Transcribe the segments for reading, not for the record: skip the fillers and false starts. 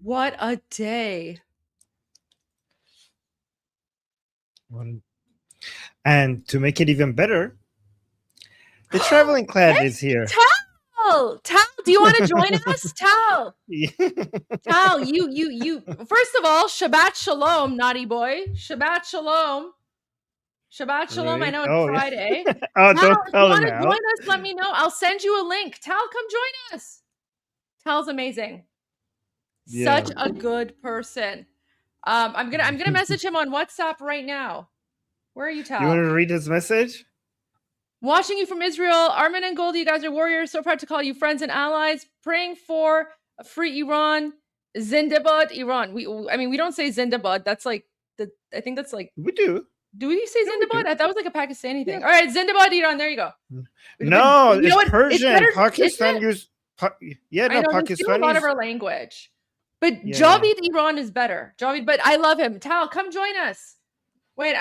What a day. And to make it even better, the traveling clad is here. Tal, do you want to join us? Tal, Tal, you. First of all, Shabbat Shalom, naughty boy. Shabbat Shalom. Shabbat Shalom. Really? I know it's Oh, Friday. oh, Tal, don't if you tell want him to now. join us, let me know. I'll send you a link. Tal, come join us. Tal's amazing. Yeah. Such a good person. I'm gonna message him on WhatsApp right now. Where are you, Tal? You want to read his message? Watching you from Israel, Armin and Goldie, you guys are warriors. So proud to call you friends and allies. Praying for a free Iran, Zindabad, Iran. We don't say Zindabad. That's like I think that's like We do. Do we say Zindabad? do. That was like a Pakistani thing. Yeah. All right, Zindabad, Iran. There you go. No, you know it's Persian. It's Pakistan use. I know they steal a lot of our language, but Javid Iran is better. Javid, but I love him. Tal, come join us. Wait,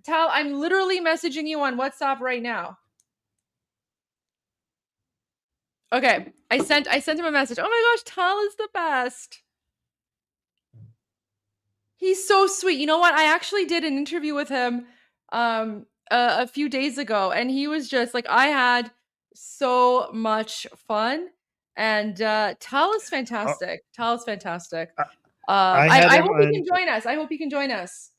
Tal. I'm literally messaging you on WhatsApp right now. Okay, I sent him a message. Oh my gosh, Tal is the best. He's so sweet. You know what? I actually did an interview with him a few days ago, and he was just like, I had so much fun. And Tal is fantastic. Tal is fantastic. I hope he can join us. I hope he can join us.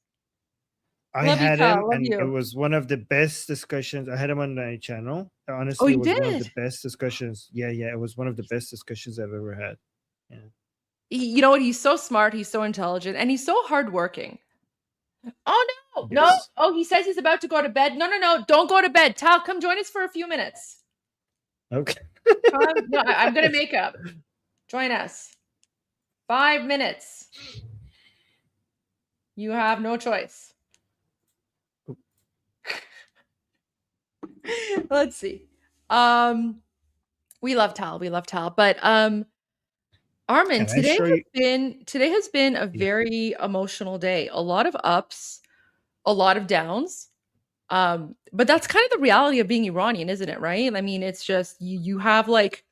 I had him, and it was one of the best discussions. I had him on my channel. Honestly, it was one of the best discussions. Yeah, it was one of the best discussions I've ever had. Yeah. You know what? He's so smart. He's so intelligent, and he's so hardworking. Oh no, no! Oh, he says he's about to go to bed. No! Don't go to bed. Tal, come join us for a few minutes. Okay. No, I'm gonna make up. Join us. 5 minutes. You have no choice. Let's see. We love Tal. But Armin, today has been a very emotional day. A lot of ups, a lot of downs. But that's kind of the reality of being Iranian, isn't it? Right? I mean, it's just you have like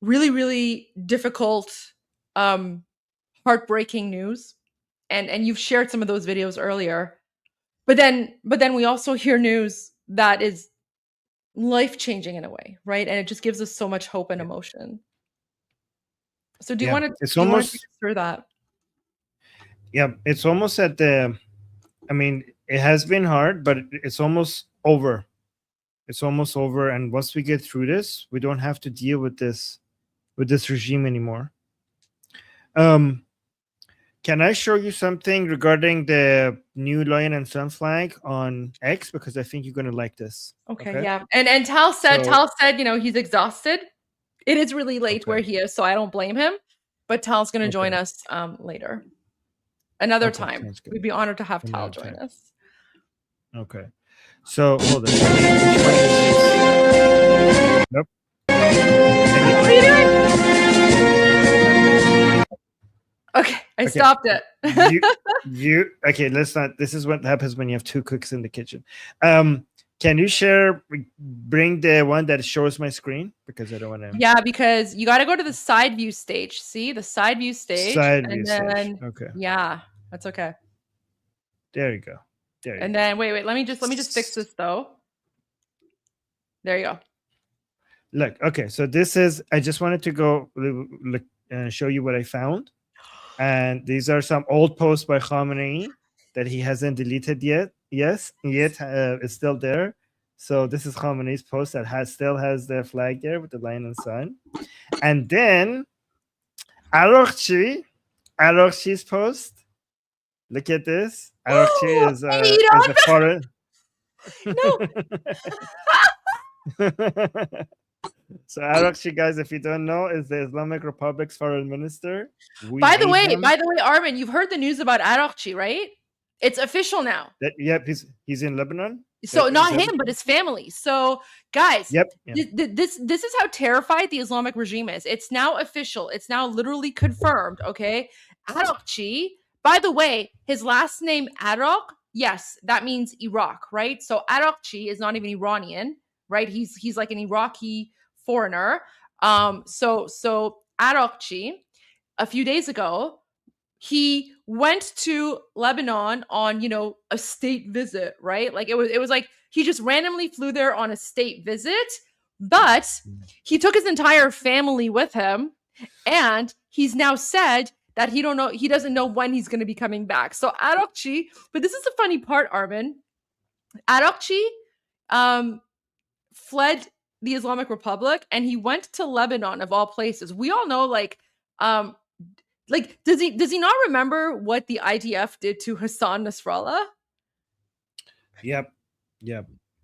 really, really difficult, heartbreaking news, and you've shared some of those videos earlier. But then we also hear news that is life-changing in a way, right? And it just gives us so much hope and emotion. So do you want to take us through that? Yeah, it's almost at the, I mean, it has been hard, but it's almost over. It's almost over. And once we get through this, we don't have to deal with this regime anymore. Can I show you something regarding the new Lion and Sun flag on X? Because I think you're going to like this. Okay, yeah. And Tal said, you know, he's exhausted. It is really late where he is, so I don't blame him. But Tal's going to join us later. Another time. We'd be honored to have Tal join us. Okay. So, hold on. Nope. What are you doing? Okay, I stopped it. Okay, let's not. This is what happens when you have two cooks in the kitchen. Can you bring the one that shows my screen? Because I don't want to. Yeah, because you got to go to the side view stage. See the side view stage. Stage. Okay. Yeah, that's okay. There you go. And then wait. Let me just fix this though. There you go. Look, okay. So this is. I just wanted to go look show you what I found, and these are some old posts by Khamenei that he hasn't deleted yet. Yes, it's still there. So this is Khamenei's post that still has the flag there with the lion and sun. And then Araghchi's post. Look at this. Araghchi is a foreign. No. So Araghchi, guys, if you don't know, is the Islamic Republic's foreign minister. By the way, Armin, you've heard the news about Araghchi, right? It's official now. Yep, he's in Lebanon. So not him, but his family. So guys, this is how terrified the Islamic regime is. It's now official. It's now literally confirmed. Okay, Araghchi. By the way, his last name Aragh. Yes, that means Iraq, right? So Araghchi is not even Iranian, right? He's like an Iraqi foreigner. So Araghchi a few days ago, he went to Lebanon on, a state visit, right? Like it was like he just randomly flew there on a state visit, but he took his entire family with him, and he's now said that he doesn't know when he's going to be coming back. So Arokchi, but this is the funny part, Armin. Arokchi fled the Islamic Republic, and he went to Lebanon of all places. We all know, does he not remember what the IDF did to Hassan Nasrallah? Yep.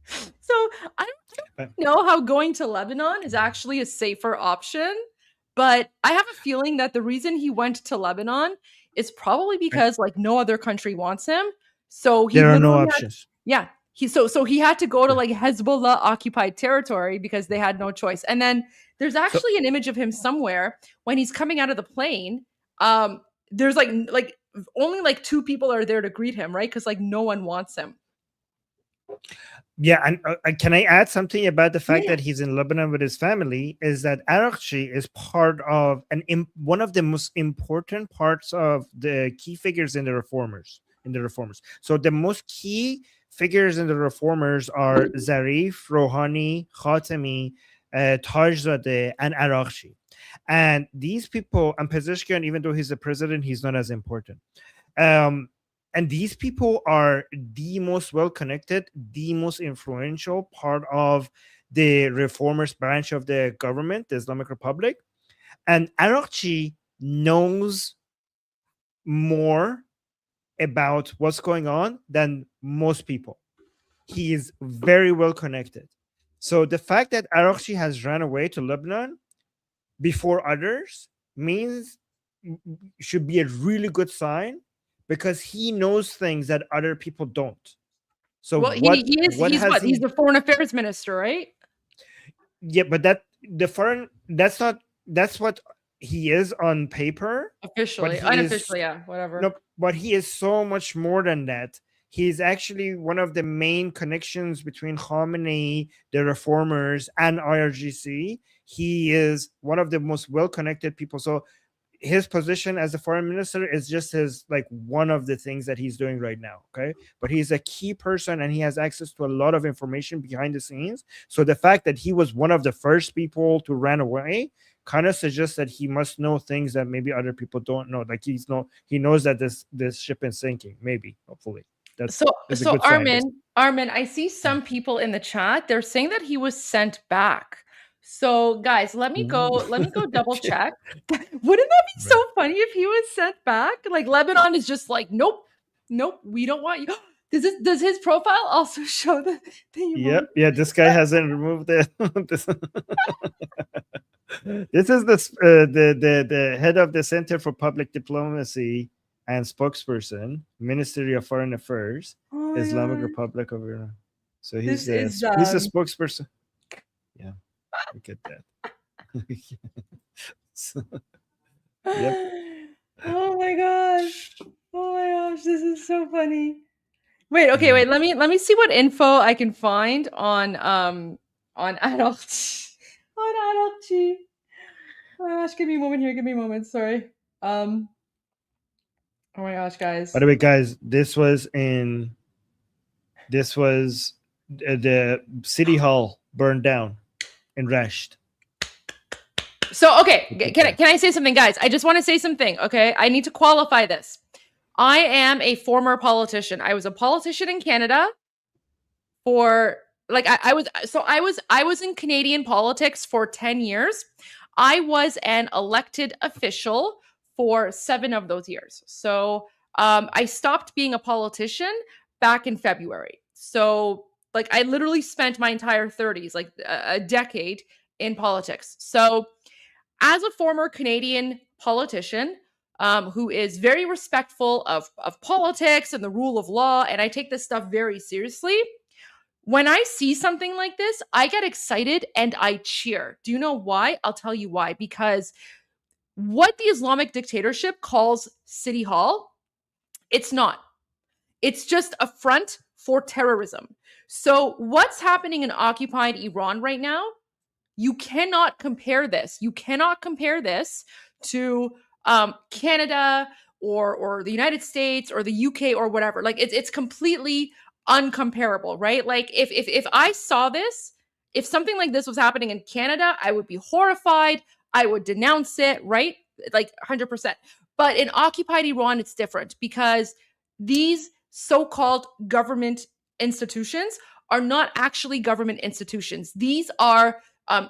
So I don't know how going to Lebanon is actually a safer option, but I have a feeling that the reason he went to Lebanon is probably because no other country wants him. So there are no options. He had to go to Hezbollah occupied territory because they had no choice. And then there's actually an image of him somewhere when he's coming out of the plane. There's only 2 people are there to greet him, right? Because no one wants him. Yeah, and can I add something about the fact that he's in Lebanon with his family? Is that Arokchi is part of one of the most important parts of the key figures in the reformers. So the most key figures in the reformers are Zarif, Rouhani, Khatami, Tajzadeh, and Arokchi. And these people, and Pezeshkian, even though he's the president, he's not as important. And these people are the most well-connected, the most influential part of the reformers branch of the government, the Islamic Republic. And Arokchi knows more about what's going on than most people. He is very well connected. So the fact that Arokchi has run away to Lebanon before others should be a really good sign, because he knows things that other people don't. So he's the foreign affairs minister, right? Yeah, but that's what he is on paper. Officially, unofficially, whatever. No, but he is so much more than that. He's actually one of the main connections between Khamenei, the reformers, and IRGC. He is one of the most well-connected people. So his position as the foreign minister is just one of the things that he's doing right now. Okay. But he's a key person, and he has access to a lot of information behind the scenes. So the fact that he was one of the first people to run away kind of suggests that he must know things that maybe other people don't know. He knows that this ship is sinking, maybe, hopefully. So Armin, I see some people in the chat. They're saying that he was sent back. So guys, let me go double check. Wouldn't that be so funny if he was sent back? Lebanon is just nope, we don't want you. Does his profile also show that Yep. Yeah, this guy hasn't removed it. This is the head of the Center for Public Diplomacy and spokesperson, Ministry of Foreign Affairs, Islamic Republic of Iran. So he's a spokesperson. Yeah. Look at that. Yep. Oh my gosh, this is so funny. Wait, let me see what info I can find on Arokchi. Oh my gosh, give me a moment, sorry. Oh my gosh, guys. By the way, guys, this was the city hall burned down in Rasht. So, okay, can I say something, guys? I just want to say something, okay? I need to qualify this. I am a former politician. I was a politician in Canada for I was in Canadian politics for 10 years. I was an elected official for 7 of those years. So I stopped being a politician back in February. So I literally spent my entire 30s, a decade in politics. So as a former Canadian politician who is very respectful of politics and the rule of law, and I take this stuff very seriously, when I see something like this, I get excited and I cheer. Do you know why? I'll tell you why. Because what the Islamic dictatorship calls City Hall, it's not. It's just a front for terrorism. So what's happening in occupied Iran right now? You cannot compare this. You cannot compare this to Canada or the United States or the UK or whatever. Like it's completely uncomparable, right? Like if I saw this, if something like this was happening in Canada, I would be horrified. I would denounce it, right? Like 100%. But in occupied Iran, it's different because these so-called government institutions are not actually government institutions. These are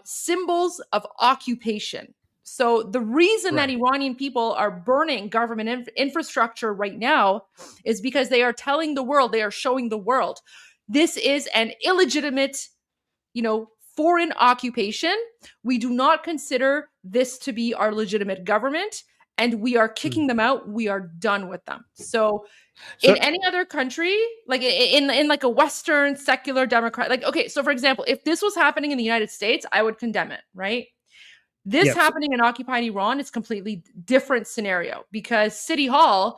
symbols of occupation. So the reason that Iranian people are burning government infrastructure right now is because they are telling the world, they are showing the world, this is an illegitimate, foreign occupation. We do not consider this to be our legitimate government, and we are kicking them out. We are done with them. So in any other country, like in like a Western secular democrat, like, okay, so for example, if this was happening in the United States, I would condemn it, right? This happening in occupied Iran is completely different scenario because City Hall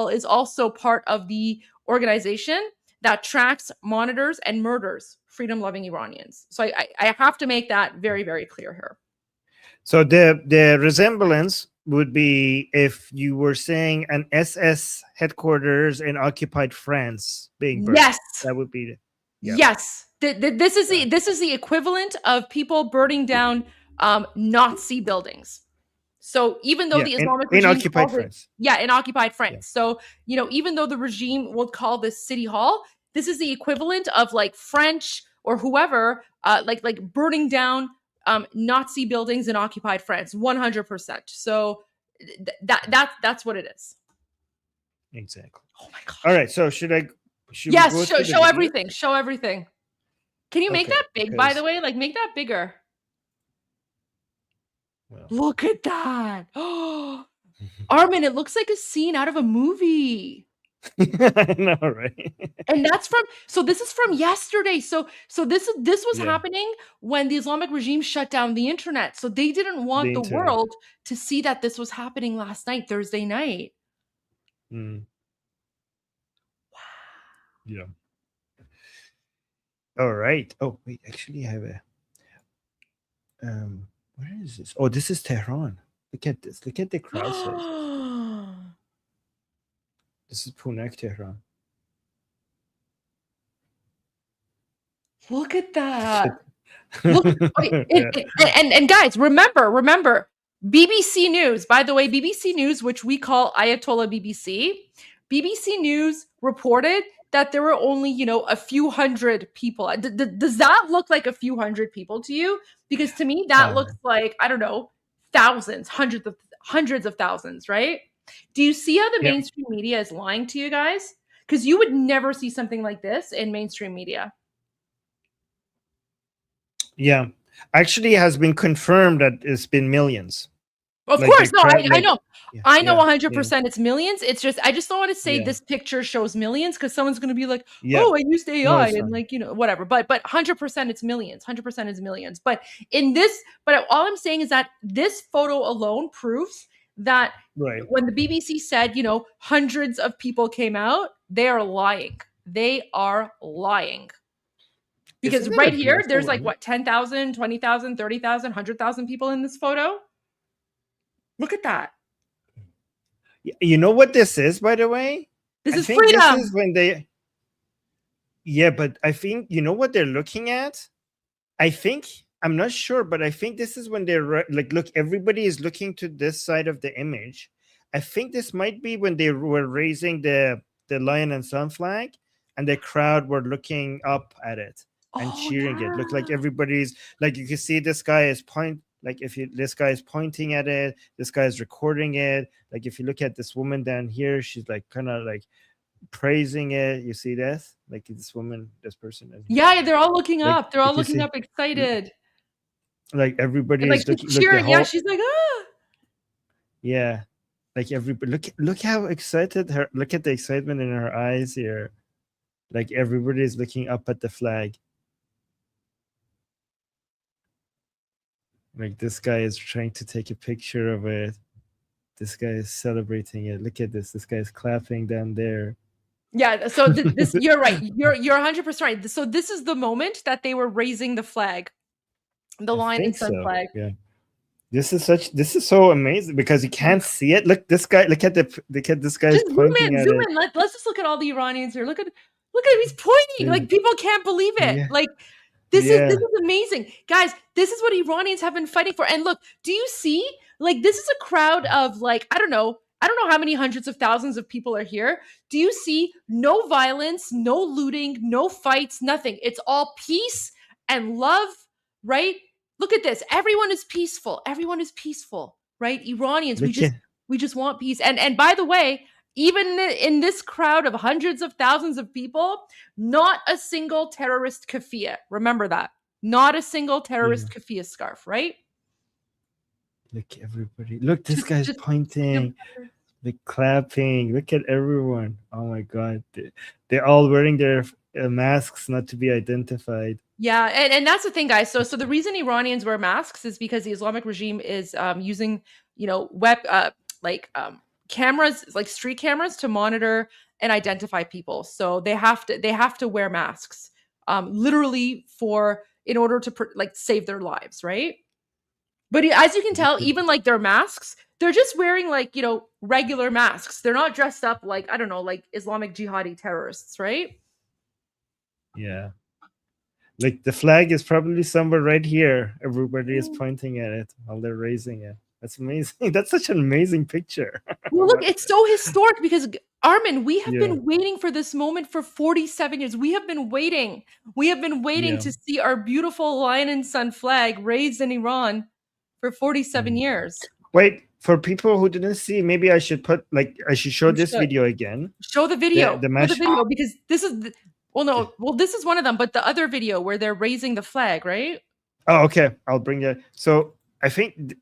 is also part of the organization that tracks, monitors, and murders freedom-loving Iranians. So I have to make that very, very clear here. So the resemblance would be if you were saying an SS headquarters in occupied France being burned. Yes, that would be yes. This is the equivalent of people burning down Nazi buildings. So even though the Islamic regime in occupied France, in occupied France. So even though the regime will call this City Hall, this is the equivalent of like French or whoever like burning down Nazi buildings in occupied France, 100%. So that's what it is. Exactly. Oh my god. All right. So should yes, show everything. Show everything. Can you make that big, by the way? Like make that bigger. Well. Look at that. Oh, Armin, it looks like a scene out of a movie. I know, right? And this is from yesterday. So this was happening when the Islamic regime shut down the internet. So they didn't want the world to see that this was happening last night, Thursday night. Wow. Yeah. All right. Oh, wait, actually I have a where is this? Oh, this is Tehran. Look at this. Look at the crowd size. This is Punak, Tehran. Look at that. Look, and guys, remember, BBC News, by the way, BBC News, which we call Ayatollah BBC News reported that there were only, a few hundred people. Does that look like a few hundred people to you? Because to me, that looks like, I don't know, thousands, hundreds of thousands, right? Do you see how the mainstream media is lying to you guys? Because you would never see something like this in mainstream media. Yeah. Actually, it has been confirmed that it's been millions. Of course, no, I know. I know 100% it's millions. It's just, I just don't want to say this picture shows millions because someone's going to be like, oh, I used AI and like, whatever. But 100% it's millions. 100% is millions. But all I'm saying is that this photo alone proves that when the BBC said, hundreds of people came out, they are lying. They are lying. Because right here, there's like, what, 10,000, 20,000, 30,000, 100,000 people in this photo? Look at that. You know what this is, by the way? This is freedom. This is when they... Yeah, but I think, you know what they're looking at? I'm not sure, but I think this is when they're like, look, everybody is looking to this side of the image. I think this might be when they were raising the lion and sun flag and the crowd were looking up at it and cheering it. Look like everybody's like, you can see this guy is this guy is pointing at it, this guy is recording it. Like if you look at this woman down here, she's like kind of like praising it. You see this? Like this person is, they're all looking up. They're all looking up excited. Like everybody is looking cheering. She's like, yeah. Like everybody look how excited look at the excitement in her eyes here. Like everybody is looking up at the flag. Like this guy is trying to take a picture of it. This guy is celebrating it. Look at this. This guy is clapping down there. Yeah. So this, you're right. You're 100% right. So this is the moment that they were raising the flag, the lion and sun flag. Yeah. This is so amazing because you can't see it. Look, this guy. Look at this guy's Just pointing at zoom it. in. Let's just look at all the Iranians here. Look at him. He's pointing. Like, people can't believe it. Yeah. Like, this is amazing, guys. This is what Iranians have been fighting for. And look, do you see? Like, this is a crowd of, like, I don't know how many hundreds of thousands of people are here. Do you see? No violence, no looting, no fights, nothing. It's all peace and love, right? Look at this. Everyone is peaceful. Everyone is peaceful, right? Iranians, we just want peace. And by the way, even in this crowd of hundreds of thousands of people, not a single terrorist keffiyeh. Remember that. Not a single terrorist keffiyeh scarf, right? Look, everybody. Look, this guy's pointing. Like, clapping. Look at everyone. Oh my God. They're all wearing their masks not to be identified. Yeah, and that's the thing, guys. So the reason Iranians wear masks is because the Islamic regime is using, cameras, like street cameras, to monitor and identify people. So they have to wear masks, literally in order to save their lives, right? But as you can tell, even like their masks, they're just wearing regular masks. They're not dressed up like, I don't know, like Islamic jihadi terrorists, right? Yeah. Like, the flag is probably somewhere right here. Everybody is pointing at it while they're raising it. That's amazing. That's such an amazing picture. Well, look, it's so historic because, Armin, we have been waiting for this moment for 47 years. We have been waiting. To see our beautiful lion and sun flag raised in Iran for 47 years. Wait, for people who didn't see, maybe I should show this video again. Show the video. Show the video, because this is this is one of them, but the other video where they're raising the flag, right? Oh, okay. I'll bring that. So I think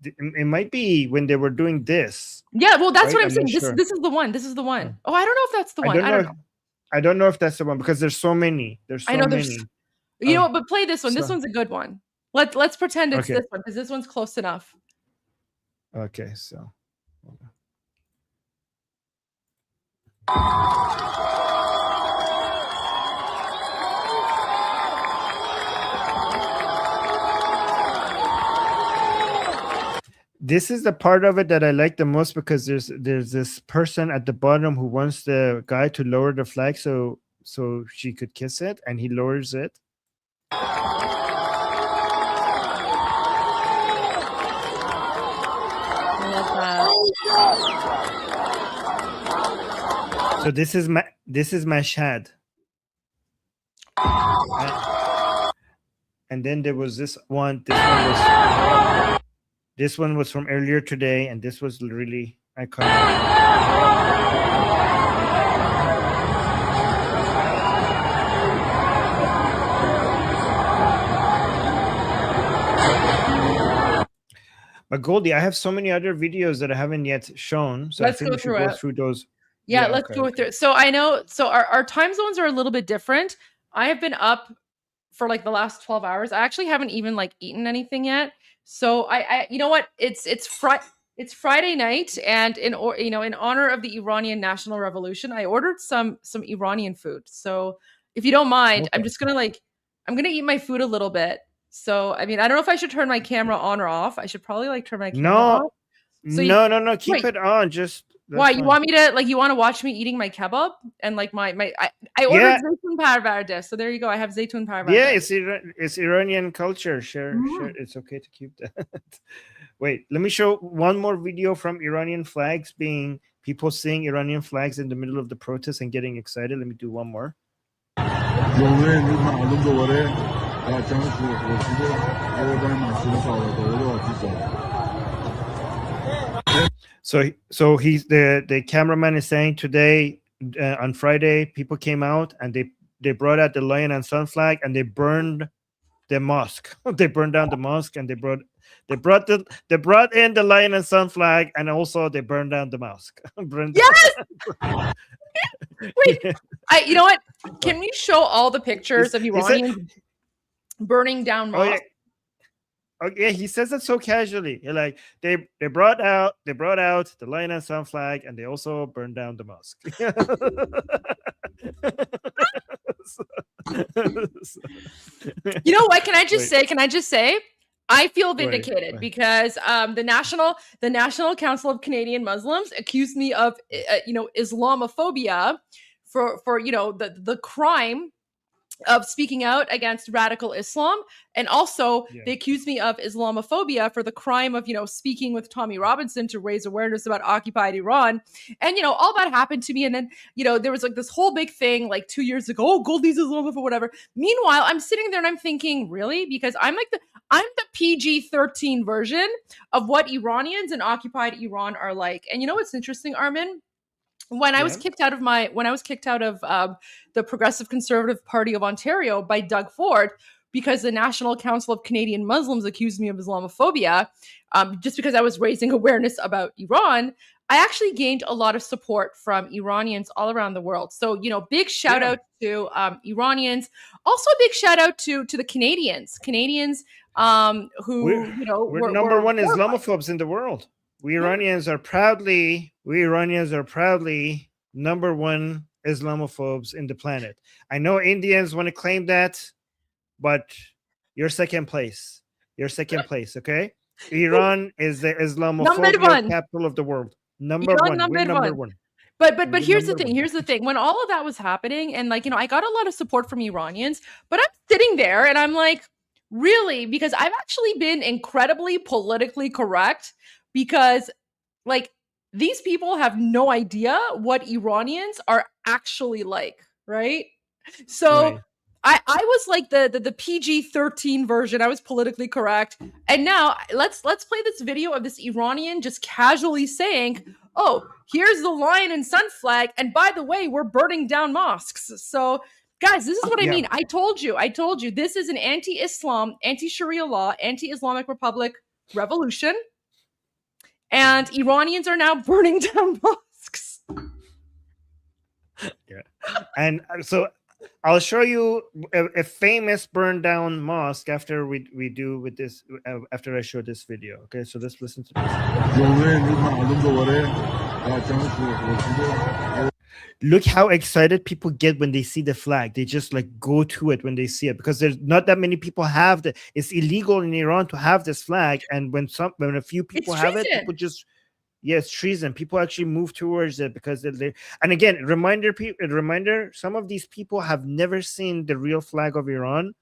it might be when they were doing this. Yeah, well, that's what I'm saying. This is the one. This is the one. Oh, I don't know if that's the one. I don't know. I don't know if that's the one because there's so many. I know many. You know what? But play this one. This one's a good one. Let's pretend it's this one because this one's close enough. Okay, so. This is the part of it that I like the most because there's this person at the bottom who wants the guy to lower the flag so she could kiss it, and he lowers it. So this is Mashhad. And then there was this one. This one was from earlier today, and this was really iconic. But Goldie, I have so many other videos that I haven't yet shown, so I think we should go through those. Yeah, let's go through it. So I know, our time zones are a little bit different. I have been up for like the last 12 hours. I actually haven't even eaten anything yet. So I you know what? It's Friday night, and in honor of the Iranian National Revolution, I ordered some Iranian food. So if you don't mind, I'm just gonna I'm gonna eat my food a little bit. So I mean, I don't know if I should turn my camera on or off. I should probably turn my camera off. So no, keep it on. Just why you want me to you want to watch me eating my kebab and I ordered zeytun parvarde. So there you go. I have zeytun parvarde. Yeah, it's Iranian culture. Sure, it's okay to keep that. Wait, let me show one more video from Iranian flags being people seeing Iranian flags in the middle of the protest and getting excited. Let me do one more. So he's the cameraman is saying today on Friday people came out and they brought out the lion and sun flag and they burned the mosque. They burned down the mosque and they brought in the lion and sun flag, and also they burned down the mosque. Yes. Wait, you know what? Can we show all the pictures of Iranians burning down mosques? Oh yeah, he says it so casually. You're like, they brought out the lion and sun flag, and they also burned down the mosque. You know what? Can I just say? I feel vindicated because the National Council of Canadian Muslims accused me of Islamophobia for the crime of speaking out against radical Islam. And also they accused me of Islamophobia for the crime of, speaking with Tommy Robinson to raise awareness about occupied Iran. And, all that happened to me. And then, there was like this whole big thing like 2 years ago, oh, Goldie's Islamophobe, whatever. Meanwhile, I'm sitting there and I'm thinking, really? Because I'm the PG-13 version of what Iranians and occupied Iran are like. And you know what's interesting, Armin? When I was kicked out of the Progressive Conservative Party of Ontario by Doug Ford, because the National Council of Canadian Muslims accused me of Islamophobia, just because I was raising awareness about Iran, I actually gained a lot of support from Iranians all around the world. So, big shout out to Iranians. Also, a big shout out to the Canadians who, we're number one Islamophobes in the world. We Iranians are proudly number one Islamophobes in the planet. I know Indians want to claim that, but you're second place. Okay? Iran is the Islamophobia capital of the world. Number one. But here's the thing. When all of that was happening, and I got a lot of support from Iranians, but I'm sitting there and I'm like, really? Because I've actually been incredibly politically correct. Because these people have no idea what Iranians are actually like, right? So I was like the PG-13 version. I was politically correct. And now let's play this video of this Iranian just casually saying, oh, here's the lion and sun flag. And by the way, we're burning down mosques. So guys, this is what I mean. I told you, this is an anti-Islam, anti-Sharia law, anti-Islamic Republic revolution. And Iranians are now burning down mosques. And so I'll show you a famous burned down mosque after we do with this, after I show this video. Okay, so let's listen to this. Look how excited people get when they see the flag. They just go to it when they see it, because there's not that many people have the. It's illegal in Iran to have this flag, and when a few people have it, people just it's treason. People actually move towards it because they. And again, reminder. Some of these people have never seen the real flag of Iran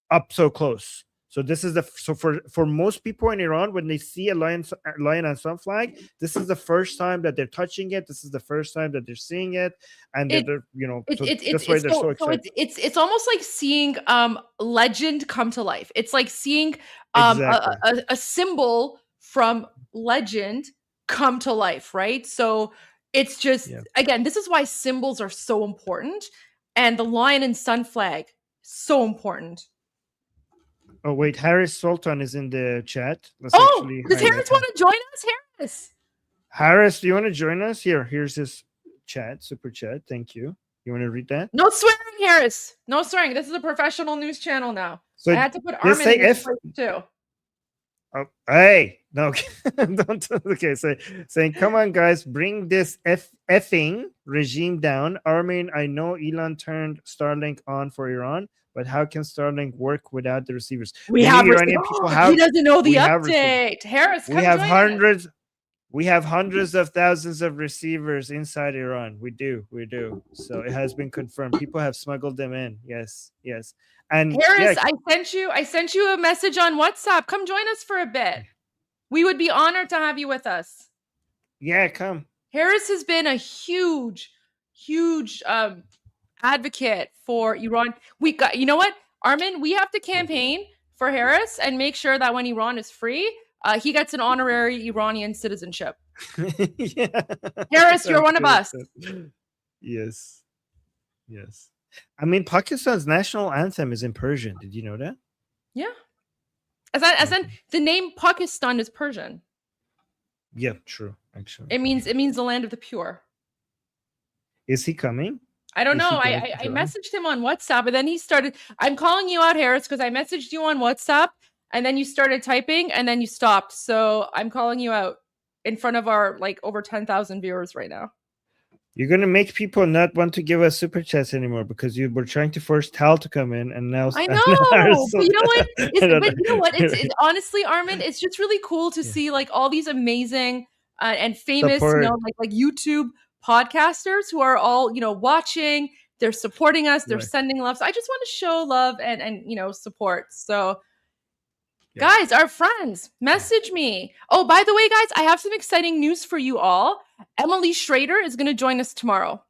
up so close. So this is for most people in Iran, when they see a lion and sun flag, this is the first time that they're touching it. This is the first time that they're seeing it, and that's why they're so excited. It's almost like seeing legend come to life. It's like seeing a symbol from legend come to life, right? So it's just again, this is why symbols are so important, and the lion and sun flag so important. Oh, wait, Harris Sultan is in the chat. Does Harris want to join us? Harris, do you want to join us? Here's his chat, super chat. Thank you. You want to read that? No swearing, Harris. No swearing. This is a professional news channel now. So I had to put Armin in this place too. Oh, hey, no, don't. Okay, saying, come on, guys, bring this effing regime down. Armin, I know Elon turned Starlink on for Iran, but how can Starlink work without the receivers? Iranian people have. He doesn't know the update. Harris, we have hundreds. We have hundreds of thousands of receivers inside Iran. We do. So it has been confirmed. People have smuggled them in. Yes. And Harris, I sent you a message on WhatsApp. Come join us for a bit. We would be honored to have you with us. Yeah, come. Harris has been a huge advocate for Iran. You know what, Armin? We have to campaign for Harris and make sure that when Iran is free, he gets an honorary Iranian citizenship. Harris, you're one of us. Yes. I mean, Pakistan's national anthem is in Persian. Did you know that? Yeah. As in the name Pakistan is Persian. Yeah, true. Actually, it means the land of the pure. Is he coming? I don't know. I messaged him on WhatsApp, and then he started. I'm calling you out, Harris, because I messaged you on WhatsApp, and then you started typing, and then you stopped. So I'm calling you out in front of our over 10,000 viewers right now. You're gonna make people not want to give us super chats anymore because you were trying to force Tal to come in, and now I know, but you know what? It's honestly, Armin, it's just really cool to see like all these amazing and famous, support. like YouTube podcasters who are all watching. They're supporting us. They're sending love. So I just want to show love and support. So. Guys, our friends, message me. Oh, by the way, guys, I have some exciting news for you all. Emily Schrader is going to join us tomorrow.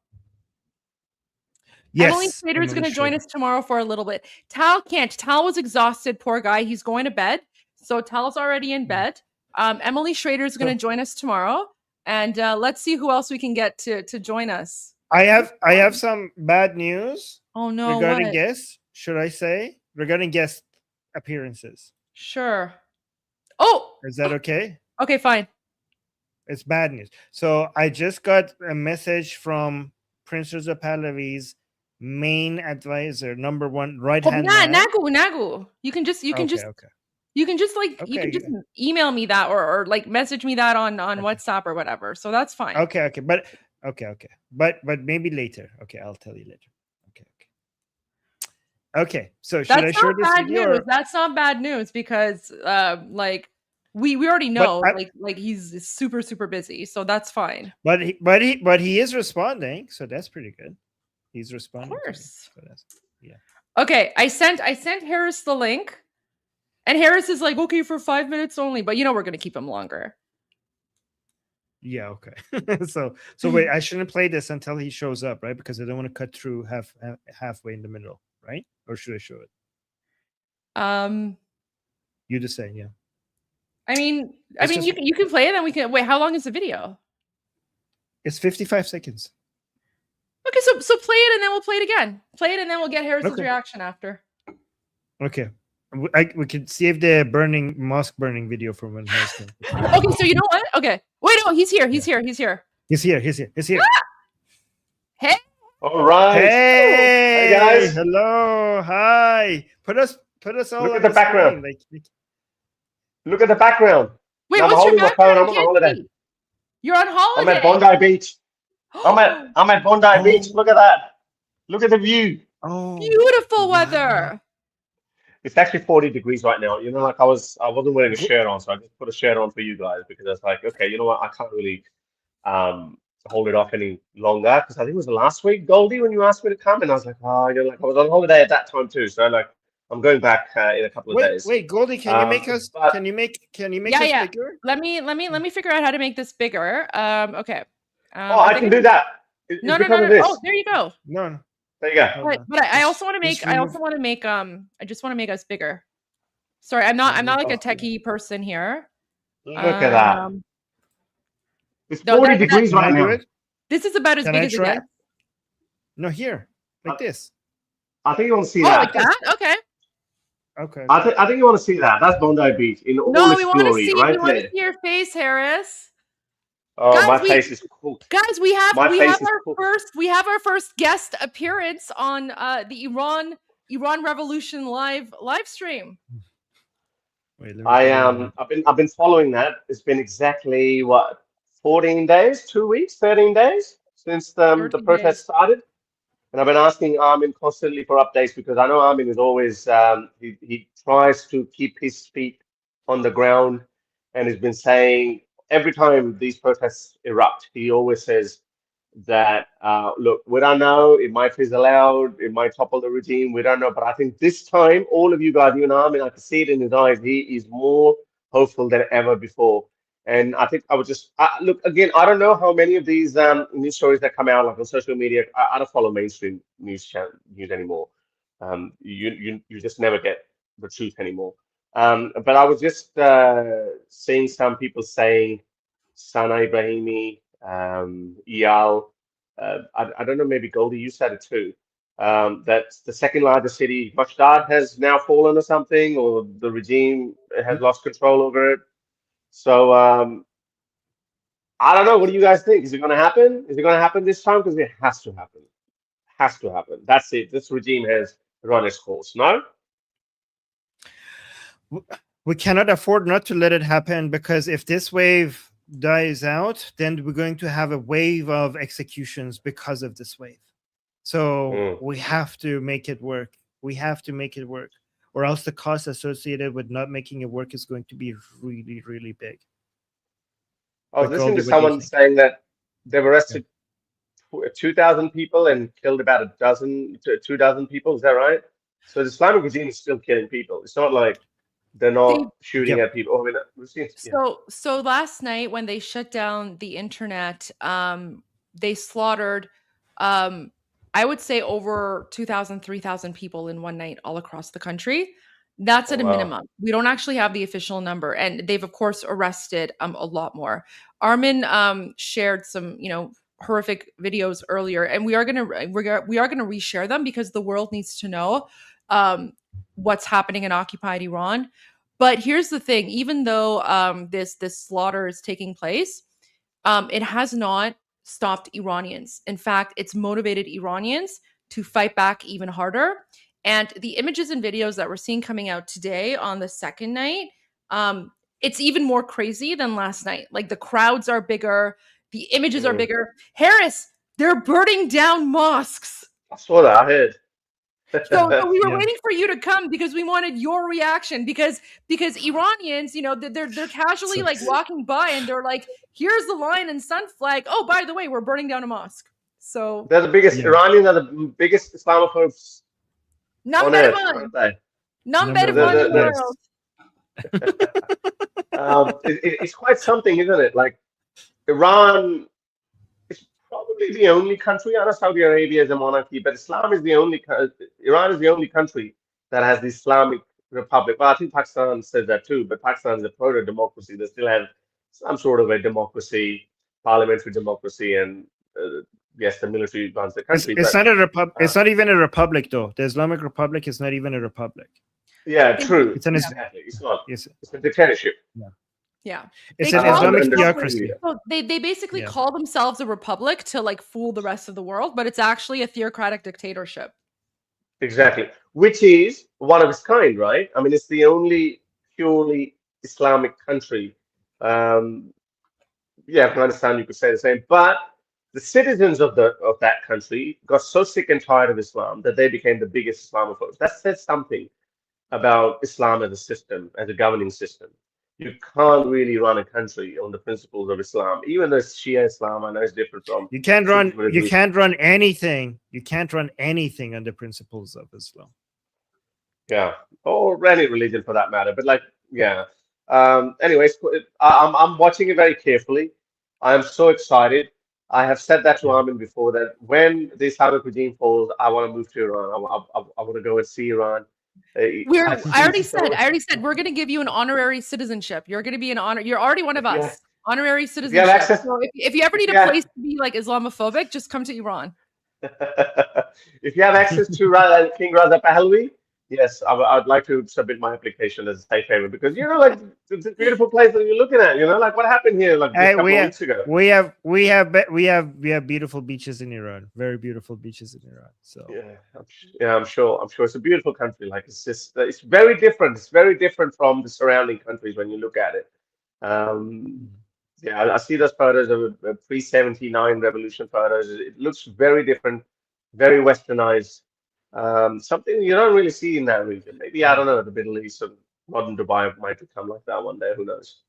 Yes, Emily Schrader is going to join us tomorrow for a little bit. Tal can't. Tal was exhausted. Poor guy. He's going to bed. So Tal's already in bed. Emily Schrader is going to join us tomorrow. And let's see who else we can get to join us. I have some bad news. Oh, no. Regarding guests, should I say? Regarding guest appearances. Sure. Oh, is that okay? Okay, fine. It's bad news. So I just got a message from Prince Reza Pahlavi's main advisor, number one right-hand man. Nagu. You can just email me that or like message me that on WhatsApp or whatever. So that's fine. Okay. But maybe later. Okay, I'll tell you later. Okay, so should I share this video? That's not bad news because like we already know like he's super super busy, so that's fine. But he is responding, so that's pretty good. He's responding. Of course. So yeah. Okay, I sent Harris the link, and Harris is like, okay, for 5 minutes only, but we're gonna keep him longer. Yeah. Okay. so wait, I shouldn't play this until he shows up, right? Because I don't want to cut through halfway in the middle, right? Or should I show it? You just say, yeah. I mean, you can play it, and we can wait. How long is the video? It's 55 seconds. Okay, so play it, and then we'll play it again. Play it, and then we'll get Harris's reaction after. Okay. We could save the mosque burning video from when Harris came. Okay, so you know what? Okay. Wait, no, he's here. He's here. Ah! Hey. All right. Hey guys. Hello. Hi. Put us all. Look at the background. Look at the background. Wait, what's your background? I'm on holiday. You're on holiday. I'm at Bondi Beach. I'm at Bondi Beach. Look at that. Look at the view. Oh, beautiful weather. It's actually 40 degrees right now. Like I wasn't wearing a shirt on, so I just put a shirt on for you guys because I was like, okay, you know what? I can't really hold it off any longer because I think it was last week, Goldie, when you asked me to come, and I was like, like I was on holiday at that time too, so like I'm going back in a couple of days. Wait, Goldie, can you make us? Can you make us bigger? Let me figure out how to make this bigger. Okay. I can do that. No. Oh, there you go. No. There you go. But I also want to make. I just want to make us bigger. Sorry, I'm not like a techie person here. Look at that. It's 40 degrees right now. This is about as big as it gets. No, here, like this. I think you want to see that. Like that? Okay. I think you want to see that. That's Bondi Beach in all its glory, right there. We want to see your face, Harris. Oh, guys, my face is cool. Guys, we have our first guest appearance on the Iran Revolution live stream. I've been following that. It's been exactly 14 days, 2 weeks, 13 days since the protest started. And I've been asking Armin constantly for updates because I know Armin is always, he tries to keep his feet on the ground and has been saying every time these protests erupt, he always says that, look, we don't know, it might fizzle out, it might topple the regime, we don't know. But I think this time, all of you guys, even Armin, I can see it in his eyes, he is more hopeful than ever before. And I think I would just look again. I don't know how many of these news stories that come out like on social media. I don't follow mainstream news anymore. You just never get the truth anymore. But I was just seeing some people saying Sana Ibrahimi, Iyal. I don't know. Maybe Goldie, you said it too. That the second largest city, Mashhad, has now fallen or something, or the regime has lost control over it. So I don't know. What do you guys think? Is it going to happen? Is it going to happen this time? Because it has to happen. Has to happen. That's it. This regime has run its course. No? We cannot afford not to let it happen because if this wave dies out, then we're going to have a wave of executions because of this wave. So we have to make it work. We have to make it work, or else the cost associated with not making it work is going to be really, really big. I was listening to someone saying that they've arrested 2,000 people and killed about 2 dozen people. Is that right? So the Islamic regime is still killing people. It's not like they're not shooting at people. I mean, we've seen, so last night when they shut down the internet, they slaughtered, I would say over 2,000, 3,000 people in one night all across the country. That's at a minimum. We don't actually have the official number, and they've of course arrested a lot more. Armin shared some, horrific videos earlier, and we are gonna reshare them because the world needs to know what's happening in occupied Iran. But here's the thing: even though this slaughter is taking place, it has not stopped Iranians. In fact, it's motivated Iranians to fight back even harder. And the images and videos that we're seeing coming out today on the second night, it's even more crazy than last night. Like the crowds are bigger, the images are bigger. Harris, they're burning down mosques. I saw that. I heard. So we were waiting for you to come because we wanted your reaction because Iranians, they're casually like walking by and they're like, here's the lion and sun flag. Oh, by the way, we're burning down a mosque. So they're the biggest Iranians are the biggest Islamophobes. Number one in the world. It's quite something, isn't it? Like Iran is probably the only country. I know Saudi Arabia is a monarchy, but Iran is the only country that has the Islamic Republic. Well, I think Pakistan says that too, but Pakistan is a proto-democracy. They still have some sort of a democracy, parliamentary democracy, and yes, the military runs the country. It's not a republic. It's not even a republic, though. The Islamic Republic is not even a republic. Yeah, true. It's an exactly. It's not. It's a dictatorship. Yeah. It's an Islamic theocracy. So they basically call themselves a republic to like fool the rest of the world, but it's actually a theocratic dictatorship. Exactly, which is one of its kind, right? I mean, it's the only purely Islamic country. I can understand you could say the same, but the citizens of that country got so sick and tired of Islam that they became the biggest Islamophobes. That says something about Islam as a system, as a governing system. You can't really run a country on the principles of Islam, even though it's Shia Islam. I know it's different from. You can't run anything. You can't run anything on the principles of Islam. Yeah, or any religion for that matter. But anyways, I'm watching it very carefully. I am so excited. I have said that to Armin before that when the Islamic regime falls, I want to move to Iran. I want to go and see Iran. I already said we're going to give you an honorary citizenship. You're going to be an honor. You're already one of us. Honorary citizenship. So if you ever need a place to be like Islamophobic, just come to Iran. If you have access to King Reza Pahlavi, yes, I'd like to submit my application as a safe haven because like it's a beautiful place that you're looking at. Like what happened here like a couple of weeks ago. We have beautiful beaches in Iran. Very beautiful beaches in Iran. So I'm sure it's a beautiful country. Like it's very different. It's very different from the surrounding countries when you look at it. I see those photos of pre-79 revolution photos. It looks very different, very westernized. Something you don't really see in that region. Maybe, I don't know, the Middle East or modern Dubai might become like that one day. Who knows?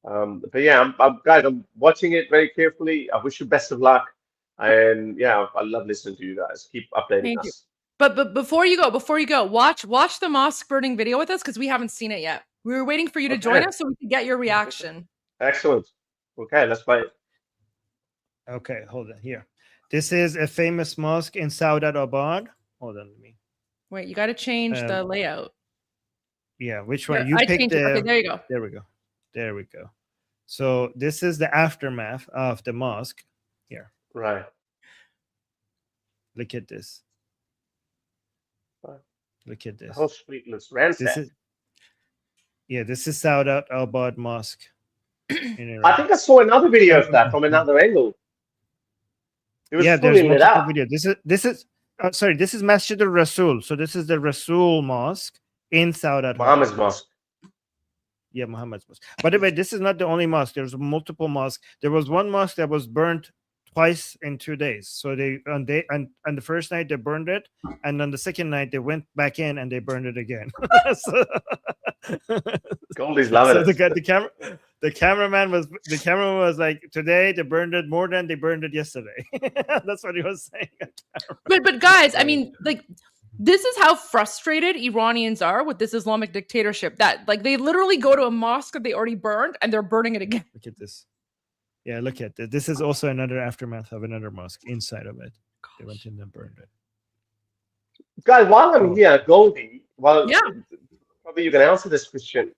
But yeah, I'm watching it very carefully. I wish you best of luck. And yeah, I love listening to you guys. Keep updating Thank us. You. But before you go, watch the mosque burning video with us because we haven't seen it yet. We were waiting for you to join us so we could get your reaction. Excellent. Okay, let's play it. Okay, hold on here. This is a famous mosque in Saudat. Hold on, wait, you got to change the layout. Yeah, which one? You picked the. Okay, there you go. There we go. So this is the aftermath of the mosque. Here. Right. Look at this. Look at this. The whole street looks ransacked. This is Saudat Mosque. I think I saw another video of that from another angle. It was there's multiple video. This is Masjid al-Rasul. So this is the Rasul Mosque in Saudat. Muhammad's Mosque. Yeah, Muhammad's mosque. By the way, this is not the only mosque. There's multiple mosques. There was one mosque that was burnt twice in 2 days. So they on the first night they burned it, and on the second night they went back in and they burned it again. So, Goldie's loving it. The cameraman was like, today they burned it more than they burned it yesterday. That's what he was saying. But guys, I mean, like, this is how frustrated Iranians are with this Islamic dictatorship, that like they literally go to a mosque that they already burned and they're burning it again. Look at this. Yeah, look at this. This is also another aftermath of another mosque inside of it. Gosh. They went in and burned it. Guys, while I'm here, Goldie, probably you can answer this question,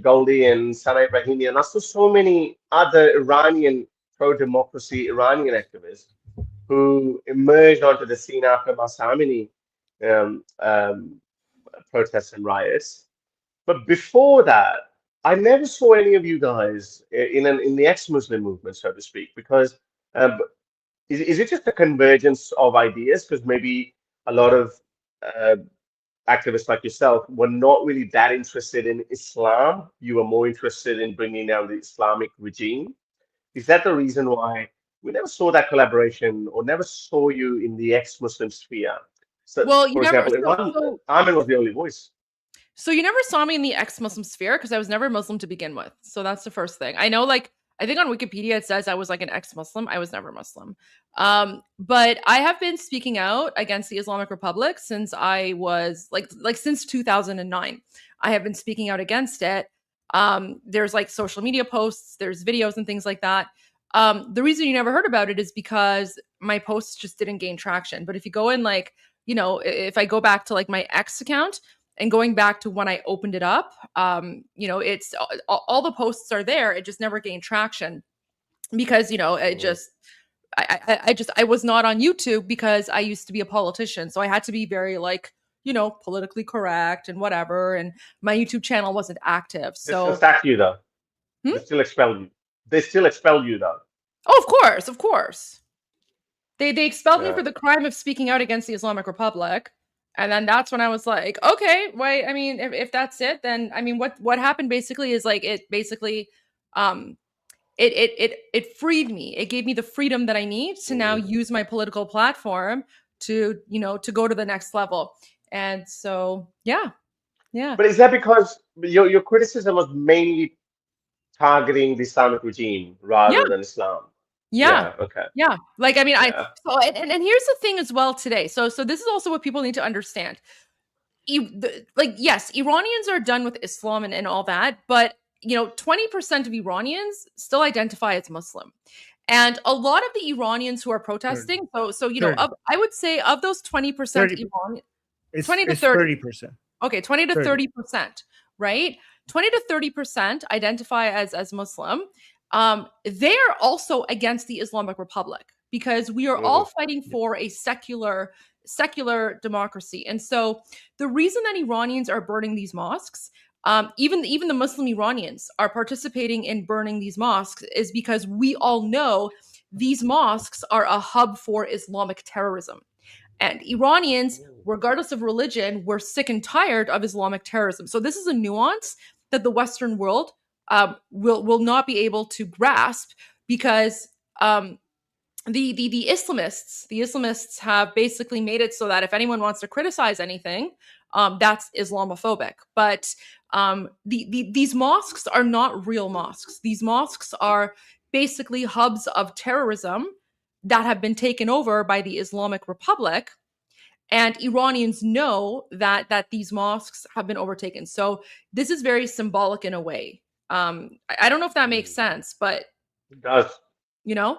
Goldie and Sana Ibrahimi, and also so many other Iranian pro-democracy Iranian activists who emerged onto the scene after Mahsa Amini protests and riots. But before that, I never saw any of you guys in the ex-Muslim movement, so to speak, because is it just a convergence of ideas? Because maybe a lot of activists like yourself were not really that interested in Islam. You were more interested in bringing down the Islamic regime. Is that the reason why we never saw that collaboration or never saw you in the ex-Muslim sphere? So, well, for example, Armin was the only voice. So you never saw me in the ex-Muslim sphere because I was never Muslim to begin with. So that's the first thing. I know, like, I think on Wikipedia it says I was like an ex-Muslim. I was never Muslim. But I have been speaking out against the Islamic Republic since I was like since 2009. I have been speaking out against it. There's like social media posts, there's videos and things like that. The reason you never heard about it is because my posts just didn't gain traction. But if you go in, like, you know, if I go back to like my X account and going back to when I opened it up, you know, it's all the posts are there. It just never gained traction because, you know, I was not on YouTube because I used to be a politician. So I had to be very, like, you know, politically correct and whatever. And my YouTube channel wasn't active. So they still sack you though. They still expel you. They still expel you though. Oh, of course. They expelled me for the crime of speaking out against the Islamic Republic. And then that's when I was like, okay, wait, I mean, if that's it, then I mean, what happened basically is like, it basically, it freed me. It gave me the freedom that I need to now use my political platform to, you know, to go to the next level. And so, yeah. But is that because your criticism was mainly targeting the Islamic regime rather than Islam? Yeah. Okay. Yeah. Like, I mean, and here's the thing as well today. So this is also what people need to understand. Like, yes, Iranians are done with Islam and all that, but, you know, 20% of Iranians still identify as Muslim. And a lot of the Iranians who are protesting, so you know, I would say of those 20% Iranian, 20 to 30%. Okay, 20 to 30%, right? 20 to 30% identify as Muslim. They are also against the Islamic Republic because we are all fighting for a secular democracy. And so the reason that Iranians are burning these mosques, even the Muslim Iranians are participating in burning these mosques, is because we all know these mosques are a hub for Islamic terrorism. And Iranians, regardless of religion, we're sick and tired of Islamic terrorism. So this is a nuance that the Western world will not be able to grasp because the Islamists have basically made it so that if anyone wants to criticize anything, that's Islamophobic. But these mosques are not real mosques. These mosques are basically hubs of terrorism that have been taken over by the Islamic Republic. And Iranians know that these mosques have been overtaken. So this is very symbolic in a way. I don't know if that makes sense, but it does. You know,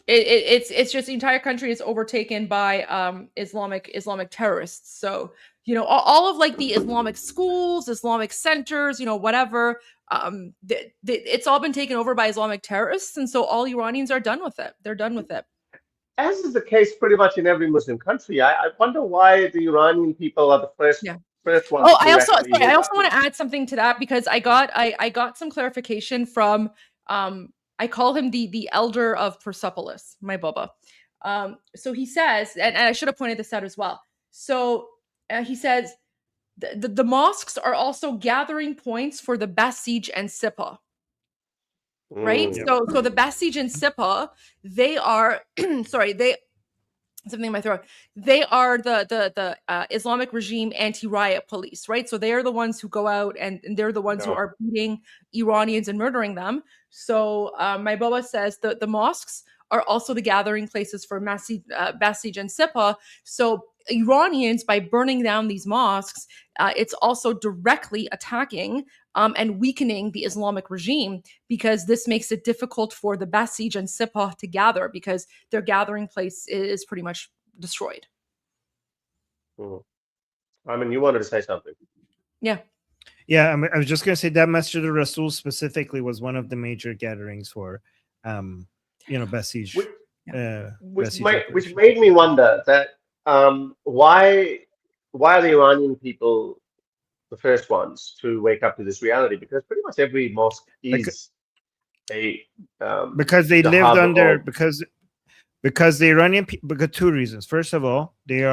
it's just the entire country is overtaken by Islamic terrorists. So, you know, all of like the Islamic schools, Islamic centers, you know, whatever, it's all been taken over by Islamic terrorists, and so all Iranians are done with it. They're done with it. As is the case pretty much in every Muslim country. I wonder why the Iranian people are the first ones. Oh, I also want to add something to that because I got some clarification from I call him the elder of Persepolis, my Baba. So he says, and I should have pointed this out as well. So he says, the mosques are also gathering points for the Basij and Sipa. Right? So the Basij and Sipa, they are sorry, something in my throat. They are the Islamic regime anti-riot police, right? So they are the ones who go out and they're the ones who are beating Iranians and murdering them. So my Boba says the mosques are also the gathering places for Basij and Sipa. So Iranians, by burning down these mosques, it's also directly attacking and weakening the Islamic regime, because this makes it difficult for the Basij and Sipa to gather, because their gathering place is pretty much destroyed. I mean, you wanted to say something. Yeah. Yeah, I was just going to say that Masjid al-Rasul specifically was one of the major gatherings for, Basij. Which made me wonder that why are the Iranian people the first ones to wake up to this reality? Because pretty much every mosque is because they lived under because the Iranian people, because two reasons. First of all, they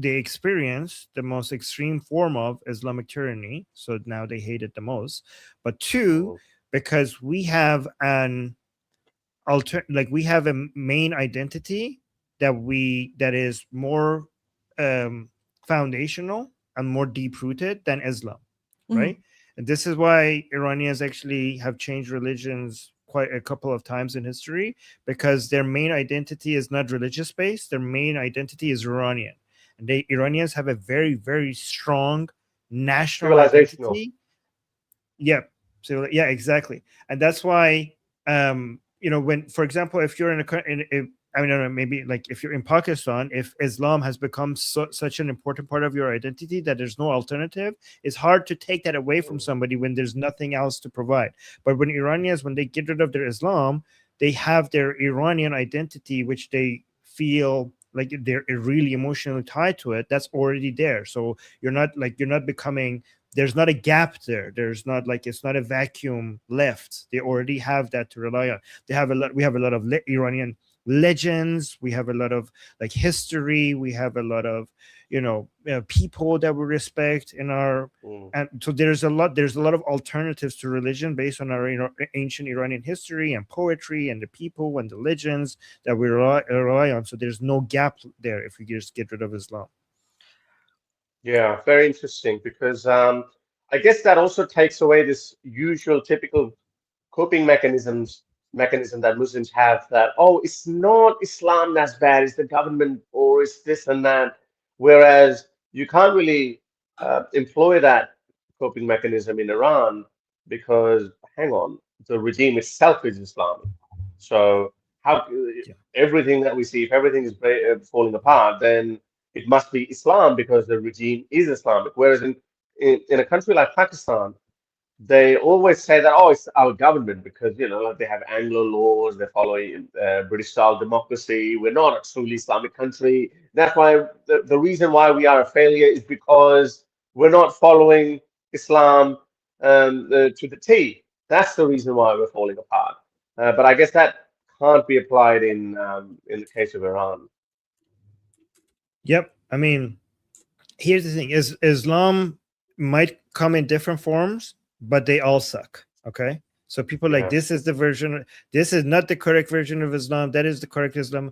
experience the most extreme form of Islamic tyranny, so now they hate it the most. But two, because we have we have a main identity that is more foundational and more deep rooted than Islam, right? And this is why Iranians actually have changed religions quite a couple of times in history, because their main identity is not religious based. Their main identity is Iranian, and Iranians have a very, very strong national identity. Yeah, so yeah, exactly, and that's why when, for example, if you're I don't know, maybe like if you're in Pakistan, if Islam has become such an important part of your identity that there's no alternative, it's hard to take that away from somebody when there's nothing else to provide. But when Iranians, when they get rid of their Islam, they have their Iranian identity, which they feel like they're really emotionally tied to it. That's already there. So you're not becoming, there's not a gap there. There's not it's not a vacuum left. They already have that to rely on. We have a lot of Iranian legends. We have a lot of history. We have a lot of people that we respect in our and so there's a lot of alternatives to religion based on our ancient Iranian history and poetry and the people and the legends that we rely on. So there's no gap there if we just get rid of Islam. Yeah, very interesting, because I guess that also takes away this usual typical coping mechanism that Muslims have, that, oh, it's not Islam that's bad, it's the government, or it's this and that. Whereas you can't really employ that coping mechanism in Iran, because, hang on, the regime itself is Islamic. So everything that we see, if everything is falling apart, then it must be Islam because the regime is Islamic. Whereas in a country like Pakistan, they always say that, oh, it's our government, because they have Anglo laws, they're following British style democracy. We're not a truly Islamic country. That's why the reason why we are a failure is because we're not following Islam to the T. That's the reason why we're falling apart. But I guess that can't be applied in the case of Iran. Yep. I mean, here's the thing: Islam might come in different forms, but they all suck. Okay, so people this is the version. This is not the correct version of Islam. That is the correct version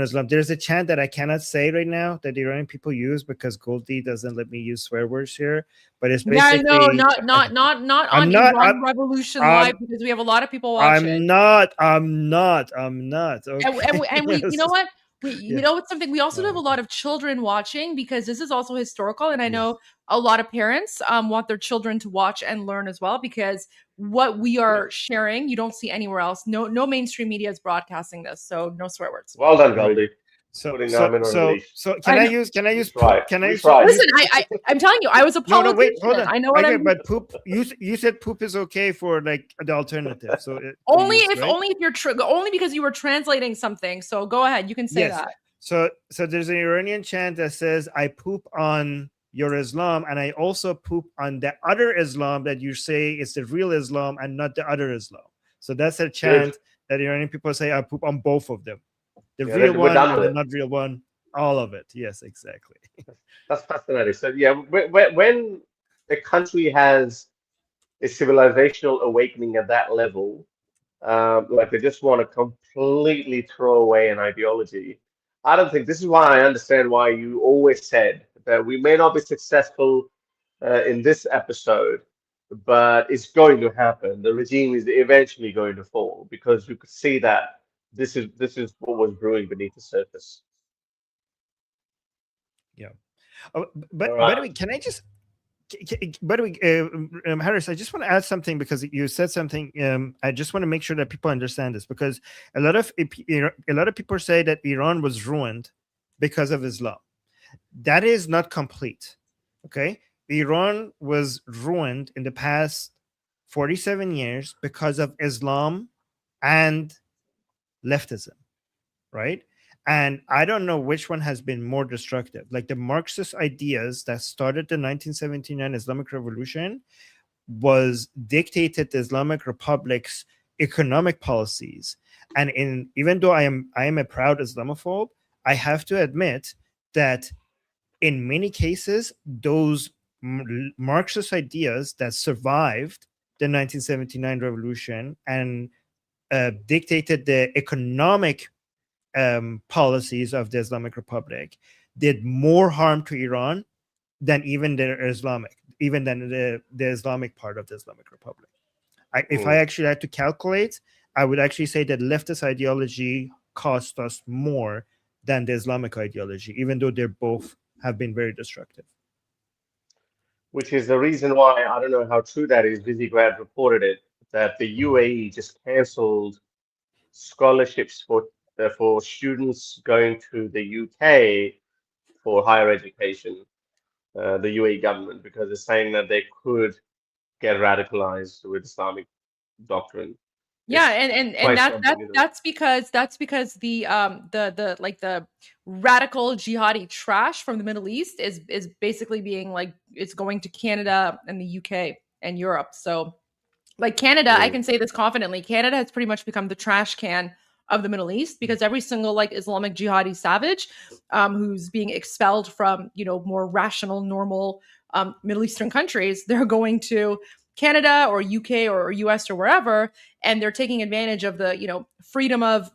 of Islam. There's a chant that I cannot say right now that the Iranian people use because Goldie doesn't let me use swear words here. But it's basically not on Iran Revolution Live, because we have a lot of people watching. I'm not. Okay. And we, you know what? You know what's something we also have a lot of children watching, because this is also historical, and I know a lot of parents want their children to watch and learn as well, because what we are sharing you don't see anywhere else. No mainstream media is broadcasting this, so no swear words. Well done, Goldie. So can I use right. Can I use right. Listen, I'm telling you, I was a politician. No, wait, hold on. I know what I mean. But poop, you said poop is okay for the alternative. So only if you're only because you were translating something. So go ahead, you can say that. So there's an Iranian chant that says, "I poop on your Islam, and I also poop on the other Islam that you say is the real Islam and not the other Islam." So that's a chant that Iranian people say, "I poop on both of them." The real one and the not real one. all of it. Yes, exactly. That's fascinating. So yeah, when a country has a civilizational awakening at that level, like they just want to completely throw away an ideology. I don't think this is why I understand why you always said that we may not be successful in this episode, but it's going to happen. The regime is eventually going to fall because you could see that this is what was brewing beneath the surface. Yeah. Oh, but by the way, can I just? By the way, Harris, I just want to add something because you said something. I just want to make sure that people understand this because a lot of people say that Iran was ruined because of Islam. That is not complete. Okay, Iran was ruined in the past 47 years because of Islam and leftism, right? And I don't know which one has been more destructive. Like the Marxist ideas that started the 1979 Islamic Revolution was dictated the Islamic Republic's economic policies. And even though I am a proud Islamophobe, I have to admit that in many cases, those Marxist ideas that survived the 1979 revolution and dictated the economic policies of the Islamic Republic did more harm to Iran than even the Islamic part of the Islamic Republic. If I actually had to calculate, I would actually say that leftist ideology cost us more than the Islamic ideology, even though they both have been very destructive. Which is the reason why, I don't know how true that is, Visegrad reported it, that the UAE just cancelled scholarships for students going to the UK for higher education, the UAE government, because they're saying that they could get radicalized with Islamic doctrine. Yeah, and that's because the radical jihadi trash from the Middle East is basically being like it's going to Canada and the UK and Europe. So like Canada, I can say this confidently, Canada has pretty much become the trash can of the Middle East because every single like Islamic jihadi savage who's being expelled from, more rational, normal Middle Eastern countries, they're going to Canada or UK or US or wherever, and they're taking advantage of the, freedom of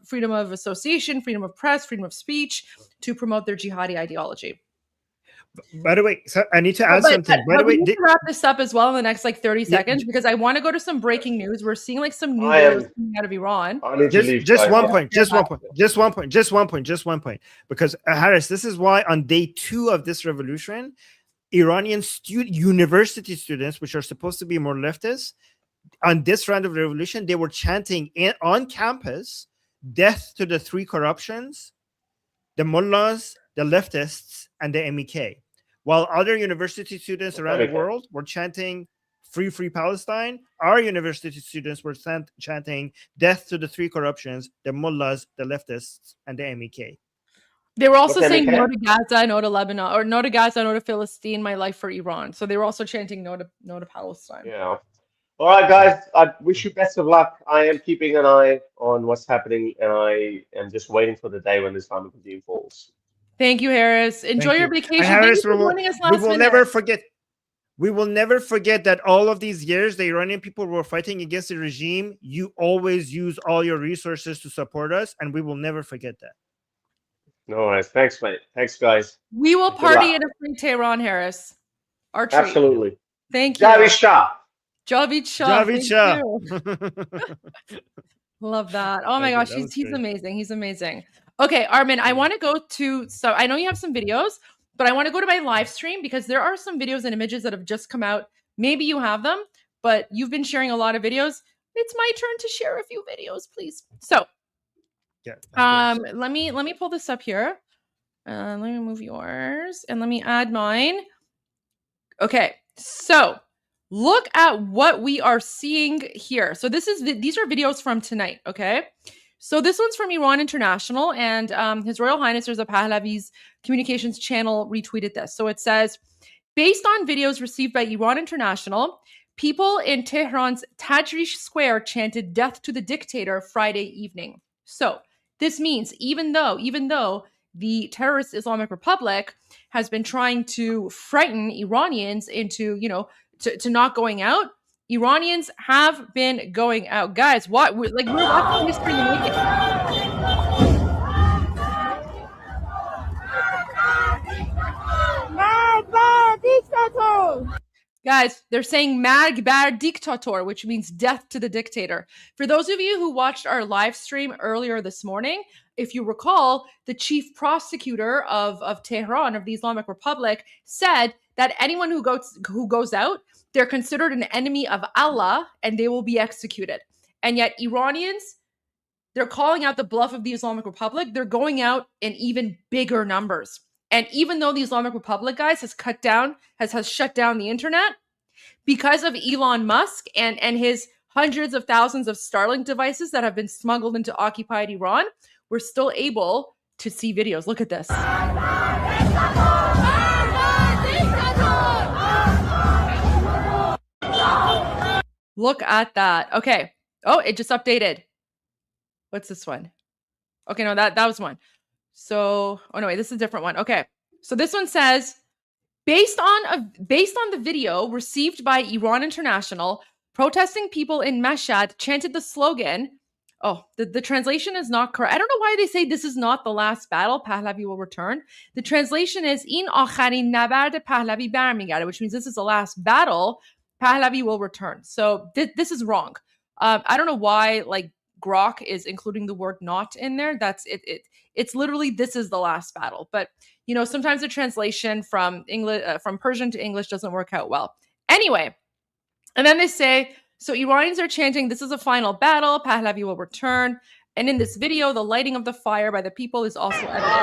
association, freedom of press, freedom of speech to promote their jihadi ideology. By the way, so I need to add something. By the way, we need to wrap this up as well in the next 30 seconds because I want to go to some breaking news. We're seeing some new videos coming out of Iran. Just one point. Because Harris, this is why on day 2 of this revolution, Iranian university students, which are supposed to be more leftist, on this round of revolution, they were chanting on campus, "Death to the 3 corruptions, the mullahs, the leftists, and the MEK," while other university students around the world were chanting free Palestine. Our university students were chanting "Death to the 3 corruptions, the mullahs, the leftists, and the MEK." They were also saying no to Gaza, no to Lebanon, or no to Gaza, no to Philistine, my life for Iran. So they were also chanting no to Palestine. Yeah. All right, guys, I wish you best of luck. I am keeping an eye on what's happening, and I am just waiting for the day when the Islamic regime falls. Thank you, Harris. Enjoy your vacation. Harris, we will never forget. We will never forget that all of these years, the Iranian people were fighting against the regime. You always use all your resources to support us, and we will never forget that. No worries. Thanks, mate. Thanks, guys. We will party in a free Tehran, Harris. Our treat. Absolutely. Thank you. Javid Shah. Javid Shah. Love that. Oh my gosh, he's amazing. He's amazing. Okay, Armin, I want to go to, so I know you have some videos, but I want to go to my live stream because there are some videos and images that have just come out. Maybe you have them, but you've been sharing a lot of videos. It's my turn to share a few videos, please. So, let me pull this up here. Let me move yours and let me add mine. Okay, so look at what we are seeing here. So these are videos from tonight, okay? So this one's from Iran International, and His Royal Highness Reza Pahlavi's communications channel retweeted this. So it says, based on videos received by Iran International, people in Tehran's Tajrish Square chanted "Death to the dictator" Friday evening. So this means even though the terrorist Islamic Republic has been trying to frighten Iranians into, to not going out. Iranians have been going out. Guys, we're watching history make it. Guys, they're saying "Mag bad dictator," which means death to the dictator. For those of you who watched our live stream earlier this morning, if you recall, the chief prosecutor of Tehran, of the Islamic Republic, said that anyone who goes out, they're considered an enemy of Allah and they will be executed. And yet Iranians, they're calling out the bluff of the Islamic Republic. They're going out in even bigger numbers. And even though the Islamic Republic, guys, has shut down the internet, because of Elon Musk and his hundreds of thousands of Starlink devices that have been smuggled into occupied Iran, we're still able to see videos. Look at this. Look at that. Okay. Oh, it just updated. What's this one? Okay, no, that was one. So, oh no, wait, this is a different one. Okay. So this one says, based on the video received by Iran International, protesting people in Mashhad chanted the slogan. Oh, the translation is not correct. I don't know why they say this is not the last battle. Pahlavi will return. The translation is "In akharin nabard Pahlavi barmigerde," which means this is the last battle. Pahlavi will return. So this is wrong. I don't know why Grok is including the word "not" in there. That's it. It's literally "this is the last battle." But sometimes the translation from Persian to English doesn't work out well. Anyway, and then they say, so Iranians are chanting, "This is a final battle. Pahlavi will return." And in this video, the lighting of the fire by the people is also evident.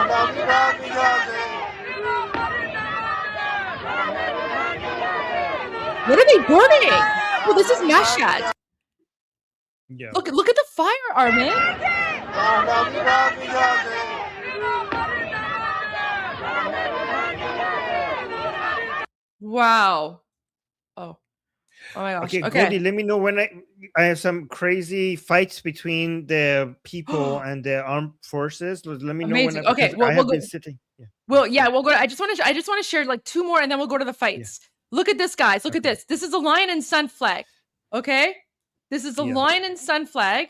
What are they burning? Well, this is Mashhad. Yeah. Look at the fire, Armin. Wow. Oh my gosh. Okay. Goldie, let me know when I have some crazy fights between the people and the armed forces. Let me know when. Okay, I have been sitting. Yeah. Well, yeah, we'll go. I just want to share two more, and then we'll go to the fights. Yeah. Look at this, guys. Look at this. This is a lion and sun flag. Okay, this is a lion and sun flag.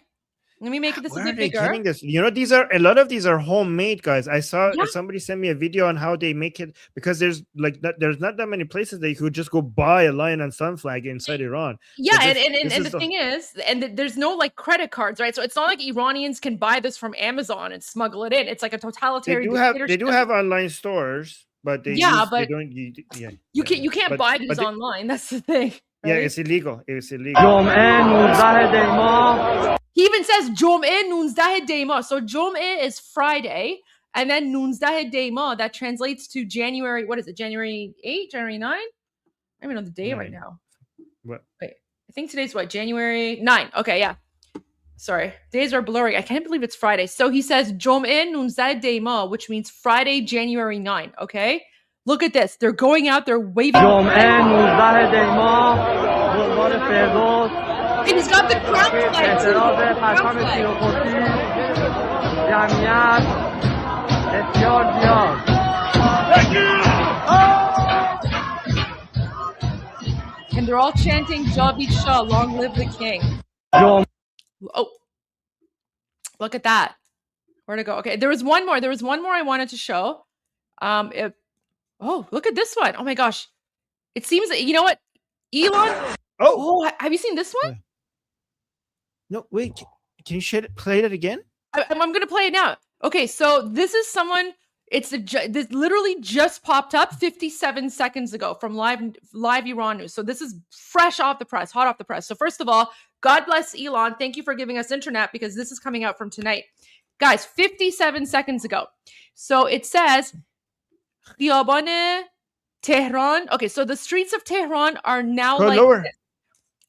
Let me make this a bit bigger. This? A lot of these are homemade, guys. I saw somebody send me a video on how they make it, because there's not that many places that you could just go buy a lion and sun flag inside Iran. Yeah, and the thing is, there's no credit cards, right? So it's not like Iranians can buy this from Amazon and smuggle it in. It's like a totalitarian. They do have online stores, but you can't buy these online. That's the thing. Right? Yeah, it's illegal. It's illegal. He even says Jom'e 19 Deyma. So Jom'e is Friday, and then 19 Deyma, that translates to January. What is it? January 8? January 9? I don't even know the day right now. What? Wait, I think today's what? January 9. Okay, yeah. Sorry, days are blurry. I can't believe it's Friday. So he says Jom'e 19 Deyma, which means Friday, January 9. Okay, look at this. They're going out. They're waving. And he's got the crown flag. And they're all chanting "Javid Shah, long live the king." Oh, look at that. Where'd it go? Okay, there was one more. I wanted to show. Look at this one. Oh my gosh. It seems that, you know what? Elon. Oh, have you seen this one? No, wait. Can you play it again? I'm going to play it now. Okay, so this is someone. This literally just popped up 57 seconds ago from live Iran news. So this is fresh off the press, hot off the press. So first of all, God bless Elon. Thank you for giving us internet, because this is coming out from tonight. Guys, 57 seconds ago. So it says, Khiyabane Tehran. Okay, so the streets of Tehran are now lower. This.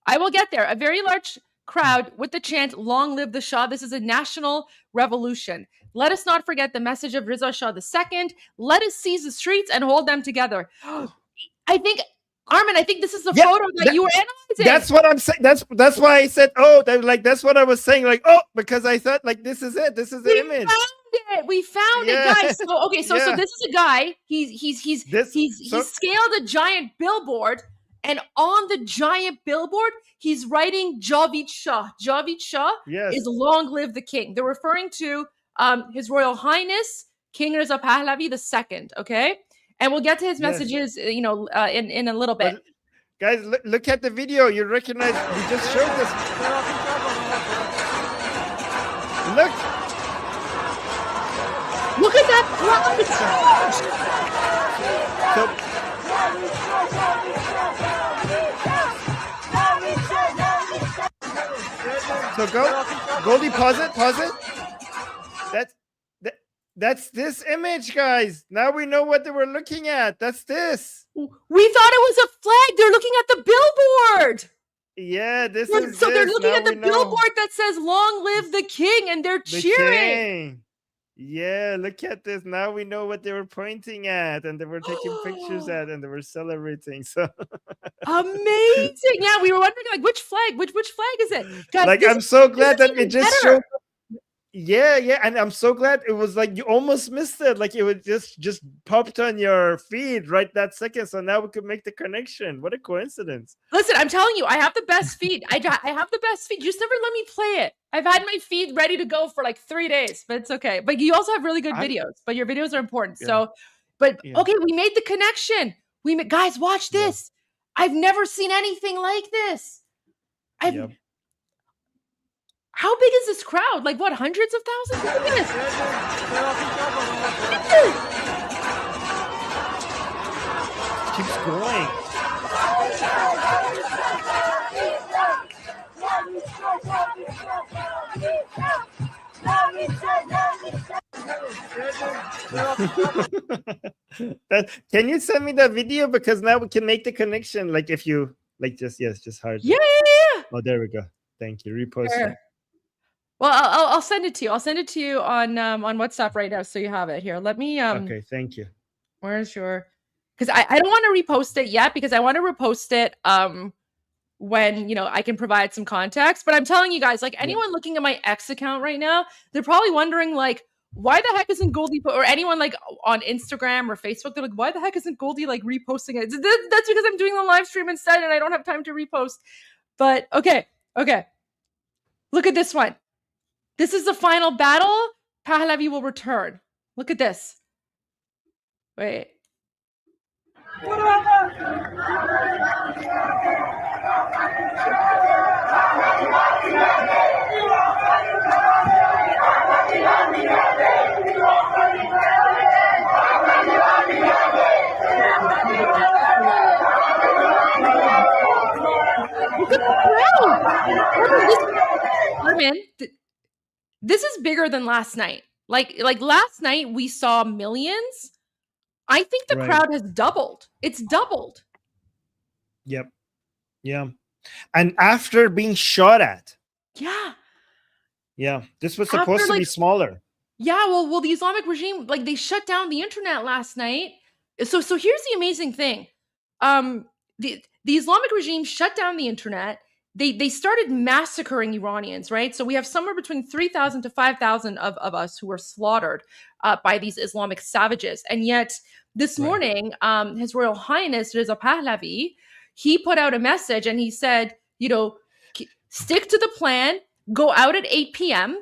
I will get there. A very large crowd with the chant "Long live the Shah." This is a national revolution. Let us not forget the message of Reza Shah II. Let us seize the streets and hold them together. I think, Armin, this is the photo that you were analyzing. That's what I'm saying. That's why I said, that's what I was saying. Because I thought, this is it. This is the image. Found it. We found it, guys. So okay, so this is a guy. He's scaled a giant billboard, and on the giant billboard, he's writing Javid Shah. Javid Shah is long live the king. They're referring to His Royal Highness King Reza Pahlavi II. Okay, and we'll get to his messages, in a little bit. But, guys, look at the video. You recognize? We just showed this. Look. Look at that cloud. So Goldie, pause it. That's this image, guys. Now we know what they were looking at. That's this. We thought it was a flag. They're looking at the billboard. Yeah, they're looking at the billboard that says "Long live the king," and they're cheering. Yeah, look at this. Now we know what they were pointing at, and they were taking pictures at, and they were celebrating. So amazing! Yeah, we were wondering which flag is it? Guys, I'm so glad that it just showed. Yeah, and I'm so glad it was you almost missed it. It would just popped on your feed right that second. So now we could make the connection. What a coincidence! Listen, I'm telling you, I have the best feed. I have the best feed. You just never let me play it. I've had my feed ready to go for 3 days, but it's okay. But you also have really good videos. But your videos are important. Yeah. Okay, we made the connection. Guys, watch this. Yeah. I've never seen anything like this. How big is this crowd? Hundreds of thousands? Look at this. Keeps going. Can you send me that video? Because now we can make the connection. If you just hard. Yeah. Oh, there we go. Thank you. Repost it. Well, I'll send it to you. I'll send it to you on WhatsApp right now, so you have it here. Let me. Okay, thank you. Where's your? Because I don't want to repost it yet, because I want to repost it when I can provide some context. But I'm telling you guys, anyone looking at my X account right now, they're probably wondering why the heck isn't Goldie or anyone on Instagram or Facebook? They're why the heck isn't Goldie reposting it? That's because I'm doing the live stream instead, and I don't have time to repost. But okay, look at this one. This is the final battle. Pahlavi will return. Look at this. Wait. Look at the crowd. Armin, this is bigger than last night. Last night we saw millions. I think the crowd has doubled. It's doubled. Yep. Yeah. And after being shot at. Yeah. Yeah. This was supposed to be smaller. Yeah. Well, the Islamic regime, they shut down the internet last night. So here's the amazing thing. The Islamic regime shut down the internet. They started massacring Iranians, right? So we have somewhere between 3,000 to 5,000 of us who were slaughtered by these Islamic savages. And yet this morning, His Royal Highness Reza Pahlavi, he put out a message and he said, stick to the plan, go out at 8 p.m.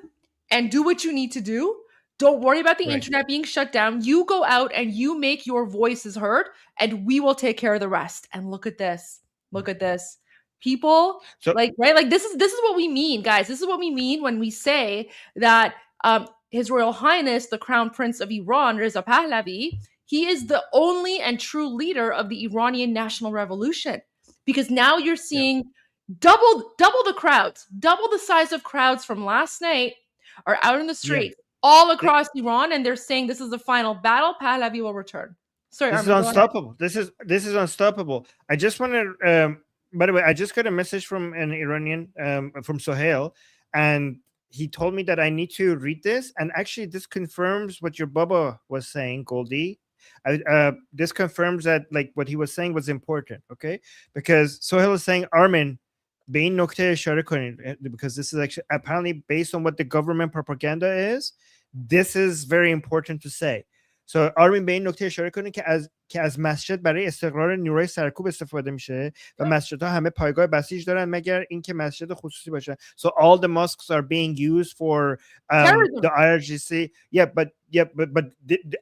and do what you need to do. Don't worry about the internet being shut down. You go out and you make your voices heard, and we will take care of the rest. And look at this. Look at this. People this is what we mean, guys. This is what we mean when we say that His Royal Highness, the Crown Prince of Iran, Reza Pahlavi, he is the only and true leader of the Iranian national revolution. Because now you're seeing double the crowds, double the size of crowds from last night are out in the street all across Iran, and they're saying this is the final battle. Pahlavi will return. Sorry, this is unstoppable. This is unstoppable. I just want to. By the way, I just got a message from an Iranian, from Sohail, and he told me that I need to read this. And actually, this confirms what your Baba was saying, Goldie. This confirms that what he was saying was important. Okay, because Sohail is saying, Armin, به این نکته اشاره کنید, because this is actually apparently based on what the government propaganda is. This is very important to say. So آرمین به این نکته اشاره کنید که از مسجد برای استقرار نیروی سرکوب استفاده میشه و مسجدها همه پایگاه بسیج دارن مگر اینکه مسجد خصوصی باشه. So all the mosques are being used for the IRGC. But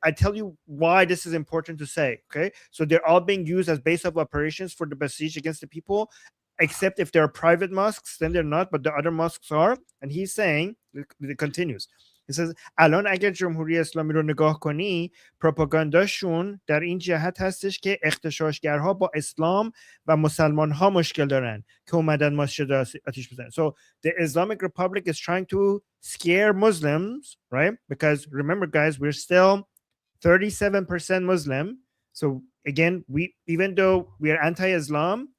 I tell you why this is important to say. Okay, so they're all being used as base of operations for the besiege against the people, except if they're private mosques, then they're not, but the other mosques are. And he's saying, it continues. He says, الان اگر جمهوری اسلامی رو نگاه کنی پروپاگانداشون در این جهت هستش که اغتشاشگرها با اسلام و مسلمان ها مشکل دارن که اومدن مسجد آتیش بزنن. So the Islamic Republic is trying to scare Muslims, right? Because remember guys, we're still 37% Muslim. So again, even though we are anti-Islam,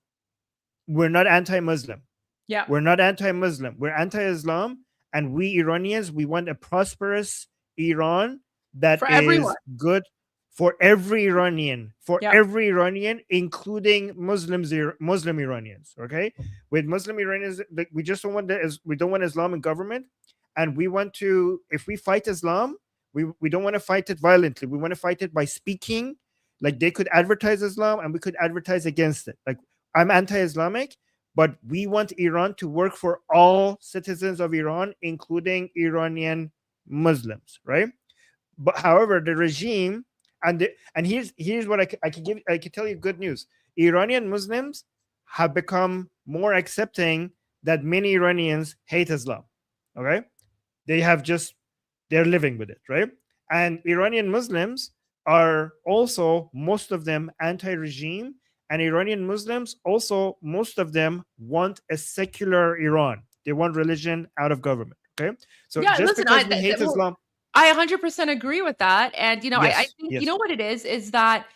we're not anti-Muslim. Yeah. We're not anti-Muslim. We're anti-Islam. And we Iranians, we want a prosperous Iran that is good for every Iranian, every Iranian, including Muslim Iranians. Okay, with Muslim Iranians, we just don't want we don't want Islam in government, and we want to. If we fight Islam, we don't want to fight it violently. We want to fight it by speaking. Like they could advertise Islam, and we could advertise against it. Like I'm anti-Islamic. But we want Iran to work for all citizens of Iran, including Iranian Muslims, right? But however, the regime and here's what I can tell you good news. Iranian Muslims have become more accepting that many Iranians hate Islam. Okay, they're living with it, right? And Iranian Muslims are also most of them anti-regime. And Iranian Muslims also, most of them want a secular Iran. They want religion out of government. Okay, so yeah, just because we hate Islam, I 100% agree with that. And I think you know what it is that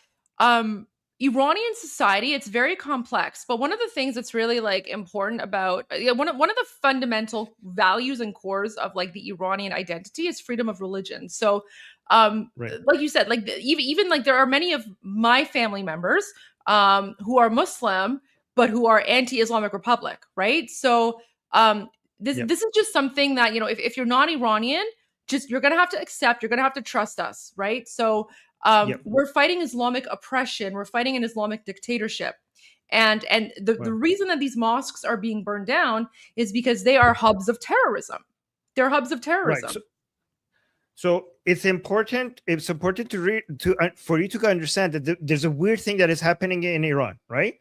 Iranian society, it's very complex. But one of the things that's really like important about one of the fundamental values and cores of like the Iranian identity is freedom of religion. So, like you said, like even like there are many of my family members who are Muslim, but who are anti-Islamic Republic, right? So this is just something that, if you're not Iranian, you're going to have to accept, you're going to have to trust us, right? So we're fighting Islamic oppression, we're fighting an Islamic dictatorship. And the reason that these mosques are being burned down is because they are hubs of terrorism. They're hubs of terrorism. Right. So it's important for you to understand that there's a weird thing that is happening in Iran, right?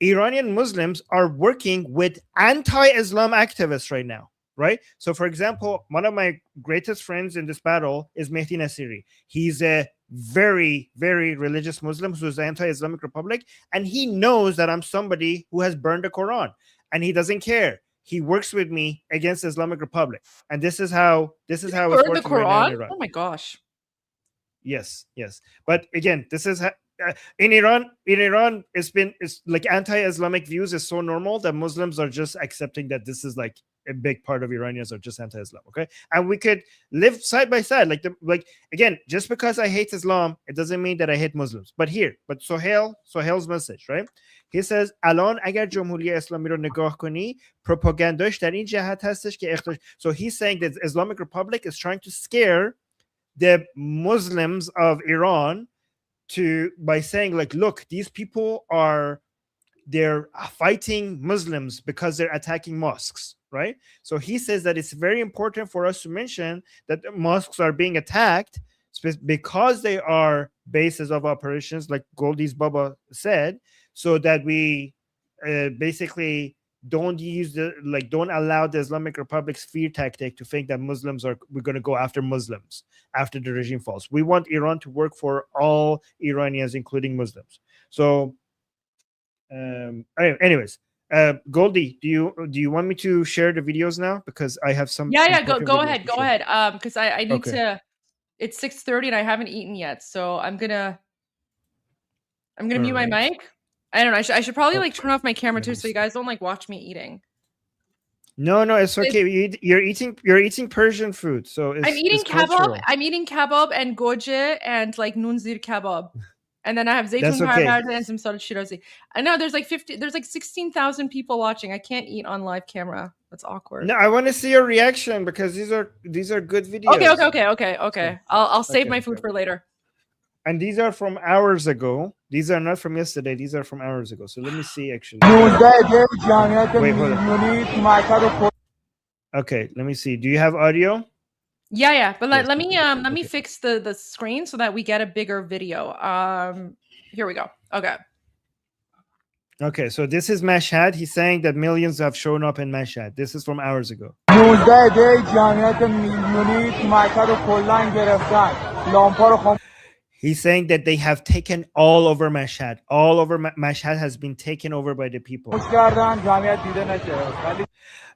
Iranian Muslims are working with anti-Islam activists right now, right? So for example, one of my greatest friends in this battle is Mehdi Nasiri. He's a very, very religious Muslim who's anti-Islamic Republic, and he knows that I'm somebody who has burned the Quran, and he doesn't care. He works with me against Islamic Republic, and this is how it's working the Quran? Right now in Iran. Oh my gosh! Yes. But again, this is in Iran. In Iran, it's like anti-Islamic views is so normal that Muslims are just accepting that this is like a big part of Iranians are just anti-Islam. Okay, and we could live side by side. Like again, just because I hate Islam, it doesn't mean that I hate Muslims. But Sohail's message, right? He says, الان اگر جمهوری اسلامی رو نگاه کنی پروپاگانداش در این جهت هستش که So he's saying that the Islamic Republic is trying to scare the Muslims of Iran by saying like, look, these people they're fighting Muslims because they're attacking mosques, right? So he says that it's very important for us to mention that the mosques are being attacked because they are bases of operations, like Goldie's Baba said, so that we basically don't allow the Islamic Republic's fear tactic to think that we're going to go after Muslims after the regime falls. We want Iran to work for all Iranians, including Muslims. So, anyways, Goldie, do you want me to share the videos now? Because I have some. Yeah, go ahead. Because I need to. It's 6:30 and I haven't eaten yet, so I'm gonna mute my mic. I don't know. I should probably like turn off my camera too, so you guys don't like watch me eating. No, it's okay. You're eating Persian food, so I'm eating kebab. I'm eating kebab and goje and like nunzir kebab, And then I have Zaytun Parvard and some Soda Shirozi. I know there's like 16,000 people watching. I can't eat on live camera. That's awkward. No, I want to see your reaction because these are good videos. Okay. I'll save my food for later. And these are from hours ago. These are not from yesterday. These are from hours ago. So let me see actually. Wait, hold on. Okay, let me see. Do you have audio? Yeah. But let me fix the screen so that we get a bigger video. Here we go. Okay, so this is Mashhad. He's saying that millions have shown up in Mashhad. This is from hours ago. He's saying that they have taken all over Mashhad. All over Mashhad has been taken over by the people.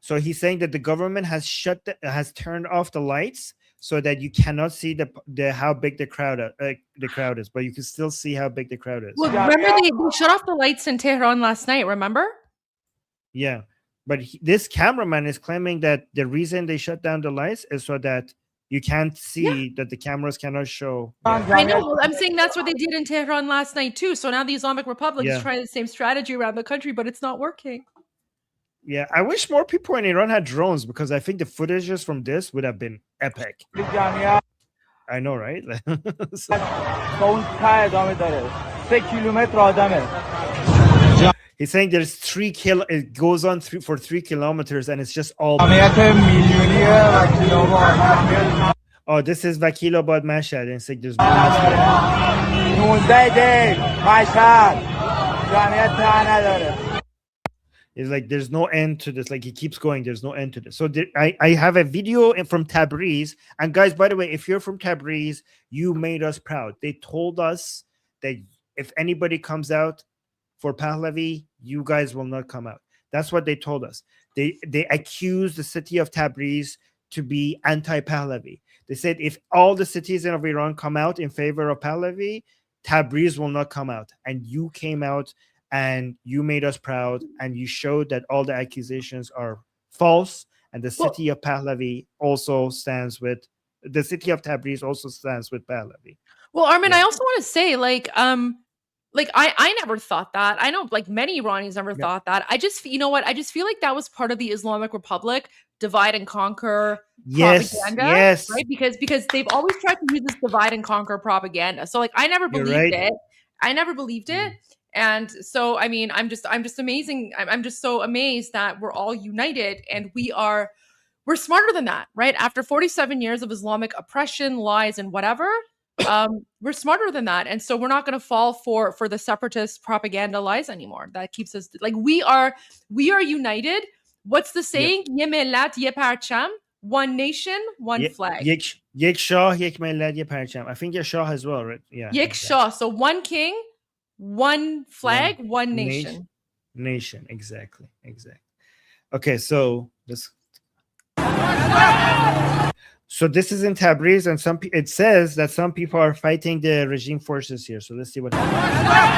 So he's saying that the government has turned off the lights so that you cannot see the how big the crowd is, but you can still see how big the crowd is. Well, remember they shut off the lights in Tehran last night, remember? Yeah, but this cameraman is claiming that the reason they shut down the lights is so that you can't see, that the cameras cannot show. Yeah. I know. Well, I'm saying that's what they did in Tehran last night too. So now the Islamic Republic is trying the same strategy around the country, but it's not working. Yeah, I wish more people in Iran had drones because I think the footages from this would have been epic. I know, right? He's saying there's it goes on for 3 kilometers and it's just all. Oh, this is Vakilabad Mashhad, and it's like there's it's like there's no end to this. Like he keeps going, there's no end to this. So I have a video from Tabriz, and guys, by the way, if you're from Tabriz, you made us proud. They told us that if anybody comes out for Pahlavi, you guys will not come out. That's what they told us. They accused the city of Tabriz to be anti-Pahlavi. They said if all the citizens of Iran come out in favor of Pahlavi, Tabriz will not come out. And you came out and you made us proud, and you showed that all the accusations are false, and the city of Pahlavi also stands with the city of Tabriz also stands with Pahlavi. Well, Armin, I also want to say, I never thought that. I know like many Iranis never thought that. I just, you know what? I just feel like that was part of the Islamic Republic divide and conquer propaganda. Yes. Right? Because they've always tried to use this divide and conquer propaganda. So like I never believed it. I never believed it. And so, I mean, I'm just amazing. I'm just so amazed that we're all united and we're smarter than that, right? After 47 years of Islamic oppression, lies, and whatever, we're smarter than that. And so we're not going to fall for the separatist propaganda lies anymore. That keeps us like, we are united. What's the saying? Ye millat, ye parcham. One nation, one flag. Yek shah, yek millat, ye parcham. I think ye shah as well, right? Yeah. Yek shah. So one king, one flag, one nation. Nation, exactly. Okay, so this. So this is in Tabriz, and it says that some people are fighting the regime forces here. So let's see what happens.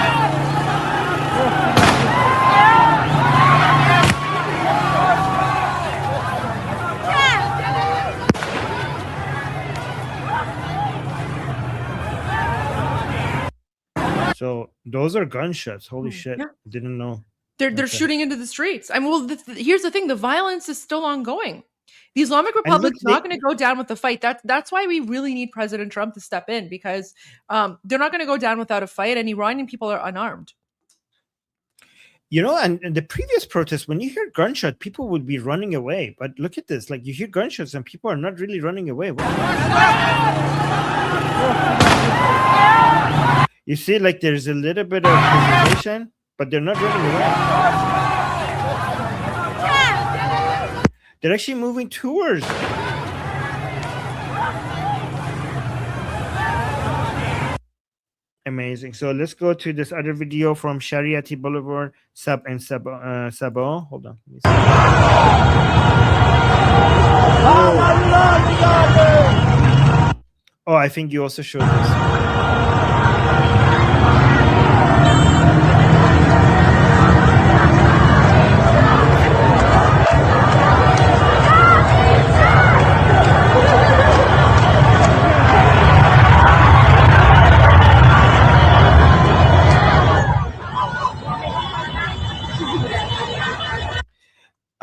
So those are gunshots. Holy shit! Yeah. Didn't know. They're shooting into the streets. I mean, well, here's the thing: the violence is still ongoing. The Islamic Republic's not going to go down with the fight. That's why we really need President Trump to step in, because they're not going to go down without a fight, and Iranian people are unarmed. You know, and the previous protests, when you hear gunshot, people would be running away. But look at this. Like, you hear gunshots and people are not really running away. You see, like, there's a little bit of hesitation, but they're not running away. They're actually moving towards it. Amazing. So let's go to this other video from Shariati Boulevard, Sabah. Hold on. Oh, I think you also showed this.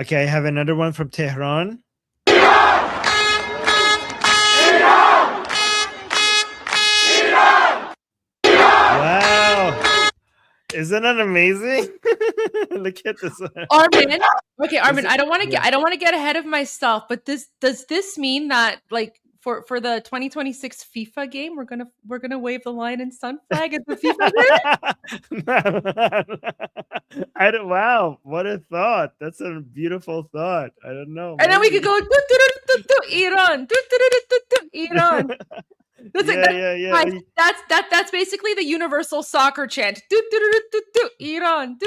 Okay, I have another one from Tehran. Wow. Isn't that amazing? Look at this one. Armin. Okay, Armin, I don't want to get ahead of myself, but does this mean that like for the 2026 FIFA game, we're gonna wave the lion and sun flag at the FIFA game? Wow, what a thought. That's a beautiful thought. I don't know. And then we could go Iran. Iran. That's basically the universal soccer chant. Iran. Iran.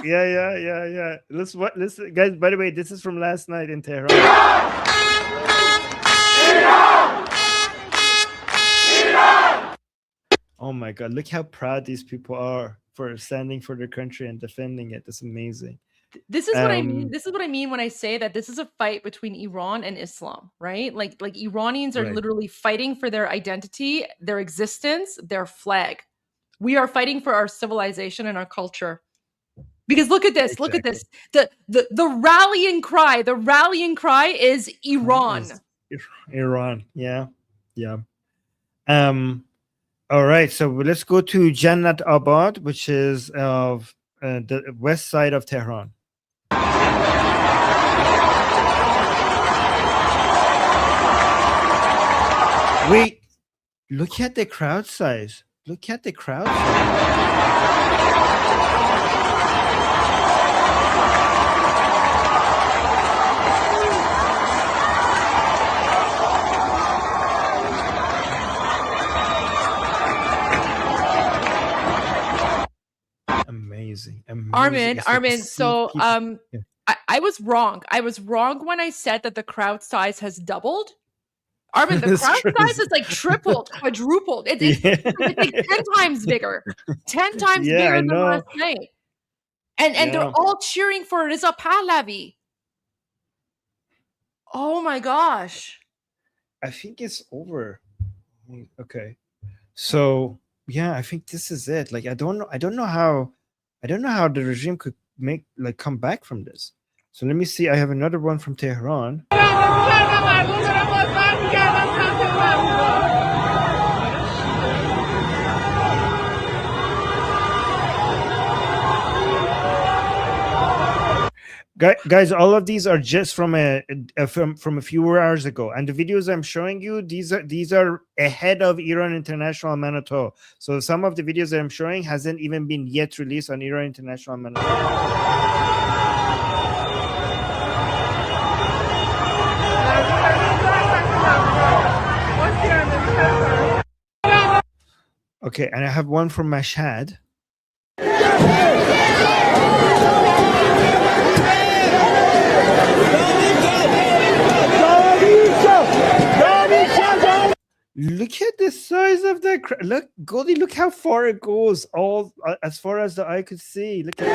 Yeah. Listen, guys, by the way, this is from last night in Tehran. Oh my God, look how proud these people are for standing for their country and defending it. That's amazing. This is what I mean. This is what I mean when I say that this is a fight between Iran and Islam, right? Like Iranians are literally fighting for their identity, their existence, their flag. We are fighting for our civilization and our culture. Because look at this, look at this. The rallying cry, is Iran. Iran, yeah. All right, so let's go to Jannat Abad, which is of the west side of Tehran. Wait, look at the crowd size. Look at the crowd size. Amazing. Armin. So I was wrong. I was wrong when I said that the crowd size has doubled. Armin, the crowd size is like tripled, quadrupled. It's like 10 times bigger. 10 times bigger than last night. And they're all cheering for Reza Pahlavi. Oh my gosh. I think it's over. Okay. So yeah, I think this is it. Like I don't know how the regime could come back from this. So let me see. I have another one from Tehran. Guys, all of these are just from a few hours ago, and the videos I'm showing you, these are ahead of Iran International Manato. So some of the videos that I'm showing hasn't even been yet released on Iran International Manato. Okay, and I have one from Mashhad. Look at the size of that crowd. Look, Goldie, look how far it goes. All as far as the eye could see. Look at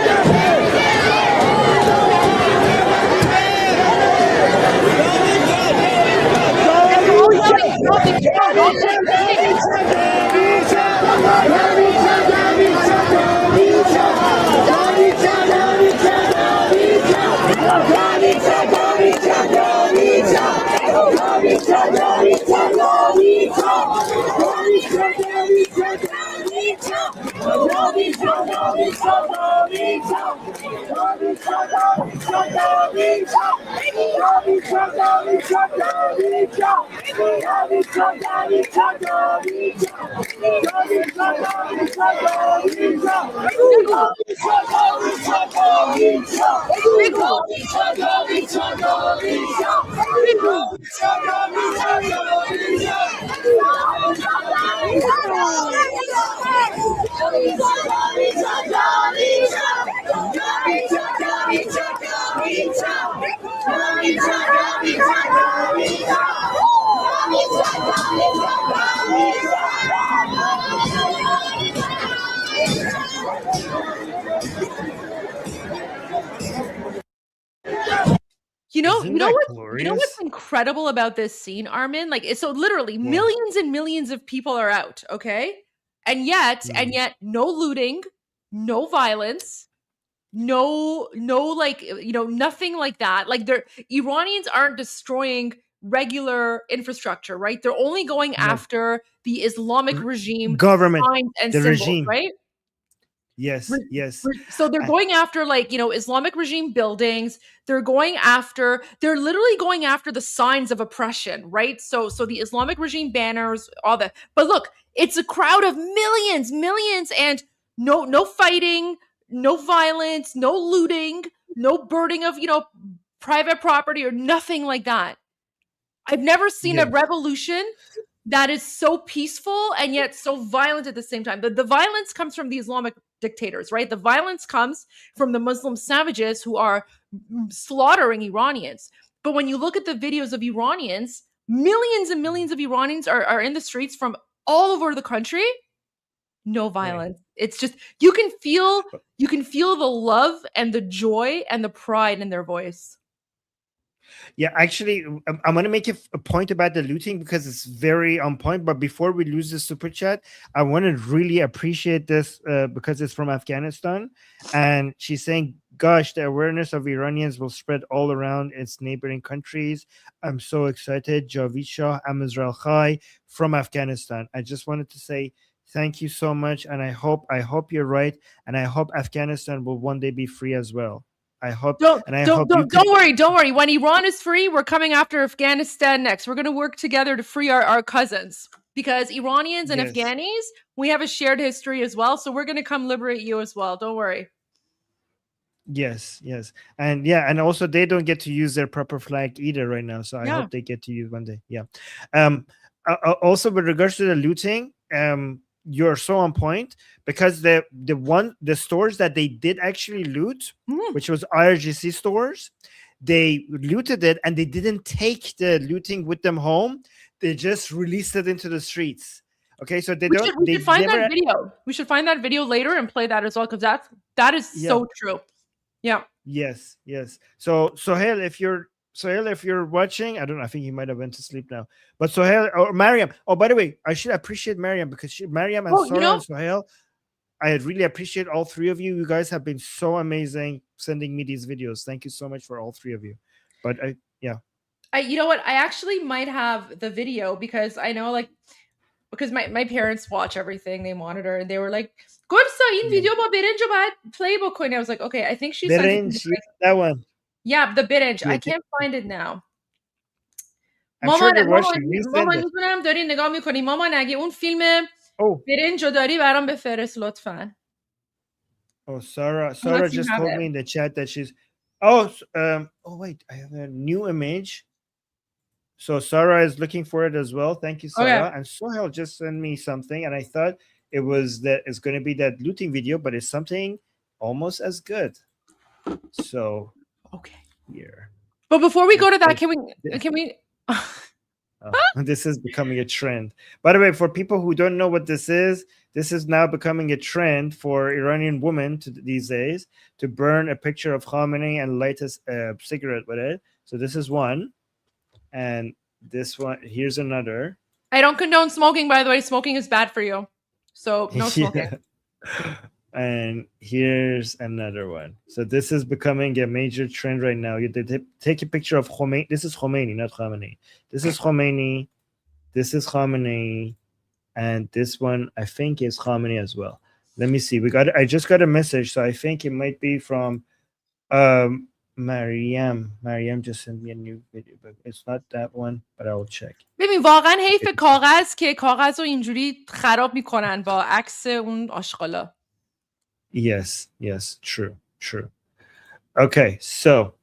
You know what's incredible about this scene, Armin? Like, so literally millions and millions of people are out, okay? And yet no looting, no violence. no, like, nothing like that. Like, Iranians aren't destroying regular infrastructure, right? They're only going after the Islamic regime government, signs and the symbols, regime. right? Yes, yes. So they're going after, like, Islamic regime buildings. They're literally going after the signs of oppression, right? So the Islamic regime banners, all that. But look, it's a crowd of millions, and no fighting, no violence, no looting, no burning of, private property or nothing like that. I've never seen a revolution that is so peaceful and yet so violent at the same time. The violence comes from the Islamic dictators, right? The violence comes from the Muslim savages who are slaughtering Iranians. But when you look at the videos of Iranians, millions and millions of Iranians are in the streets from all over the country. No violence. Right. It's just you can feel the love and the joy and the pride in their voice. Yeah, actually, I'm going to make a point about the looting because it's very on point. But before we lose the super chat, I want to really appreciate this because it's from Afghanistan. And she's saying, gosh, the awareness of Iranians will spread all around its neighboring countries. I'm so excited. Javid Shah, Amazral Khai from Afghanistan. I just wanted to say thank you so much. And I hope you're right. And I hope Afghanistan will one day be free as well. I hope. Don't worry. When Iran is free, we're coming after Afghanistan next. We're going to work together to free our cousins, because Iranians and Afghanis, we have a shared history as well. So we're going to come liberate you as well. Don't worry. Yes. And also they don't get to use their proper flag either right now. So I hope they get to use one day. Yeah. Also with regards to the looting, you're so on point, because the stores that they did actually loot, which was IRGC stores, they looted it and they didn't take the looting with them home. They just released it into the streets. Okay, so we should find that video. We should find that video later and play that as well, because that is so true. Yeah. Yes. So Sohail, if you're watching, I don't know, I think he might have went to sleep now. But Sohail or Mariam, by the way, I should appreciate Mariam, because Mariam and Sarah and Sohail, I really appreciate all three of you. You guys have been so amazing sending me these videos. Thank you so much for all three of you. But you know what? I actually might have the video, because I know, like, because my parents watch everything, they monitor, and they were like, "Gorsa, in video ba birinj bad play book." I was like, okay, I think she's that one. Yeah, the birinj. I can't find it now. مامان میدونم داری نگاه میکنی. مامان اگه اون فیلم برنج رو داری برام بفرست لطفاً. Oh, Sarah just told me in the chat that she's wait, I have a new image. So Sarah is looking for it as well. Thank you, Sarah. And Sohail just sent me something, and I thought it's going to be that looting video, but it's something almost as good. So here. But before we go to that, can we this is becoming a trend. By the way, for people who don't know what this is now becoming a trend for Iranian women these days to burn a picture of Khamenei and light a cigarette with it. So this is one. And this one, here's another. I don't condone smoking, by the way. Smoking is bad for you. So no smoking. And here's another one. So this is becoming a major trend right now. You take a picture of Khomeini. This is Khomeini, not Khamenei. This is Khomeini. This is Khamenei. And this one, I think, is Khamenei as well. Let me see. I just got a message, so I think it might be from Mariam just sent me a new video, but it's not that one, but I will check. ببین واقعا حیف کاغذ که کاغذ رو اینجوری خراب میکنن با عکس اون آشغالا. Yes, true. Okay, so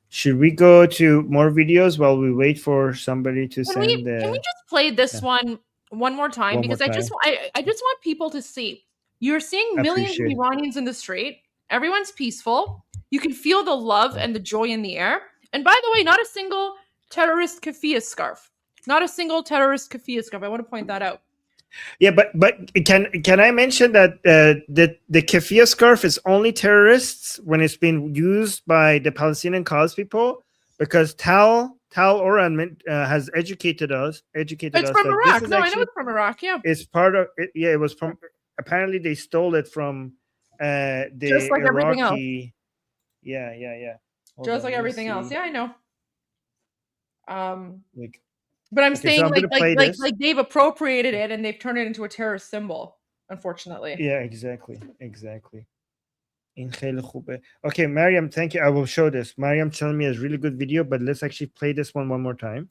should we go to more videos while we wait for somebody to send Can we just play this one more time? Because I just want people to see. You're seeing millions of Iranians in the street. Everyone's peaceful. You can feel the love and the joy in the air. And by the way, not a single terrorist keffiyeh scarf. Not a single terrorist keffiyeh scarf. I want to point that out. Yeah, but can I mention that the keffiyeh scarf is only terrorists when it's been used by the Palestinian cause people, because Tal Oran has educated us. It's from Iraq. I know it's from Iraq. Yeah, it's part of it. Yeah, it was from. Apparently, they stole it from the just like Iraqi. Yeah. Just like everything else. Yeah, I know. But I'm saying so like they've appropriated it and they've turned it into a terrorist symbol, unfortunately. Yeah, exactly. Okay, Mariam, thank you. I will show this. Mariam telling me it's a really good video, but let's actually play this one more time.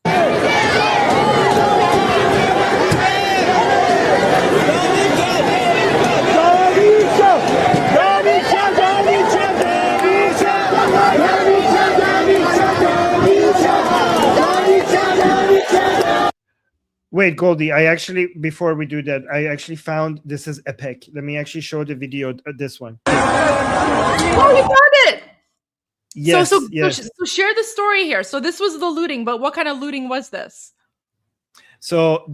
Wait, Goldie, before we do that, I actually found this is epic. Let me actually show the video, this one. Oh, you found it! Yes, so share the story here. So this was the looting, but what kind of looting was this? So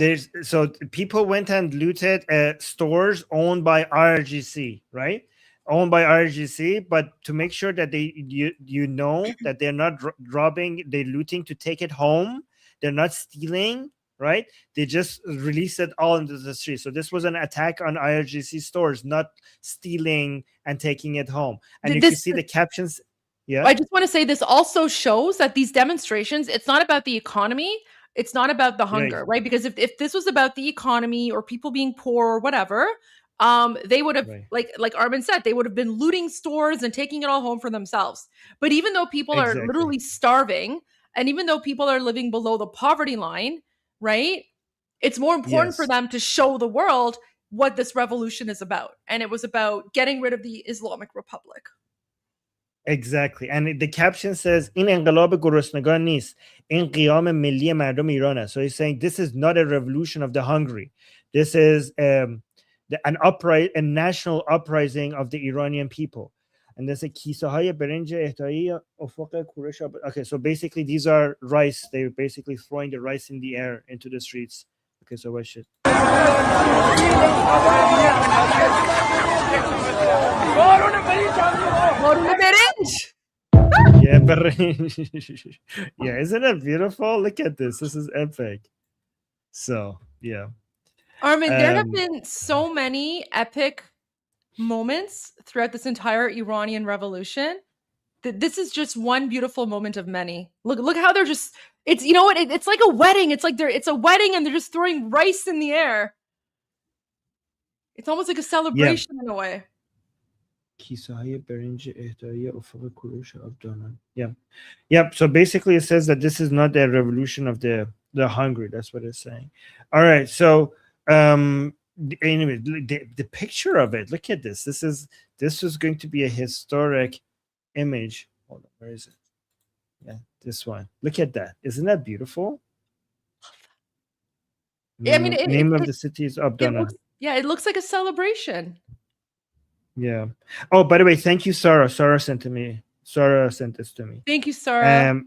people went and looted stores owned by RGC, right? Owned by RGC, but to make sure that you know that they're not robbing, they're looting to take it home. They're not stealing, right? They just released it all into the street. So this was an attack on IRGC stores, not stealing and taking it home. And you can see the captions. Yeah. I just want to say this also shows that these demonstrations, it's not about the economy. It's not about the hunger, right? Because if this was about the economy or people being poor or whatever, they would have, like Armin said, they would have been looting stores and taking it all home for themselves. But even though people are literally starving, and even though people are living below the poverty line, right? It's more important for them to show the world what this revolution is about. And it was about getting rid of the Islamic Republic. Exactly. And the caption says, "In انقلاب گرسنگان نیست. این قیام ملی مردم ایران است." So he's saying this is not a revolution of the hungry. This is a national uprising of the Iranian people. And there's a کیسه های برنج اهدایی افق کوروش. Okay, so basically these are rice. They're basically throwing the rice in the air into the streets. Okay, so watch it. Yeah, yeah, isn't it beautiful? Look at this. This is epic. So, yeah. Armin, there have been so many epic moments throughout this entire Iranian revolution. This is just one beautiful moment of many. Look how they're just, it's, you know what, it's like a wedding. It's like it's a wedding and they're just throwing rice in the air. It's almost like a celebration in a way. Yeah. So basically it says that this is not the revolution of the hungry. That's what it's saying. All right. So anyway, the picture of it, look at this. This is going to be a historic image. Hold on, where is it? Yeah, this one. Look at that. Isn't that beautiful? Yeah, I mean, name of the city is Abdana. It looks like a celebration. Yeah. Oh, by the way, thank you, Sarah. Sarah sent this to me. Thank you, Sarah.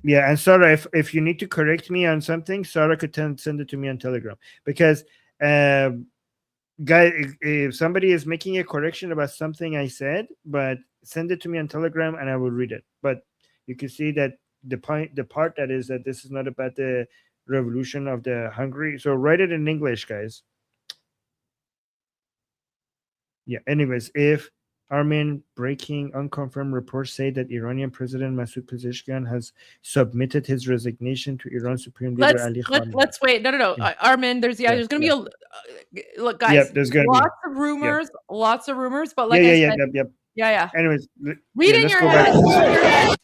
Yeah, and Sarah, if you need to correct me on something, Sarah could send it to me on Telegram, because guys, if somebody is making a correction about something I said, but send it to me on Telegram and I will read it. But you can see that the part that is that this is not about the revolution of the hungry. So write it in English, guys. Yeah. Anyways, if Armin, breaking unconfirmed reports say that Iranian President Masoud Pezeshkian has submitted his resignation to Iran's Supreme Leader Ali Khamenei. Let's wait. No. Yeah. Armin, there's going to be a look, guys. Yep, there's going to be lots of rumors, but like yeah. Anyways, read in your head.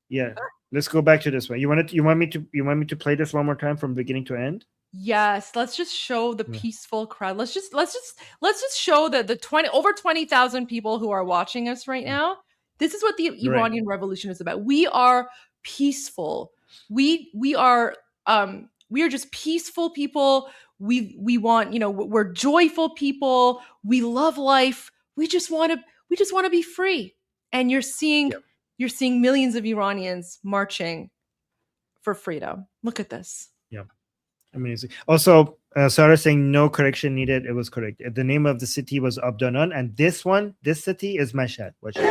Yeah, let's go back to this one. You want me to play this one more time from beginning to end? Yes, let's just show the peaceful crowd. Let's just show that the over 20,000 people who are watching us right now. This is what the Iranian Revolution is about. We are peaceful. We are just peaceful people. We want, we're joyful people. We love life. We just want to be free. And you're seeing millions of Iranians marching for freedom. Look at this. Yeah. Amazing. Also, Sarah saying no correction needed. It was correct. The name of the city was Abdanan, and this city is Mashhad. Watch it.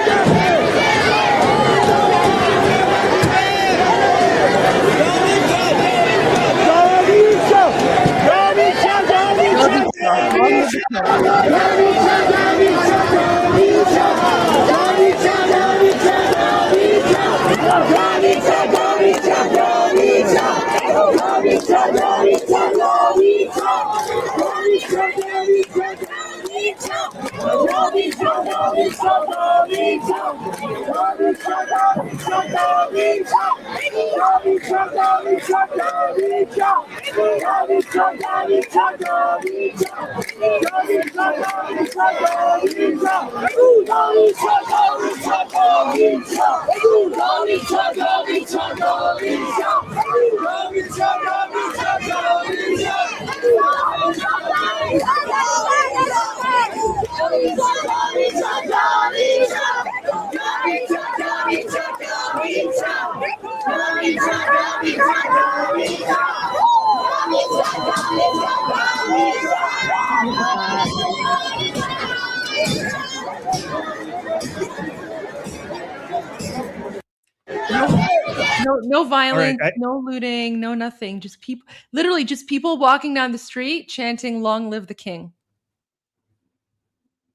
No violence, right, no looting, no nothing. Just people, literally just people walking down the street chanting "Long live the king."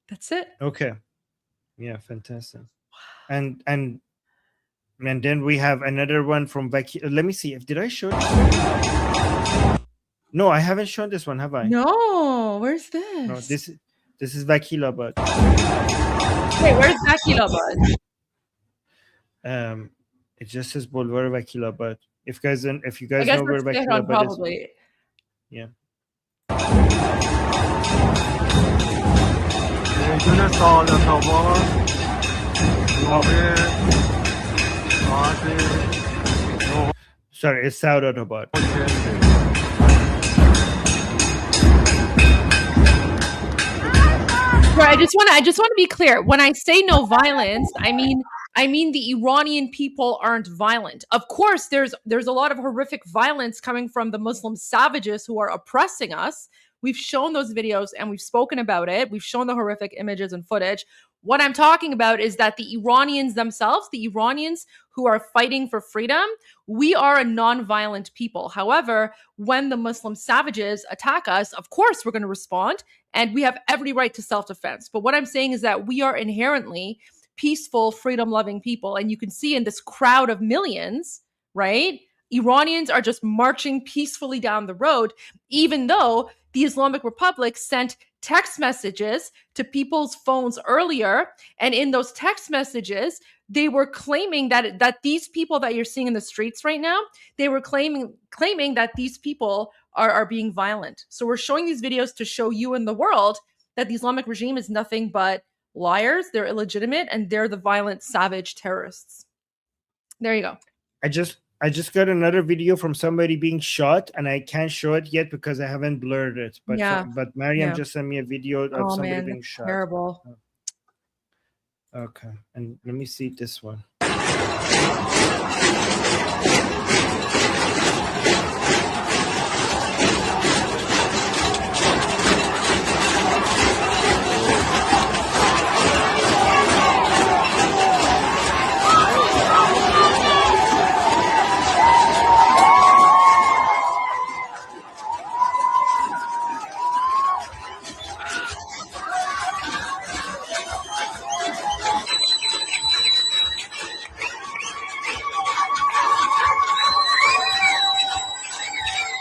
That's it. Okay. Yeah, fantastic. And then we have another one from Becky. Let me see. Did I show this? No, I haven't shown this one, have I? No. Where's this? No, this is Vakilabad. Wait, where's Vakilabad? It just says Boulevard Vakilabad. If you guys know where Vakilabad is. Yeah. Sorry, it's Saudarabad. Right, I just want to be clear. When I say no violence, I mean the Iranian people aren't violent. Of course, there's a lot of horrific violence coming from the Muslim savages who are oppressing us. We've shown those videos and we've spoken about it. We've shown the horrific images and footage. What I'm talking about is that the Iranians themselves, the Iranians who are fighting for freedom, we are a non-violent people. However, when the Muslim savages attack us, of course, we're going to respond and we have every right to self-defense. But what I'm saying is that we are inherently peaceful, freedom-loving people. And you can see in this crowd of millions, right? Iranians are just marching peacefully down the road, even though the Islamic Republic sent text messages to people's phones earlier. And in those text messages, they were claiming that these people that you're seeing in the streets right now, they were claiming that these people are being violent. So we're showing these videos to show you and the world that the Islamic regime is nothing but liars, they're illegitimate, and they're the violent, savage terrorists. There you go. I just got another video from somebody being shot, and I can't show it yet because I haven't blurred it. But but Mariam just sent me a video of somebody being shot. Terrible. Okay, and let me see this one.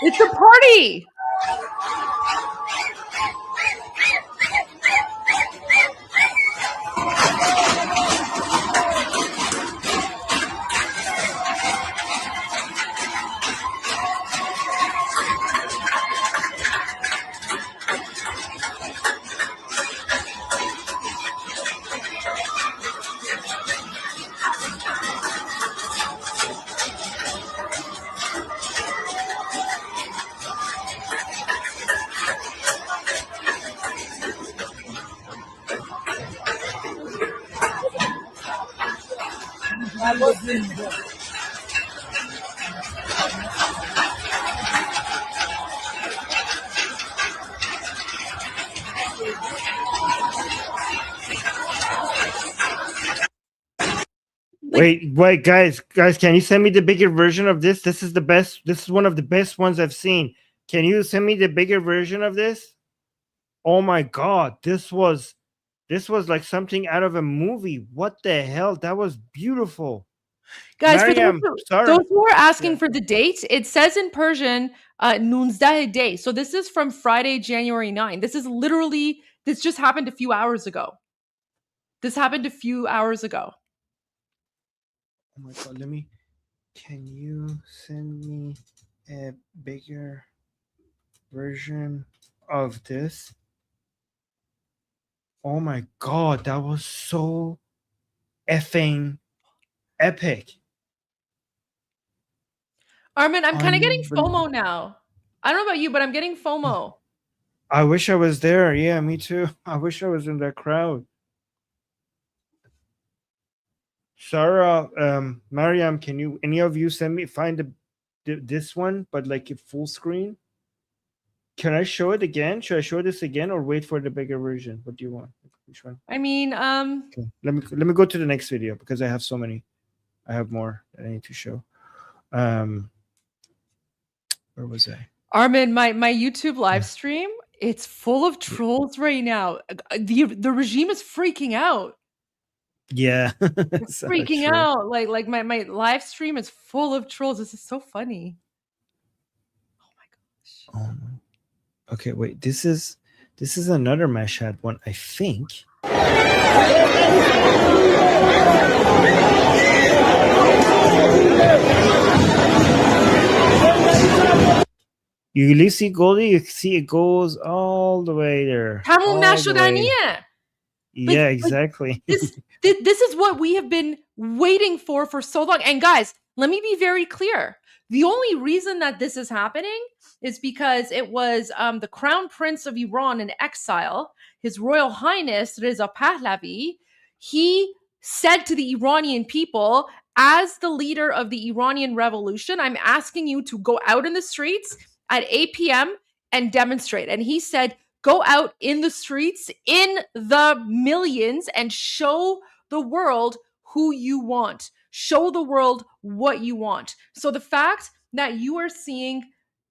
It's a party. Wait, guys, can you send me the bigger version of this? This is the best. This is one of the best ones I've seen. Can you send me the bigger version of this? Oh my God, this was like something out of a movie. What the hell? That was beautiful. Guys, Mariam, for those who are asking for the date, it says in Persian, 19 day. So this is from Friday, January 9. This just happened a few hours ago. This happened a few hours ago. Oh my God, can you send me a bigger version of this? Oh my God, that was so effing epic. Armin, I'm kind of getting FOMO now. I don't know about you, but I'm getting FOMO. I wish I was there. Yeah, me too. I wish I was in that crowd. Sarah, Mariam, can you, any of you find this one, but like a full screen? Can I show it again? Should I show this again or wait for the bigger version? What do you want? Which one? I mean, okay. Let me go to the next video because I have so many. I have more that I need to show. Where was I? Armin, my YouTube live stream, it's full of trolls right now. The regime is freaking out. Yeah. It's freaking out. Like my live stream is full of trolls. This is so funny. Oh my gosh. Okay, wait. This is another Mashhad one, I think. You see Goldie, you see it goes all the way there. Yeah, exactly. This is what we have been waiting for so long. And guys, let me be very clear. The only reason that this is happening is because it was the Crown Prince of Iran in exile, His Royal Highness Reza Pahlavi. He said to the Iranian people, as the leader of the Iranian revolution, I'm asking you to go out in the streets at 8 p.m. and demonstrate. And he said, go out in the streets in the millions and show the world who you want. Show the world what you want. So the fact that you are seeing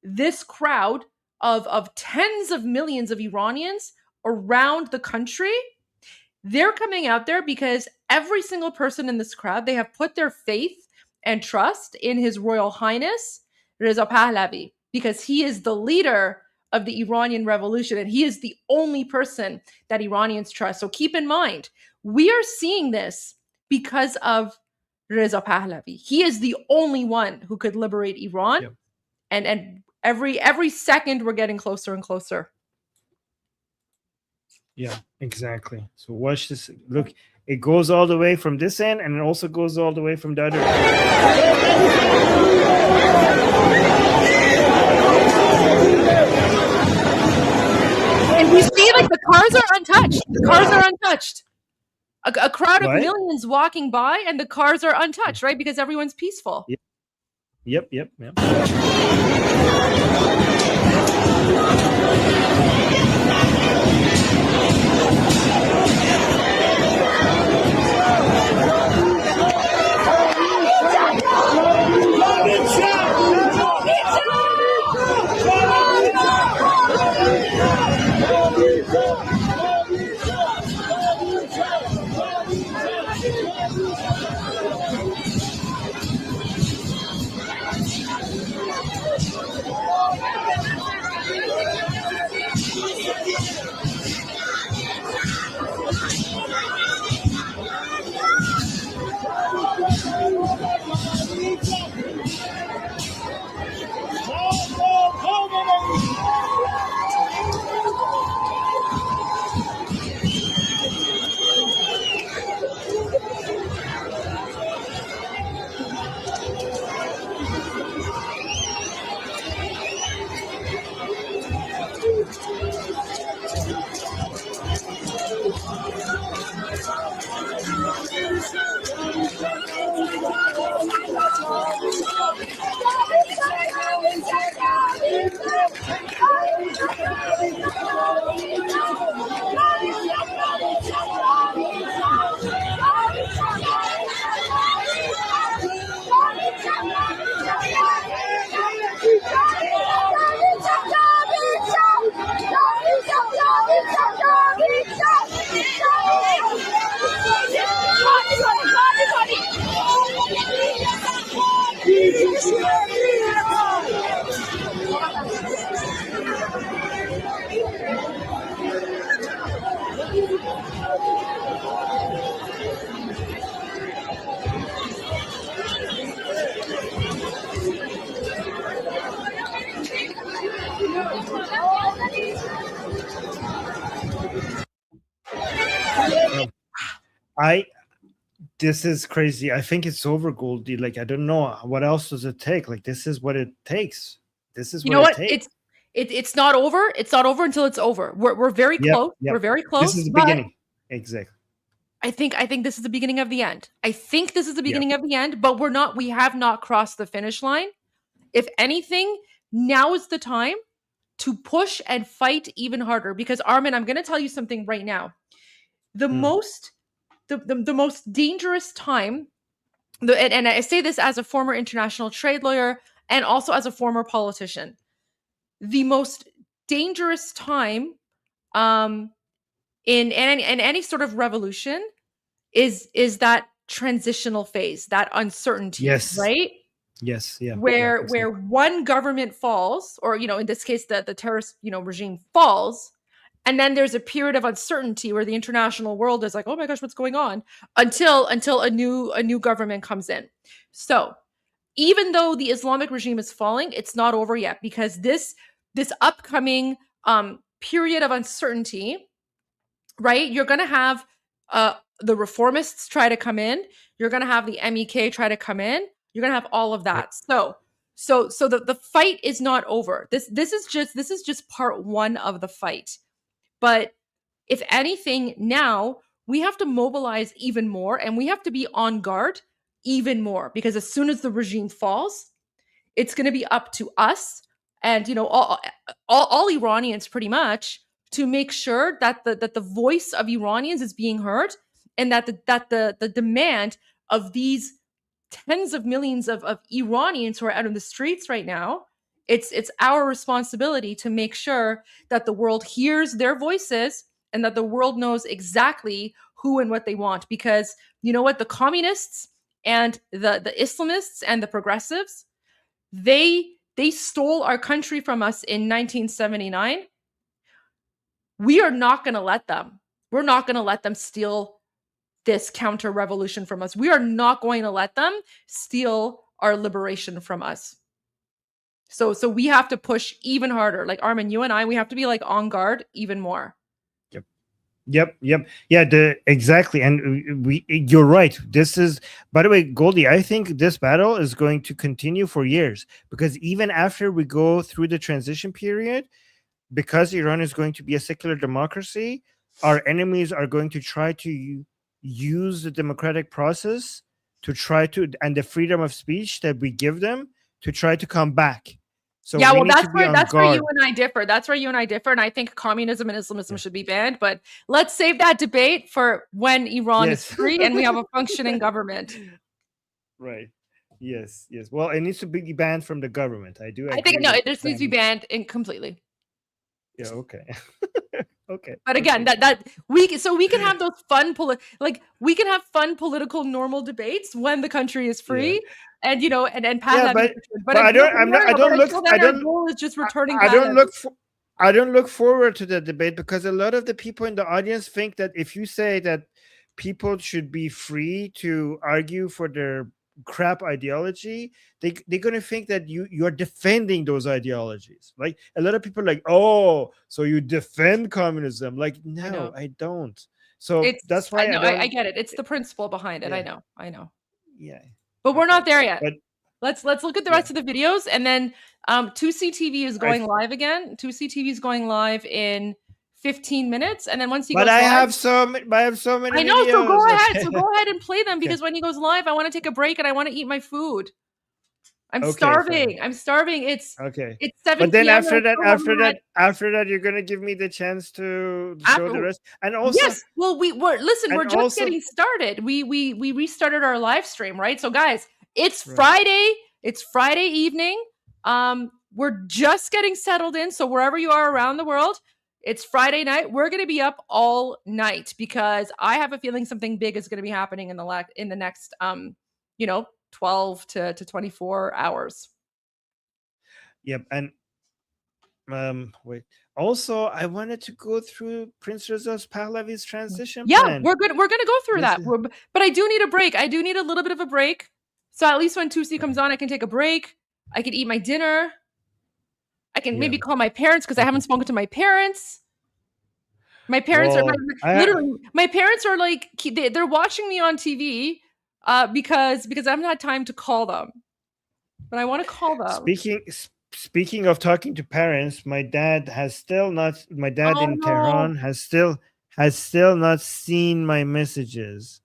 this crowd of tens of millions of Iranians around the country, they're coming out there because every single person in this crowd, they have put their faith and trust in His Royal Highness Reza Pahlavi, because he is the leader of the Iranian revolution and he is the only person that Iranians trust. So keep in mind, we are seeing this because of Reza Pahlavi. He is the only one who could liberate Iran. Yep. And every second we're getting closer and closer. Yeah, exactly. So watch this. Look, it goes all the way from this end and it also goes all the way from the other end. And we see like the cars are untouched. The cars are untouched. A crowd of millions walking by and the cars are untouched, right? Because everyone's peaceful. Yep. This is crazy. I think it's over, Goldie. Like, I don't know what else does it take. Like, this is what it takes. This is what it takes. It's not over. It's not over until it's over. We're very close. Yep. We're very close. This is the beginning. Exactly. I think this is the beginning of the end. I think this is the beginning of the end, but we have not crossed the finish line. If anything, now is the time to push and fight even harder, because Armin, I'm going to tell you something right now. The most dangerous time, and I say this as a former international trade lawyer and also as a former politician, the most dangerous time in any sort of revolution is that transitional phase, that uncertainty, right? Yes, yeah. Where one government falls, or in this case the terrorist regime falls, and then there's a period of uncertainty where the international world is like, oh my gosh, what's going on, until a new government comes in. So even though the Islamic regime is falling, it's not over yet, because this upcoming period of uncertainty, right? You're going to have the reformists try to come in. You're going to have the MEK try to come in. You're going to have all of that. So the fight is not over. This is just part one of the fight. But if anything, now we have to mobilize even more, and we have to be on guard even more, because as soon as the regime falls, it's going to be up to us and all Iranians pretty much to make sure that the voice of Iranians is being heard, and that the demand of these tens of millions of Iranians who are out in the streets right now, it's our responsibility to make sure that the world hears their voices and that the world knows exactly who and what they want. Because you know what? The communists and the Islamists and the progressives, they stole our country from us in 1979. We are not going to let them. We're not going to let them steal this counter revolution from us. We are not going to let them steal our liberation from us. So we have to push even harder. Like Armin, you and I, we have to be like on guard even more. Yep. Yeah, exactly. And you're right. This is, by the way, Goldie, I think this battle is going to continue for years, because even after we go through the transition period, because Iran is going to be a secular democracy, our enemies are going to try to use the democratic process to try to, and the freedom of speech that we give them, to try to come back. So yeah, well, that's where you and I differ. That's where you and I differ. And I think communism and Islamism should be banned. But let's save that debate for when Iran is free and we have a functioning government. Right. Yes. Well, it needs to be banned from the government. I think it just needs to be banned completely. Yeah. Okay. Okay. But again, we can have those fun we can have fun political normal debates when the country is free, and but I don't goal is just returning. I don't look forward to the debate, because a lot of the people in the audience think that if you say that people should be free to argue for their crap ideology, they're going to think that you're defending those ideologies. Like, a lot of people are like, oh, so you defend communism. Like, no, I don't. So that's why I get it. It's the principle behind it. Yeah. I know. Yeah. But we're not there yet. But let's look at the rest of the videos, and then 2CTV is going live again. 2CTV is going live in 15 minutes, and then once he goes live, I have so many I know, videos. So go ahead and play them, because when he goes live, I want to take a break and I want to eat my food. I'm starving. It's 7 But then PM after that, you're gonna give me the chance to show the rest. And also, yes, well, we're just getting started. We restarted our live stream, right? So guys, it's Friday. It's Friday evening. We're just getting settled in. So wherever you are around the world, it's Friday night. We're going to be up all night, because I have a feeling something big is going to be happening in the next 12 to 24 hours. Yep. And wait. Also, I wanted to go through Prince Reza Pahlavi's transition plan. We're going to go through that. But I do need a break. I do need a little bit of a break. So at least when 2C comes on, I can take a break. I can eat my dinner. I can maybe call my parents, because I haven't spoken to my parents. My parents literally. My parents are like they're watching me on TV because I haven't had time to call them, but I want to call them. Speaking of talking to parents, my dad in Tehran has still not seen my messages.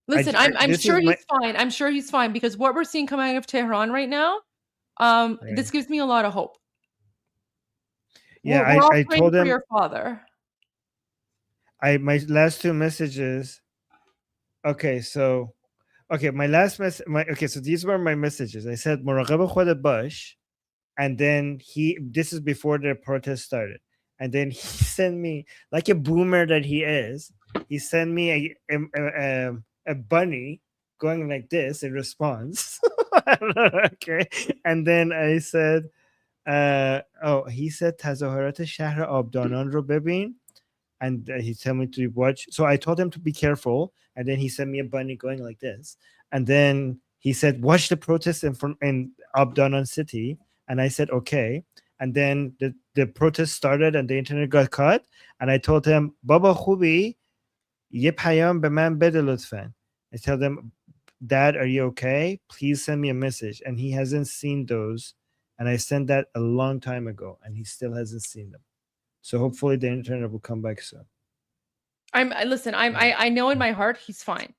Listen, I'm sure he's fine. I'm sure he's fine because what we're seeing coming out of Tehran right now, this gives me a lot of hope. Yeah, we're all I told him for your father. My last two messages. Okay, so my last message. So these were my messages. I said "Muraqaba khod bash," and then this is before the protest started, and then he sent me, like a boomer that he is, he sent me a bunny going like this in response. Okay, and then I said, he said تظاهرات شهر آبدانان رو ببین. And he told me to watch. So I told him to be careful. And then he sent me a bunny going like this. And then he said, watch the protest in Abdanan city. And I said, okay. And then the protest started and the internet got cut. And I told him, Baba Khubi, ye payam be man bede lutfan. I told him, Dad, are you okay? Please send me a message. And he hasn't seen those. And I sent that a long time ago. And he still hasn't seen them. So hopefully the internet will come back soon. I know in my heart he's fine.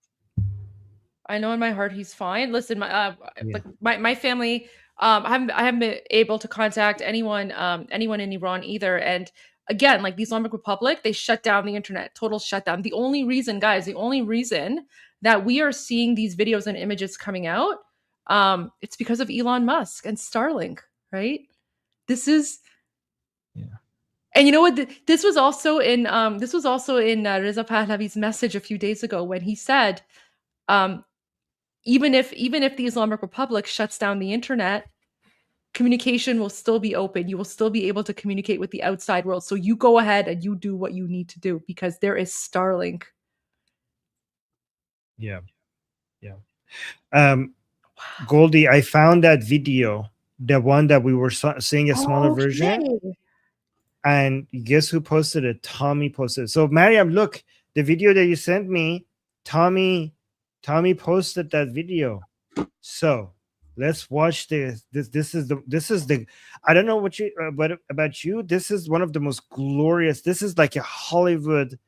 I know in my heart he's fine. Listen, my family, I haven't been able to contact anyone in Iran either. And again, like the Islamic Republic, they shut down the internet, total shutdown. The only reason that we are seeing these videos and images coming out, it's because of Elon Musk and Starlink, right? This is. And you know what? This was also in Reza Pahlavi's message a few days ago when he said, even if the Islamic Republic shuts down the internet, communication will still be open. You will still be able to communicate with the outside world. So you go ahead and you do what you need to do because there is Starlink. Yeah. Goldie, I found that video, the one that we were seeing a smaller version. And guess who posted it? Tommy posted it. So Mariam, look, the video that you sent me, Tommy posted that video. So let's watch this. This is the I don't know what about you. This is one of the most glorious. This is like a Hollywood,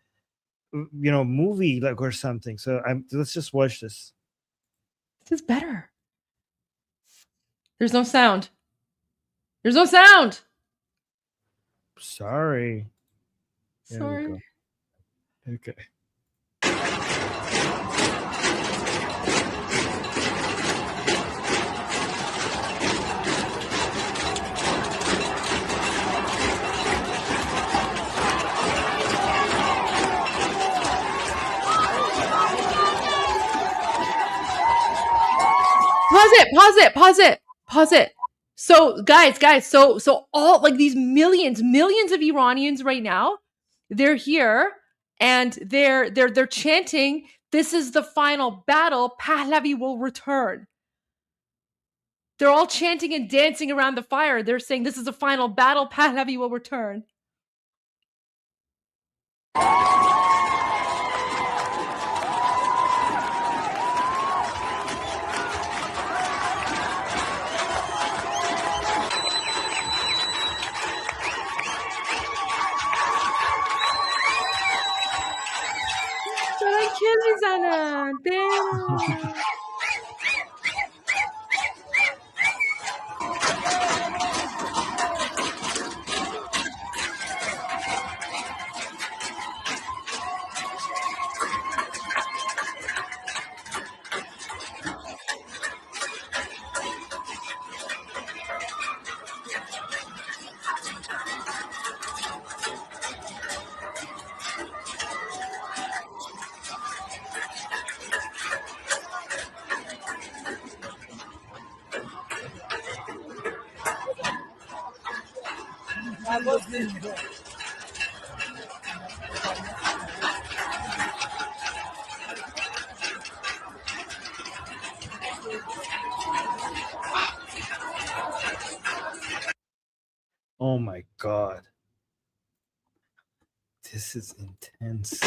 movie, like, or something. So let's just watch this. This is better. There's no sound. There's no sound. Sorry. Sorry. Okay. Pause it. So guys, so all like these millions of Iranians right now, they're here and they're chanting, this is the final battle, Pahlavi will return. They're all chanting and dancing around the fire. They're saying this is the final battle, Pahlavi will return. Oh my God. This is intense.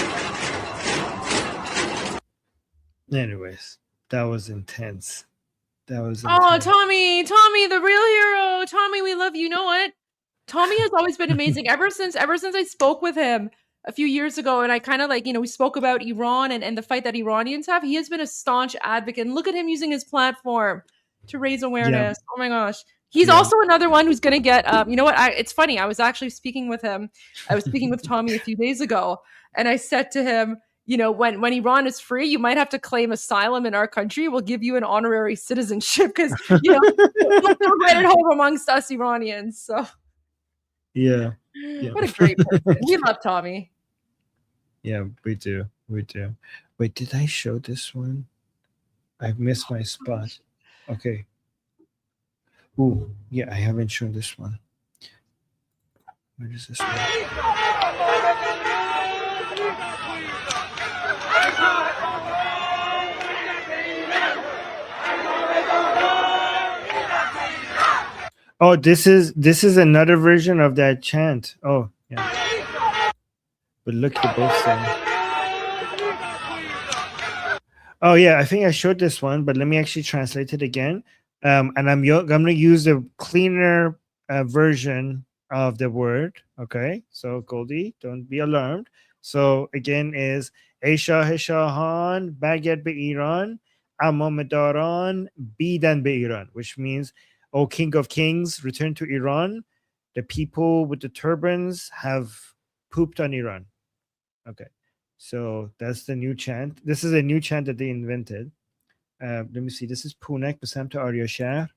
Anyways, that was intense. Oh, Tommy, the real hero. Tommy, we love you. You know what? Tommy has always been amazing ever since I spoke with him a few years ago, and I kind of we spoke about Iran and the fight that Iranians have. He has been a staunch advocate, and look at him using his platform to raise awareness. Yeah. Oh my gosh. He's also another one who's going to get, you know what? It's funny. I was actually speaking with him. I was speaking with Tommy a few days ago, and I said to him, when Iran is free, you might have to claim asylum in our country. We'll give you an honorary citizenship because, you'll feel right at home amongst us Iranians. So, yeah. What a great person. We love Tommy. Yeah, we do. Wait, did I show this one? I've missed my spot. Okay. Ooh, yeah, I haven't shown this one. Where is this one? Oh, this is another version of that chant. Oh, yeah. But look, they're both saying. Oh, yeah, I think I showed this one, but let me actually translate it again. And I'm going to use the cleaner version of the word. Okay, so Goldie, don't be alarmed. So again is Ey Shah Shahan Baged be Iran Amma Medaran Bidan be Iran, which means, O King of Kings, return to Iran. The people with the turbans have pooped on Iran. Okay, so that's the new chant. This is a new chant that they invented. Let me see. This is Punak به سمت آریا شهر.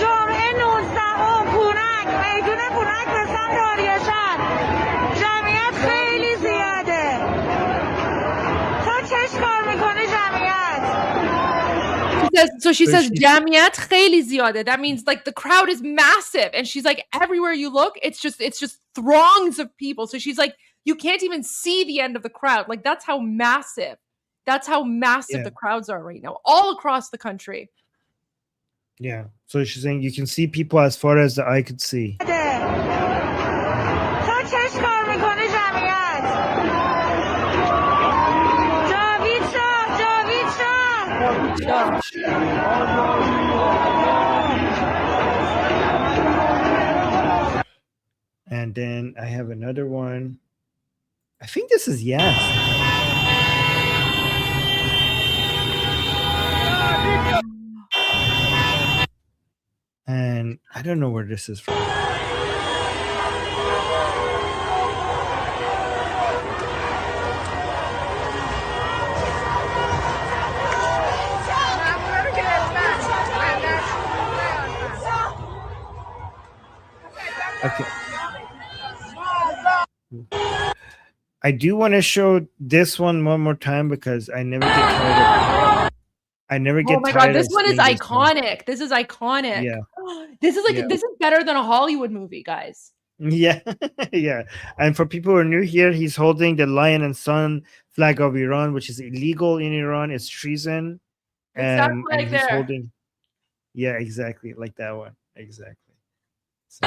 جمعه 19 پونک میدون پونک به سمت آریا شهر. جمعیت خیلی زیاده. تا چش کار میکنه جمعیت. She says جمعیت خیلی زیاده. That means like the crowd is massive, and she's like everywhere you look, it's just throngs of people. So she's like, you can't even see the end of the crowd. Like that's how massive. That's how massive the crowds are right now, all across the country. Yeah. So she's saying you can see people as far as the eye could see. And then I have another one. I think this is Yes. And I don't know where this is from. Okay. I do want to show this one more time because I never get tired of it. Oh my god, this one is iconic. This is iconic. Yeah. This is this is better than a Hollywood movie, guys. Yeah. Yeah. And for people who are new here, he's holding the lion and sun flag of Iran, which is illegal in Iran. It's treason. Exactly like and he's holding. Yeah, exactly. Like that one. Exactly. So.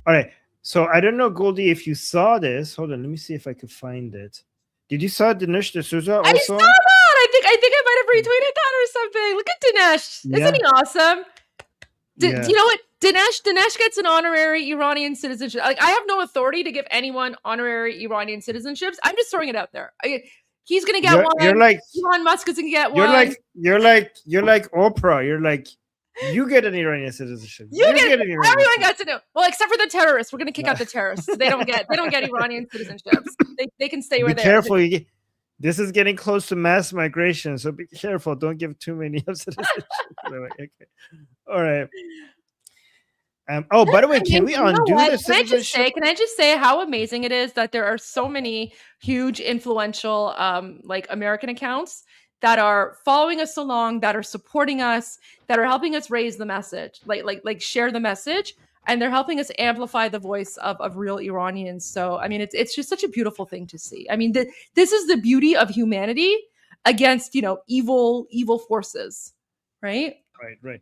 All right. So I don't know, Goldie, if you saw this. Hold on. Let me see if I could find it. Did you saw Dinesh D'Souza also? I saw that. I think I might have retweeted that or something. Look at Dinesh. Yeah. Isn't he awesome? Do you know what? Dinesh gets an honorary Iranian citizenship. Like I have no authority to give anyone honorary Iranian citizenships. I'm just throwing it out there. He's gonna get one. You're like Elon Musk is gonna get one. You're like Oprah. You're like, you get an Iranian citizenship. You get an Iranian everyone gets to do. Well, except for the terrorists. We're gonna kick out the terrorists. They don't get Iranian citizenships. They can stay where they are. Be careful. This is getting close to mass migration, so be careful. Don't give too many of citizenship. Okay. All right. By the way, can we undo the citizenship? Can I just say how amazing it is that there are so many huge, influential, like American accounts that are following us along, that are supporting us, that are helping us raise the message, like share the message. and they're helping us amplify the voice of real Iranians. So, I mean, it's just such a beautiful thing to see. I mean, this is the beauty of humanity against, evil forces, right? Right.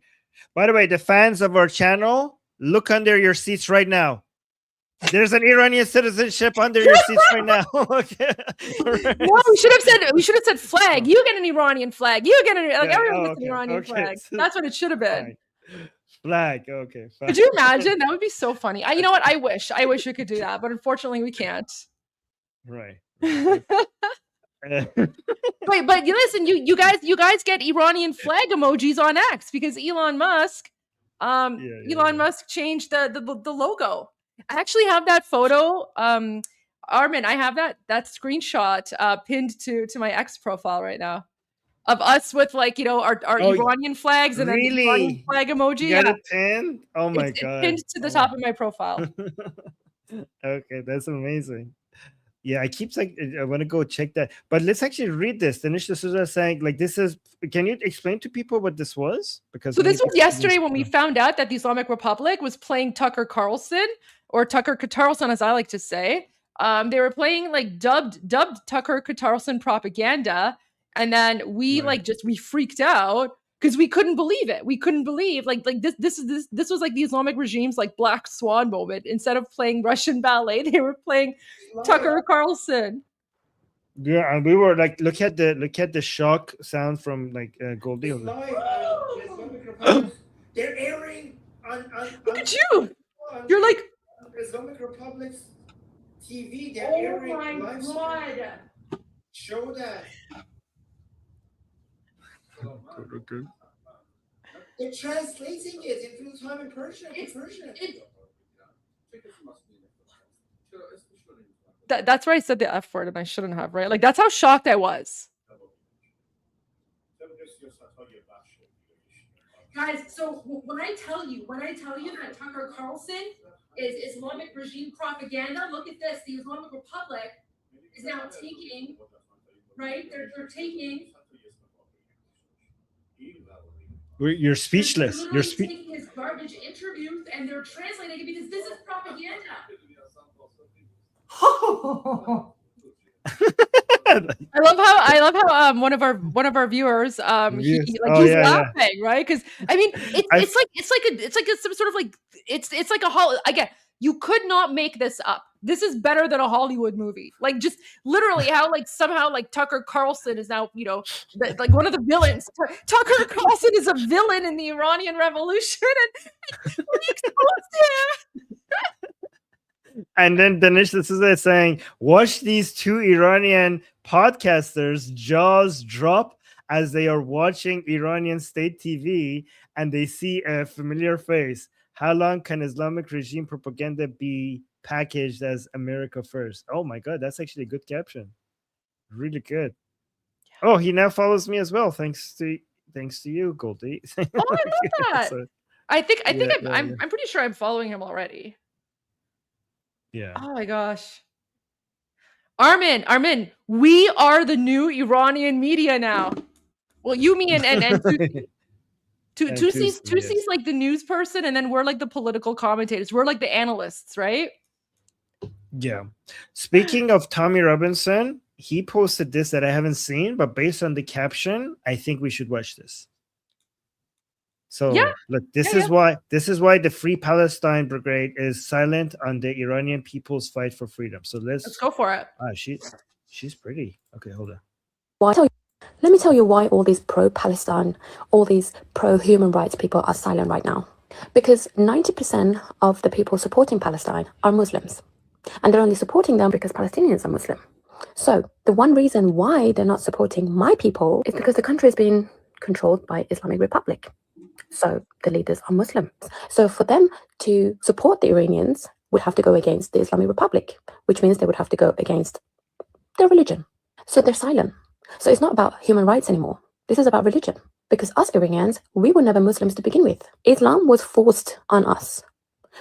By the way, the fans of our channel, look under your seats right now. There's an Iranian citizenship under your seats right now. Okay. Right. No, we should have said flag. You get an Iranian flag. You get everyone gets an Iranian flag. That's what it should have been. Fine. Flag. Okay. Fine. Could you imagine? That would be so funny. You know what? I wish we could do that, but unfortunately we can't. Right. Wait, but listen, you guys get Iranian flag emojis on X because Elon Musk changed the logo. I actually have that photo. Armin, I have that screenshot pinned to my X profile right now of us with our Iranian flags and then the Iranian flag emoji. You got it pinned? Oh my God. It's pinned to the top of my profile. Okay, that's amazing. Yeah, I want to go check that. But let's actually read this. Danish D'Souza saying, can you explain to people what this was? Because this was yesterday when we found out that the Islamic Republic was playing Tucker Carlson, or Tucker Carlson, as I like to say. They were playing dubbed Tucker Carlson propaganda. And then we freaked out because we couldn't believe it. We couldn't believe this was like the Islamic regime's black swan moment. Instead of playing Russian ballet, they were playing Tucker Carlson. Yeah, and we were look at the shock sound from Goldie. They're airing on look at you. You're like Islamic Republic's TV. They're airing live stream. Show that. Okay. They're translating it in real time in Persian. That's where I said the F word and I shouldn't have, right? That's how shocked I was. Guys, so when I tell you that Tucker Carlson is Islamic regime propaganda, look at this. The Islamic Republic is now taking, right? They're taking. You're speechless. You're taking his garbage interviews and they're translating it because this is propaganda. I love how one of our viewers he's laughing, right? Because I mean it's like some sort of it's like a again, you could not make this up. This is better than a Hollywood movie. Just literally how somehow Tucker Carlson is now one of the villains. Tucker Carlson is a villain in the Iranian Revolution, and we exposed him. And then Danish D'Souza is saying, watch these two Iranian podcasters' jaws drop as they are watching Iranian state TV and they see a familiar face. How long can Islamic regime propaganda be packaged as America first? Oh my God, that's actually a good caption. Really good. Oh, he now follows me as well. Thanks to you, Goldie. Oh, I love that. So, I think I'm pretty sure I'm following him already. Yeah. Oh my gosh. Armin, we are the new Iranian media now. Well, you, me, and Tusi. Tusi's like the news person, and then we're the political commentators. We're the analysts, right? Yeah. Speaking of Tommy Robinson, he posted this that I haven't seen, but based on the caption, I think we should watch this. So look, this is why the Free Palestine Brigade is silent on the Iranian people's fight for freedom. So let's go for it. She's pretty. Okay, hold on. Let me tell you why all these pro-Palestine, all these pro-human rights people are silent right now. Because 90% of the people supporting Palestine are Muslims. And they're only supporting them because Palestinians are Muslim. So the one reason why they're not supporting my people is because the country is being controlled by Islamic Republic. So the leaders are Muslims. So for them to support the Iranians would have to go against the Islamic Republic, which means they would have to go against their religion. So they're silent. So it's not about human rights anymore. This is about religion. Because us Iranians, we were never Muslims to begin with. Islam was forced on us.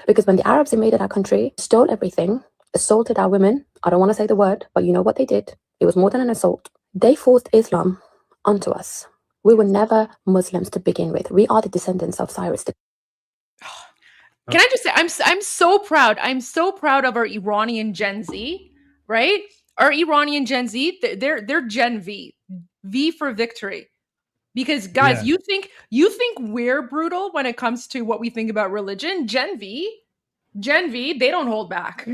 Because when the Arabs invaded our country, stole everything, assaulted our women, I don't want to say the word, but you know what they did. It was more than an assault. They forced Islam onto us. We were never Muslims to begin with. We are the descendants of Cyrus. Can I just say, I'm so proud. I'm so proud of our Iranian Gen Z, right? Our Iranian Gen Z, they're Gen V, V for victory. Because guys, you think we're brutal when it comes to what we think about religion? Gen V, they don't hold back.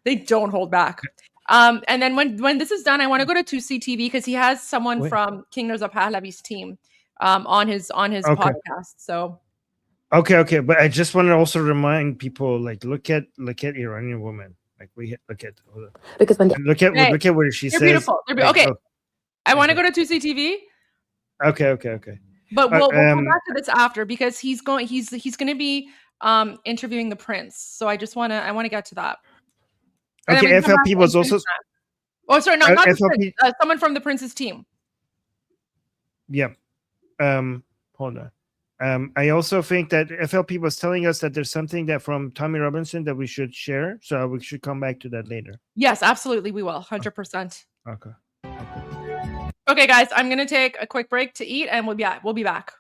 They don't hold back. And then when this is done, I want to go to 2CTV because he has someone from King Reza Pahlavi's team on his podcast. So okay, but I just want to also remind people, like, look at Iranian women. Like, we look at because when look at what she says. Beautiful. Okay, I want to go to 2CTV. Okay. But we'll come back to this after because he's going to be interviewing the prince. So I want to get to that. And okay, FLP was also. Oh, sorry, not FLP. Someone from the prince's team. Yeah. Hold on. I also think that FLP was telling us that there's something that from Tommy Robinson that we should share. So we should come back to that later. Yes, absolutely. We will. 100%. Okay. Okay, guys, I'm going to take a quick break to eat and we'll be back.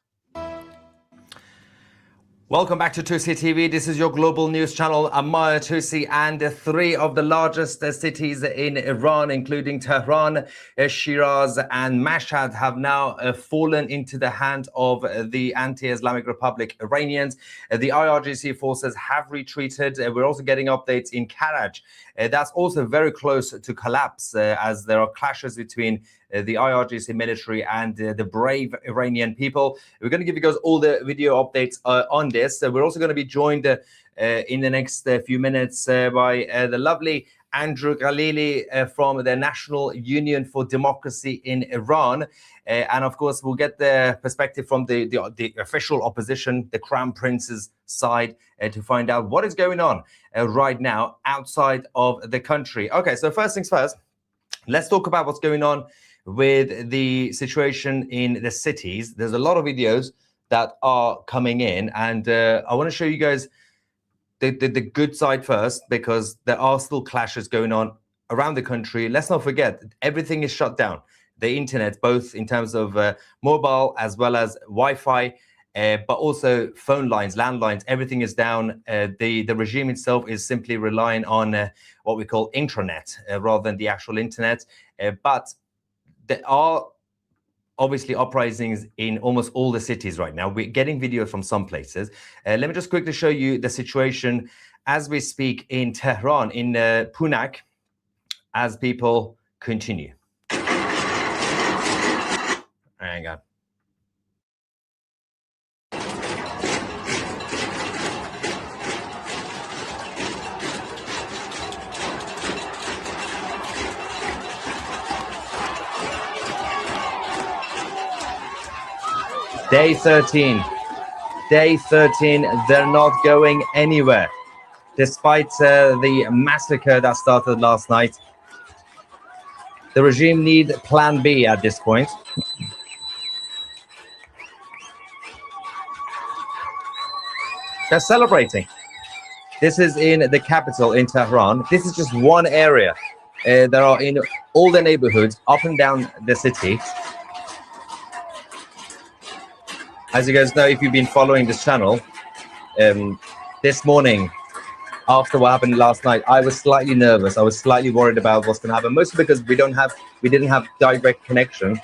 Welcome back to 2CTV. This is your global news channel. I'm Maya Tusi, and three of the largest cities in Iran, including Tehran, Shiraz, and Mashhad, have now fallen into the hand of the anti-Islamic Republic Iranians. The IRGC forces have retreated. We're also getting updates in Karaj. That's also very close to collapse as there are clashes between the IRGC military and the brave Iranian people. We're going to give you guys all the video updates on this. We're also going to be joined in the next few minutes by the lovely Andrew Khalili from the National Union for Democracy in Iran. And of course, we'll get the perspective from the official opposition, the Crown Prince's side, to find out what is going on right now outside of the country. Okay, so first things first, let's talk about what's going on with the situation in the cities. There's a lot of videos that are coming in, and I want to show you guys the good side first, because there are still clashes going on around the country. Let's not forget, everything is shut down. The internet, both in terms of mobile as well as Wi-Fi, but also phone lines, landlines, everything is down. The regime itself is simply relying on what we call intranet rather than the actual internet. But there are obviously uprisings in almost all the cities right now. We're getting videos from some places. Let me just quickly show you the situation as we speak in Tehran, in Punak, as people continue. Hang on. Day 13. Day 13, they're not going anywhere. Despite the massacre that started last night, the regime need plan B at this point. They're celebrating. This is in the capital, in Tehran. This is just one area. There are in all the neighborhoods up and down the city. As you guys know, if you've been following this channel, this morning, after what happened last night, I was slightly nervous. I was slightly worried about what's going to happen, mostly because we didn't have direct connection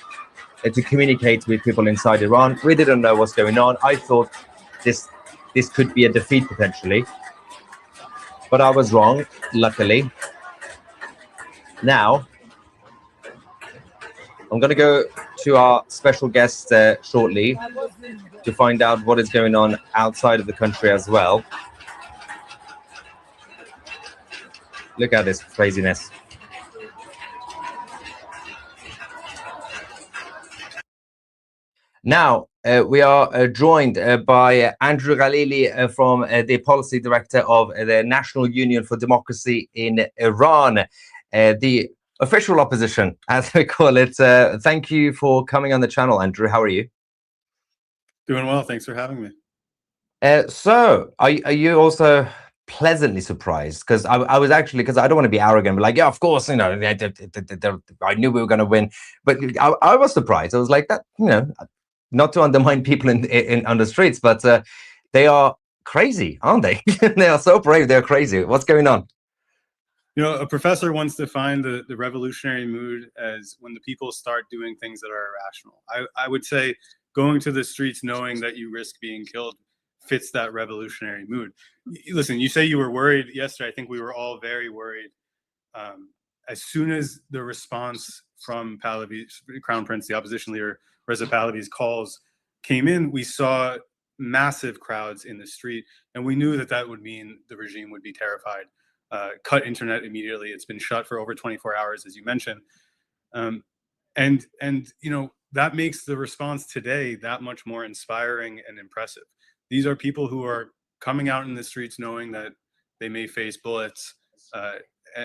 to communicate with people inside Iran. We didn't know what's going on. I thought this could be a defeat potentially, but I was wrong, luckily. Now, I'm going to go to our special guest shortly to find out what is going on outside of the country as well. Look at this craziness. Now, we are joined by Andrew Khalili from the Policy Director of the National Union for Democracy in Iran, the official opposition, as we call it. Thank you for coming on the channel, Andrew. How are you? Doing well. Thanks for having me. So, are you also pleasantly surprised? Because I was actually, because I don't want to be arrogant, but like, yeah, of course, you know, I knew we were going to win. But I was surprised. I was like, that, you know, not to undermine people on the streets, but they are crazy, aren't they? They are so brave. They're crazy. What's going on? You know, a professor once defined the revolutionary mood as when the people start doing things that are irrational. I would say going to the streets knowing that you risk being killed fits that revolutionary mood. Listen, you say you were worried yesterday. I think we were all very worried. As soon as the response from Pahlavi, Crown Prince, the opposition leader, Reza Pahlavi's calls came in, we saw massive crowds in the street, and we knew that that would mean the regime would be terrified. Cut internet immediately. It's been shut for over 24 hours, as you mentioned. And you know, that makes the response today that much more inspiring and impressive. These are people who are coming out in the streets knowing that they may face bullets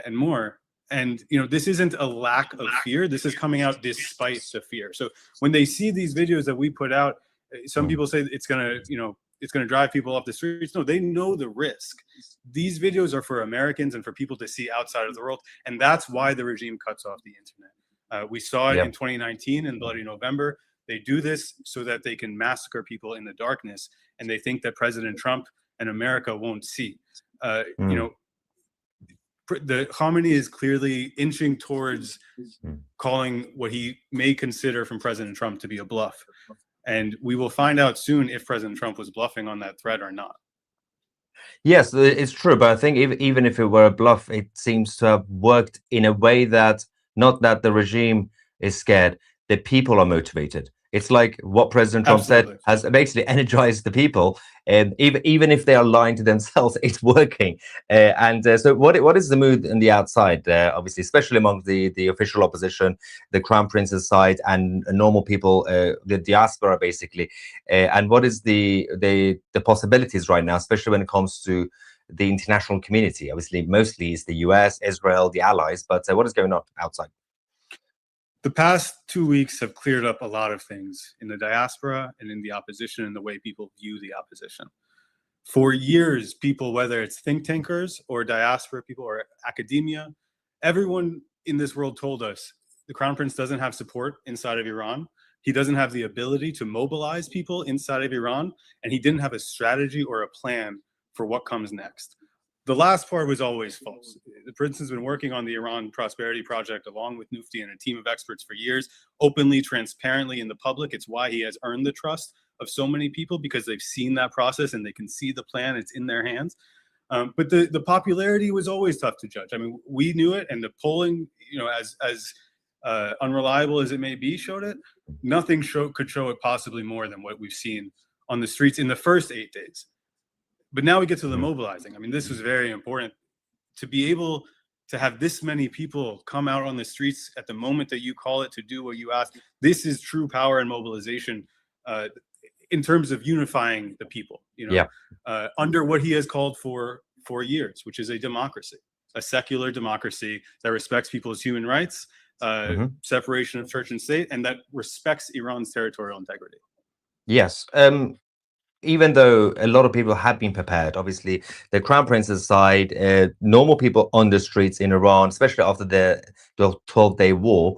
and more. And, you know, this isn't a lack of fear. This is coming out despite the fear. So when they see these videos that we put out, some people say it's going to, you know, it's going to drive people off the streets. No, they know the risk. These videos are for Americans and for people to see outside of the world. And that's why the regime cuts off the internet. We saw it in 2019 in Bloody November. They do this so that they can massacre people in the darkness. And they think that President Trump and America won't see. You know, the Khamenei is clearly inching towards calling what he may consider from President Trump to be a bluff. And we will find out soon if President Trump was bluffing on that threat or not. Yes, it's true. But I think even if it were a bluff, it seems to have worked in a way that not that the regime is scared, the people are motivated. It's like what President Trump said has basically energized the people, and even if they are lying to themselves, it's working. So what is the mood on the outside? Obviously, especially among the official opposition, the Crown Prince's side, and normal people, the diaspora, basically. And what is the possibilities right now, especially when it comes to the international community? Obviously, mostly it's the US, Israel, the allies. But what is going on outside? The past 2 weeks have cleared up a lot of things in the diaspora and in the opposition and the way people view the opposition. For years, people, whether it's think tankers or diaspora people or academia, everyone in this world told us the Crown Prince doesn't have support inside of Iran. He doesn't have the ability to mobilize people inside of Iran, and he didn't have a strategy or a plan for what comes next. The last part was always false. The Prince has been working on the Iran Prosperity Project along with Mufti and a team of experts for years, openly, transparently in the public. It's why he has earned the trust of so many people, because they've seen that process and they can see the plan. It's in their hands. But the popularity was always tough to judge. I mean, we knew it, and the polling, you know, as unreliable as it may be, showed it. Nothing could show it possibly more than what we've seen on the streets in the first 8 days. But now we get to the mobilizing. I mean, this was very important to be able to have this many people come out on the streets at the moment that you call it to do what you ask. This is true power and mobilization in terms of unifying the people, you know, under what he has called for years, which is a democracy, a secular democracy that respects people's human rights, separation of church and state, and that respects Iran's territorial integrity. Yes. Even though a lot of people have been prepared, obviously, the Crown Prince's side, normal people on the streets in Iran, especially after the 12-day war,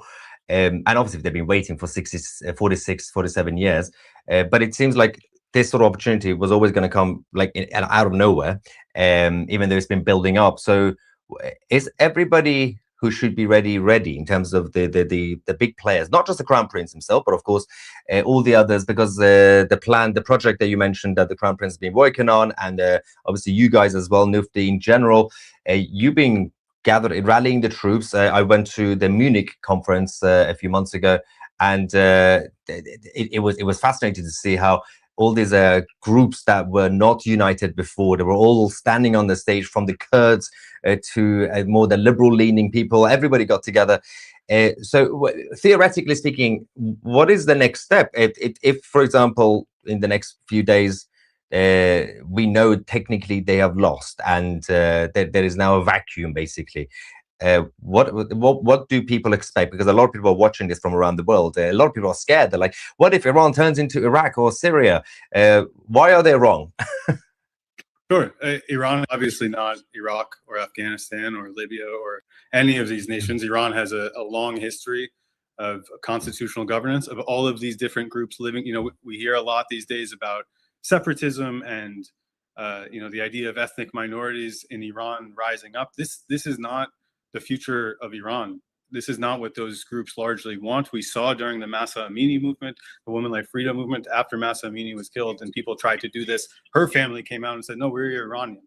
and obviously they've been waiting for 46, 47 years, but it seems like this sort of opportunity was always going to come like out of nowhere, even though it's been building up. So is everybody who should be ready in terms of the big players, not just the Crown Prince himself, but of course all the others, because the project that you mentioned that the Crown Prince has been working on, and obviously you guys as well, Mufti in general, you being gathered, rallying the troops. I went to the Munich conference a few months ago, and it was fascinating to see how all these groups that were not united before, they were all standing on the stage, from the Kurds to more the liberal-leaning people. Everybody got together. So theoretically speaking, what is the next step? If, for example, in the next few days, we know technically they have lost, and there is now a vacuum, basically. What do people expect? Because a lot of people are watching this from around the world. A lot of people are scared. They're like, what if Iran turns into Iraq or Syria? Why are they wrong? Sure. Iran, obviously not Iraq or Afghanistan or Libya or any of these nations. Iran has a long history of constitutional governance of all of these different groups living. You know, we hear a lot these days about separatism and the idea of ethnic minorities in Iran rising up. This is not the future of Iran. This is not what those groups largely want. We saw during the Mahsa Amini movement, the Women Like Freedom movement, after Mahsa Amini was killed and people tried to do this, her family came out and said, no, we're Iranian.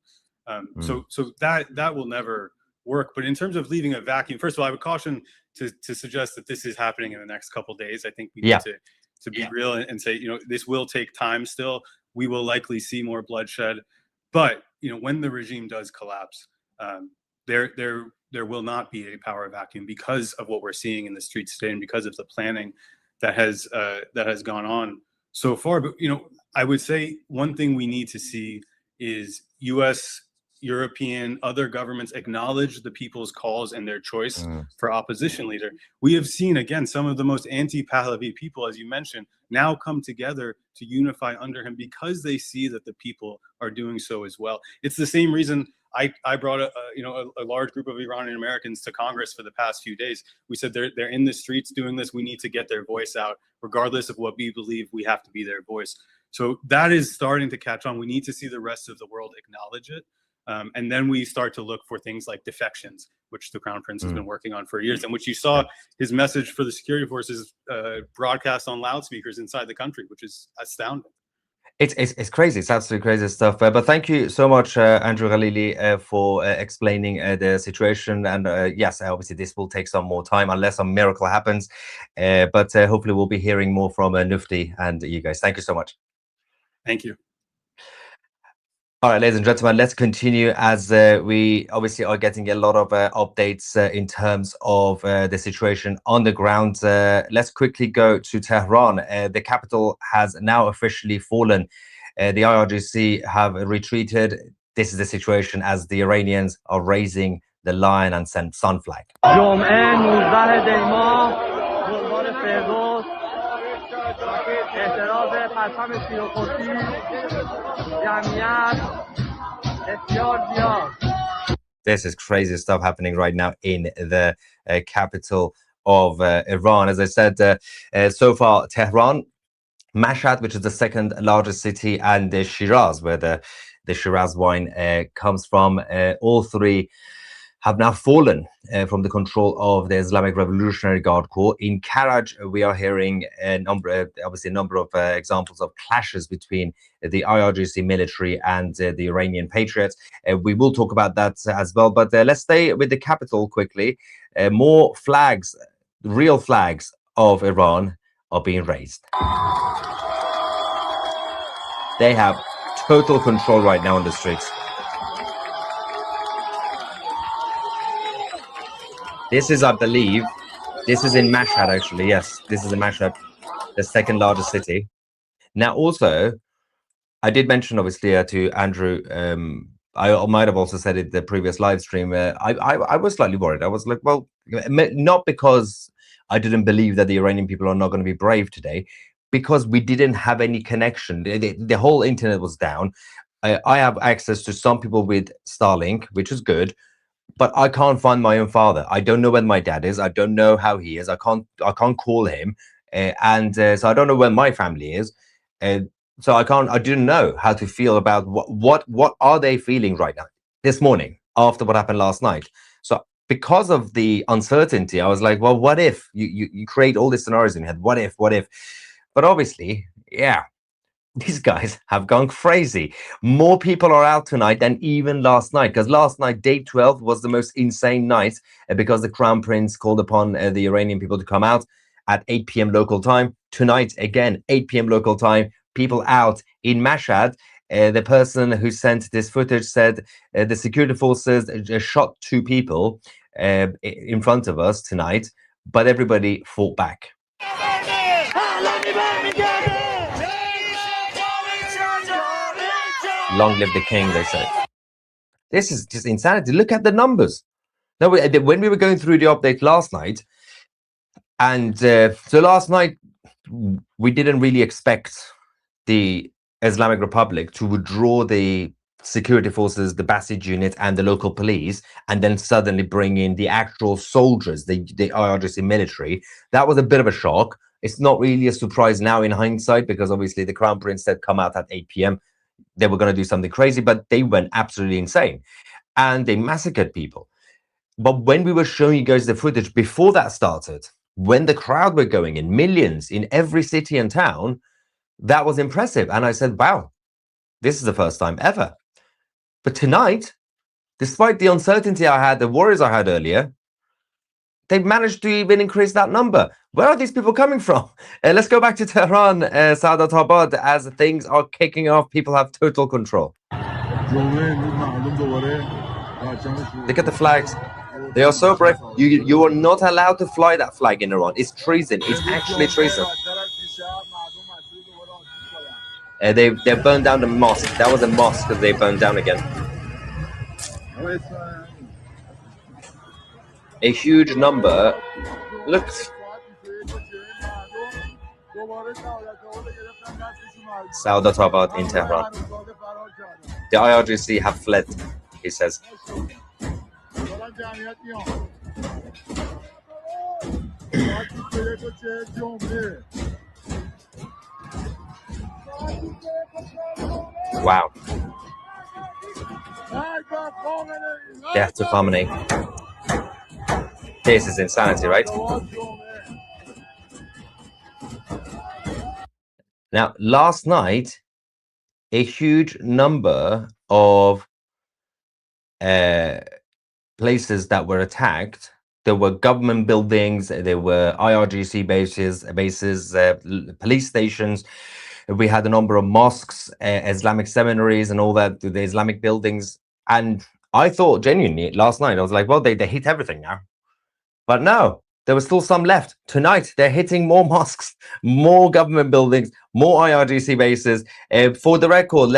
So that will never work. But in terms of leaving a vacuum, first of all, I would caution to suggest that this is happening in the next couple of days. I think we need to be real and say, this will take time still. We will likely see more bloodshed. But, when the regime does collapse, there will not be a power vacuum because of what we're seeing in the streets today and because of the planning that has gone on so far. But, I would say one thing we need to see is US, European, other governments acknowledge the people's calls and their choice for opposition leader. We have seen, again, some of the most anti-Pahlavi people, as you mentioned, now come together to unify under him because they see that the people are doing so as well. It's the same reason I brought a large group of Iranian Americans to Congress for the past few days. We said they're in the streets doing this. We need to get their voice out, regardless of what we believe. We have to be their voice. So that is starting to catch on. We need to see the rest of the world acknowledge it. And then we start to look for things like defections, which the Crown Prince has been working on for years, and which you saw his message for the security forces broadcast on loudspeakers inside the country, which is astounding. It's crazy. It's absolutely crazy stuff. But thank you so much, Andrew Khalili, for explaining the situation. And yes, obviously this will take some more time unless some miracle happens. But hopefully we'll be hearing more from Nufti and you guys. Thank you so much. Thank you. All right, ladies and gentlemen, let's continue as we obviously are getting a lot of updates in terms of the situation on the ground. Let's quickly go to Tehran. The capital has now officially fallen. The IRGC have retreated. This is the situation as the Iranians are raising the lion and sun flag. This is crazy stuff happening right now in the capital of Iran. As I said, so far, Tehran, Mashhad, which is the second largest city, and Shiraz, where the Shiraz wine comes from, all three have now fallen from the control of the Islamic Revolutionary Guard Corps. In Karaj, we are hearing a number of examples of clashes between the IRGC military and the Iranian patriots. We will talk about that as well, but let's stay with the capital quickly. More flags, real flags of Iran are being raised. They have total control right now on the streets. This is, I believe, this is in Mashhad, actually. Yes, this is in Mashhad, the second largest city. Now, also, I did mention, obviously, to Andrew, I might have also said it the previous live stream, I was slightly worried. I was like, well, not because I didn't believe that the Iranian people are not going to be brave today, because we didn't have any connection. The whole internet was down. I have access to some people with Starlink, which is good. But I can't find my own father. I don't know where my dad is. I don't know how he is. I can't call him, so I don't know where my family is. So I didn't know how to feel about what are they feeling right now, this morning, after what happened last night. So because of the uncertainty, I was like, well, what if you create all these scenarios in your head? What if? But obviously, yeah. These guys have gone crazy. More people are out tonight than even last night, because last night, day 12, was the most insane night because the Crown Prince called upon the Iranian people to come out at 8 p.m. local time. Tonight, again, 8 p.m. local time, people out in Mashhad. The person who sent this footage said the security forces shot 2 people in front of us tonight, but everybody fought back. Long live the king, they said. This is just insanity. Look at the numbers. Now, when we were going through the update last night, and so last night, we didn't really expect the Islamic Republic to withdraw the security forces, the Basij unit, and the local police, and then suddenly bring in the actual soldiers, the IRGC military. That was a bit of a shock. It's not really a surprise now in hindsight, because obviously the Crown Prince said come out at 8 p.m. they were going to do something crazy, but they went absolutely insane and they massacred people. But when we were showing you guys the footage before that started, when the crowd were going in millions in every city and town, that was impressive. And I said, wow, this is the first time ever. But tonight, despite the uncertainty I had, the worries I had earlier, they've managed to even increase that number. Where are these people coming from? Let's go back to Tehran, Saadat Abad, as things are kicking off. People have total control. Look at the flags. They are so brave. You are not allowed to fly that flag in Iran. It's treason. It's actually treason. They burned down the mosque. That was a mosque that they burned down again. A huge number. Look. Saadat Abad in Tehran. The IRGC have fled, he says. Wow. Death to Khamenei. This is insanity, right? Now, last night, a huge number of places that were attacked. There were government buildings, there were IRGC bases, police stations. We had a number of mosques, Islamic seminaries and all that, the Islamic buildings. And I thought genuinely last night, I was like, well, they hit everything now. But no, there was still some left. Tonight, they're hitting more mosques, more government buildings, more IRGC bases. For the record,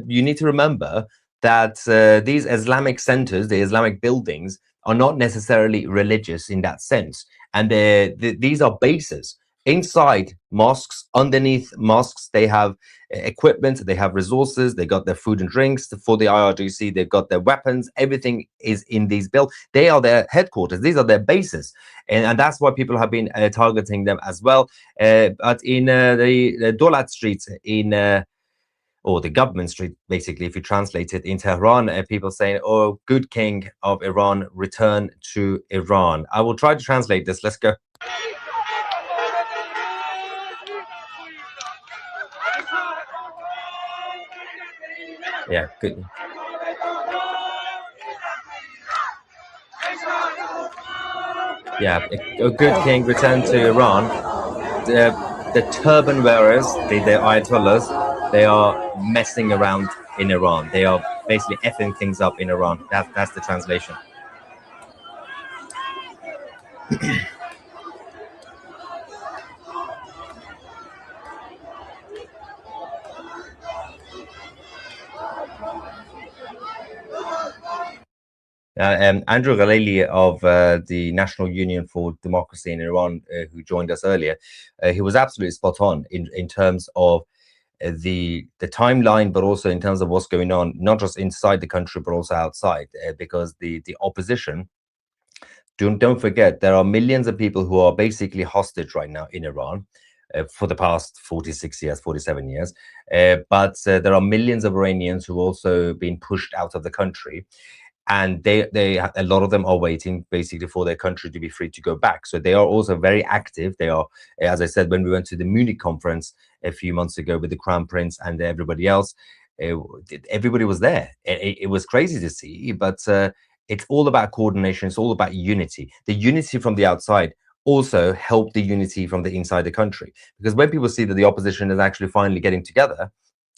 you need to remember that these Islamic centers, the Islamic buildings, are not necessarily religious in that sense. And these are bases. Inside mosques, underneath mosques, they have equipment, they have resources, they got their food and drinks. For the IRGC, they've got their weapons. Everything is in these buildings. They are their headquarters. These are their bases. And that's why people have been targeting them as well. But in the Dolat Street, or the government street, basically, if you translate it in Tehran, people saying, oh, good king of Iran, return to Iran. I will try to translate this. Let's go. Yeah, good. Yeah, a good king return to Iran. The turban wearers, the Ayatollahs, they are messing around in Iran. They are basically effing things up in Iran. That's the translation. Andrew Ghalali of the National Union for Democracy in Iran, who joined us earlier, he was absolutely spot on in terms of the timeline, but also in terms of what's going on, not just inside the country, but also outside, because the opposition, don't forget, there are millions of people who are basically hostage right now in Iran for the past 46 years, 47 years. But there are millions of Iranians who also been pushed out of the country. And a lot of them are waiting basically for their country to be free to go back. So they are also very active. They are, as I said, when we went to the Munich conference a few months ago with the Crown Prince and everybody else, everybody was there. It was crazy to see, but it's all about coordination. It's all about unity. The unity from the outside also helped the unity from the inside the country. Because when people see that the opposition is actually finally getting together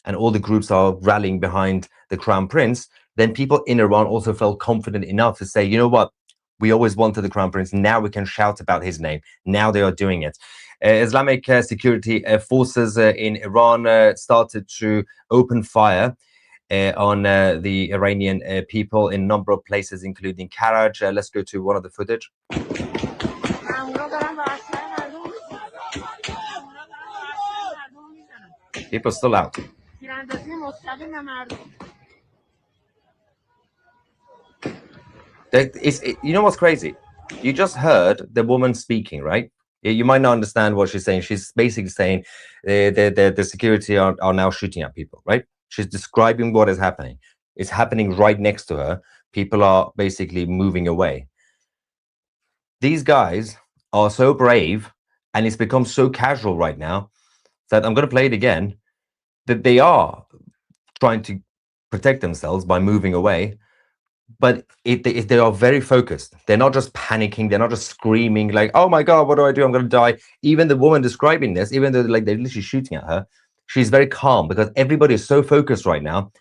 and all the groups are rallying behind the Crown Prince, then people in Iran also felt confident enough to say, you know what, we always wanted the Crown Prince. Now we can shout about his name. Now they are doing it. Islamic security forces in Iran started to open fire on the Iranian people in a number of places, including Karaj. Let's go to one of the footage. People still out. You know what's crazy? You just heard the woman speaking, right? You might not understand what she's saying. She's basically saying the security are now shooting at people, right? She's describing what is happening. It's happening right next to her. People are basically moving away. These guys are so brave, and it's become so casual right now that I'm going to play it again, that they are trying to protect themselves by moving away, but they are very focused. They're not just panicking. They're not just screaming like, oh my God, what do I do? I'm going to die. Even the woman describing this, even though like they're literally shooting at her, she's very calm because everybody is so focused right now.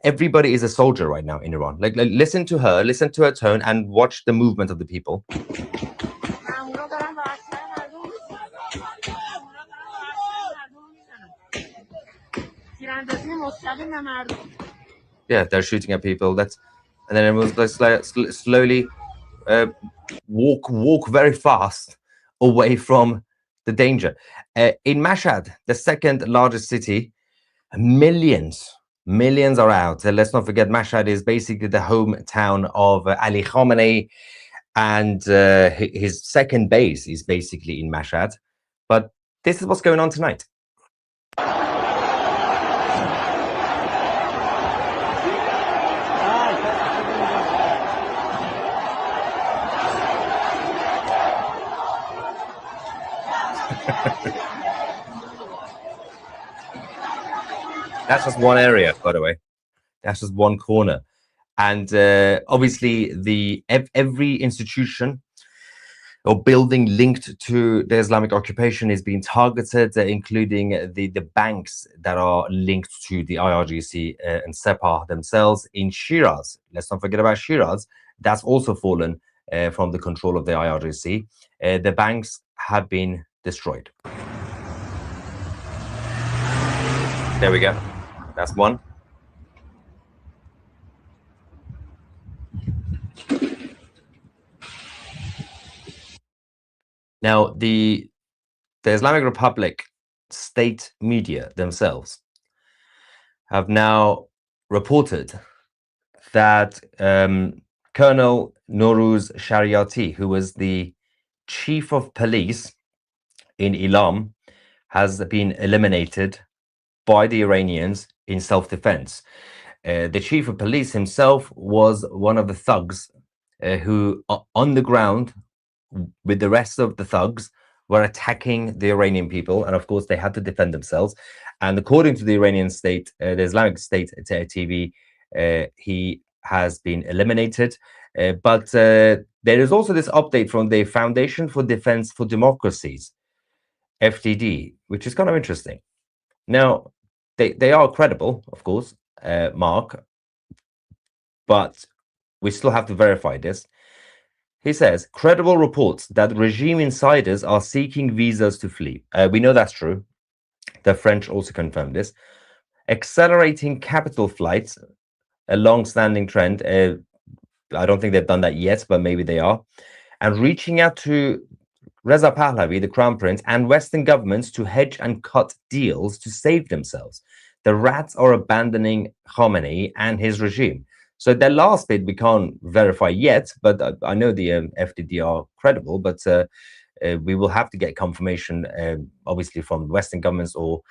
Everybody is a soldier right now in Iran. Like listen to her tone, and watch the movement of the people. Yeah, they're shooting at people. And then everyone's like slowly walk very fast away from the danger. In Mashhad, the second largest city, millions are out. Let's not forget, Mashhad is basically the hometown of Ali Khamenei, and his second base is basically in Mashhad. But this is what's going on tonight. That's just one area, by the way. That's just one corner. And obviously, every institution or building linked to the Islamic occupation is being targeted, including the banks that are linked to the IRGC and Sepah themselves in Shiraz. Let's not forget about Shiraz. That's also fallen from the control of the IRGC. The banks have been destroyed. There we go. That's one. Now, the Islamic Republic state media themselves have now reported that Colonel Nouruz Shariati, who was the chief of police in Elon, has been eliminated by the Iranians in self-defense. The chief of police himself was one of the thugs who, on the ground, with the rest of the thugs, were attacking the Iranian people, and of course they had to defend themselves. And according to the Iranian state, the Islamic State TV, he has been eliminated. But there is also this update from the Foundation for Defense for Democracies, FDD, which is kind of interesting. Now, they are credible, of course, Mark, but we still have to verify this. He says, credible reports that regime insiders are seeking visas to flee. We know that's true. The French also confirmed this. Accelerating capital flights, a long-standing trend. I don't think they've done that yet, but maybe they are. And reaching out to Reza Pahlavi, the Crown Prince, and Western governments to hedge and cut deals to save themselves. The rats are abandoning Khamenei and his regime. So that last bit we can't verify yet, but I know the FDD are credible, but we will have to get confirmation, obviously, from Western governments or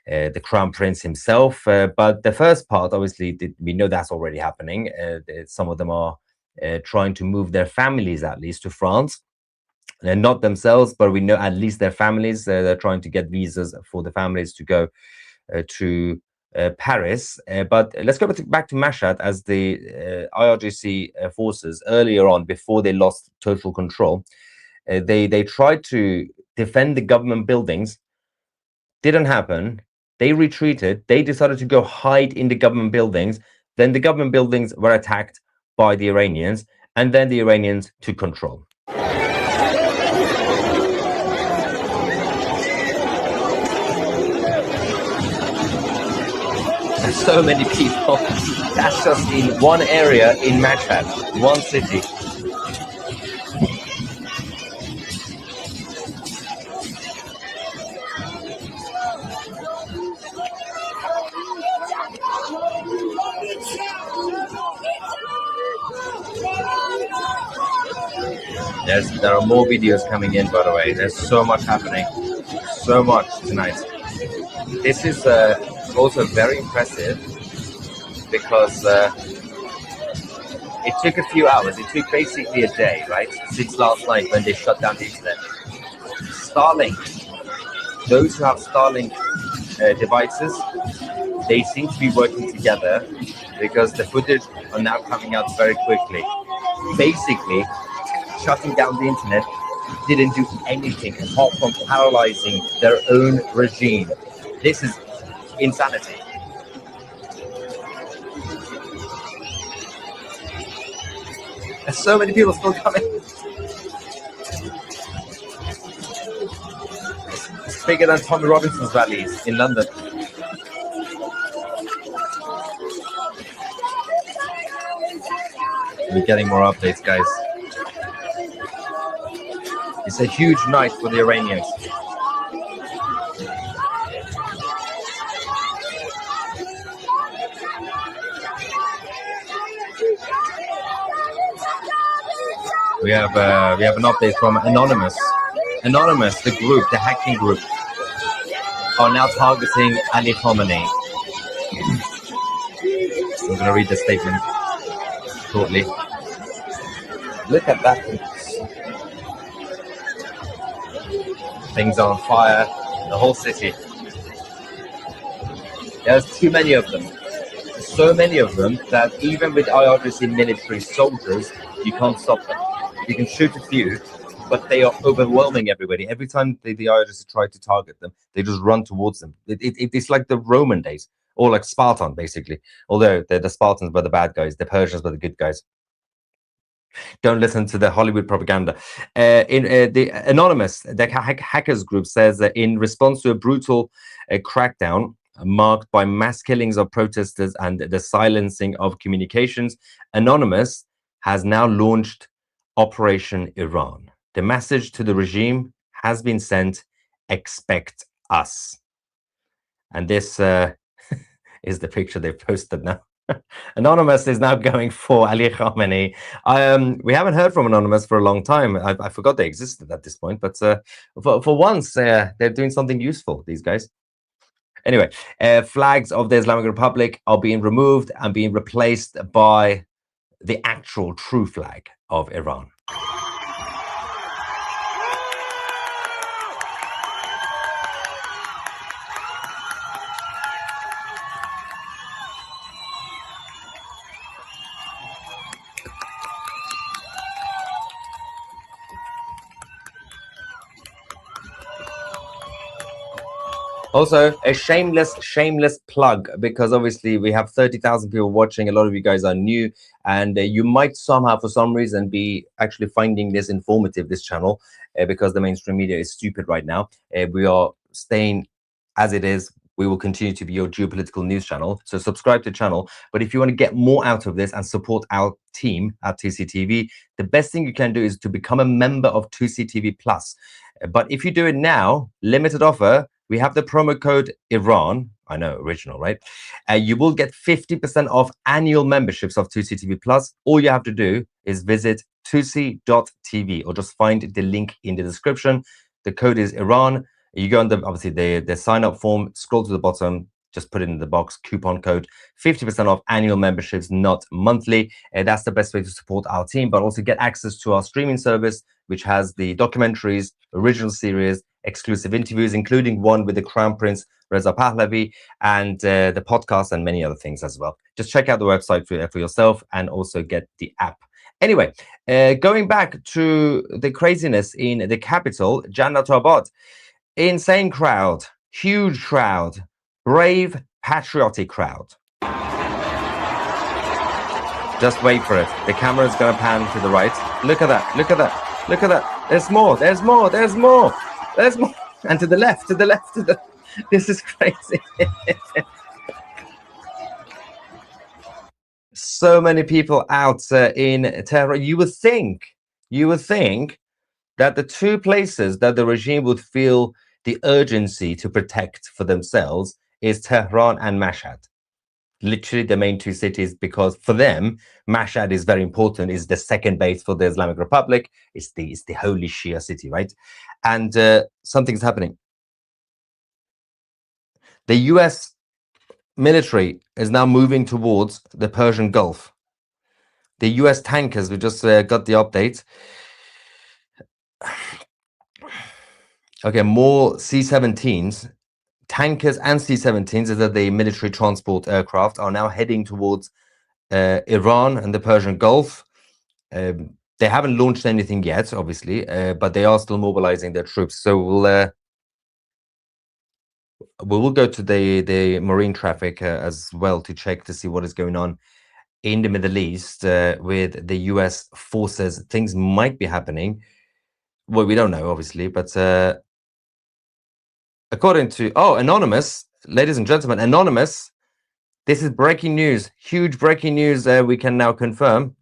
the Crown Prince himself. But the first part, obviously, we know that's already happening. Some of them are trying to move their families, at least, to France. Not themselves, but we know at least their families. They're trying to get visas for the families to go to Paris. But let's go back to Mashhad, as the IRGC forces earlier on, before they lost total control, they tried to defend the government buildings. Didn't happen. They retreated. They decided to go hide in the government buildings. Then the government buildings were attacked by the Iranians, and then the Iranians took control. There's so many people. That's just in one area in Mashhad, one city. There are more videos coming in, by the way. There's so much happening. So much tonight. This is also very impressive because it took a few hours. It took basically a day, right? Since last night when they shut down the internet. Starlink. Those who have Starlink devices, they seem to be working together because the footage are now coming out very quickly. Basically, shutting down the internet didn't do anything apart from paralyzing their own regime. This is insanity. There's so many people still coming. It's bigger than Tommy Robinson's rallies in London. We're getting more updates, guys. It's a huge night for the Iranians. We have an update from Anonymous. Anonymous, the group, the hacking group, are now targeting Ali Khamenei. I'm going to read the statement shortly. Look at that. Things are on fire. The whole city. There's too many of them. So many of them that even with IRGC military soldiers, you can't stop them. You can shoot a few, but they are overwhelming everybody. Every time the IRGC try to target them, they just run towards them. It's like the Roman days, or like Spartan, basically. Although the Spartans were the bad guys, the Persians were the good guys. Don't listen to the Hollywood propaganda. The Anonymous, the hackers group, says that in response to a brutal crackdown marked by mass killings of protesters and the silencing of communications, Anonymous has now launched Operation Iran. The message to the regime has been sent: expect us. And this is the picture they've posted now. Anonymous is now going for Ali Khamenei. We haven't heard from Anonymous for a long time. I forgot they existed at this point, but for once, they're doing something useful, these guys. Anyway, flags of the Islamic Republic are being removed and being replaced by the actual true flag of Iran. Also, a shameless plug, because obviously we have 30,000 people watching. A lot of you guys are new, and you might somehow, for some reason, be actually finding this informative, this channel, because the mainstream media is stupid right now. We are staying as it is. We will continue to be your geopolitical news channel. So subscribe to the channel. But if you want to get more out of this and support our team at TCTV, the best thing you can do is to become a member of 2CTV Plus. But if you do it now, limited offer, we have the promo code Iran. I know, original, right? You will get 50% off annual memberships of 2CTV Plus. All you have to do is visit 2c.tv or just find the link in the description. The code is Iran. You go on obviously the sign up form, scroll to the bottom, just put it in the box, coupon code, 50% off annual memberships, not monthly. That's the best way to support our team, but also get access to our streaming service, which has the documentaries, original series, exclusive interviews, including one with the Crown Prince Reza Pahlavi, and the podcast and many other things as well. Just check out the website for yourself and also get the app. Anyway, going back to the craziness in the capital, Jannat-Abad. Insane crowd, huge crowd, brave, patriotic crowd. Just wait for it. The camera is going to pan to the right. Look at that. Look at that. Look at that. There's more. There's more. There's more. There's more. And to the left, to the left, to the... This is crazy. So many people out in Tehran. You would think that the two places that the regime would feel the urgency to protect for themselves is Tehran and Mashhad. Literally the main two cities, because for them, Mashhad is very important, is the second base for the Islamic Republic. It's the holy Shia city, right? And something's happening. The US military is now moving towards the Persian Gulf. The US tankers, we just got the update. Okay, more C-17s, tankers and C-17s, as are the military transport aircraft, are now heading towards Iran and the Persian Gulf. They haven't launched anything yet, obviously, but they are still mobilizing their troops. So we will go to the marine traffic as well to check to see what is going on in the Middle East with the US forces. Things might be happening. Well, we don't know, obviously, but according to, Anonymous, ladies and gentlemen, Anonymous, this is breaking news, huge breaking news we can now confirm.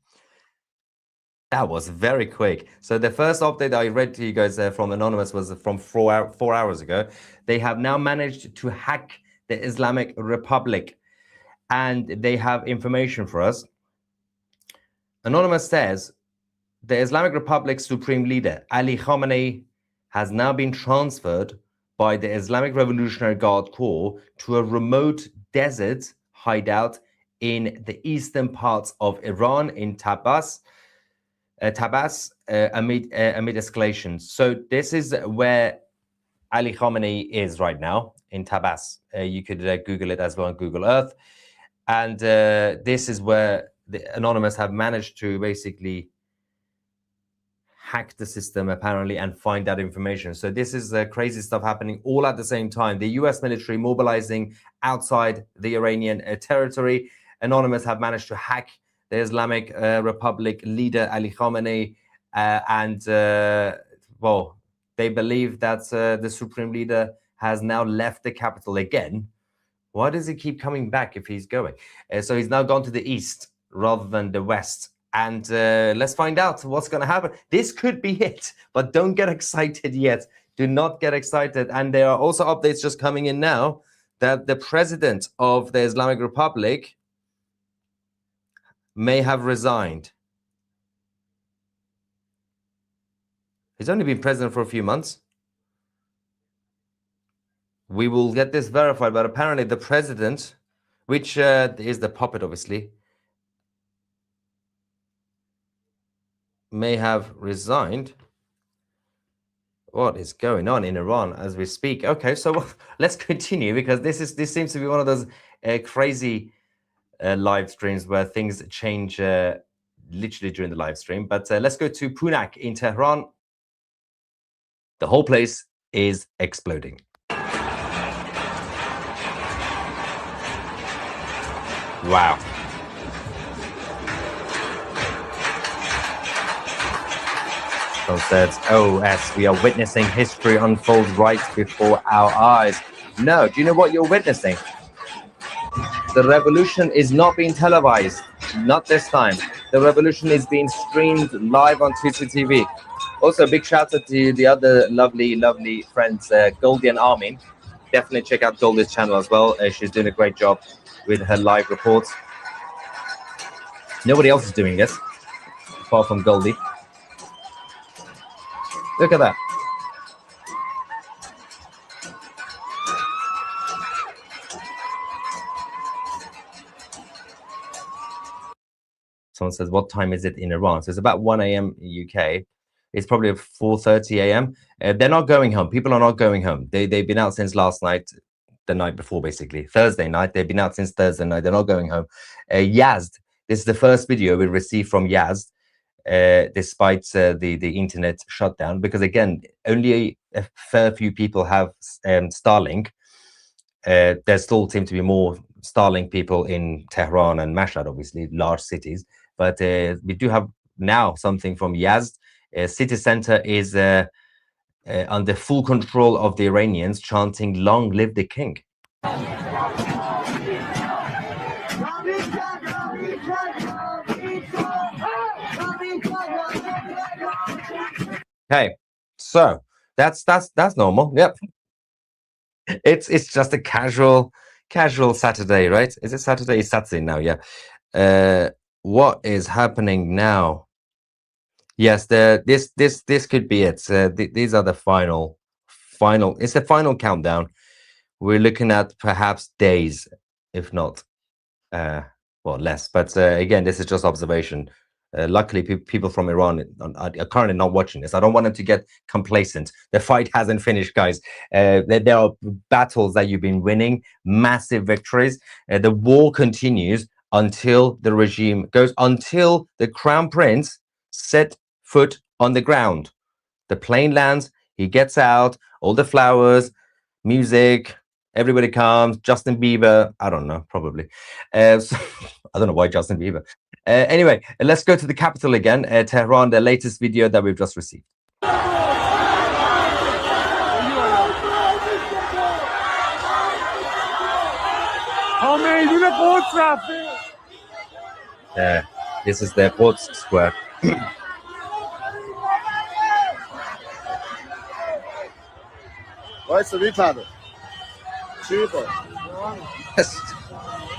That was very quick. So the first update I read to you guys from Anonymous was from 4 hours ago. They have now managed to hack the Islamic Republic, and they have information for us. Anonymous says, the Islamic Republic's supreme leader, Ali Khamenei, has now been transferred by the Islamic Revolutionary Guard Corps to a remote desert hideout in the eastern parts of Iran, in Tabas, amid escalations. So this is where Ali Khamenei is right now, in Tabas. You could Google it as well on Google Earth. And this is where the Anonymous have managed to basically hack the system, apparently, and find that information. So this is crazy stuff happening all at the same time. The US military mobilizing outside the Iranian territory. Anonymous have managed to hack the Islamic Republic leader Ali Khamenei, and well, they believe that the supreme leader has now left the capital again. Why does he keep coming back if he's going? So he's now gone to the east rather than the west. And let's find out what's going to happen. This could be it, but don't get excited yet. Do not get excited. And there are also updates just coming in now that the president of the Islamic Republic may have resigned. He's only been president for a few months. We will get this verified, but apparently the president, which is the puppet, obviously, may have resigned. What is going on in Iran as we speak? Okay, so let's continue, because this seems to be one of those crazy live streams where things change literally during the live stream. But let's go to Punak in Tehran. The whole place is exploding. Wow. Someone says, OS, we are witnessing history unfold right before our eyes. No, do you know what you're witnessing? The revolution is not being televised. Not this time. The revolution is being streamed live on CCTV. Also, big shout out to the other lovely friends, Goldie and Armin. Definitely check out Goldie's channel as well. She's doing a great job with her live reports. Nobody else is doing this, apart from Goldie. Look at that. Someone says, what time is it in Iran? So it's about 1 a.m. UK. It's probably 4:30 a.m. They're not going home. People are not going home. They've been out since last night, the night before, basically. Thursday night. They've been out since Thursday night. They're not going home. Yazd. This is the first video we received from Yazd, despite the internet shutdown, because again, only a fair few people have Starlink. There still seem to be more Starlink people in Tehran and Mashhad, obviously large cities, but we do have now something from Yazd. City center is under full control of the Iranians, chanting "Long live the king." Okay, so that's normal. Yep, it's just a casual Saturday, right? Is it Saturday? It's Saturday now. Yeah. What is happening now? Yes, this could be it. These are the final. It's the final countdown. We're looking at perhaps days, if not, well, less. But again, this is just observation. Luckily, people from Iran are currently not watching this. I don't want them to get complacent. The fight hasn't finished, guys. There are battles that you've been winning, massive victories. The war continues until the regime goes, until the Crown Prince set foot on the ground. The plane lands, he gets out, all the flowers, music, everybody comes. Justin Bieber, I don't know, probably. So, I don't know why Justin Bieber. Anyway, let's go to the capital again, Tehran, the latest video that we've just received. This is the Quds Square.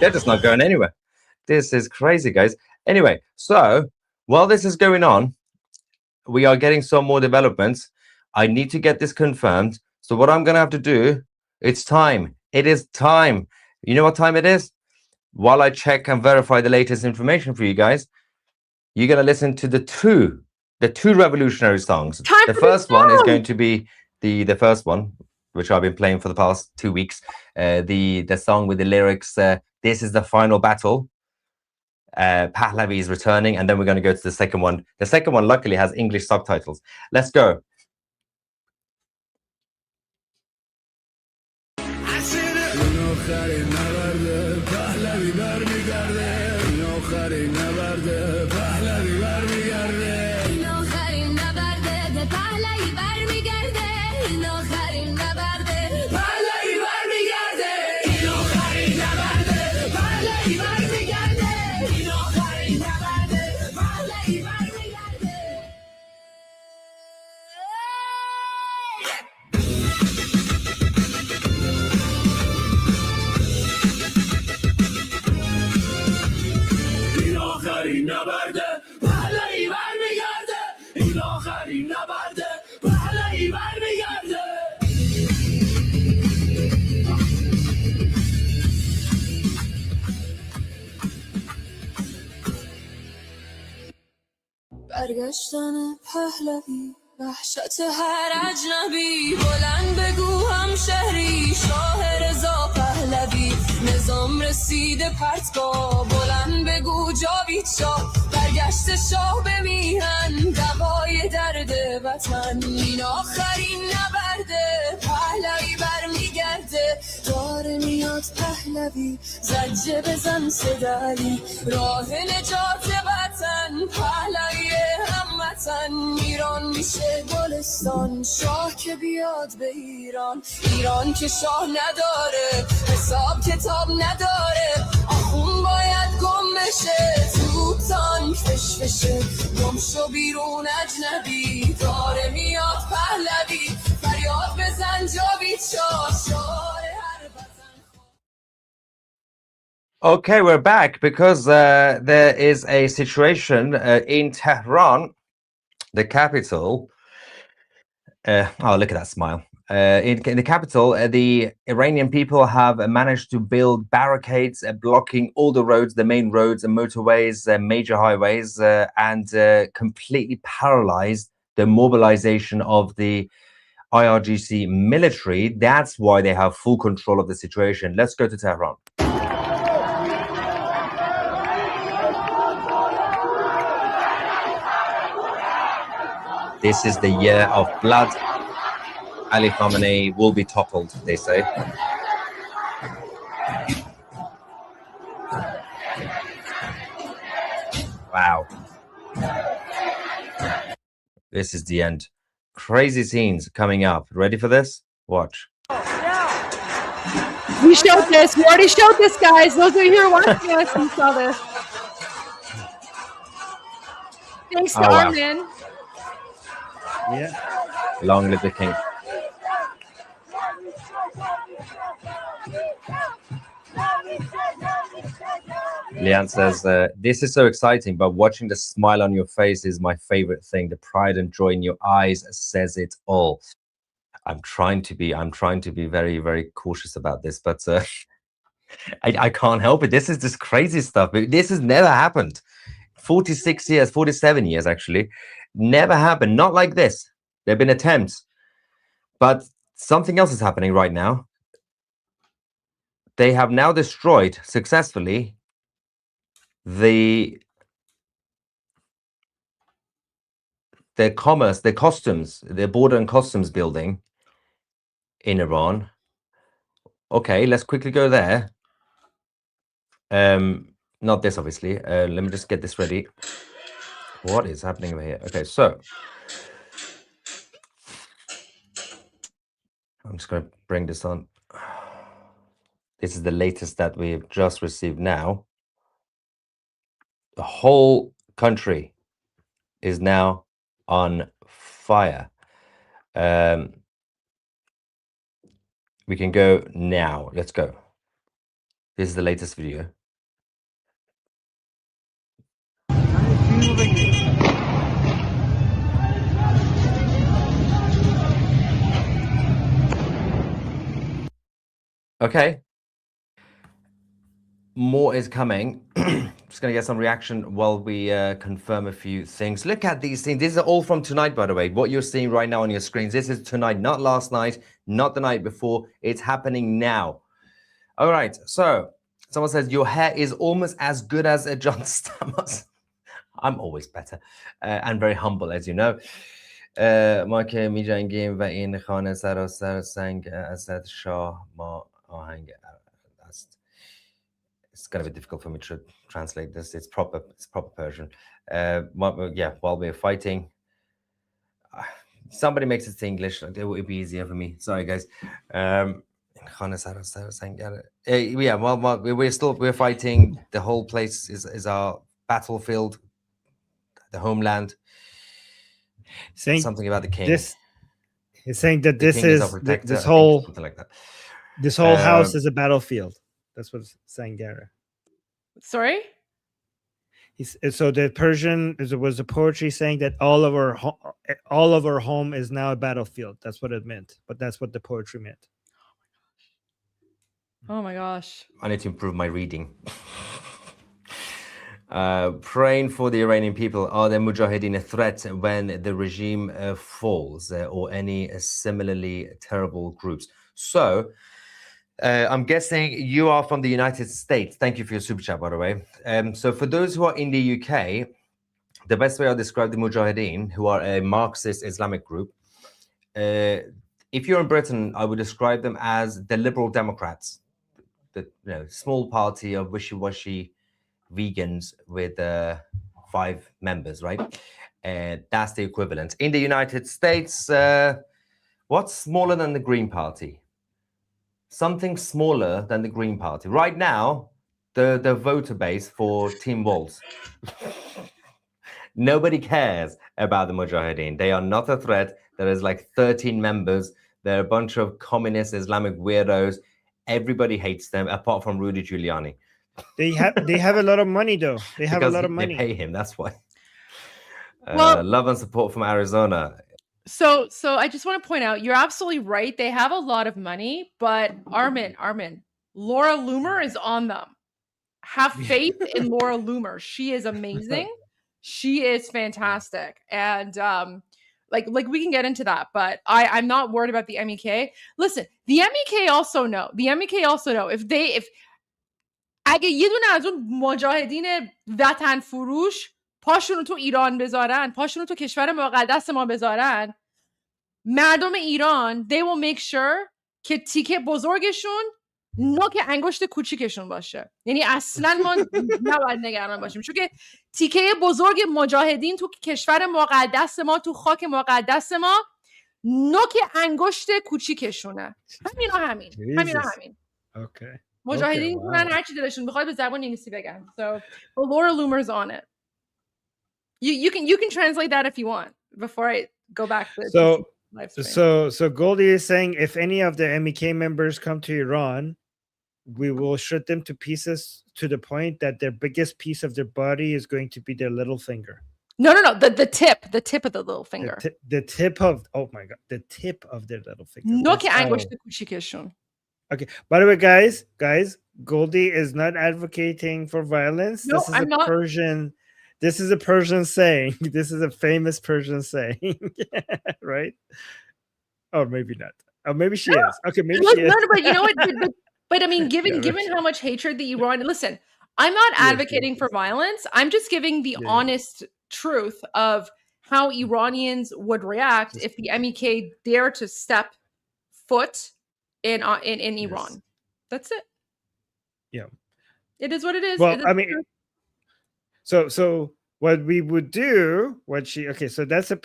They're just not going anywhere. This is crazy, guys. Anyway, so while this is going on, we are getting some more developments. I need to get this confirmed. So what I'm going to have to do, it's time. It is time. You know what time it is? While I check and verify the latest information for you guys, you're going to listen to the two revolutionary songs. The first one is going to be the first one, which I've been playing for the past 2 weeks. The song with the lyrics, "This is the final battle." Pahlavi is returning, and then we're going to go to the second one. The second one, luckily, has English subtitles. Let's go. برگشتن پهلوی وحشت هر اجنبی بلند بگو هم شهری شاه رضا پهلوی نظام رسیده پرتگاه بلند بگو جاوید شاه برگشت شاه به میهن دوای درد وطن این آخرین نبرده پهلوی برمیگرده داره میاد پهلوی زجه بزن صدایی راه نجات وطن پهلوی هموطن ایران میشه گلستان شاه که بیاد به ایران ایران که شاه نداره حساب کتاب نداره آخون باید گم بشه تو تانک فشفشه گم شو بیرون اجنبی داره میاد پهلوی فریاد بزن جاوید شاه شاه Okay, we're back because there is a situation in Tehran, the capital. Oh, look at that smile. In the capital, the Iranian people have managed to build barricades blocking all the roads, the main roads and motorways, major highways, and completely paralyzed the mobilization of the IRGC military. That's why they have full control of the situation. Let's go to Tehran. This is the year of blood. Ali Khamenei will be toppled, they say. Wow. This is the end. Crazy scenes coming up. Ready for this? Watch. We showed this. We already showed this, guys. Those of you who are watching us, we saw this. Thanks to Armin. Yeah. Long live the king. Lian says, this is so exciting, but watching the smile on your face is my favorite thing. The pride and joy in your eyes says it all. I'm trying to be very, very cautious about this, but I can't help it. This is just crazy stuff. This has never happened. 46 years, 47 years, actually. Never happened. Not like this. There have been attempts. But something else is happening right now. They have now destroyed successfully their commerce, their customs, their border and customs building in Iran. Okay, let's quickly go there. Not this, obviously. Let me just get this ready. What is happening over here? Okay, so I'm just going to bring this on. This is the latest that we've just received now. The whole country is now on fire. We can go now. Let's go. This is the latest video. Okay. More is coming. Just going to get some reaction while we confirm a few things. Look at these things. These are all from tonight, by the way. What you're seeing right now on your screens. This is tonight, not last night, not the night before. It's happening now. All right. So someone says, your hair is almost as good as a John Stamos. I'm always better and very humble, as you know. ما که می‌جنگیم و این خانه سراسر سنگ اسد شاه ما آهنگ است. It's going to be difficult for me to translate this. It's proper Persian. While we're fighting, somebody makes it to English. It would be easier for me. Sorry, guys. While we're fighting, the whole place is our battlefield, the homeland. Saying something about the king. He's saying that this whole something like that. This whole house is a battlefield. That's what Sangara. Sorry? So the Persian was a poetry saying that all of our home is now a battlefield. That's what it meant. But that's what the poetry meant. Oh my gosh. I need to improve my reading. Praying for the Iranian people. Are the Mujahideen a threat when the regime falls, or any similarly terrible groups? So I'm guessing you are from the United States. Thank you for your super chat, by the way. So for those who are in the UK, the best way I'll describe the Mujahideen, who are a Marxist Islamic group, if you're in Britain, I would describe them as the Liberal Democrats, the small party of wishy-washy vegans with 5 members, right? That's the equivalent. In the United States, what's smaller than the Green Party? Something smaller than the Green Party. Right now, the voter base for Tim Walz. Nobody cares about the Mujahideen. They are not a threat. There is like 13 members. They're a bunch of communist Islamic weirdos. Everybody hates them, apart from Rudy Giuliani. They have a lot of money, though. They have a lot of money. They pay him. That's why. Well, love and support from Arizona. So I just want to point out, you're absolutely right. They have a lot of money, but Armin, Laura Loomer is on them. Have faith in Laura Loomer. She is amazing. She is fantastic. And like we can get into that, but I'm not worried about the MEK. Listen, the MEK also know. if اگه یه دونه از اون مجاهدین وطن فروش پاشونو تو ایران بذارن، پاشونو تو کشور مقدس ما بذارن، مردم ایران they will make sure که تیکه بزرگشون نوک انگشت کوچیکشون باشه. یعنی اصلا ما نباید نگران باشیم، چون که تیکه بزرگ مجاهدین تو کشور مقدس ما، تو خاک مقدس ما، نوک انگشت کوچیکشونه. همین. Okay. مجاهدین کنن هر چی دلشون بخواد به زبان انگلیسی بگن. So Laura Loomer's on it. You can translate that if you want before I go back to the live stream. So Goldie is saying if any of the MEK members come to Iran, we will shoot them to pieces to the point that their biggest piece of their body is going to be their little finger. No. The tip of the little finger. The tip of, oh my God, the tip of their little finger. نوک انگشت کوچیکشون. Okay. By the way, guys, Goldie is not advocating for violence. No, I'm not. This is a Persian saying. This is a famous Persian saying, right? Or maybe not. Or maybe she is. Okay, maybe she is. No, but you know what? But I mean, given how much hatred the Iran, listen, I'm not advocating for violence. I'm just giving the honest truth of how Iranians would react if the MEK dare to step foot in Iran. That's it. Yeah, it is what it is. Well, I mean, so what we would do, so that's a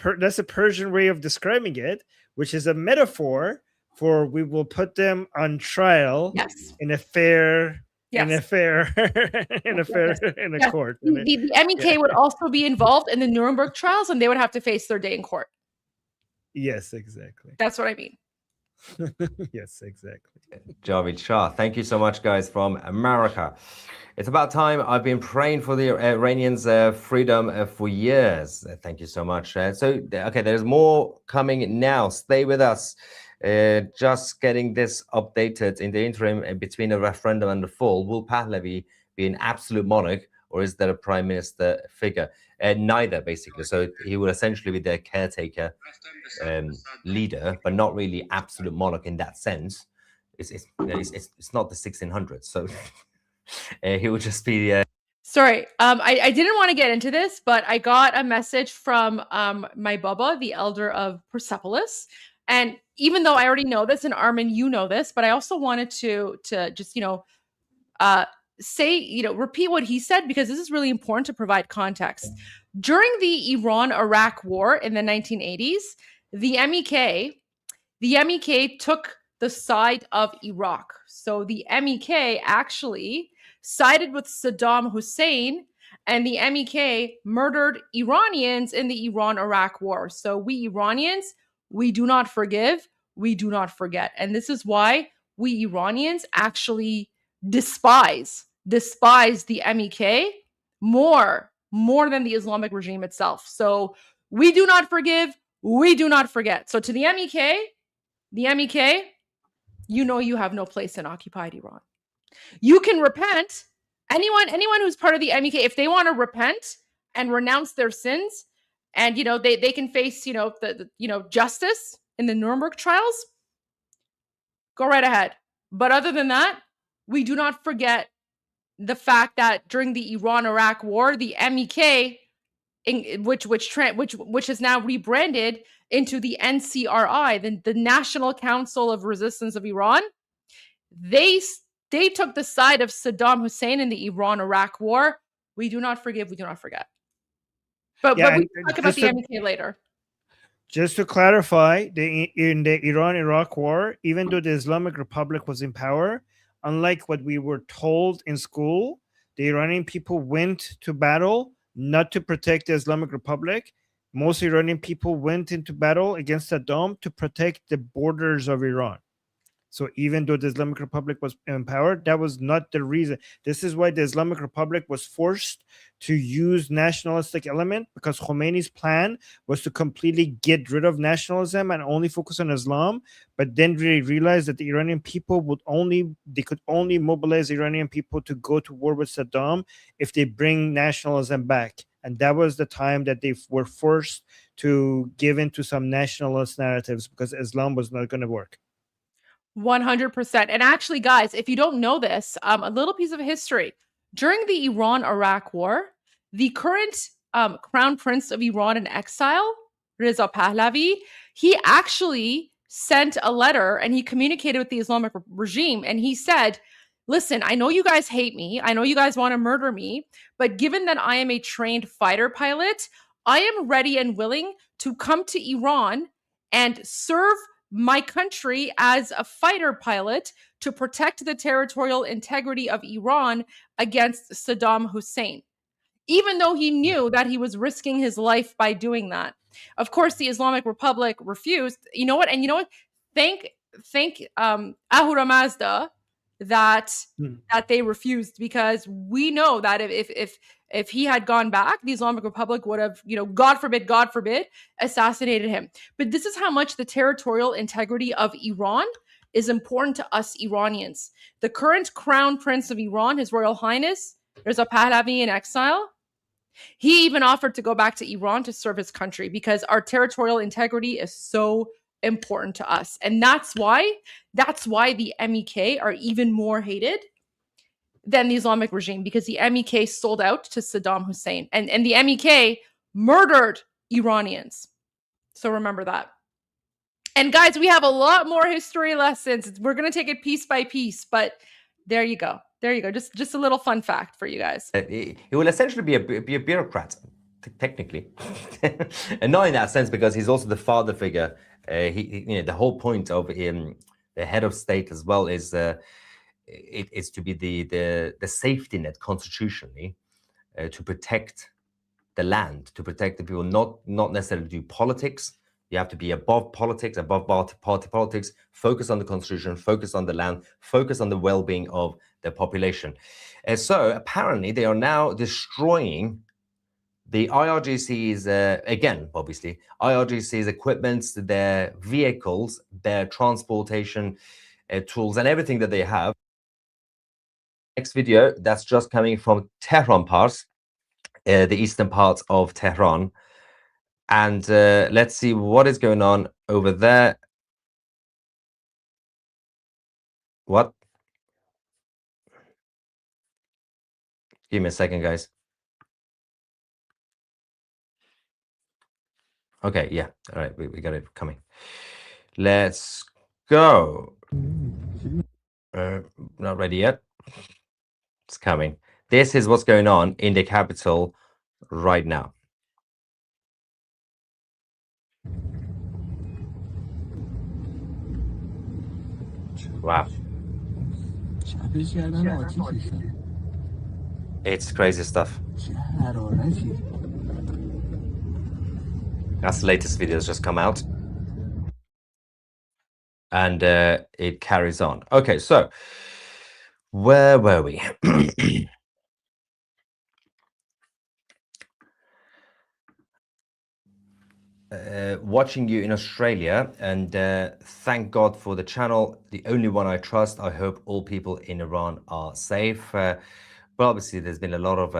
Persian way of describing it, which is a metaphor for we will put them on trial in a fair. In a court. The MEK would also be involved in the Nuremberg trials, and they would have to face their day in court. Yes, exactly. That's what I mean. Yes, exactly. Javid Shah, thank you so much, guys, from America. It's about time. I've been praying for the Iranians' freedom for years. Thank you so much. Okay, there's more coming now. Stay with us. Just getting this updated in the interim between the referendum and the fall. Will Pahlavi be an absolute monarch, or is there a prime minister figure? Neither, basically. So he will essentially be their caretaker leader, but not really absolute monarch in that sense. It's not the 1600s. So he would just be. Sorry, I didn't want to get into this, but I got a message from my Baba, the elder of Persepolis. And even though I already know this, and Armin, you know this, but I also wanted to just, say, repeat what he said, because this is really important to provide context. During the Iran-Iraq war in the 1980s, the MEK took the side of Iraq. So the MEK actually sided with Saddam Hussein, and the MEK murdered Iranians in the Iran-Iraq war. So we Iranians, we do not forgive, we do not forget. And this is why we Iranians actually despise the MEK more than the Islamic regime itself. So we do not forgive, we do not forget. So to the MEK, you have no place in occupied Iran. You can repent. Anyone who's part of the MEK, if they want to repent and renounce their sins, and they can face justice in the Nuremberg trials, go right ahead. But other than that, we do not forget the fact that during the Iran-Iraq war, the MEK, which is now rebranded into the NCRI, the National Council of Resistance of Iran, they took the side of Saddam Hussein in the Iran-Iraq war. We do not forgive, we do not forget. But we talk about the MEK later. Just to clarify, in the Iran-Iraq war, even though the Islamic Republic was in power, unlike what we were told in school, the Iranian people went to battle not to protect the Islamic Republic. Most Iranian people went into battle against Saddam to protect the borders of Iran. So even though the Islamic Republic was in power, that was not the reason. This is why the Islamic Republic was forced to use nationalistic element, because Khomeini's plan was to completely get rid of nationalism and only focus on Islam. But then they realized that the Iranian people could only mobilize Iranian people to go to war with Saddam if they bring nationalism back. And that was the time that they were forced to give into some nationalist narratives, because Islam was not going to work. 100%. And actually, guys, if you don't know this, a little piece of history. During the Iran-Iraq war, the current Crown Prince of Iran in exile, Reza Pahlavi, he actually sent a letter and he communicated with the Islamic regime. And he said, listen, I know you guys hate me. I know you guys want to murder me. But given that I am a trained fighter pilot, I am ready and willing to come to Iran and serve my country as a fighter pilot to protect the territorial integrity of Iran against Saddam Hussein, even though he knew that he was risking his life by doing that. Of course, the Islamic Republic refused. You know what? And you know what? Thank Ahura Mazda that they refused, because we know that if he had gone back, the Islamic Republic would have, God forbid, assassinated him. But this is how much the territorial integrity of Iran is important to us Iranians. The current Crown Prince of Iran, His Royal Highness Reza Pahlavi in exile, he even offered to go back to Iran to serve his country because our territorial integrity is so important to us. And that's why the MEK are even more hated than the Islamic regime, because the MEK sold out to Saddam Hussein, and the MEK murdered Iranians. So remember that. And guys, we have a lot more history lessons. We're going to take it piece by piece, but there you go. There you go. Just a little fun fact for you guys. He will essentially be a bureaucrat, technically, and not in that sense, because he's also the father figure. The whole point of the head of state as well is it is to be the safety net constitutionally to protect the land, to protect the people, not necessarily do politics. You have to be above politics, above party politics, focus on the constitution, focus on the land, focus on the well-being of the population. And so apparently they are now destroying the IRGC's, again, obviously, IRGC's equipments, their vehicles, their transportation tools, and everything that they have. Next video, that's just coming from Tehran parts, the eastern parts of Tehran. And let's see what is going on over there. What? Give me a second, guys. Okay, yeah. All right, we got it coming. Let's go. Not ready yet. It's coming. This is what's going on in the capital right now. Wow. It's crazy stuff. That's the latest video that's just come out. And it carries on. Okay, so where were we? Watching you in Australia, and thank God for the channel, the only one I trust. I hope all people in Iran are safe. But obviously, there's been a lot of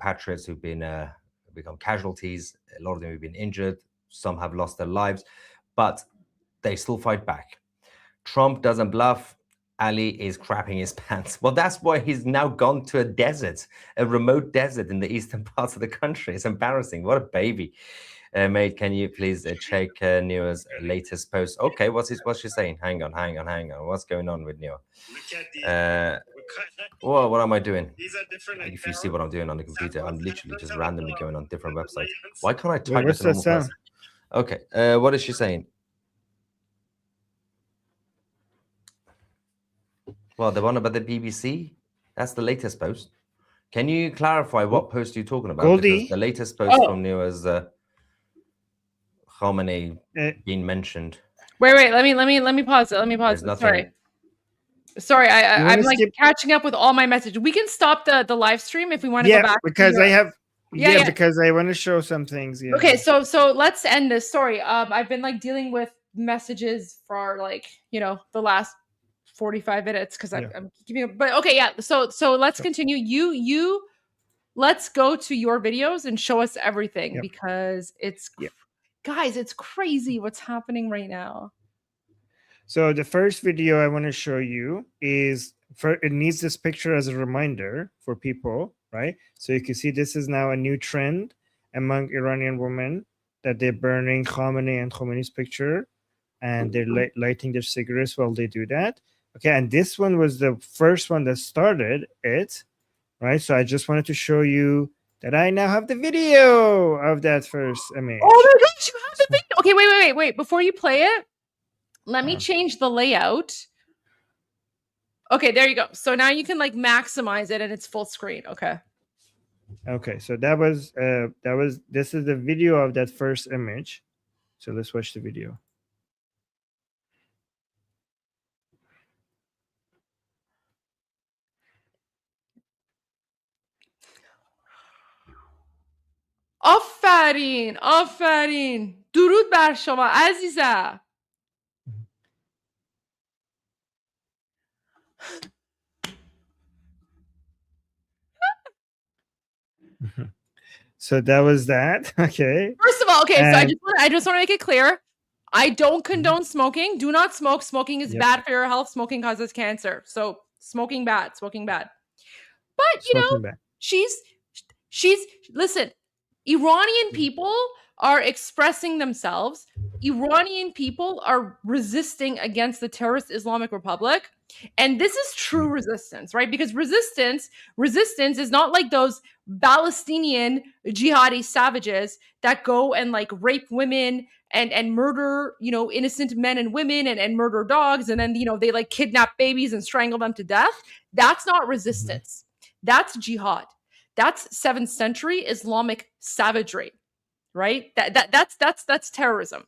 patriots who've been become casualties. A lot of them have been injured. Some have lost their lives, but they still fight back. Trump doesn't bluff. Ali is crapping his pants. Well, that's why he's now gone to a desert, a remote desert in the eastern parts of the country. It's embarrassing. What a baby. Mate, can you please check Neo's latest post? Okay, what's she saying? Hang on. What's going on with Neo? Well, what am I doing? If you see what I'm doing on the computer, I'm literally just randomly going on different websites. Why can't I type as a normal person? Okay, what is she saying? Well, the one about the BBC, that's the latest post. Can you clarify what post you're talking about? Goldie. Because the latest post from Neo is Khamenei being mentioned. Wait, let me pause it. Sorry, I'm like catching up with all my messages. We can stop the live stream if we want to go back. Because I have because I want to show some things. Yeah. Okay, so let's end this. Sorry, I've been like dealing with messages for like the last 45 minutes because I'm keeping. But okay, yeah. So let's continue. You let's go to your videos and show us everything because it's guys, it's crazy what's happening right now. So the first video I want to show you is it needs this picture as a reminder for people, right? So you can see this is now a new trend among Iranian women that they're burning Khamenei and Khomeini's picture and they're lighting their cigarettes while they do that. Okay, and this one was the first one that started it, right? So I just wanted to show you that I now have the video of that first image. Oh my gosh, you have the video. Okay, wait. Before you play it, let me change the layout. Okay, there you go. So now you can like maximize it and it's full screen. Okay. Okay, so this is the video of that first image. So let's watch the video. آفرین درود بر شما عزیزم. So that was that. Okay. First of all, okay, And, so I just want to make it clear. I don't condone smoking. Do not smoke. Smoking is bad for your health. Smoking causes cancer. So smoking bad. Smoking bad. But smoking bad. she's listen, Iranian people are expressing themselves. Iranian people are resisting against the terrorist Islamic Republic. And this is true resistance, right? Because resistance is not like those Palestinian jihadi savages that go and like rape women and murder, innocent men and women and murder dogs. And then, they like kidnap babies and strangle them to death. That's not resistance. That's jihad. That's 7th century Islamic savagery, right? That's terrorism.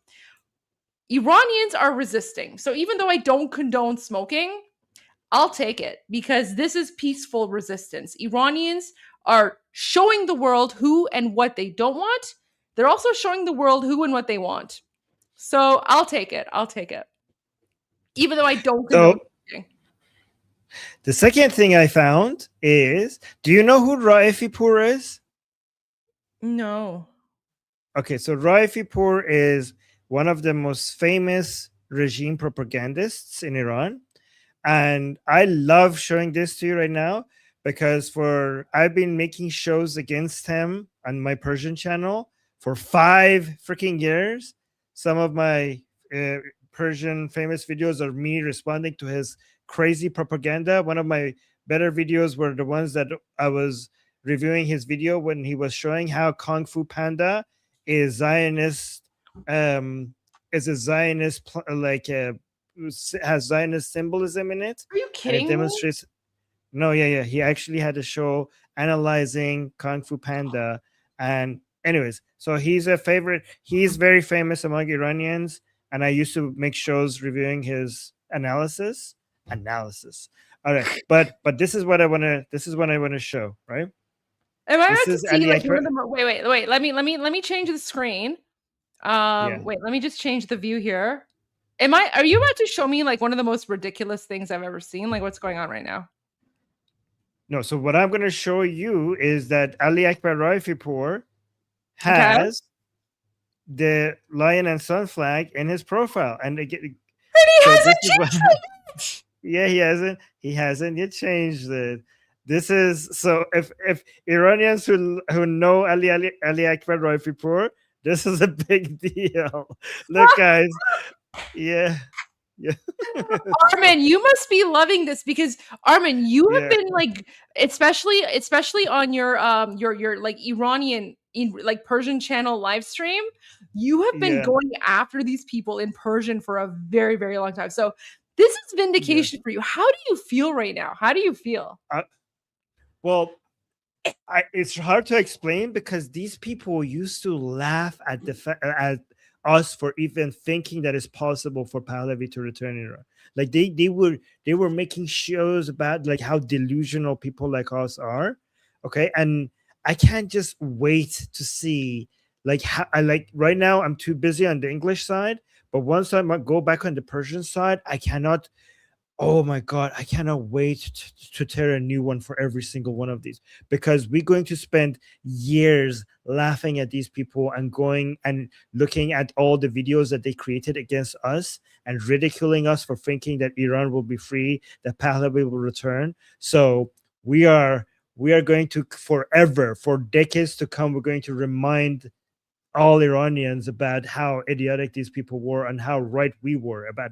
Iranians are resisting. So even though I don't condone smoking, I'll take it because this is peaceful resistance. Iranians are showing the world who and what they don't want. They're also showing the world who and what they want. So I'll take it. Even though I don't condone smoking. The second thing I found is, do you know who Raifipur is? No. Okay, so Raifipur is one of the most famous regime propagandists in Iran. And I love showing this to you right now because I've been making shows against him on my Persian channel for 5 freaking years. Some of my Persian famous videos are me responding to his crazy propaganda. One of my better videos were the ones that I was reviewing his video when he was showing how Kung Fu Panda is Zionist, has Zionist symbolism in it. Are you kidding it demonstrates me? No, yeah. He actually had a show analyzing Kung Fu Panda. And anyways, so he's very famous among Iranians. And I used to make shows reviewing his analysis. All right, but this is what I want to show, right? Am I about to see like one of the wait, let me change the screen. Wait, let me just change the view here. Are you about to show me like one of the most ridiculous things I've ever seen? Like what's going on right now? No, so what I'm going to show you is that Ali Akbar Raifipur has the lion and sun flag in his profile, and he hasn't changed it. Yeah, he hasn't yet changed it. This is so if Iranians who know Ali Akbar Raifipur, this is a big deal. Look, guys. Yeah. Armin, you must be loving this because Armin, you have been like, especially on your like Iranian like Persian channel live stream, you have been going after these people in Persian for a very, very long time. So this is vindication for you. How do you feel right now? How do you feel? Well, it's hard to explain because these people used to laugh at at us for even thinking that it's possible for Pahlavi to return in Iran. Like they were making shows about like how delusional people like us are. Okay, and I can't just wait to see like how right now I'm too busy on the English side, but once I go back on the Persian side, I cannot. Oh my God, I cannot wait to tear a new one for every single one of these, because we're going to spend years laughing at these people and going and looking at all the videos that they created against us and ridiculing us for thinking that Iran will be free, that Pahlavi will return. So we are going to forever, for decades to come, we're going to remind all Iranians about how idiotic these people were and how right we were about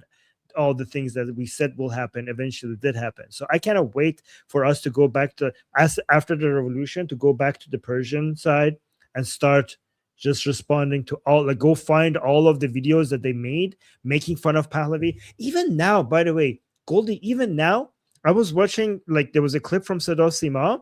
all the things that we said will happen eventually did happen. So I cannot wait for us to go back to, after the revolution, to go back to the Persian side and start just responding to all, like go find all of the videos that they made making fun of Pahlavi. Even now, by the way, Goldie, even now, I was watching, like there was a clip from Sada Sima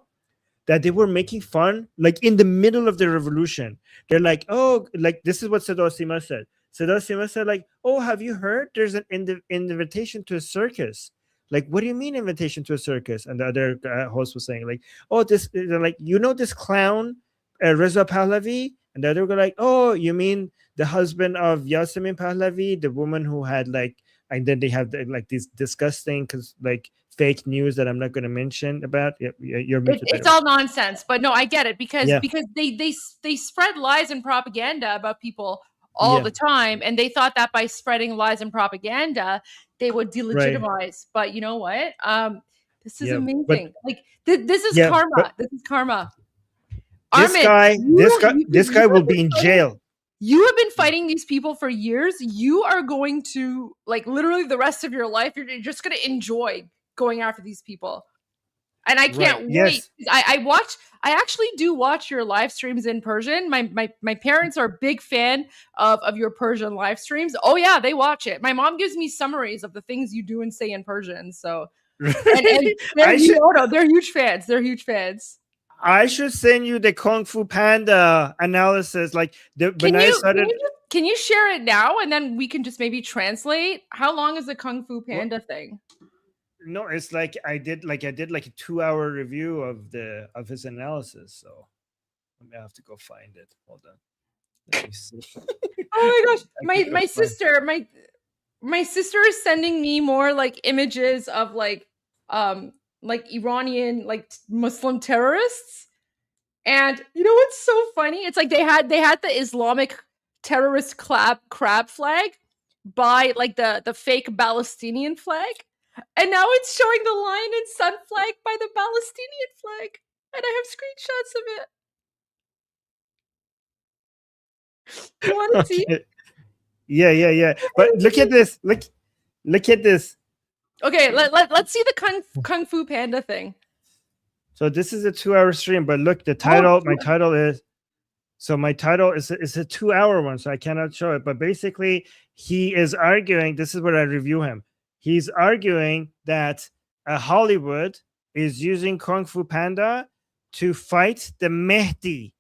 that they were making fun, like in the middle of the revolution. They're like, oh, like this is what Sada Sima said. Sada Sima said, like, oh, have you heard there's an invitation to a circus? Like, what do you mean invitation to a circus? And the other host was saying, like, oh, this, like, you know this clown, Reza Pahlavi? And the other guy like, oh, you mean the husband of Yasemin Pahlavi, the woman who had like, and then they have like these disgusting like fake news that I'm not going to mention about. You're muted. It's all nonsense, but no, I get it because Yeah. they spread lies and propaganda about people all the time, and they thought that by spreading lies and propaganda they would delegitimize. But you know what? This is amazing. Like this is karma. This is karma. This guy will be in jail. You have been fighting these people for years. You are going to, like, literally the rest of your life, you're just going to enjoy going after these people. And I can't wait. I actually do watch your live streams in Persian. My parents are a big fan of your Persian live streams. Oh yeah, they watch it. My mom gives me summaries of the things you do and say in Persian. So and they're huge fans. They're huge fans. I should send you the Kung Fu Panda analysis. Like can you share it now, and then we can just maybe translate? How long is the Kung Fu Panda thing? No, it's like I did like a 2-hour review of his analysis. So I'm gonna have to go find it. Hold on. Let me see. Oh my gosh, my sister is sending me more like images of like Iranian like Muslim terrorists. And you know what's so funny? It's like they had the Islamic terrorist crab flag by like the fake Palestinian flag. And now it's showing the lion and sun flag by the Palestinian flag. And I have screenshots of it. You want to see? Yeah. But look at this. Look at this. Okay, let's see the Kung Fu Panda thing. So this is a 2-hour stream, but look, the title, my title is a 2-hour one, so I cannot show it. But basically, he is arguing, this is where I review him. He's arguing that Hollywood is using Kung Fu Panda to fight the Mehdi,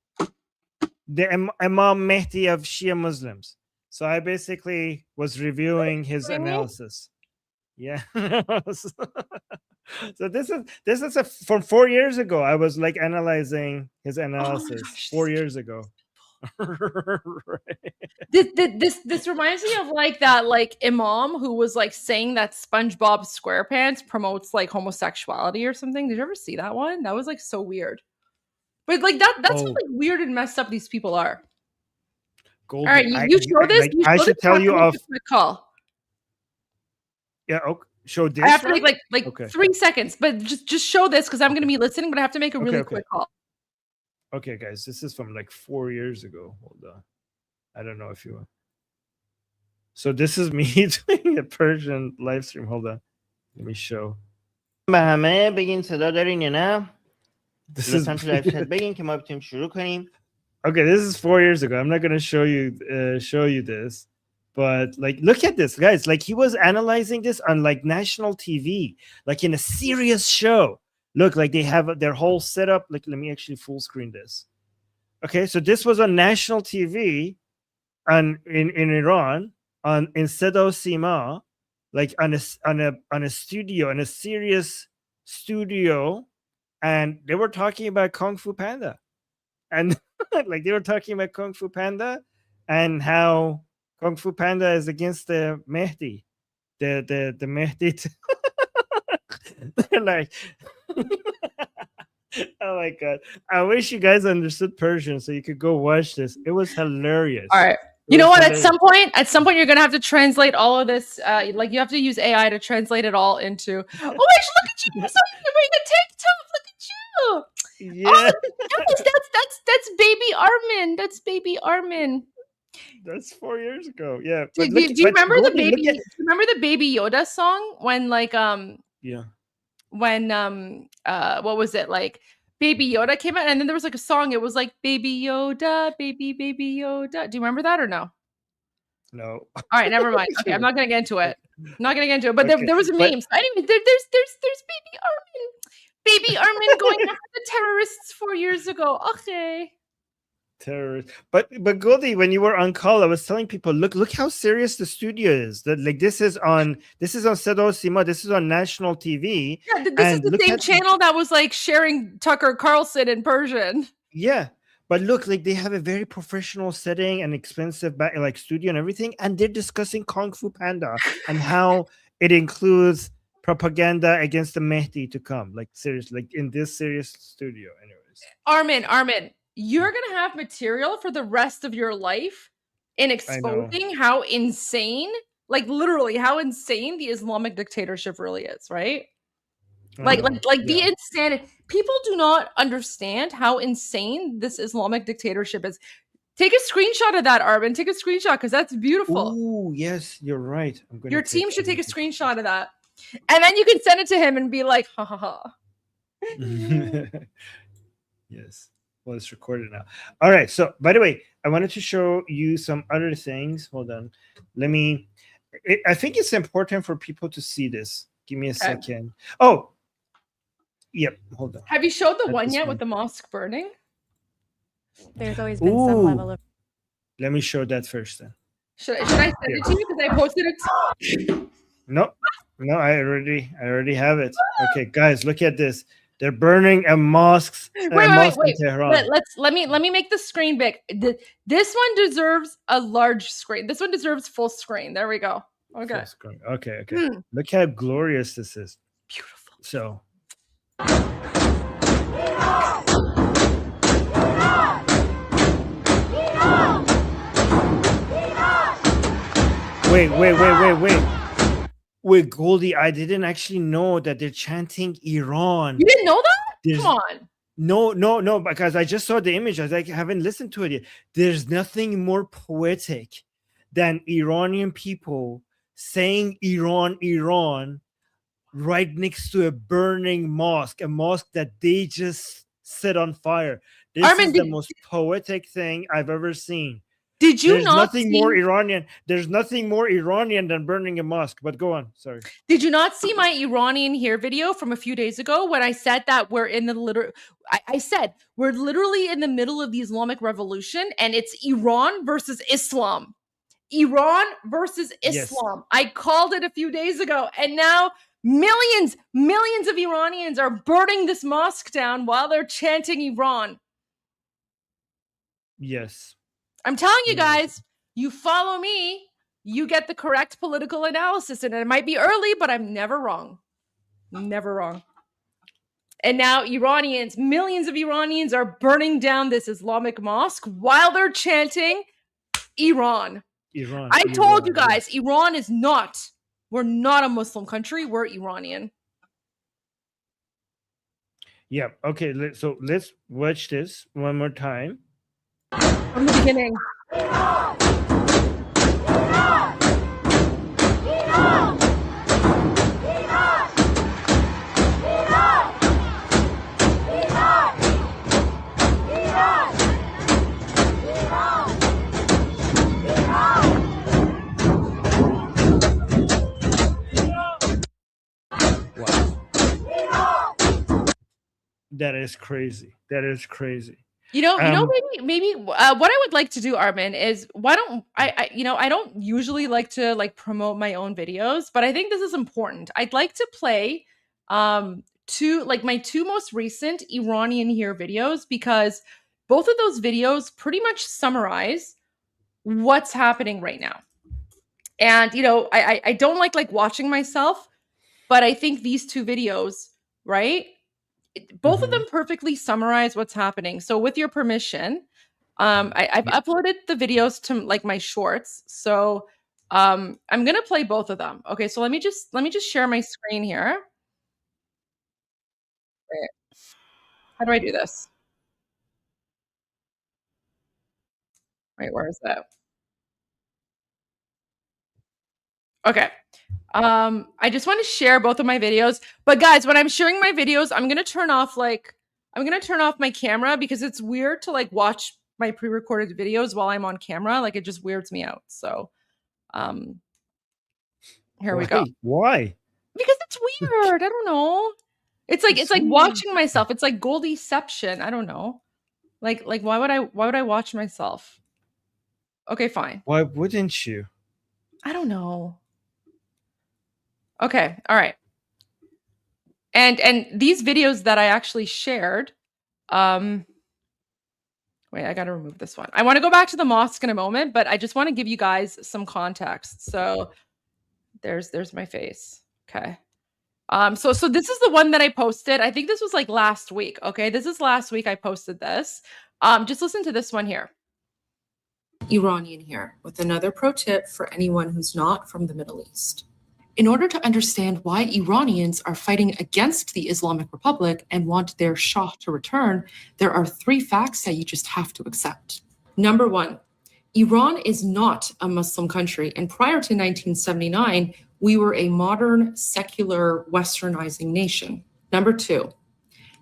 the Imam Mehdi of Shia Muslims. So I basically was reviewing his analysis. Yeah. So this is from 4 years ago. I was like analyzing his analysis 4 years ago. This reminds me of like that like imam who was like saying that SpongeBob SquarePants promotes like homosexuality or something. Did you ever see that one? That was like so weird. But like that's how like weird and messed up these people are. Golden. All right, you show this. Like, I should tell you off. Call. Yeah. Okay. Show this. I have to make like 3 seconds, but just show this because I'm going to be listening, but I have to make a really quick call. Okay, guys, this is from like 4 years ago. Hold on. I don't know if you want. So this is me doing a Persian live stream. Hold on. Let me show. به همه بگین صدا دارین یا نه؟ This is بگین که ما بتونیم شروع کنیم. Okay, this is 4 years ago. I'm not going to show you this. But like, look at this, guys. Like, he was analyzing this on like national TV, like in a serious show. Look, like they have their whole setup. Like, let me actually full screen this. Okay, so this was on national TV, in Iran, in Sedo Sima, like on a studio, in a serious studio, and they were talking about Kung Fu Panda, and like they were talking about Kung Fu Panda and how Kung Fu Panda is against the Mehdi, the Mehdi. They're like, oh my god! I wish you guys understood Persian so you could go watch this. It was hilarious. All right, you know what? Hilarious. At some point, you're gonna have to translate all of this. Like you have to use AI to translate it all into. Oh my gosh! Look at you! You're wearing a tank top. Look at you! Yeah. Oh, that's baby Armin. That's baby Armin. That's 4 years ago. Yeah. Do you remember the baby? Do you remember the Baby Yoda song when what was it like? Baby Yoda came out, and then there was like a song. It was like Baby Yoda, baby Yoda. Do you remember that or no? No. All right, never mind. Okay, I'm not gonna get into it. But okay. there was a meme. So anyway, there's baby Armin. Baby Armin going after the terrorists 4 years ago. Okay. Terrorist. But Goldie, when you were on call, I was telling people, look how serious the studio is. That like this is on Sedo Sima, this is on national TV. Yeah, this is the same channel that was like sharing Tucker Carlson in Persian. Yeah. But look, like they have a very professional setting and expensive like studio and everything, and they're discussing Kung Fu Panda and how it includes propaganda against the Mehdi to come. Like seriously, like in this serious studio. Anyways, Armin, you're gonna have material for the rest of your life in exposing how insane, like literally how insane the Islamic dictatorship really is, right? Like the insanity. People do not understand how insane this Islamic dictatorship is. Take a screenshot of that, Armin. Take a screenshot because that's beautiful. Oh, yes, you're right. Your team should take a screenshot of that. And then you can send it to him and be like, ha ha ha. Yes. Well, it's recorded now. All right. So, by the way, I wanted to show you some other things. Hold on. I think it's important for people to see this. Give me a second. Oh, yep. Hold on. Have you showed the one yet with the mosque burning? There's always been some level of... Let me show that first then. Should I send it to you? Because I posted it. No, I already have it. Okay, guys, look at this. They're burning a mosque. Wait. In Tehran. Let me make the screen big. This one deserves a large screen. This one deserves full screen. There we go. Okay. Full screen. Okay. Look how glorious this is. Beautiful. So. Wait, Goldie, I didn't actually know that they're chanting Iran. You didn't know that? Come on. No, because I just saw the image. I was like, I haven't listened to it yet. There's nothing more poetic than Iranian people saying Iran right next to a burning mosque, a mosque that they just set on fire. This is the most poetic thing I've ever seen. There's nothing more Iranian than burning a mosque. But go on. Sorry. Did you not see my Iranian here video from a few days ago when I said that we're in the I said we're literally in the middle of the Islamic Revolution and it's Iran versus Islam. Iran versus Islam. Yes. I called it a few days ago, and now millions of Iranians are burning this mosque down while they're chanting Iran. Yes. I'm telling you guys, you follow me, you get the correct political analysis. And it might be early, but I'm never wrong. Never wrong. And now millions of Iranians are burning down this Islamic mosque while they're chanting Iran. I told you guys, Iran is not. We're not a Muslim country. We're Iranian. Yeah. Okay. So let's watch this one more time. From the beginning. That is crazy. You know, maybe what I would like to do, Armin, is why don't I don't usually like to promote my own videos, but I think this is important. I'd like to play my two most recent Iranian here videos, because both of those videos pretty much summarize what's happening right now. And I don't like watching myself, but I think these two videos, right? Both of them perfectly summarize what's happening. So with your permission, I've uploaded the videos to my shorts. So I'm gonna play both of them. Okay, so let me just share my screen here. Wait, how do I do this? Wait, where is that? Okay. I just want to share both of my videos. But guys, when I'm sharing my videos, I'm going to turn off my camera, because it's weird to watch my pre-recorded videos while I'm on camera. It just weirds me out. So, here we go. Why? Because it's weird. I don't know. It's like watching myself. It's like Goldieception. I don't know. Why would I watch myself? Okay, fine. Why wouldn't you? I don't know. Okay, all right. And these videos that I actually shared, wait, I got to remove this one. I want to go back to the mosque in a moment, but I just want to give you guys some context. So there's my face. Okay. So this is the one that I posted. I think this was like last week. Okay, this is last week I posted this. Just listen to this one here. Iranian here with another pro tip for anyone who's not from the Middle East. In order to understand why Iranians are fighting against the Islamic Republic and want their Shah to return, there are 3 facts that you just have to accept. Number 1, Iran is not a Muslim country, and prior to 1979, we were a modern, secular, westernizing nation. Number 2,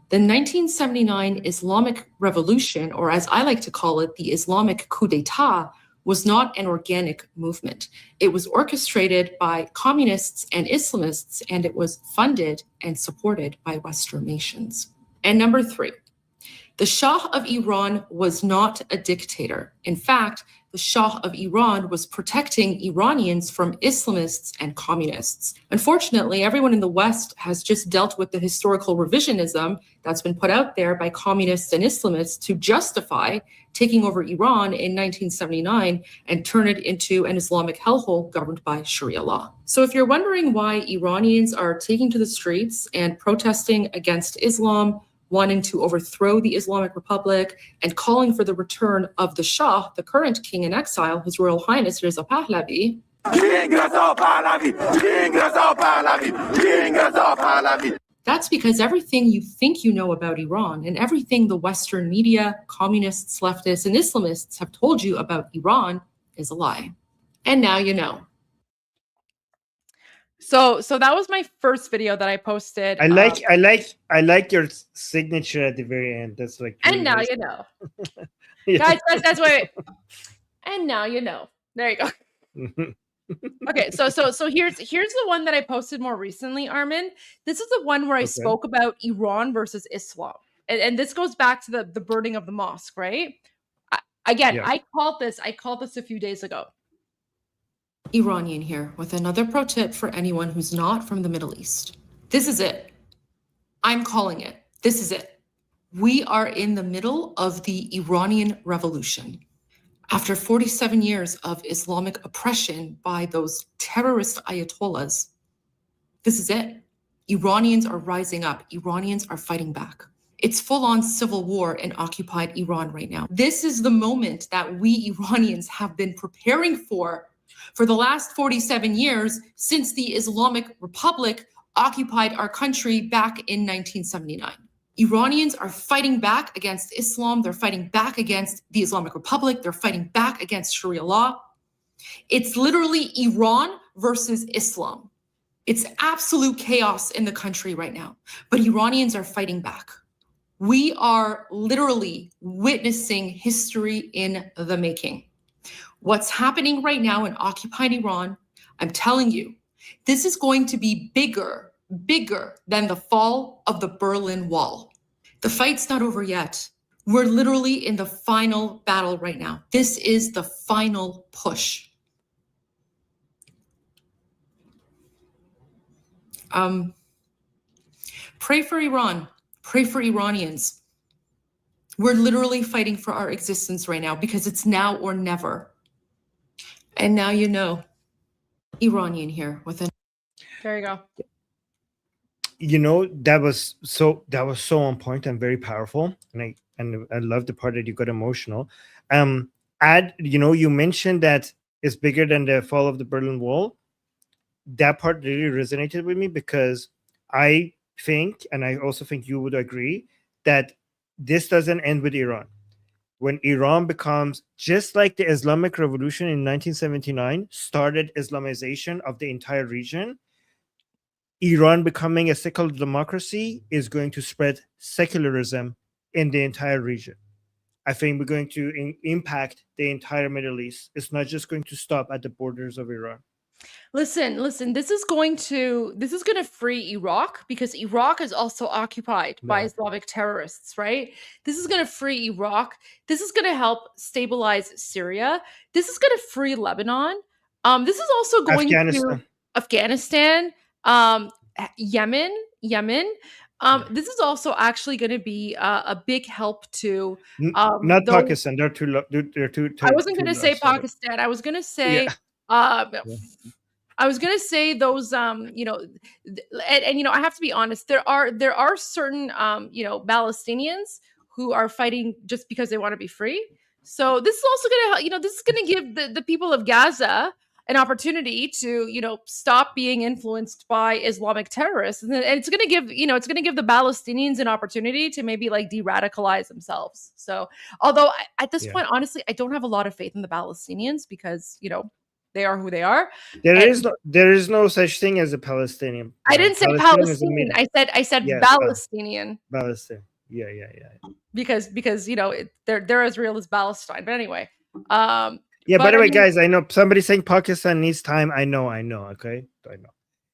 the 1979 Islamic Revolution, or as I like to call it, the Islamic coup d'etat, was not an organic movement. It was orchestrated by communists and Islamists, and it was funded and supported by Western nations. And number 3, the Shah of Iran was not a dictator. In fact, the Shah of Iran was protecting Iranians from Islamists and communists. Unfortunately, everyone in the West has just dealt with the historical revisionism that's been put out there by communists and Islamists to justify taking over Iran in 1979 and turn it into an Islamic hellhole governed by Sharia law. So if you're wondering why Iranians are taking to the streets and protesting against Islam, wanting to overthrow the Islamic Republic, and calling for the return of the Shah, the current king in exile, His Royal Highness Reza Pahlavi. That's because everything you think you know about Iran and everything the Western media, communists, leftists, and Islamists have told you about Iran is a lie. And now you know. So that was my first video that I posted. I like your signature at the very end. That's like. Really and now nice. You know, yeah. Guys. That's why. And now you know. There you go. Okay, so here's the one that I posted more recently, Armin. This is the one where I spoke about Iran versus Islam, and this goes back to the burning of the mosque, right? I called this a few days ago. Iranian here with another pro tip for anyone who's not from the Middle East. This is it. I'm calling it. This is it. We are in the middle of the Iranian Revolution. After 47 years of Islamic oppression by those terrorist Ayatollahs, this is it. Iranians are rising up. Iranians are fighting back. It's full-on civil war in occupied Iran right now. This is the moment that we Iranians have been preparing for the last 47 years since the Islamic Republic occupied our country back in 1979. Iranians are fighting back against Islam. They're fighting back against the Islamic Republic. They're fighting back against Sharia law. It's literally Iran versus Islam. It's absolute chaos in the country right now, but Iranians are fighting back. We are literally witnessing history in the making. What's happening right now in occupied Iran, I'm telling you, this is going to be bigger than the fall of the Berlin Wall. The fight's not over yet. We're literally in the final battle right now. This is the final push. Pray for Iran. Pray for Iranians. We're literally fighting for our existence right now because it's now or never. And now you know. Iranian here with a. There you go. You know, that was so on point and very powerful, and I love the part that you got emotional. You mentioned that it's bigger than the fall of the Berlin Wall. That part really resonated with me because I think, and I also think you would agree, that this doesn't end with Iran. When Iran becomes just like the Islamic Revolution in 1979 started Islamization of the entire region, Iran becoming a secular democracy is going to spread secularism in the entire region. I think we're going to impact the entire Middle East. It's not just going to stop at the borders of Iran. Listen, this is going to free Iraq because Iraq is also occupied by Islamic terrorists, right? This is going to free Iraq. This is going to help stabilize Syria. This is going to free Lebanon. This is also going to Afghanistan, Yemen. This is also actually going to be a big help to not Pakistan. They're too. I wasn't going to say Pakistan. I was going to say I was gonna say those, you know, and you know, I have to be honest. There are certain, you know, Palestinians who are fighting just because they want to be free. So this is also gonna, you know, this is gonna give the people of Gaza an opportunity to, you know, stop being influenced by Islamic terrorists, and it's gonna give, you know, it's gonna give the Palestinians an opportunity to maybe like de-radicalize themselves. So, although at this point, honestly, I don't have a lot of faith in the Palestinians because, you know, they are who they are. There is no such thing as a Palestinian. I didn't say Palestinian. I said yes, Palestinian. Palestine. Yeah. Because you know they're as real as Palestine. But anyway, yeah. By the way, guys, I know somebody saying Pakistan needs time. I know. Okay, I know.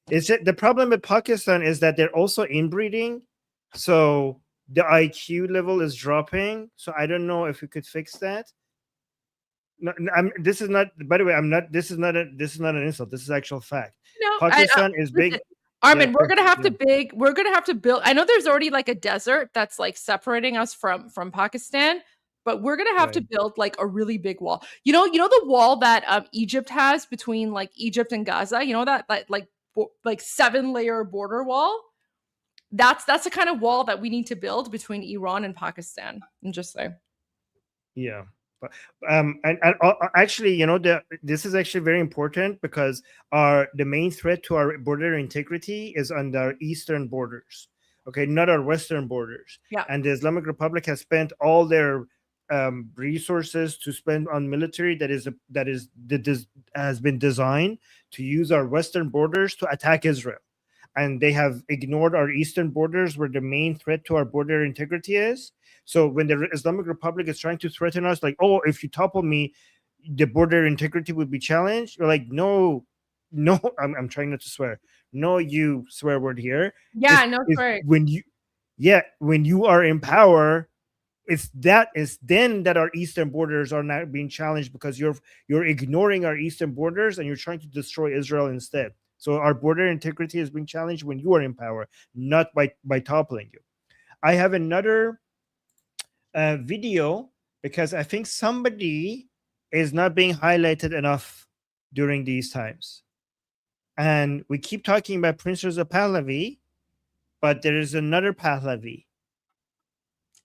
It's just, the problem with Pakistan is that they're also inbreeding, so the IQ level is dropping. So I don't know if we could fix that. No, this is not. By the way, I'm not. This is not an insult. This is actual fact. No, Pakistan is big. Armin, we're gonna have to build. I know there's already like a desert that's like separating us from Pakistan, but we're gonna have to build like a really big wall. You know the wall that Egypt has between like Egypt and Gaza. You know that like 7-layer border wall. That's the kind of wall that we need to build between Iran and Pakistan. I'm just saying. Yeah. And actually, you know, this is actually very important because the main threat to our border integrity is on our eastern borders, okay, not our western borders. Yeah. And the Islamic Republic has spent all their resources to spend on military that has been designed to use our western borders to attack Israel, and they have ignored our eastern borders where the main threat to our border integrity is. So when the Islamic Republic is trying to threaten us, like, oh, if you topple me, the border integrity would be challenged. You're like, no, I'm trying not to swear. No, you swear word here. Yeah, no swearing. When you are in power, it's then that our eastern borders are not being challenged because you're ignoring our eastern borders and you're trying to destroy Israel instead. So our border integrity is being challenged when you are in power, not by toppling you. I have another video because I think somebody is not being highlighted enough during these times. And we keep talking about Prince Reza Pahlavi, but there is another Pahlavi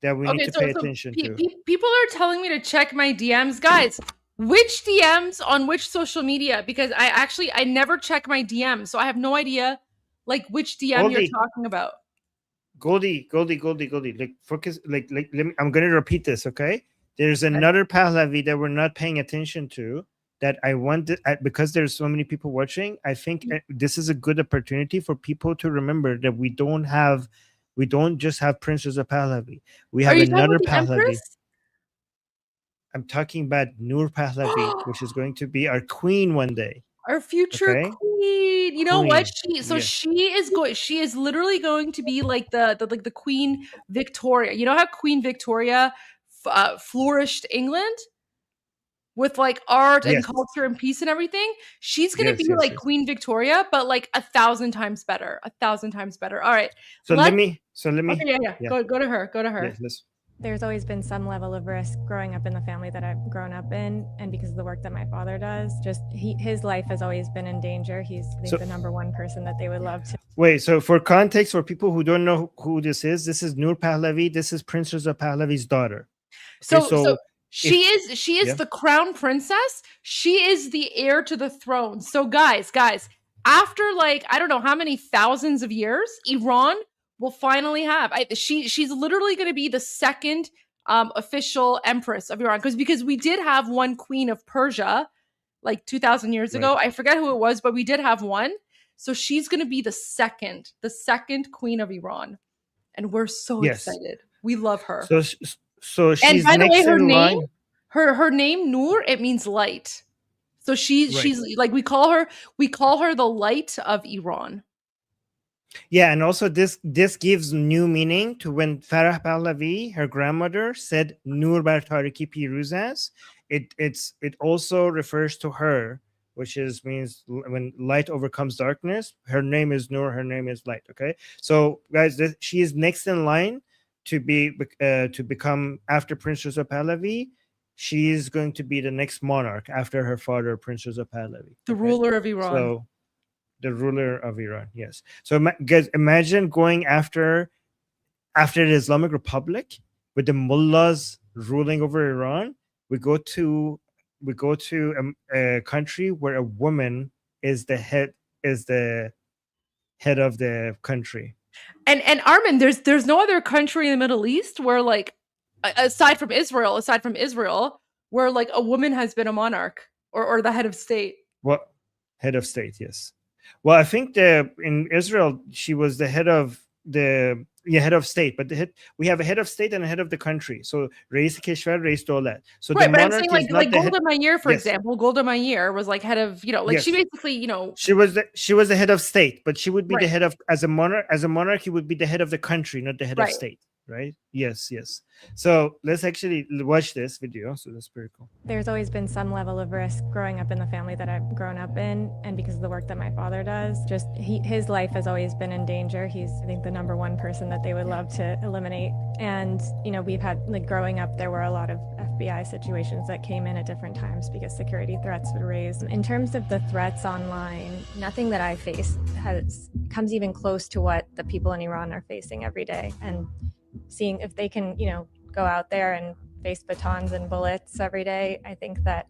that we need to pay attention to. People are telling me to check my DMs. Guys, which DMs on which social media? Because I never check my DMs, so I have no idea like which DM you're talking about. Goldie. Like focus. Like let me. I'm going to repeat this. Okay. There's another Pahlavi that we're not paying attention to that I want because there's so many people watching. I think this is a good opportunity for people to remember that we don't just have Prince Reza Pahlavi. We have another Pahlavi. I'm talking about Noor Pahlavi, which is going to be our queen one day. Our future queen. You know what? She is literally going to be like the Queen Victoria. You know how Queen Victoria flourished England with like art and culture and peace and everything? She's going to be like Queen Victoria, but like 1,000 times better. 1,000 times better. All right. So let me. Okay, yeah. Go to her. Yes. There's always been some level of risk growing up in the family that I've grown up in, and because of the work that my father does, his life has always been in danger. He's the number one person that they would love to. Wait, so for context, for people who don't know who this is Noor Pahlavi. This is Prince Reza Pahlavi's daughter. Okay, so she is the crown princess. She is the heir to the throne. So guys, after like I don't know how many thousands of years, Iran will finally have. She's literally going to be the second official empress of Iran because we did have one queen of Persia like 2,000 years ago. I forget who it was, but we did have one. So she's going to be the second queen of Iran, and we're so excited. We love her. So she's and by the way, her name, line. her name Noor, it means light. So she's like we call her the light of Iran. Yeah, and also this gives new meaning to when Farah Pahlavi, her grandmother, said Noor bar tariki piruz. It also refers to her, which means when light overcomes darkness. Her name is Noor. Her name is light. Okay, so guys, she is next in line to become after Prince Reza Pahlavi. She is going to be the next monarch after her father, Prince Reza Pahlavi, the ruler of Iran. So the ruler of Iran. Yes. So guys, imagine going after the Islamic Republic with the mullahs ruling over Iran. We go to a country where a woman is the head of the country. And Armin, there's no other country in the Middle East where, like, aside from Israel, where like a woman has been a monarch or the head of state. Well, head of state, yes. Well, I think in Israel she was the head of state, but we have a head of state and a head of the country. So Reis Keshvar, Reis Dolat. So right, the but I'm monarch saying like Golda Meir, for yes. example. Golda Meir was like head of, like yes. she basically, she was the head of state, but she would be right. the head of as a monarch, he would be the head of the country, not the head right. of state. Right? Yes. So let's actually watch this video. So that's pretty cool. There's always been some level of risk growing up in the family that I've grown up in, and because of the work that my father does, just his life has always been in danger. He's, I think, the number one person that they would love to eliminate. And we've had, like, growing up, there were a lot of FBI situations that came in at different times because security threats would raise. In terms of the threats online, nothing that I face comes even close to what the people in Iran are facing every day. And seeing if they can, go out there and face batons and bullets every day, I think that,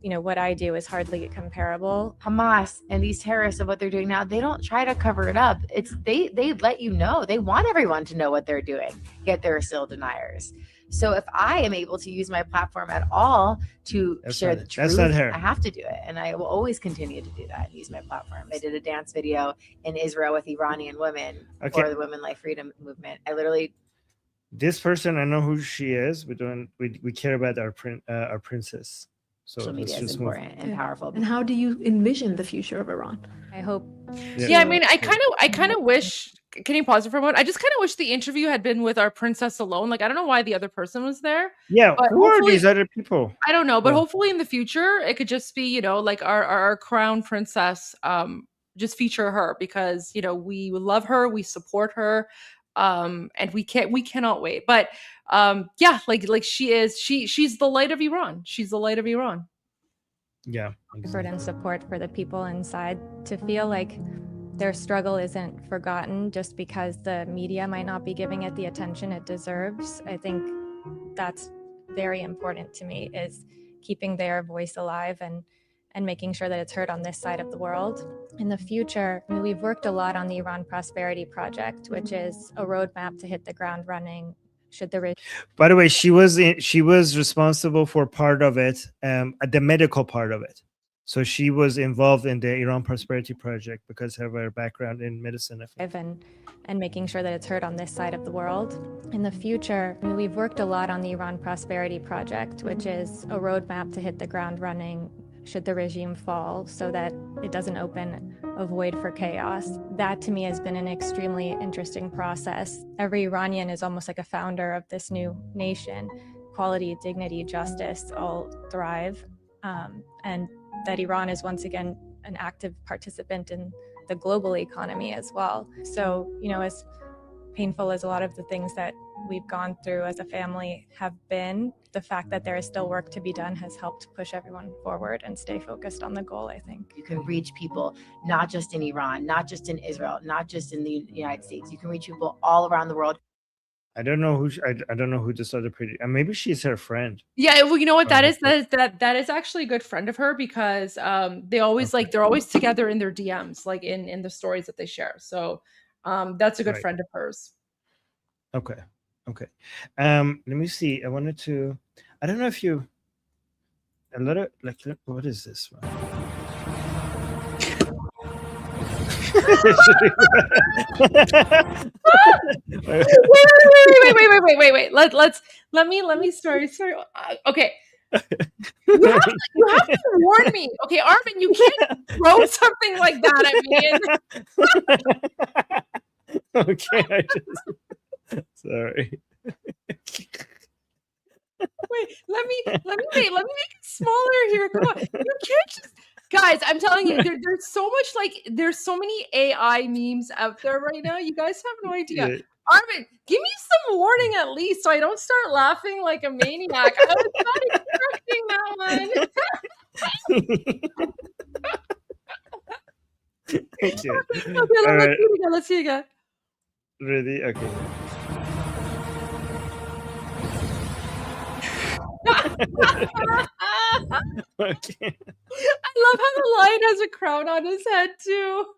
what I do is hardly comparable. Hamas and these terrorists of what they're doing now, they don't try to cover it up. It's they let you know. They want everyone to know what they're doing, yet there are still deniers. So if I am able to use my platform at all to share the truth, I have to do it. And I will always continue to do that and use my platform. I did a dance video in Israel with Iranian women for the Women Life Freedom Movement. This person, I know who she is. We care about our princess. So social media is important and powerful. And how do you envision the future of Iran? I hope. Yeah, I mean, I kind of wish. Can you pause it for a moment? I just kind of wish the interview had been with our princess alone. Like, I don't know why the other person was there. Yeah, who are these other people? I don't know, but hopefully in the future it could just be, like our crown princess. Just feature her because we love her, we support her, and we cannot wait. But like she's the light of Iran. She's the light of Iran. Yeah. Effort and support for the people inside to feel like their struggle isn't forgotten just because the media might not be giving it the attention it deserves. I think that's very important to me, is keeping their voice alive and making sure that it's heard on this side of the world. In the future, we've worked a lot on the Iran Prosperity Project, which is a roadmap to hit the ground running. By the way, she was responsible for part of it, the medical part of it. So she was involved in the Iran Prosperity Project because of her background in medicine. And making sure that it's heard on this side of the world. In the future, we've worked a lot on the Iran Prosperity Project, which is a roadmap to hit the ground running should the regime fall, so that it doesn't open a void for chaos. That to me has been an extremely interesting process. Every Iranian is almost like a founder of this new nation. Equality, dignity, justice all thrive. And that Iran is once again an active participant in the global economy as well. So, as painful as a lot of the things that we've gone through as a family have been, the fact that there is still work to be done has helped push everyone forward and stay focused on the goal, I think. You can reach people not just in Iran, not just in Israel, not just in the United States. You can reach people all around the world. I don't know who this other pretty. Maybe she's her friend. Yeah, well, you know what that is? That is actually a good friend of her because they're always together in their DMs, like in the stories that they share. So that's a good friend of hers. Okay. Let me see. I wanted to. I don't know if you. A little like what is this one? Wait. Let me sorry. Okay. You have to warn me. Okay, Armin, you can't throw something like that at me. Okay, sorry. Wait, let me make it smaller here. Come on. You can't just, guys, I'm telling you, there's so many AI memes out there right now. You guys have no idea. Yeah. Armin, give me some warning at least so I don't start laughing like a maniac. I was not expecting that one. Okay. Let's see again. Ready? Okay. Okay. I love how the lion has a crown on his head too.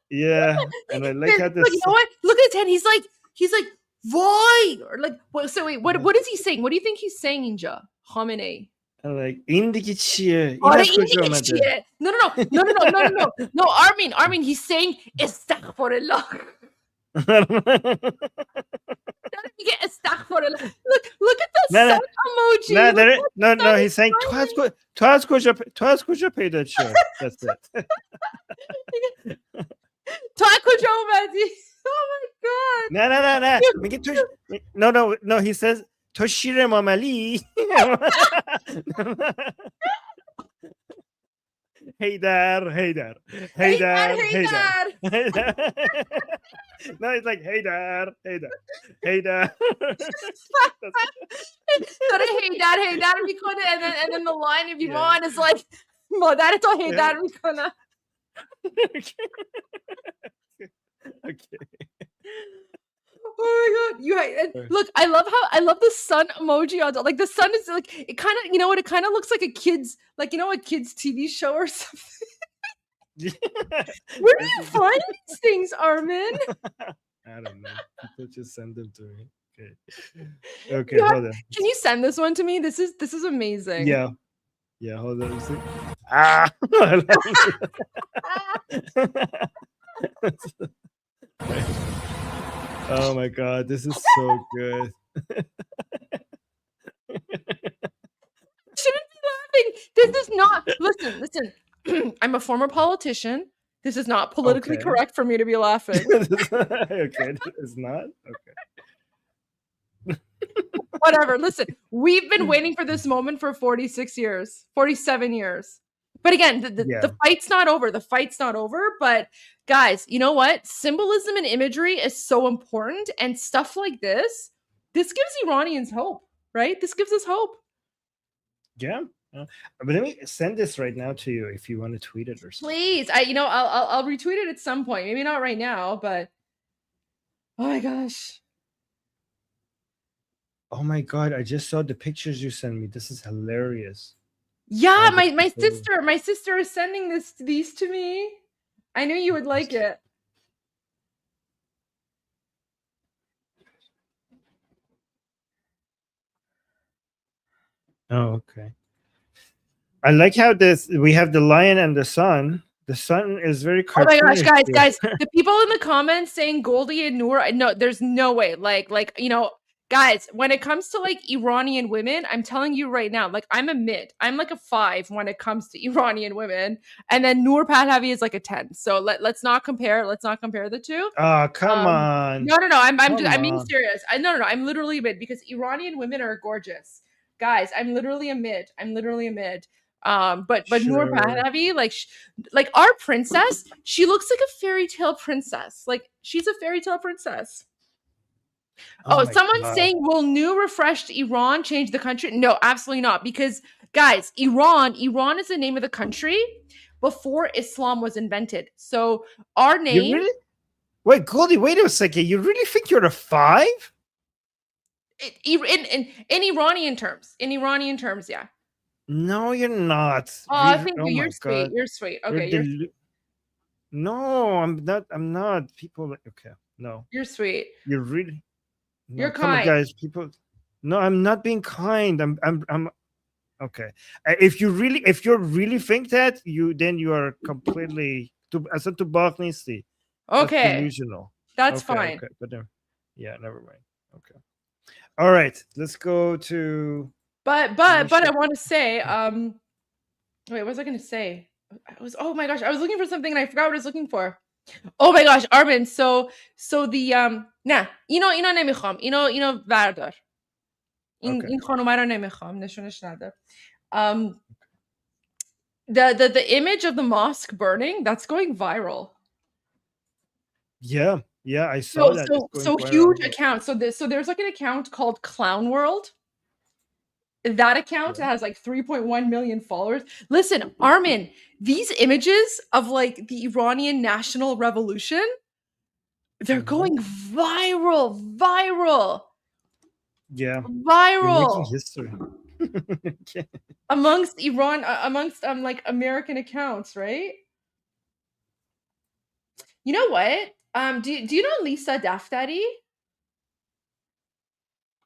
Yeah, and I like how this. Look, you know what? Look at his head. He's like, why? Or like, so wait, what is he saying? What do you think he's saying, Inja? Khamenei. Like, این دیگه چیه؟ آره از این کجا دیگه اومده؟ چیه؟ No, Armin, he's saying استغفرالله. Look at the sun emoji. No, he's saying تو از کجا پیدا شد. That's it. تو از کجا اومدی؟ Oh my god. نه میگه تو no he says تو شیر ماملی. Haydar. No, it's like Haydar. داره هیدر میکنه and then the line if you want is like مادر تو هیدر میکنه. Okay. Oh my god! Look, I love the sun emoji on like the sun is like it kind of, you know what, it kind of looks like a kid's, like, you know, a kid's TV show or something. Where do you find these things, Armin? I don't know. People just send them to me. Okay, hold on. Can you send this one to me? This is amazing. Yeah, hold on. Oh my god, this is so good. Shouldn't be laughing. This is not. Listen. I'm a former politician. This is not politically correct for me to be laughing. Okay, it's not? Okay. Whatever. Listen, we've been waiting for this moment for 47 years. But again, the fight's not over. The fight's not over. But guys, you know what? Symbolism and imagery is so important. And stuff like this gives Iranians hope, right? This gives us hope. Yeah. But let me send this right now to you if you want to tweet it or something. Please. I'll retweet it at some point. Maybe not right now, but oh my gosh. Oh my god, I just saw the pictures you sent me. This is hilarious. Yeah, my sister is sending these to me. I knew you would like it. Oh, okay. I like how we have the lion and the sun. The sun is very cartoonish. Oh my gosh, guys, the people in the comments saying Goldie and Noor, no, there's no way. Like, you know, guys, when it comes to like Iranian women, I'm telling you right now, like I'm a mid. I'm like a 5 when it comes to Iranian women, and then Noor Pahlavi is like a 10. So let's not compare. Let's not compare the two. Oh, come on. No. I'm being serious. No. I'm literally a mid because Iranian women are gorgeous, guys. I'm literally a mid. But sure. Noor Pahlavi, like our princess, she looks like a fairy tale princess. Like she's a fairy tale princess. Oh, someone's saying, will new refreshed Iran change the country? No, absolutely not. Because guys, Iran is the name of the country before Islam was invented. So our name. Wait, Goldie, wait a second. You really think you're a 5? In Iranian terms. In Iranian terms, yeah. No, you're not. Oh, thank you. You're sweet. You're sweet. Okay. No, I'm not. People. Okay. No. You're sweet. You're really. No, you're come kind. on, guys. People. No, I'm not being kind. I'm. Okay. If you really think that, then you are completely to Bach نیستی. Okay. Delusional. That's fine. Okay. But yeah, never mind. Okay. All right. Let's go to. But I want to say, wait, what was I going to say? Oh my gosh, I was looking for something and I forgot what I was looking for. Oh my gosh, Armin. So the نه اینو نمیخوام. اینو بردار. این خانومه رو نمیخوام. نشونش نده. The image of the mosque burning, that's going viral. Yeah, I saw that. So huge account. So there's like an account called Clown World. That account has like 3.1 million followers. Listen, Armin, these images of like the Iranian national revolution, they're going viral. Yeah. Viral. Making history. Amongst Iran, amongst like American accounts, right? You know what? Do you know Lisa Daftari?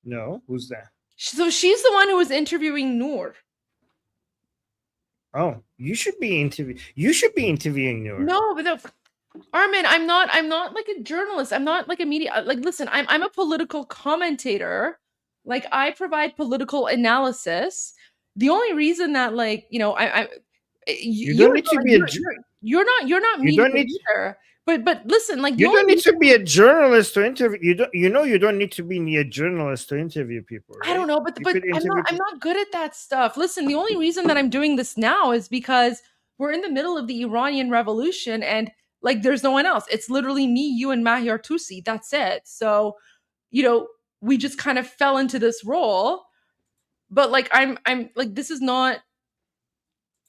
No, who's that? So she's the one who was interviewing Noor. Oh, you should be interviewing Noor. No, but Armin, I'm not like a journalist. I'm not like a media. Like, listen, I'm a political commentator. Like, I provide political analysis. The only reason that, like, you know, you don't need to be a. You're not media either. But listen, like, you don't need to be a journalist to interview. You don't need to be a journalist to interview people. Right? I don't know, but I'm not good at that stuff. Listen, the only reason that I'm doing this now is because we're in the middle of the Iranian revolution, and like, there's no one else. It's literally me, you, and Mahyar Tusi. That's it. So, you know, we just kind of fell into this role. But like, I'm like, this is not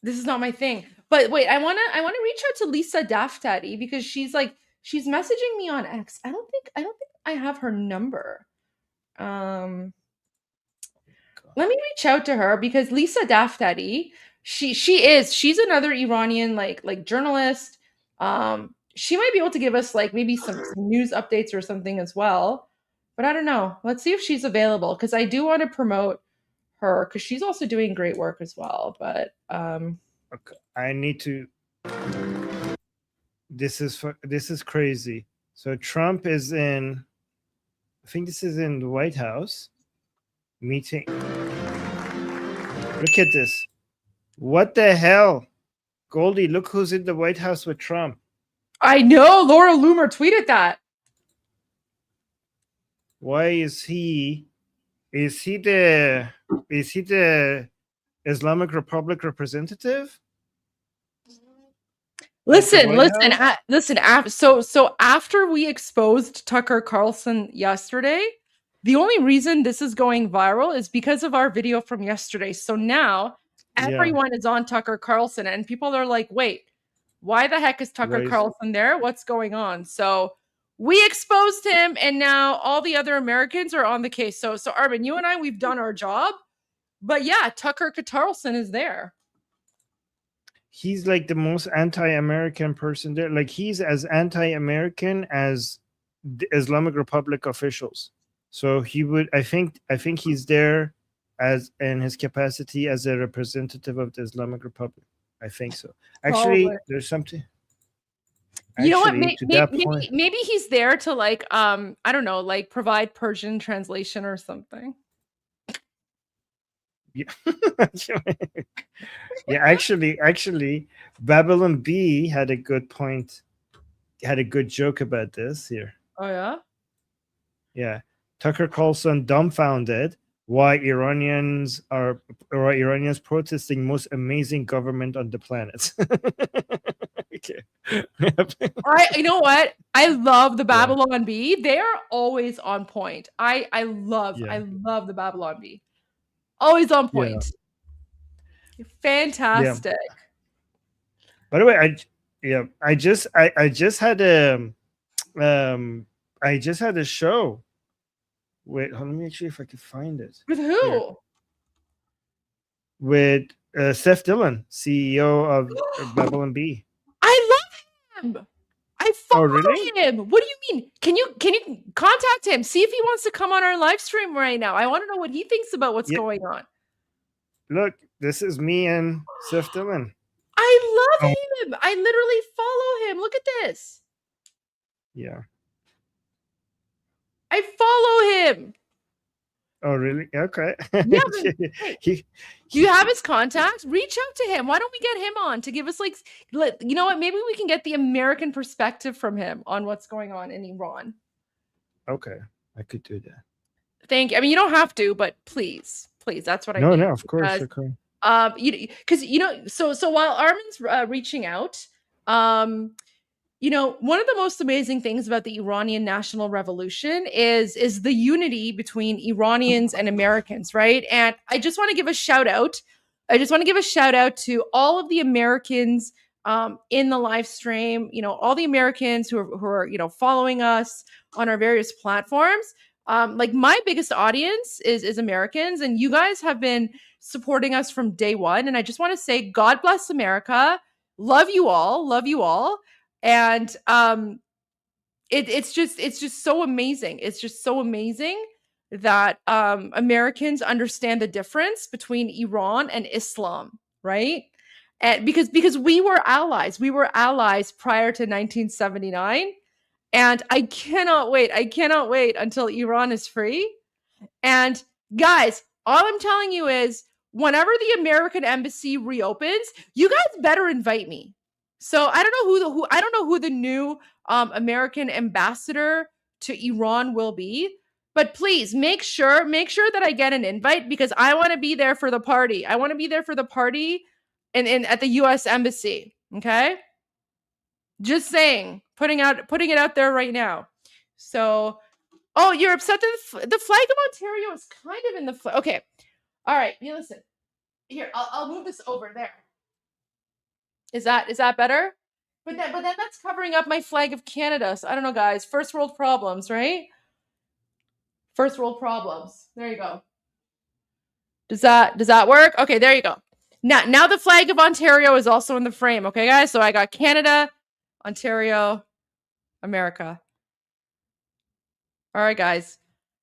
my thing. But wait, I wanna reach out to Lisa Daftari because she's messaging me on X. I don't think I have her number. Let me reach out to her because Lisa Daftari, she's another Iranian like journalist. She might be able to give us like maybe some news updates or something as well. But I don't know. Let's see if she's available because I do want to promote her because she's also doing great work as well. But okay. I need to. This is crazy. So Trump is in. I think this is in the White House meeting. Look at this. What the hell, Goldie? Look who's in the White House with Trump. I know. Laura Loomer tweeted that. Why is he? Is he the Islamic Republic representative? Listen. So after we exposed Tucker Carlson yesterday, the only reason this is going viral is because of our video from yesterday. So now everyone is on Tucker Carlson, and people are like, "Wait, why the heck is Tucker Carlson there? What's going on?" So we exposed him, and now all the other Americans are on the case. So Armin, you and I, we've done our job. But yeah, Tucker Carlson is there. He's like the most anti-American person there. Like, he's as anti-American as the Islamic Republic officials. So he would, I think he's there as in his capacity as a representative of the Islamic Republic. I think so. Actually, there's something. You know what? Maybe he's there to like I don't know, like provide Persian translation or something. Yeah. Yeah, actually, Babylon B had a good point. Had a good joke about this here. Oh yeah? Yeah. Tucker Carlson dumbfounded why Iranians protesting most amazing government on the planet. Okay. You know what? I love the Babylon Bee. They're always on point. I love the Babylon Bee. Always on point. Yeah. Fantastic. Yeah. By the way, I just had a show. Wait, let me see if I can find it. With who? Here. With Seth Dillon, CEO of Babylon Bee. I love him. I follow him. What do you mean? Can you contact him? See if he wants to come on our live stream right now. I want to know what he thinks about what's going on. Look, this is me and Seth Dillon. I love him. I literally follow him. Look at this. Yeah. I follow him. Oh, really? Okay. Yeah, do you have his contacts? Reach out to him. Why don't we get him on to give us you know what? Maybe we can get the American perspective from him on what's going on in Iran. Okay, I could do that. Thank you. I mean, you don't have to, but please, that's what I need. No, of course. Okay. Because so while Armin's reaching out, one of the most amazing things about the Iranian national revolution is the unity between Iranians and Americans, right? And I just want to give a shout out. I just want to give a shout out to all of the Americans in the live stream. All the Americans who are following us on our various platforms. Like my biggest audience is Americans, and you guys have been supporting us from day one. And I just want to say, God bless America. Love you all. Love you all. And it's just so amazing. It's just so amazing that Americans understand the difference between Iran and Islam, right? And because we were allies prior to 1979, and I cannot wait until Iran is free. And guys, all I'm telling you is, whenever the American embassy reopens, you guys better invite me. So I don't know who the new American ambassador to Iran will be, but please make sure that I get an invite, because I want to be there for the party. I want to be there for the party at the US embassy. Okay? Just saying, putting it out there right now. So, oh, you're upset that the flag of Ontario is kind of in the okay. All right, you listen. Here, I'll move this over there. Is that better? But then that's covering up my flag of Canada. So I don't know, guys. First world problems, right? First world problems. There you go. Does that work? Okay, there you go. Now the flag of Ontario is also in the frame. Okay, guys. So I got Canada, Ontario, America. All right, guys.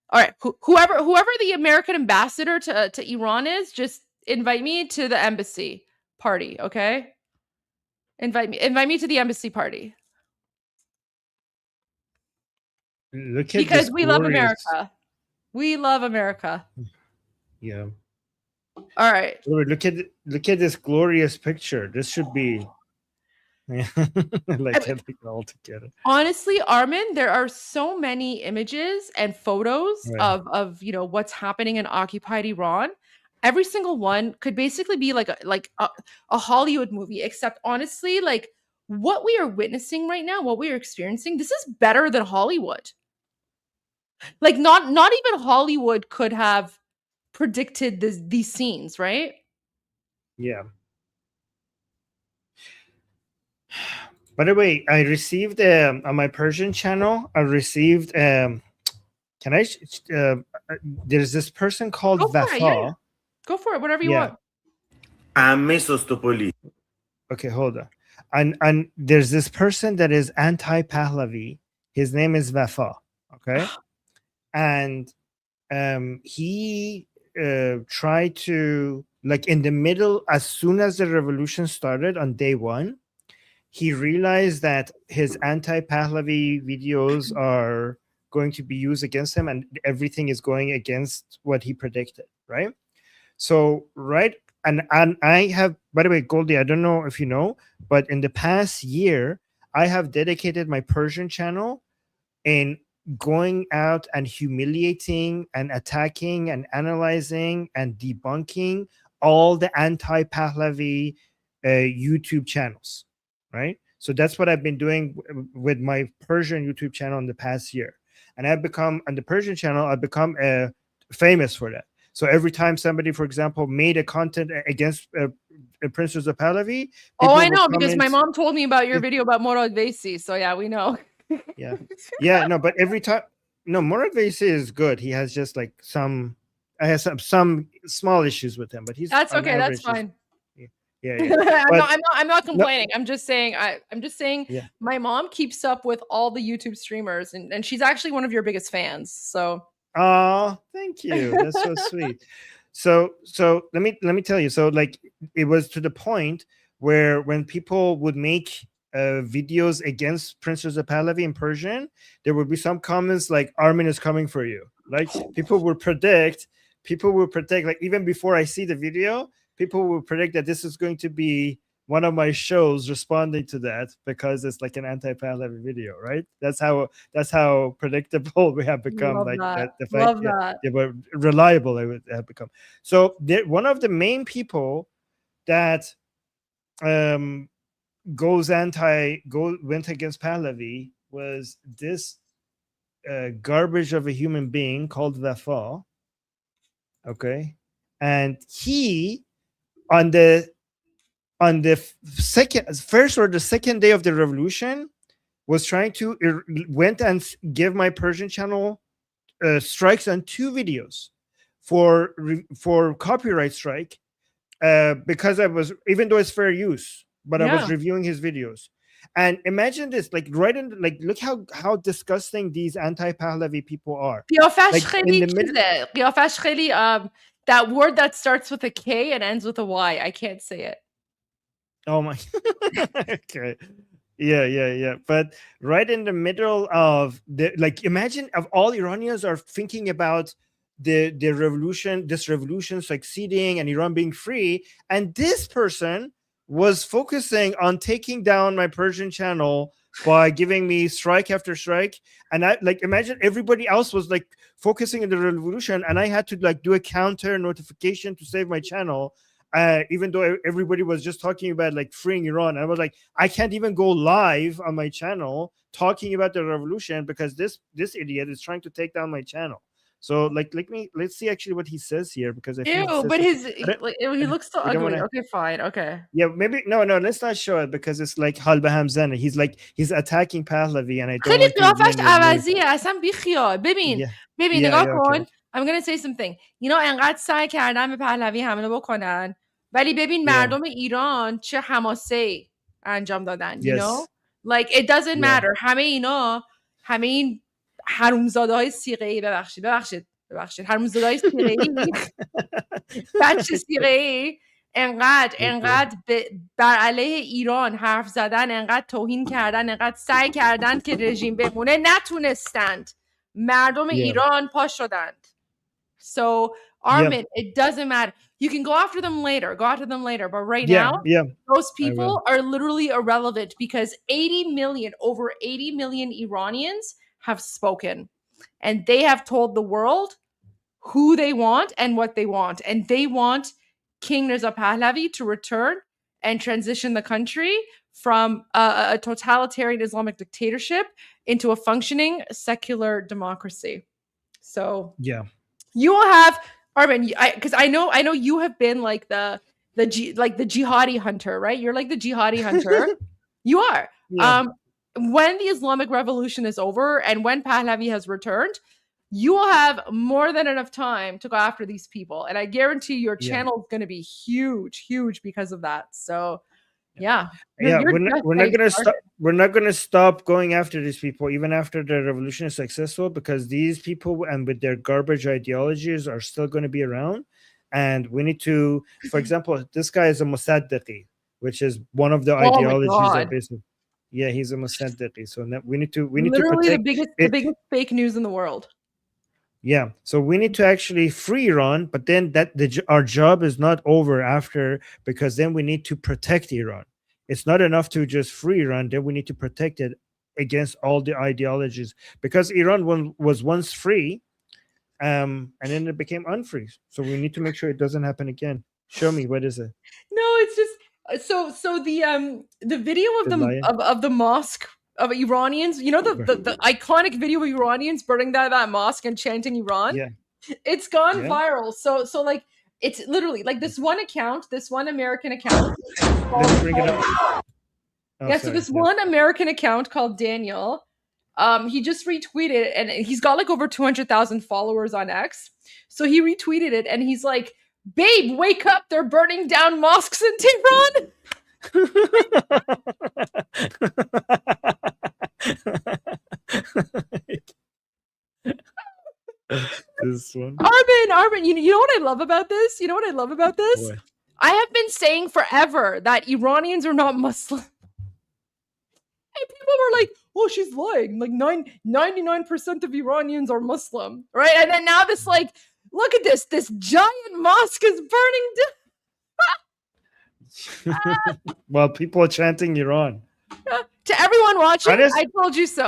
All right. Whoever the American ambassador to Iran is, just invite me to the embassy party. Okay. Invite me to the embassy party. Look at because we love America. We love America. Yeah. All right. Look at this glorious picture. This should be like everything all together. Honestly, Armin, there are so many images and photos of what's happening in occupied Iran. Every single one could basically be like a Hollywood movie, except honestly, like what we are witnessing right now, what we are experiencing, this is better than Hollywood. Like not even Hollywood could have predicted these scenes, right? Yeah. By the way, I received on my Persian channel, I received there's this person called Vafa. Yeah. Go for it, whatever you want. Okay, hold on. And there's this person that is anti-Pahlavi. His name is Vafa. Okay. And he tried to, like, in the middle, as soon as the revolution started on day one, he realized that his anti-Pahlavi videos are going to be used against him, and everything is going against what he predicted, right? So, and I have, by the way, Goldie, I don't know if you know, but in the past year, I have dedicated my Persian channel in going out and humiliating and attacking and analyzing and debunking all the anti-Pahlavi YouTube channels, right? So that's what I've been doing with my Persian YouTube channel in the past year. And on the Persian channel, I've become famous for that. So every time somebody, for example, made a content against Prince Reza Pahlavi. Oh, I know, because my mom told me about your video about Morad Vaisi. So yeah, we know. Yeah, no, but every time, no, Morad Vaisi is good. He has just like some small issues with him, but he's that's okay. That's fine. Yeah. I'm not complaining. No, I'm just saying. My mom keeps up with all the YouTube streamers, and she's actually one of your biggest fans. So. Oh, thank you. That's so sweet. So let me tell you. So like it was to the point where when people would make videos against Prince Reza Pahlavi in Persian, there would be some comments like "Armin is coming for you." Like people would predict, like even before I see the video, people would predict that this is going to be one of my shows responding to that because it's like an anti-Pahlavi video, right? That's how predictable we have become. Love like that. The fact that they were reliable they have become. So one of the main people that went against Pahlavi was this garbage of a human being called Wafa. Okay, and he on the first or the second day of the revolution was trying to went and give my Persian channel strikes on 2 videos for copyright strike because I was, even though it's fair use, but I was reviewing his videos. And imagine this, like look how disgusting these anti-Pahlavi people are. That word that starts with a K and ends with a Y. I can't say it. Oh my. Okay. Yeah. But right in the middle of imagine if all Iranians are thinking about the revolution, this revolution succeeding and Iran being free, and this person was focusing on taking down my Persian channel by giving me strike after strike. And I imagine everybody else was focusing on the revolution, and I had to do a counter notification to save my channel. Even though everybody was just talking about freeing Iran, I was like, I can't even go live on my channel talking about the revolution because this idiot is trying to take down my channel. So let's see actually what he says here, because I think but he looks so ugly. Okay, fine. Okay. Yeah, maybe no. Let's not show it because it's hal be ham zane. He's attacking Pahlavi, and I don't خیلی قیافش عوضیه اصلا بیخیال. ببین نگاه کن. I'm gonna say something. انقدر سعی کردن به پهلوی حمله بکنن، ولی ببین مردم ایران چه حماسه انجام دادن. You know, it doesn't matter. همه این حرومزاده‌های صیغه‌ای ببخشید حرومزاده‌های صیغه‌ای بچه صیغه‌ای انقدر بر علیه ایران حرف زدن، انقدر توهین کردن، انقدر سعی کردن که رژیم بمونه، نتونستند. مردم ایران پا شدند. So Armin, it doesn't matter. You can go after them later, but right now those people are literally irrelevant because over 80 million Iranians have spoken, and they have told the world who they want and what they want, and they want King Reza Pahlavi to return and transition the country from a totalitarian Islamic dictatorship into a functioning secular democracy. So you will have Armin, because I know you have been the jihadi hunter, right? You're like the jihadi hunter. You are. When the Islamic Revolution is over and when Pahlavi has returned, you will have more than enough time to go after these people. And I guarantee your channel is going to be huge because of that. So, we're not going to stop going after these people even after the revolution is successful, because these people and with their garbage ideologies are still going to be around. And we need to, for example, this guy is a Mossadeghi, which is one of the ideologies that basically. Yeah, he's a Mossadeghi. So we need to literally the biggest fake news in the world. Yeah, so we need to actually free Iran, but then our job is not over after, because then we need to protect Iran. It's not enough to just free Iran. Then we need to protect it against all the ideologies, because Iran was once free, and then it became unfree. So we need to make sure it doesn't happen again. Show me, what is it? No, it's just. So the video of the mosque of Iranians, the iconic video of Iranians burning down that mosque and chanting Iran. Yeah, it's gone viral. So it's literally this one American account. Let's bring it up. So this one American account called Daniel, he just retweeted, and he's got over 200,000 followers on X. So he retweeted it, and he's like, "Babe, wake up! They're burning down mosques in Tehran." This one. Armin, you know what I love about this? What? I have been saying forever that Iranians are not Muslim. And people were like, "Oh, she's lying. 99% of Iranians are Muslim." Right? And then now this look at this giant mosque is burning down. Well, people are chanting Iran. To everyone watching, I told you so.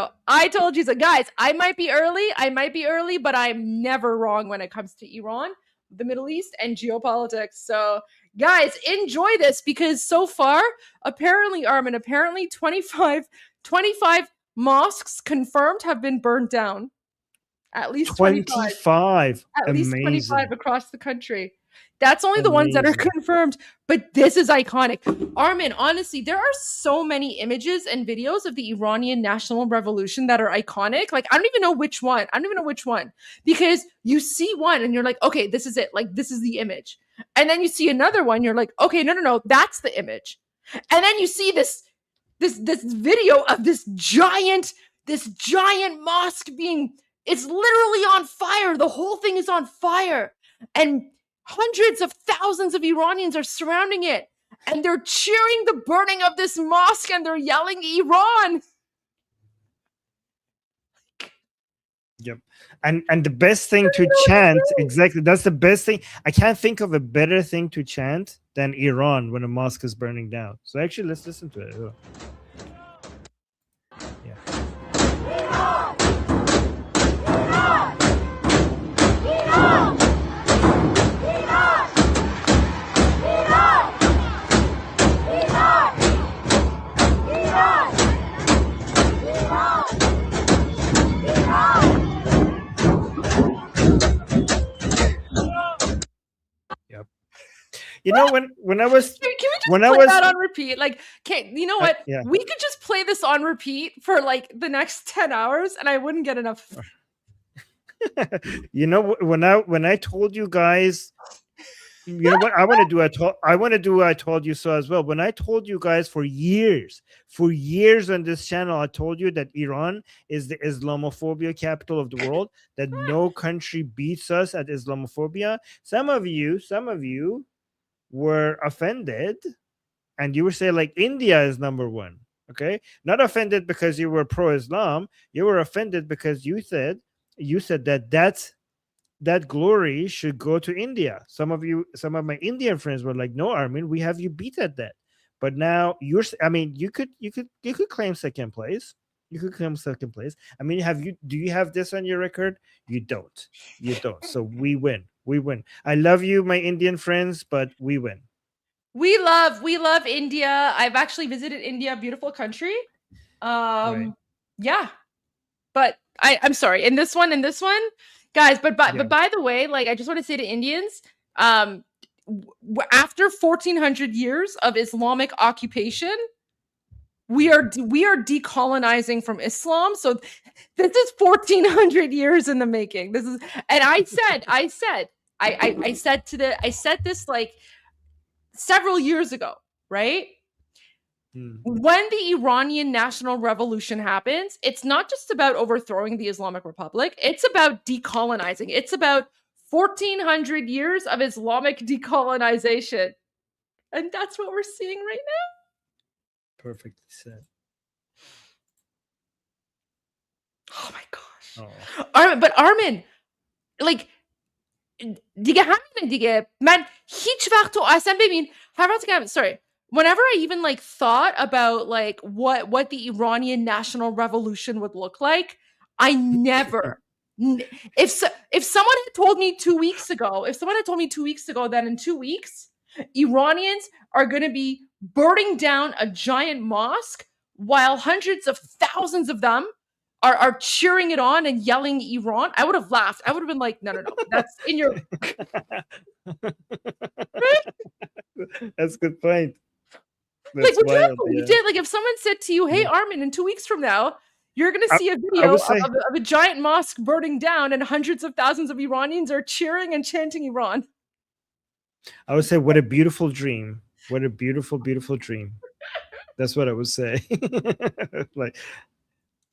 Guys, I might be early, but I'm never wrong when it comes to Iran, the Middle East, and geopolitics. So Guys, enjoy this because so far, apparently, Armin, 25 mosques confirmed have been burned down. At least 25. At least Amazing. 25 across the country. That's only the ones that are confirmed, but this is iconic. Armin, honestly, there are so many images and videos of the Iranian national revolution that are iconic. Like, I don't even know which one. Because you see one and you're like, okay, this is it. Like, this is the image. And then you see another one, you're like, okay, no, that's the image. And then you see this video of this giant mosque it's literally on fire. The whole thing is on fire. And hundreds of thousands of Iranians are surrounding it. And they're cheering the burning of this mosque and they're yelling Iran. Yep. And the best thing to chant, exactly, that's the best thing. I can't think of a better thing to chant than Iran when a mosque is burning down. So actually, let's listen to it. Yeah. You know, when I was can we just put that on repeat? Like, you know what? Yeah. We could just play this on repeat for like the next 10 hours and I wouldn't get enough. You know, when I told you guys, you know what I want to do? I want to do what I told you so as well. When I told you guys for years on this channel, I told you that Iran is the Islamophobia capital of the world, that no country beats us at Islamophobia. Some of you were offended and you were saying like India is number one. Okay, not offended because you were pro-Islam. You were offended because you said that glory should go to India. Some of my Indian friends were like, no, Armin, we have you beat at that. But now you could claim second place. You could claim second place. I mean, do you have this on your record? You don't. So we win. I love you, my Indian friends, but we win. We love India. I've actually visited India, beautiful country. Right. Yeah. But I'm sorry. In this one, guys, but by the way, like I just want to say to Indians, after 1400 years of Islamic occupation, we are decolonizing from Islam. So this is 1400 years in the making. This is, and I said this like several years ago, right? When the Iranian national revolution happens, it's not just about overthrowing the Islamic Republic. It's about decolonizing. It's about 1400 years of Islamic decolonization. And that's what we're seeing right now. Perfectly said. Oh my gosh. But Armin, like, دیگه همینه دیگه. من هیچ وقت تو اصلا ببین sorry. Whenever I even like thought about like what the Iranian national revolution would look like, I never if someone had told me 2 weeks ago, that in 2 weeks Iranians are going to be burning down a giant mosque while hundreds of thousands of them are cheering it on and yelling Iran, I would have laughed. I would have been like, no, that's in your That's a good point. Like, would you did, like, if someone said to you, hey, Armin, in 2 weeks from now, you're going to see a video of a giant mosque burning down and hundreds of thousands of Iranians are cheering and chanting Iran. I would say, what a beautiful dream. What a beautiful, beautiful dream. That's what I would say. Like,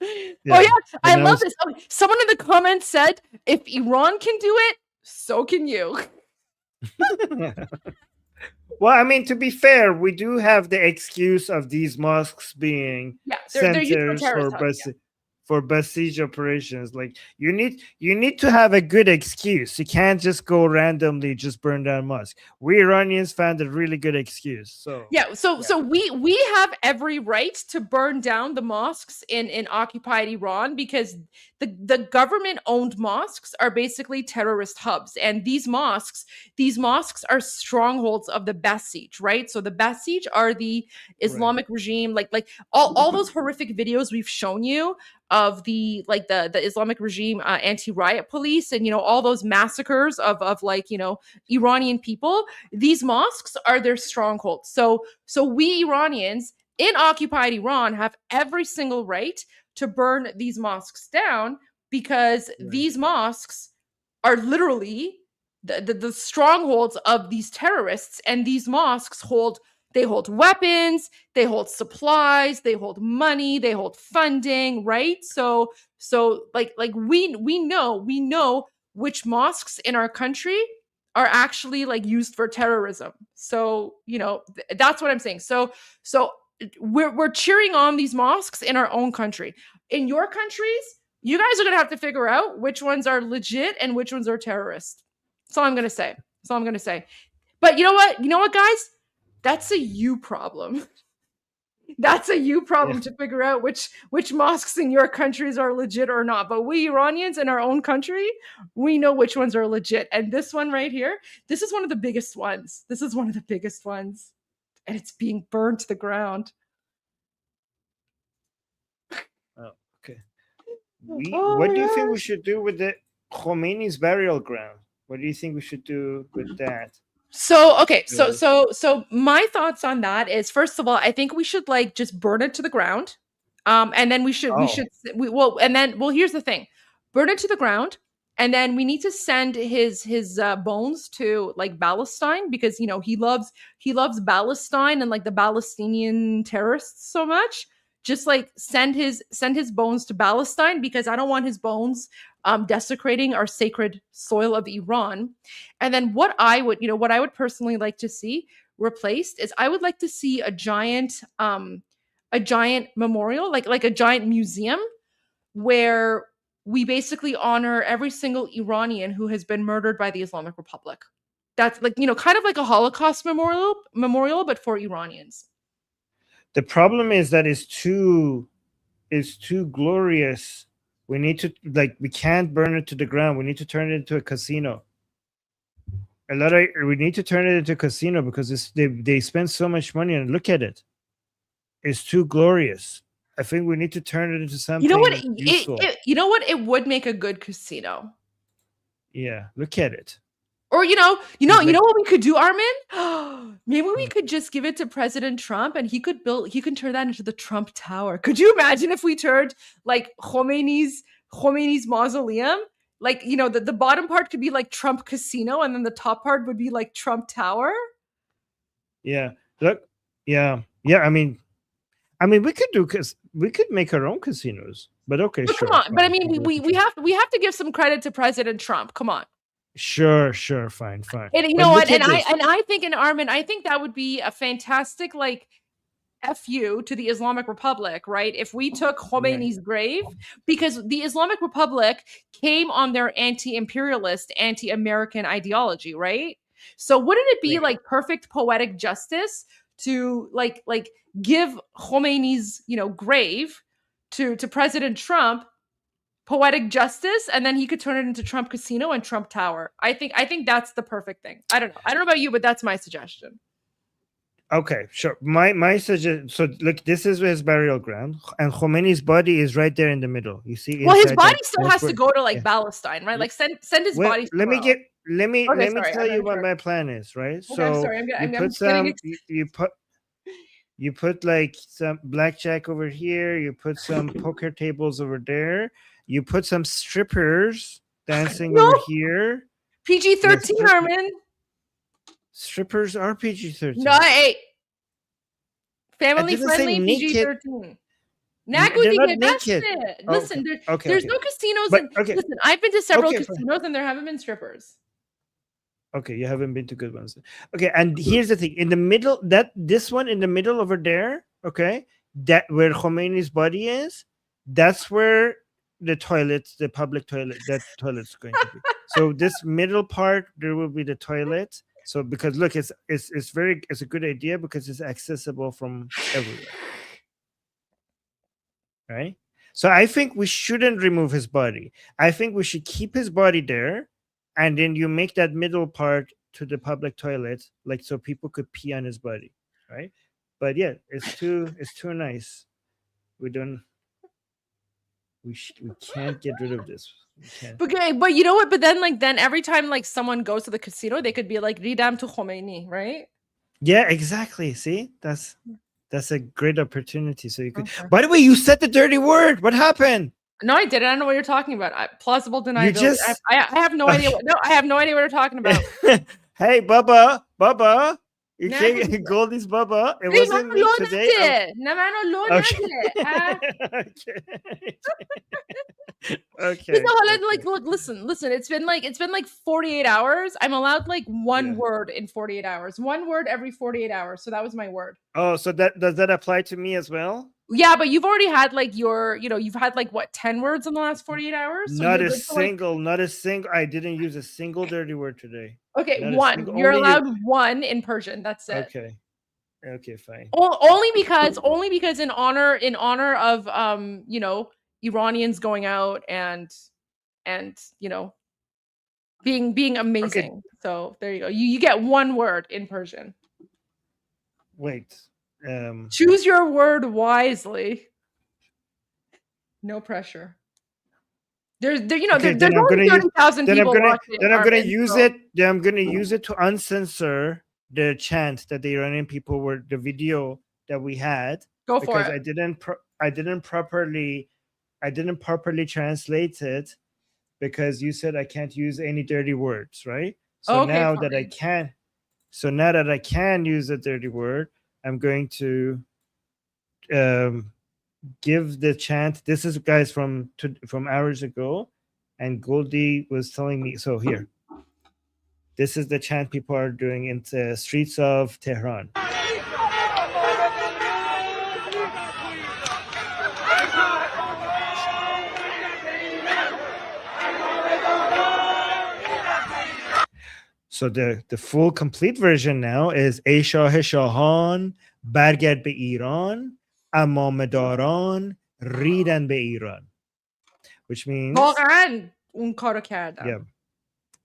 yeah. Oh, yeah. I love this. Oh, someone in the comments said, if Iran can do it, so can you. Well, I mean, to be fair, we do have the excuse of these mosques being centers for besiege operations. Like you need to have a good excuse. You can't just go randomly just burn down mosques. We Iranians found a really good excuse. So so we have every right to burn down the mosques in occupied Iran, because the government owned mosques are basically terrorist hubs, and these mosques are strongholds of the Basij, right? So the Basij are the Islamic regime, like all those horrific videos we've shown you of the Islamic regime anti-riot police, and all those massacres of Iranian people. These mosques are their strongholds. So we Iranians in occupied Iran have every single right to burn these mosques down, because these mosques are literally the strongholds of these terrorists, and these mosques hold weapons, they hold supplies, they hold money, they hold funding, right? So we know which mosques in our country are actually used for terrorism. So that's what I'm saying. So we're cheering on these mosques in our own country. In your countries, you guys are gonna have to figure out which ones are legit and which ones are terrorist. That's all I'm gonna say. But you know what, guys? That's a you problem. That's a you problem to figure out which mosques in your countries are legit or not. But we Iranians in our own country, we know which ones are legit. And this one right here, this is one of the biggest ones. And it's being burned to the ground. Oh, okay. What do you think we should do with the Khomeini's burial ground? What do you think we should do with that? So okay, so my thoughts on that is, first of all, I think we should just burn it to the ground, and then here's the thing, burn it to the ground, and then we need to send his bones to Palestine, because he loves Palestine and the Palestinian terrorists so much. Just send his bones to Palestine, because I don't want his bones desecrating our sacred soil of Iran. And then what I would personally like to see replaced is, I would like to see a giant memorial, like a giant museum, where we basically honor every single Iranian who has been murdered by the Islamic Republic. That's kind of like a Holocaust memorial, but for Iranians. The problem is that it's too glorious. We need to we can't burn it to the ground. We need to turn it into a casino. We need to turn it into a casino, because they spend so much money, and look at it. It's too glorious. I think we need to turn it into something. Useful. It would make a good casino. Yeah, look at it. Or you know what we could do, Armin? Maybe we could just give it to President Trump, and he can turn that into the Trump Tower. Could you imagine if we turned Khomeini's mausoleum? The bottom part could be Trump Casino, and then the top part would be Trump Tower. Yeah. Look. Yeah. I mean, we could make our own casinos. But okay, but sure. Come on. Fine. But I mean, we have to give some credit to President Trump. Come on. Sure, fine. And you know what? And I think, and Armin, I think that would be a fantastic FU to the Islamic Republic, right? If we took Khomeini's grave, because the Islamic Republic came on their anti-imperialist, anti-American ideology, right? So wouldn't it be perfect poetic justice to give Khomeini's grave to President Trump, poetic justice, and then he could turn it into Trump Casino and Trump Tower. I think that's the perfect thing. I don't know about you, but that's my suggestion. Okay, sure. My suggestion. So look, this is his burial ground, and Khomeini's body is right there in the middle. You see? Well, his body still has to go to Palestine, right? Send his body. Let me tell you what my plan is, right? Okay, so you put some blackjack over here. You put some poker tables over there. You put some strippers dancing over here. PG-13, Armin. Strippers are PG-13. No, hey. Family friendly PG-13. Listen, there's no casinos. Listen, I've been to several casinos, and there haven't been strippers. Okay, you haven't been to good ones. Okay, and here's the thing: in the middle, this one in the middle over there, okay, that where Khomeini's body is, that's where the toilets, the public toilet, that toilet's going to be. So this middle part, there will be the toilet. So because look, it's a good idea because it's accessible from everywhere. Right? So I think we shouldn't remove his body. I think we should keep his body there, and then you make that middle part to the public toilet, like so people could pee on his body, right? But yeah, it's too nice. We can't get rid of this. Okay, but you know what? But then every time like someone goes to the casino, they could be like Ridam to Khomeini, right? Yeah, exactly. See, that's a great opportunity. So you could. Okay. By the way, you said the dirty word. What happened? No, I didn't. I don't know what you're talking about. Plausible deniability. I have no idea. I have no idea what you're talking about. Hey, Bubba. You can't Goldie's Bubba. It wasn't me today. Okay. Like, look, listen. It's been like 48 hours. I'm allowed like one word in 48 hours. One word every 48 hours. So that was my word. Oh, so does that apply to me as well? Yeah, but you've already had like you've had like what 10 words in the last 48 hours? So not a single. I didn't use a single dirty word today. Okay, one. You're allowed one in Persian. That's it. Okay, fine. Only because in honor of Iranians going out and being amazing. Okay. So there you go. You get one word in Persian. Wait. Choose your word wisely. No pressure. There's only 30,000 people watching. Then I'm going to use it. Then I'm going to use it to uncensor the chant that the Iranian people were the video that we had. Go for it. I didn't properly translate it because you said I can't use any dirty words, right? So now that I can use a dirty word, I'm going to give the chant. This is guys from hours ago, and Goldie was telling me. So here, this is the chant people are doing in the streets of Tehran. So the full complete version now is Ey Shah Shahan Bargard be Iran Amma Medaran Ridan be Iran, which means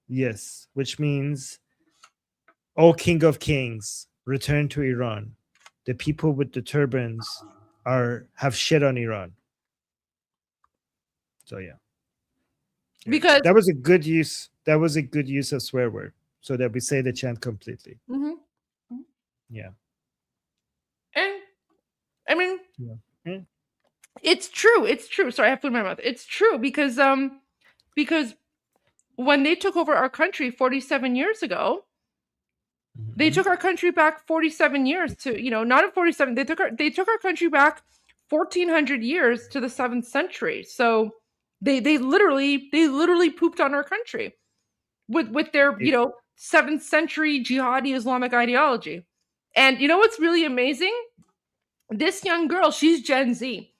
yes, which means O King of Kings, return to Iran. The people with the turbans have shit on Iran. So yeah. Because that was a good use. That was a good use of swear word. So that we say the chant completely. Mm-hmm. Yeah. And I mean, it's true. It's true. Sorry, I have food in my mouth. It's true because when they took over our country 47 years ago, they took our country back 47 years to, not at 47. They took our country back 1400 years to the 7th century. So they literally pooped on our country with their, 7th century jihadi Islamic ideology. And you know what's really amazing? This young girl, she's Gen Z.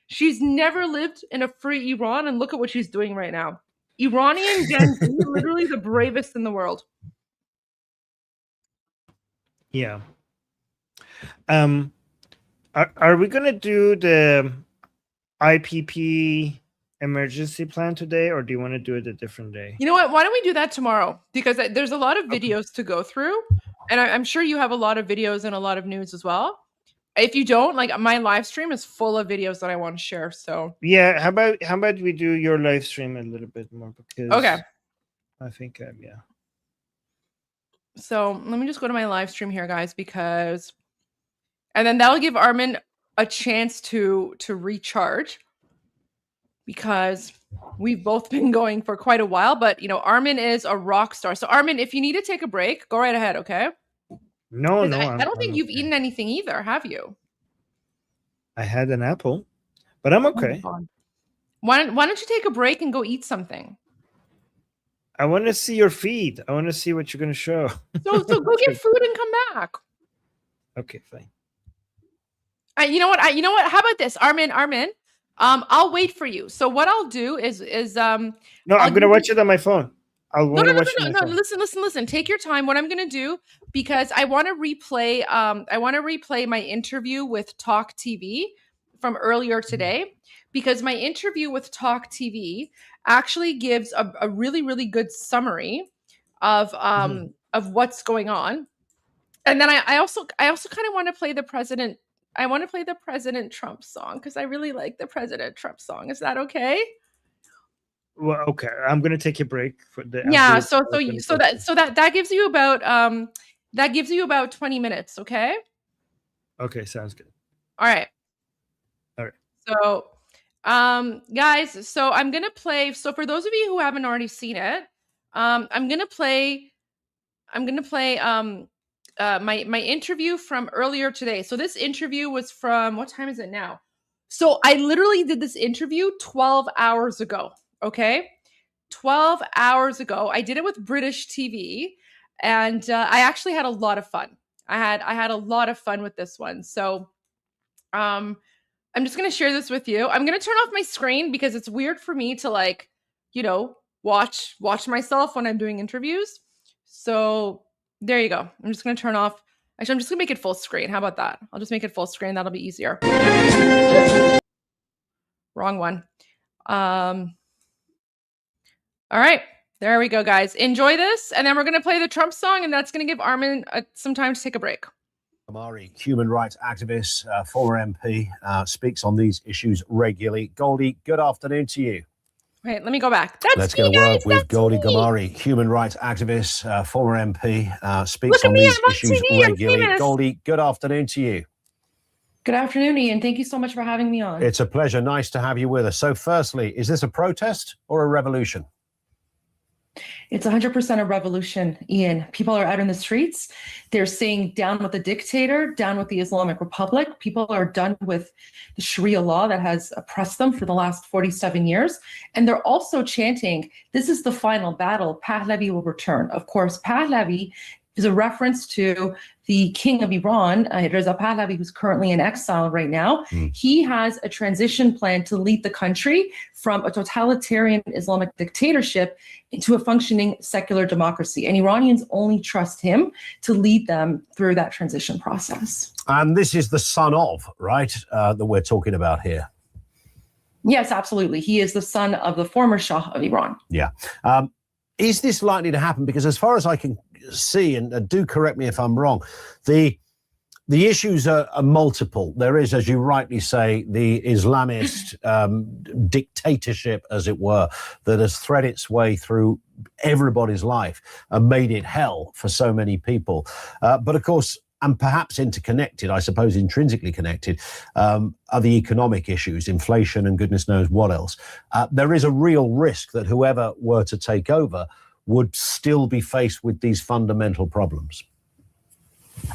She's never lived in a free Iran, and look at what she's doing right now. Iranian Gen Z, literally the bravest in the world. Yeah. Are we gonna do the IPP emergency plan today, or do you want to do it a different day? You know what? Why don't we do that tomorrow? Because there's a lot of videos to go through, and I'm sure you have a lot of videos and a lot of news as well. If you don't, like, my live stream is full of videos that I want to share. So yeah, how about we do your live stream a little bit more, because I think yeah. So let me just go to my live stream here, guys, and then that'll give Armin a chance to recharge, because we've both been going for quite a while. But Armin is a rock star. So Armin, if you need to take a break, go right ahead, okay? No, I don't think you've eaten anything either, have you? I had an apple, but I'm okay. Oh, why don't you take a break and go eat something? I want to see your feed. I want to see what you're going to show. So go get food and come back. Okay, fine. You know what? How about this, Armin? I'll wait for you. So what I'll do is no, I'm gonna watch it on my phone. No. Listen. Take your time. What I'm gonna do, because I want to replay my interview with Talk TV from earlier today, because my interview with Talk TV actually gives a really, really good summary of what's going on. And then I also kind of want to play the president. I want to play the President Trump song because I really like the President Trump song. Is that okay? Well, okay. I'm gonna take a break for the. Yeah. So that gives you about 20 minutes. Okay. Okay. Sounds good. All right. So, guys. So I'm gonna play. So for those of you who haven't already seen it, I'm gonna play. My interview from earlier today. So this interview was from, what time is it now? So I literally did this interview 12 hours ago. Okay. 12 hours ago. I did it with British TV, and I actually had a lot of fun. I had a lot of fun with this one. So I'm just going to share this with you. I'm going to turn off my screen because it's weird for me to watch myself when I'm doing interviews. So there you go. I'm just going to turn off. Actually, I'm just going to make it full screen. How about that? I'll just make it full screen. That'll be easier. Wrong one. All right. There we go, guys. Enjoy this. And then we're going to play the Trump song, and that's going to give Armin some time to take a break. Gamari, human rights activist, former MP, speaks on these issues regularly. Goldie, good afternoon to you. Wait, let me go back. Let's get a word with Goldie Gamari, human rights activist, former MP, speaks on these issues regularly. Goldie, good afternoon to you. Good afternoon, Ian. Thank you so much for having me on. It's a pleasure. Nice to have you with us. So firstly, is this a protest or a revolution? It's 100% a revolution, Ian. People are out in the streets. They're saying down with the dictator, down with the Islamic Republic. People are done with the Sharia law that has oppressed them for the last 47 years. And they're also chanting, this is the final battle. Pahlavi will return. Of course, Pahlavi is a reference to the king of Iran, Reza Pahlavi, who's currently in exile right now. He has a transition plan to lead the country from a totalitarian Islamic dictatorship into a functioning secular democracy. And Iranians only trust him to lead them through that transition process. And this is the son of, right, that we're talking about here? Yes, absolutely. He is the son of the former Shah of Iran. Yeah. Is this likely to happen? Because as far as I can see, and do correct me if I'm wrong, the issues are multiple. There is, as you rightly say, the Islamist dictatorship, as it were, that has thread its way through everybody's life and made it hell for so many people. But of course, and perhaps interconnected, I suppose intrinsically connected, are the economic issues, inflation and goodness knows what else. There is a real risk that whoever were to take over would still be faced with these fundamental problems.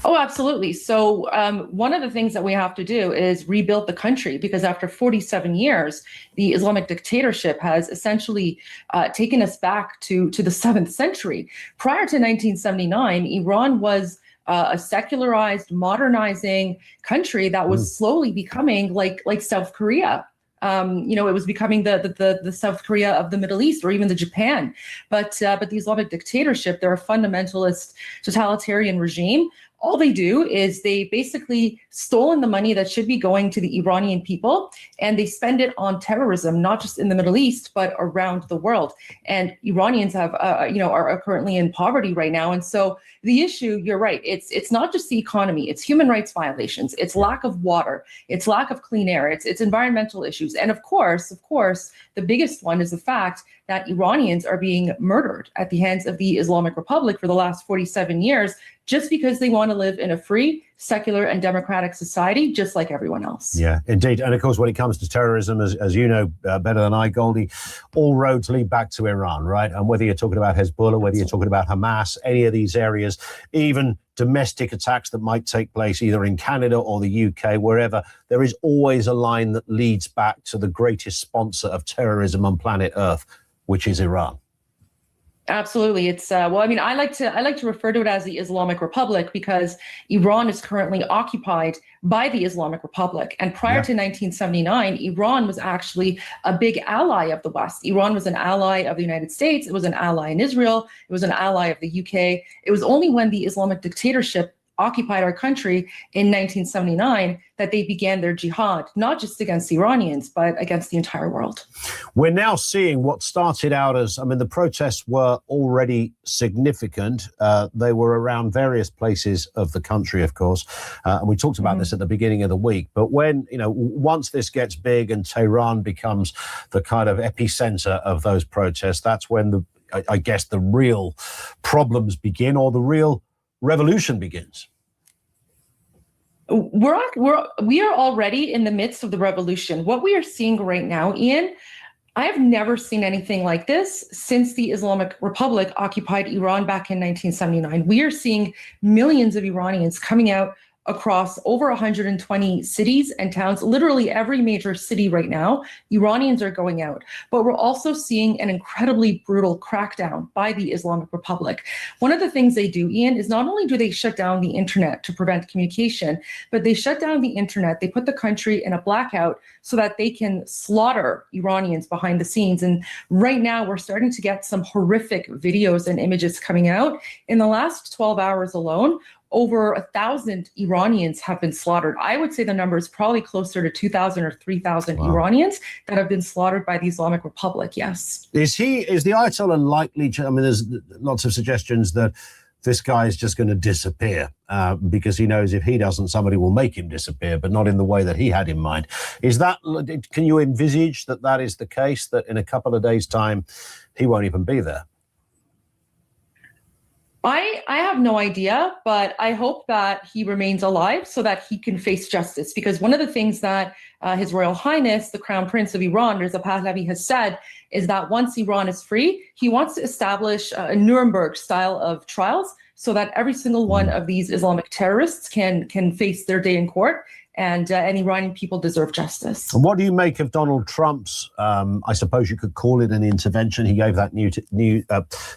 Oh, absolutely. So one of the things that we have to do is rebuild the country, because after 47 years, the Islamic dictatorship has essentially taken us back to the 7th century. Prior to 1979, Iran was a secularized, modernizing country that was slowly becoming like South Korea. It was becoming the South Korea of the Middle East, or even the Japan. But the Islamic dictatorship, they're a fundamentalist totalitarian regime. All they do is they basically stolen the money that should be going to the Iranian people, and they spend it on terrorism, not just in the Middle East, but around the world. And Iranians are currently in poverty right now. And so the issue, you're right, it's not just the economy, it's human rights violations, it's lack of water, it's lack of clean air, it's environmental issues. And of course, the biggest one is the fact that Iranians are being murdered at the hands of the Islamic Republic for the last 47 years, just because they want to live in a free, secular, and democratic society, just like everyone else. Yeah, indeed. And of course, when it comes to terrorism, as you know better than I, Goldie, all roads lead back to Iran, right? And whether you're talking about Hezbollah, whether you're talking about Hamas, any of these areas, even domestic attacks that might take place either in Canada or the UK, wherever, there is always a line that leads back to the greatest sponsor of terrorism on planet Earth, which is Iran. Absolutely. It's well, I mean, I like to refer to it as the Islamic Republic because Iran is currently occupied by the Islamic Republic. And prior to 1979, Iran was actually a big ally of the West. Iran was an ally of the United States. It was an ally in Israel. It was an ally of the UK. It was only when the Islamic dictatorship occupied our country in 1979 that they began their jihad, not just against Iranians, but against the entire world. We're now seeing what started out as, I mean, the protests were already significant. They were around various places of the country, of course. And we talked about this at the beginning of the week. But when, you know, once this gets big and Tehran becomes the kind of epicenter of those protests, that's when I guess the real problems begin, or the real revolution begins. We are already in the midst of the revolution. What we are seeing right now, Ian, I have never seen anything like this since the Islamic Republic occupied Iran back in 1979. We are seeing millions of Iranians coming out across over 120 cities and towns, literally every major city right now. Iranians are going out, but we're also seeing an incredibly brutal crackdown by the Islamic Republic. One of the things they do, Ian, is not only do they shut down the internet to prevent communication, but they shut down the internet. They put the country in a blackout so that they can slaughter Iranians behind the scenes. And right now we're starting to get some horrific videos and images coming out. In the last 12 hours alone, over 1,000 Iranians have been slaughtered. I would say the number is probably closer to 2,000 or 3,000 Iranians that have been slaughtered by the Islamic Republic. Yes. Is the Ayatollah likely to, I mean, there's lots of suggestions that this guy is just going to disappear because he knows if he doesn't, somebody will make him disappear, but not in the way that he had in mind. Is that, can you envisage that is the case, that in a couple of days' time, he won't even be there? I have no idea, but I hope that he remains alive so that he can face justice. Because one of the things that His Royal Highness, the Crown Prince of Iran, Reza Pahlavi, has said is that once Iran is free, he wants to establish a Nuremberg style of trials so that every single one of these Islamic terrorists can face their day in court. And Iranian people deserve justice. And what do you make of Donald Trump's, I suppose you could call it an intervention? He gave that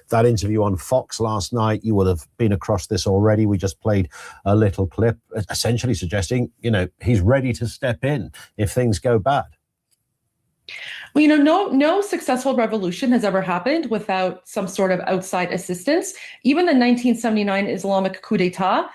that interview on Fox last night. You would have been across this already. We just played a little clip, essentially suggesting, you know, he's ready to step in if things go bad. Well, you know, no successful revolution has ever happened without some sort of outside assistance. Even the 1979 Islamic coup d'etat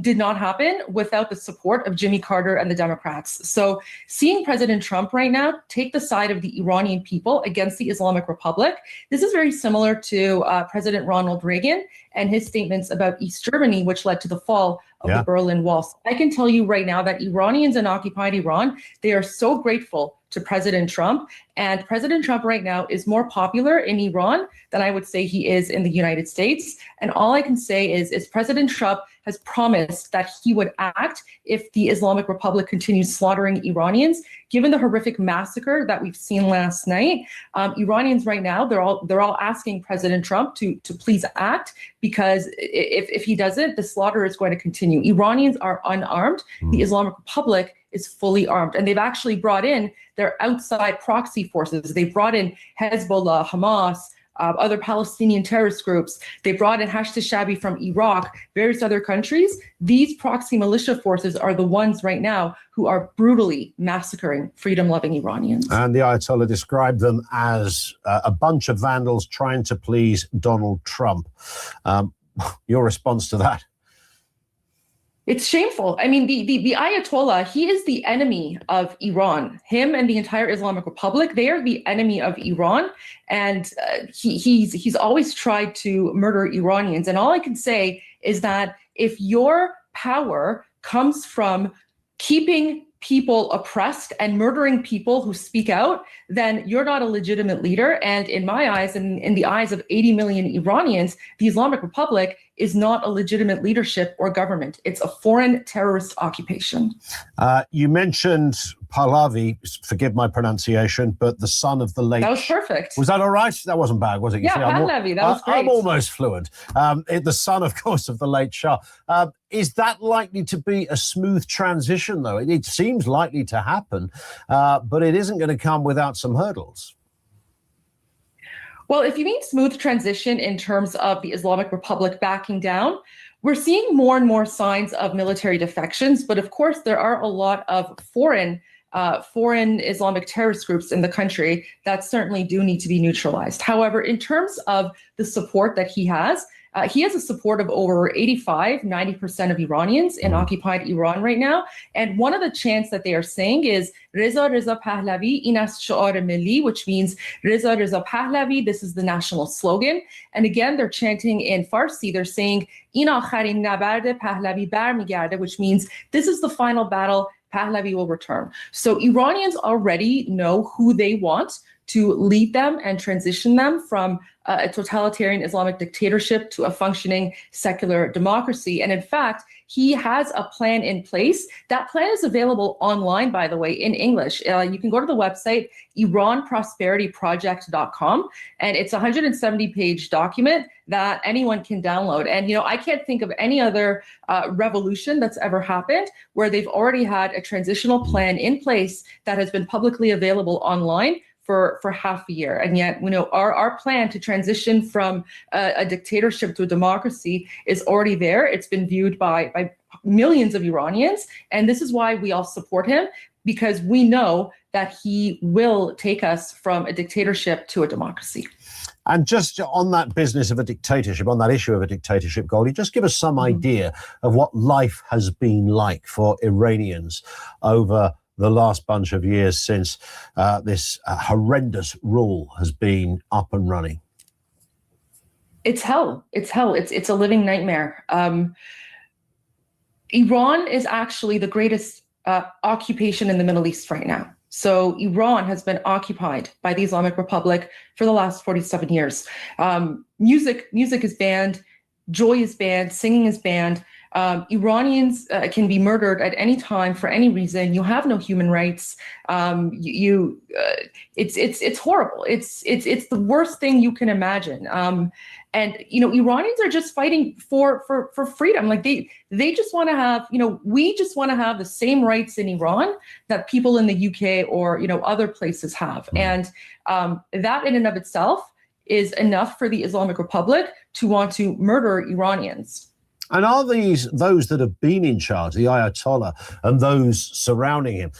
did not happen without the support of Jimmy Carter and the Democrats. So seeing President Trump right now take the side of the Iranian people against the Islamic Republic, this is very similar to President Ronald Reagan and his statements about East Germany, which led to the fall of the Berlin Wall. So I can tell you right now that Iranians in occupied Iran, they are so grateful to President Trump. And President Trump right now is more popular in Iran than I would say he is in the United States. And all I can say is President Trump has promised that he would act if the Islamic Republic continues slaughtering Iranians. Given the horrific massacre that we've seen last night, Iranians right now, they're all asking President Trump to please act, because if he doesn't, the slaughter is going to continue. Iranians are unarmed. The Islamic Republic is fully armed. And they've actually brought in their outside proxy forces. They brought in Hezbollah, Hamas, other Palestinian terrorist groups. They brought in Hashd Shabi from Iraq, various other countries. These proxy militia forces are the ones right now who are brutally massacring freedom-loving Iranians. And the Ayatollah described them as a bunch of vandals trying to please Donald Trump. Your response to that? It's shameful. I mean, the Ayatollah, he is the enemy of Iran. Him and the entire Islamic Republic, they are the enemy of Iran. And he's always tried to murder Iranians. And all I can say is that if your power comes from keeping people oppressed and murdering people who speak out, then you're not a legitimate leader. And in my eyes, and in the eyes of 80 million Iranians, the Islamic Republic is not a legitimate leadership or government. It's a foreign terrorist occupation. You mentioned Pahlavi, forgive my pronunciation, but the son of the late... That was perfect. Was that all right? That wasn't bad, was it? Yeah, Pahlavi, that was great. I'm almost fluent. The son, of course, of the late Shah. Is that likely to be a smooth transition, though? It seems likely to happen, but it isn't going to come without some hurdles. Well, if you mean smooth transition in terms of the Islamic Republic backing down, we're seeing more and more signs of military defections. But of course, there are a lot of foreign Islamic terrorist groups in the country that certainly do need to be neutralized. However, in terms of the support that he has a support of over 90% of Iranians in occupied Iran right now. And one of the chants that they are saying is Reza Pahlavi, in ast shi'ar milli, which means Reza Pahlavi, this is the national slogan. And again, they're chanting in Farsi, they're saying in akharin nabard Pahlavi barmigarde, which means this is the final battle, Pahlavi will return. So Iranians already know who they want to lead them and transition them from a totalitarian Islamic dictatorship to a functioning secular democracy. And in fact, he has a plan in place. That plan is available online, by the way, in English. You can go to the website, iranprosperityproject.com, and it's a 170-page document that anyone can download. And, I can't think of any other revolution that's ever happened where they've already had a transitional plan in place that has been publicly available online for half a year. And yet, our plan to transition from a dictatorship to a democracy is already there. It's been viewed by millions of Iranians. And this is why we all support him, because we know that he will take us from a dictatorship to a democracy. And just on that business of a dictatorship, on that issue of a dictatorship, Goldie, just give us some idea of what life has been like for Iranians over the last bunch of years since this horrendous rule has been up and running. It's hell. It's hell. It's a living nightmare. Iran is actually the greatest occupation in the Middle East right now. So Iran has been occupied by the Islamic Republic for the last 47 years. Music is banned, joy is banned, singing is banned. Iranians can be murdered at any time for any reason. You have no human rights. It's horrible. It's the worst thing you can imagine. And Iranians are just fighting for freedom. Like they just want to have, we just want to have the same rights in Iran that people in the UK or other places have. And that in and of itself is enough for the Islamic Republic to want to murder Iranians. And are those that have been in charge, the Ayatollah and those surrounding him,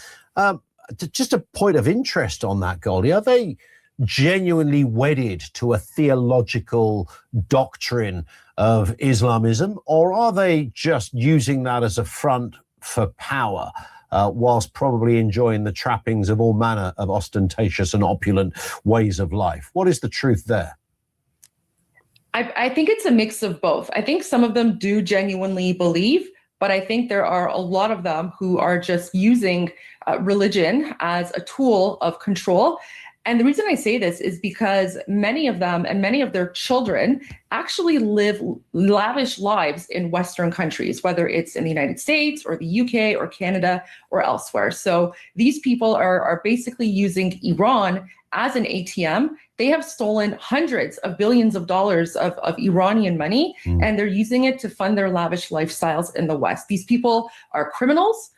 just a point of interest on that, Goldie, are they genuinely wedded to a theological doctrine of Islamism, or are they just using that as a front for power, whilst probably enjoying the trappings of all manner of ostentatious and opulent ways of life? What is the truth there? I think it's a mix of both. I think some of them do genuinely believe, but I think there are a lot of them who are just using religion as a tool of control. And the reason I say this is because many of them and many of their children actually live lavish lives in Western countries, whether it's in the United States or the UK or Canada or elsewhere. So these people are basically using Iran as an ATM. They have stolen hundreds of billions of dollars of Iranian money, and they're using it to fund their lavish lifestyles in the West. These people are criminals.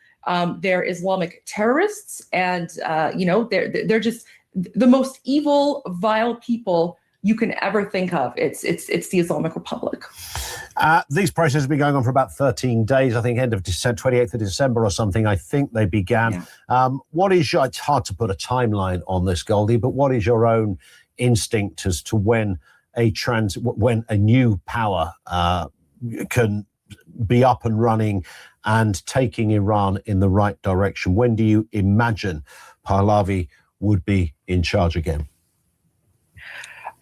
They're Islamic terrorists, and they're just the most evil, vile people you can ever think of. It's the Islamic Republic. These processes have been going on for about 13 days, I think end of 28th of December or something, I think they began. Yeah. What is it's hard to put a timeline on this, Goldie, but what is your own instinct as to when a new power can be up and running and taking Iran in the right direction? When do you imagine Pahlavi would be in charge again?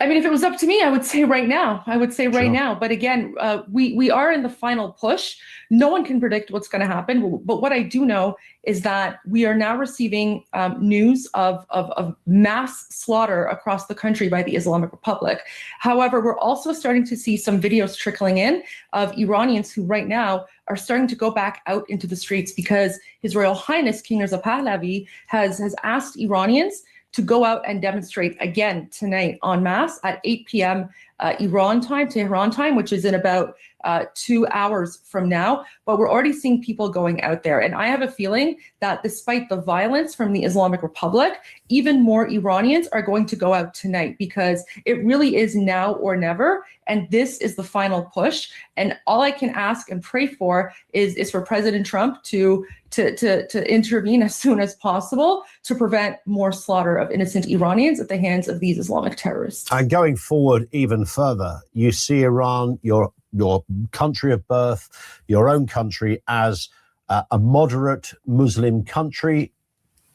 I mean, if it was up to me, I would say right now. But again, we are in the final push. No one can predict what's going to happen. But what I do know is that we are now receiving news of mass slaughter across the country by the Islamic Republic. However, we're also starting to see some videos trickling in of Iranians who right now are starting to go back out into the streets because His Royal Highness King Reza Pahlavi has asked Iranians to go out and demonstrate again tonight en masse at 8 p.m. Iran time, Tehran time, which is in about 2 hours from now. But we're already seeing people going out there. And I have a feeling that despite the violence from the Islamic Republic, even more Iranians are going to go out tonight, because it really is now or never. And this is the final push. And all I can ask and pray for is for President Trump to intervene as soon as possible to prevent more slaughter of innocent Iranians at the hands of these Islamic terrorists. And going forward even further, you see Iran, your country of birth, your own country, as a moderate Muslim country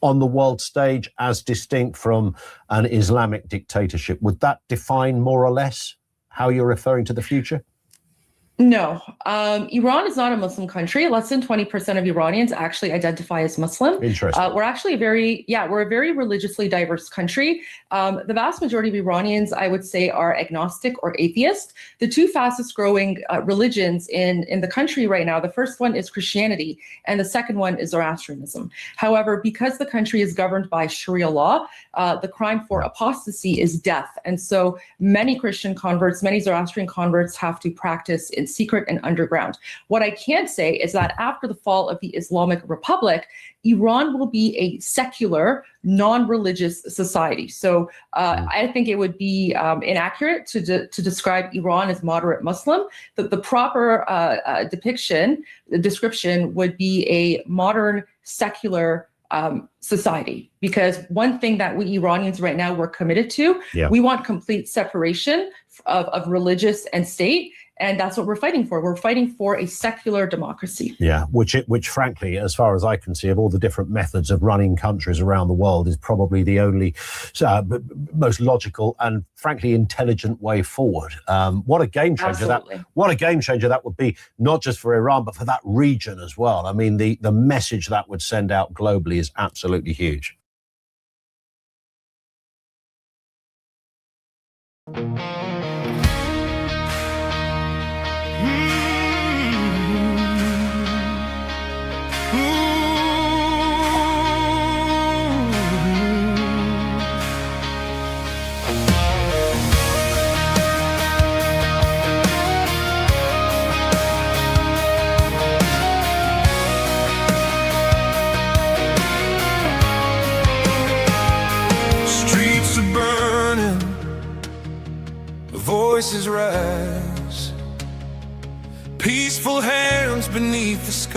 on the world stage, as distinct from an Islamic dictatorship. Would that define more or less how you're referring to the future? No, Iran is not a Muslim country. Less than 20% of Iranians actually identify as Muslim. Interesting. We're actually a very religiously diverse country. The vast majority of Iranians, I would say, are agnostic or atheist. The two fastest growing religions in the country right now, the first one is Christianity, and the second one is Zoroastrianism. However, because the country is governed by Sharia law, the crime for apostasy is death. And so many Christian converts, many Zoroastrian converts have to practice in secret and underground. What I can say is that after the fall of the Islamic Republic, Iran will be a secular, non-religious society. So I think it would be inaccurate to describe Iran as moderate Muslim. The proper description would be a modern, secular society. Because one thing that we Iranians right now, we're committed to, we want complete separation of religious and state. And that's what we're fighting for. We're fighting for a secular democracy. Yeah, which frankly, as far as I can see, of all the different methods of running countries around the world, is probably the only most logical and frankly intelligent way forward. What a game changer that would be, not just for Iran, but for that region as well. I mean, the message that would send out globally is absolutely huge. Voices rise, peaceful hands beneath the skies.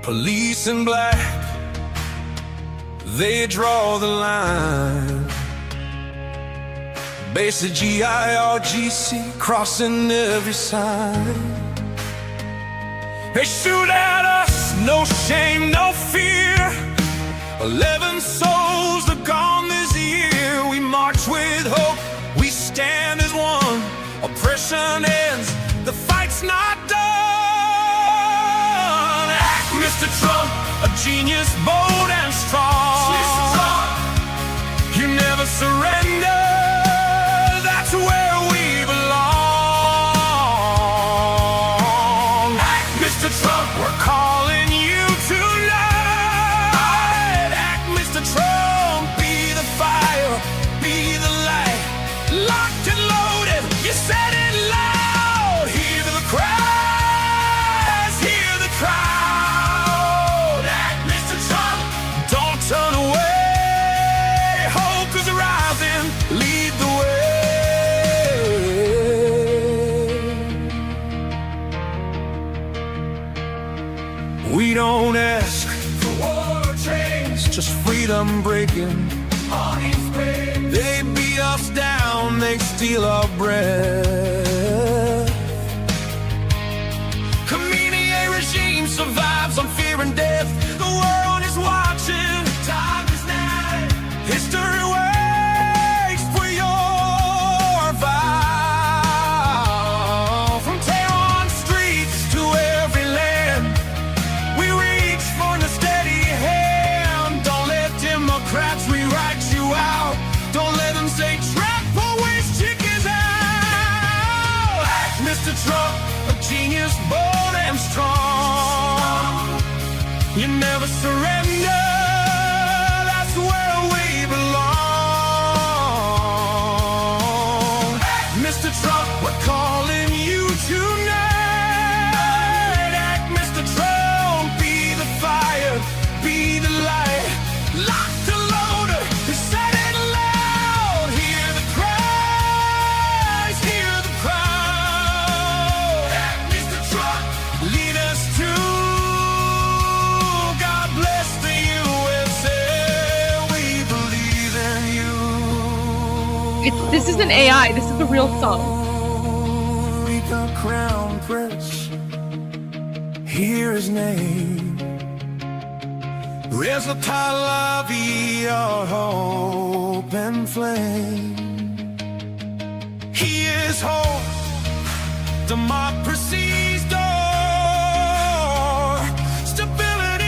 Police in black, they draw the line. Basic GIRGC crossing every sign. They shoot at us, no shame, no fear. 11 souls are gone this year. We march with hope, we stand as one. Oppression ends, the fight's not done. Act, Mr. Trump, a genius, bold and strong. You never surrender, that's where we belong. Act, Mr. Trump, we're calling you tonight. Act, Mr. Trump, be the fire, be the light. Locked and loaded, you said it loud. Hear the cries, hear the crowd. Act, Mr. Trump, don't turn away. Hope is rising, lead the way. We don't ask for war or change, just freedom breaking. They beat us down, they steal our breath. Khamenei regime survives on fear and death. The world is watching, time is now. History waits for your vow. From Tehran streets to every land, we reach for the steady hand. Don't let Democrats rewrite you out. Don't let them say trap or waste chickens out. Act, Mr. Trump, a genius, bold and strong. You never surrender, that's where we belong. This isn't AI. This is a real song. The Crown Prince, hear his name. Reza Pahlavi, our hope and flame. He is hope, democracy's door. Stability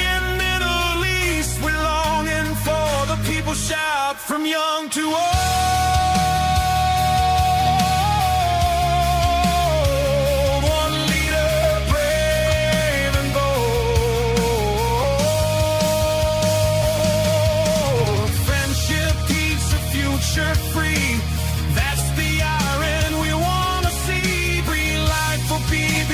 in Middle East, we're longing for. The people shout from young to old. Free, that's the iron we want to see. Breathe life for BB,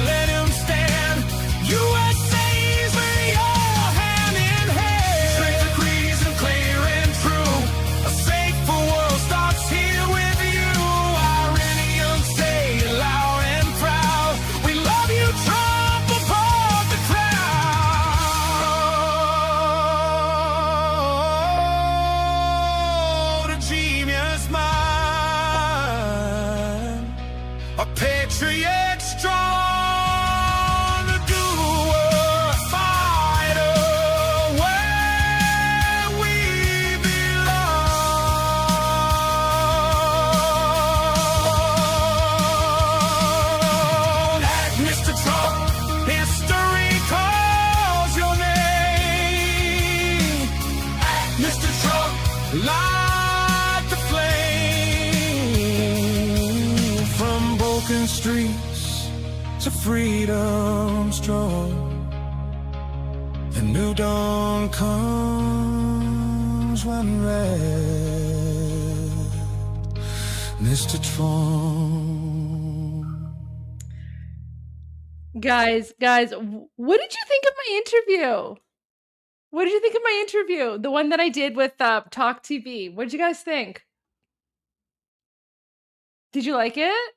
let him stand. USA's with your hand in hand. Strength decrees and clear and true. A safer world starts here with you. Iranian, say it loud and proud. We love you, Trump, above the genius mind, a patriot strong, a doer, a fighter, where we belong. Act, Mr. Trump, history calls your name. Act, Mr. Trump, light the flame from broken streets to freedom strong. The new dawn comes when red, Mr. Trump. Guys, what did you think of my interview? What did you think of my interview? The one that I did with Talk TV. What did you guys think? Did you like it?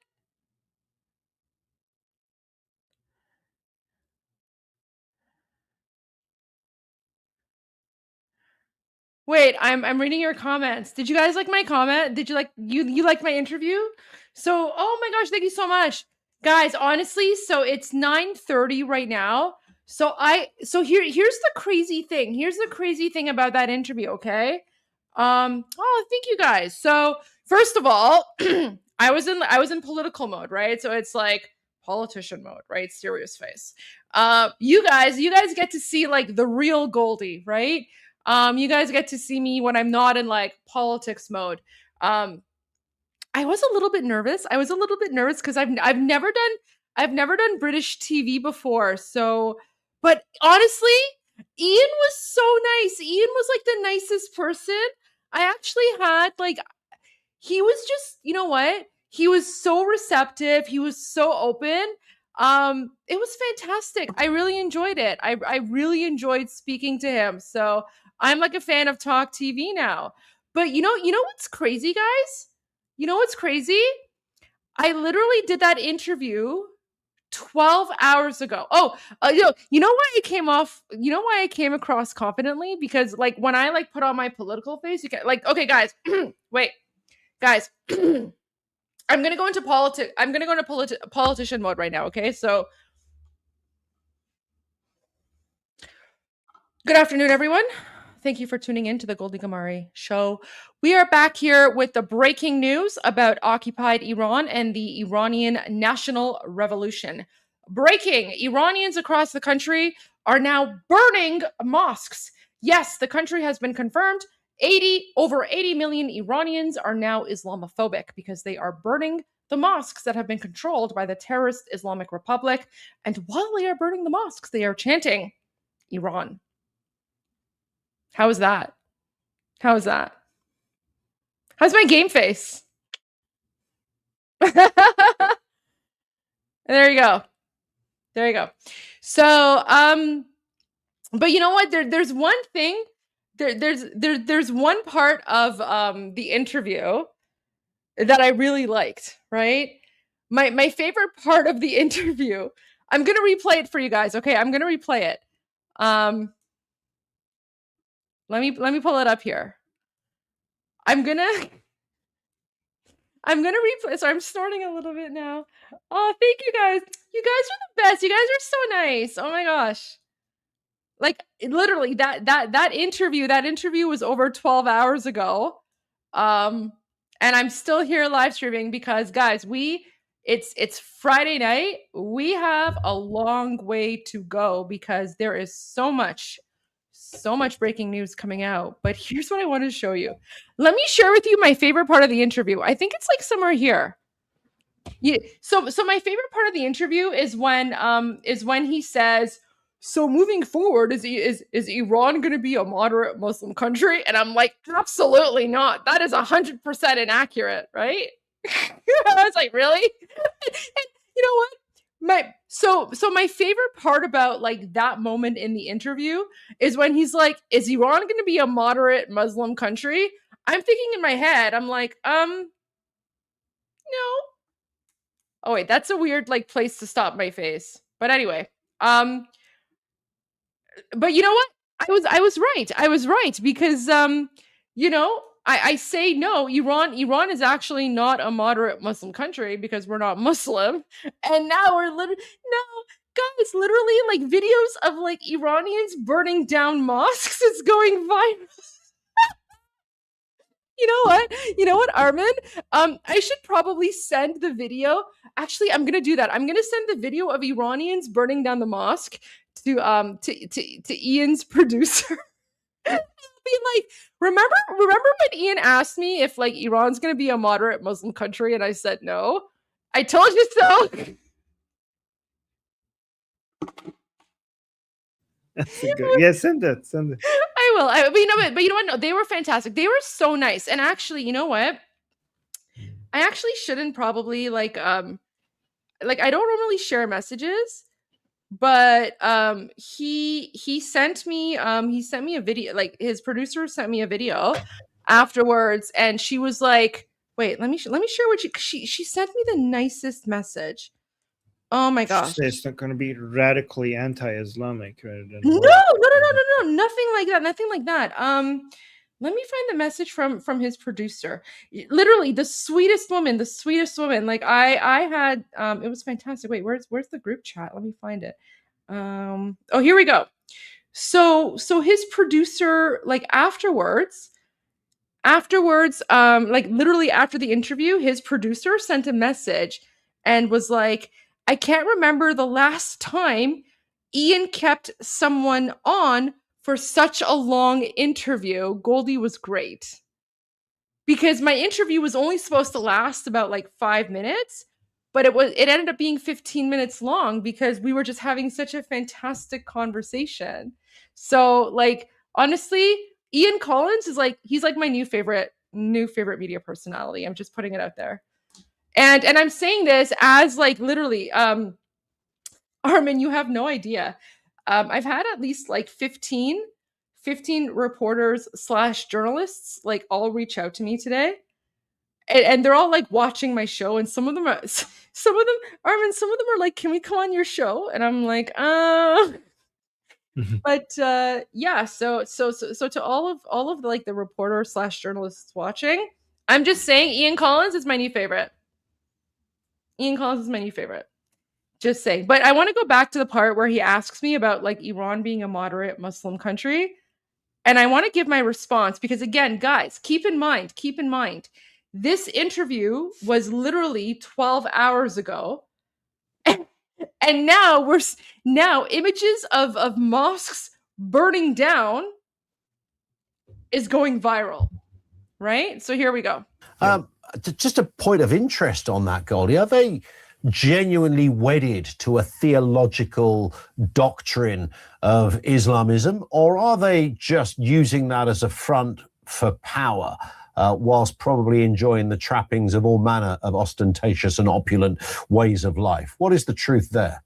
Wait, I'm reading your comments. Did you guys like my comment? Did you like you liked my interview? So, oh my gosh, thank you so much. Guys, honestly, so it's 9:30 right now. So here's the crazy thing. Here's the crazy thing about that interview, okay? Oh, thank you guys. So, first of all, I was in political mode, right? So it's like politician mode, right? Serious face. You guys get to see like the real Goldie, right? You guys get to see me when I'm not in like politics mode. I was a little bit nervous. Because I've never done British TV before. So, but honestly, Ian was so nice. Ian was like the nicest person. I actually had like, he was just, you know what? He was so receptive. He was so open. It was fantastic. I really enjoyed it. I really enjoyed speaking to him. So I'm like a fan of Talk TV now. But you know what's crazy, guys? You know what's crazy? I literally did that interview 12 hours ago. Oh, you know why I came across confidently? Because like when I like put on my political face, you can like, okay, guys, wait, guys, I'm going to go into politics. I'm going to go into politician mode right now. Okay. So good afternoon, everyone. Thank you for tuning in to the Goldie Gamari show. We are back here with the breaking news about occupied Iran and the Iranian national revolution. Breaking: Iranians across the country are now burning mosques. Yes, the country has been confirmed. Over 80 million Iranians are now Islamophobic because they are burning the mosques that have been controlled by the terrorist Islamic Republic. And while they are burning the mosques, they are chanting Iran. How is that? How is that? How's my game face? There you go. There you go. So, but you know what? There's one thing. There's one part of the interview that I really liked, right? My favorite part of the interview. I'm gonna replay it for you guys. Okay, I'm gonna replay it. Let me pull it up here. I'm gonna replay. So I'm snorting a little bit now. Oh, thank you guys. You guys are the best. You guys are so nice. Oh my gosh. Like literally that interview was over 12 hours ago. And I'm still here live streaming because guys, it's Friday night. We have a long way to go because there is so much breaking news coming out. But here's what I want to show you. Let me share with you my favorite part of the interview. I think it's like somewhere here. Yeah. So my favorite part of the interview is when he says, so moving forward, is Iran going to be a moderate Muslim country? And I'm like, absolutely not. That is 100% inaccurate, right? I was like, really? And you know what? My favorite part about like that moment in the interview is when he's like, is Iran going to be a moderate Muslim country? I'm thinking in my head, I'm like, no. Oh wait, that's a weird like place to stop my face. But anyway, but you know what? I was right. I was right because you know, I say no, Iran is actually not a moderate Muslim country because we're not Muslim. And now we're literally like videos of like Iranians burning down mosques is going viral. You know what, Armin? I should probably send the video. Actually, I'm gonna do that. I'm gonna send the video of Iranians burning down the mosque to Ian's producer. Be like, remember when Ian asked me if like Iran's gonna be a moderate Muslim country, and I said no? I told you so. That's good. Yeah, send it. I will. But you know what? No, they were fantastic. They were so nice. And actually, you know what? I actually shouldn't probably like I don't normally share messages, but he sent me a video. Like his producer sent me a video afterwards, and she was like, "Wait, let me share what she sent me the nicest message." Oh my gosh! It's not going to be radically anti-Islamic. No, nothing like that. Nothing like that. Let me find the message from his producer. Literally, the sweetest woman. Like I had. It was fantastic. Wait, where's the group chat? Let me find it. Oh, here we go. So his producer, like afterwards, like literally after the interview, his producer sent a message and was like, I can't remember the last time Ian kept someone on for such a long interview. Goldie was great. Because my interview was only supposed to last about like 5 minutes, but it ended up being 15 minutes long because we were just having such a fantastic conversation. So like honestly, Ian Collins is like, he's like my new favorite media personality. I'm just putting it out there. And I'm saying this as like literally, Armin, you have no idea. I've had at least like 15 reporters / journalists like all reach out to me today. And they're all like watching my show, and some of them, Armin, some of them are like, can we come on your show? And I'm like, But yeah, so to all of the, like the reporter / journalists watching, I'm just saying Ian Collins is my new favorite. Just saying. But I want to go back to the part where he asks me about like Iran being a moderate Muslim country. And I want to give my response because again, guys, keep in mind, this interview was literally 12 hours ago. And now images of mosques burning down is going viral. Right? So here we go. Just a point of interest on that, Goldie. Are they genuinely wedded to a theological doctrine of Islamism, or are they just using that as a front for power, whilst probably enjoying the trappings of all manner of ostentatious and opulent ways of life? What is the truth there?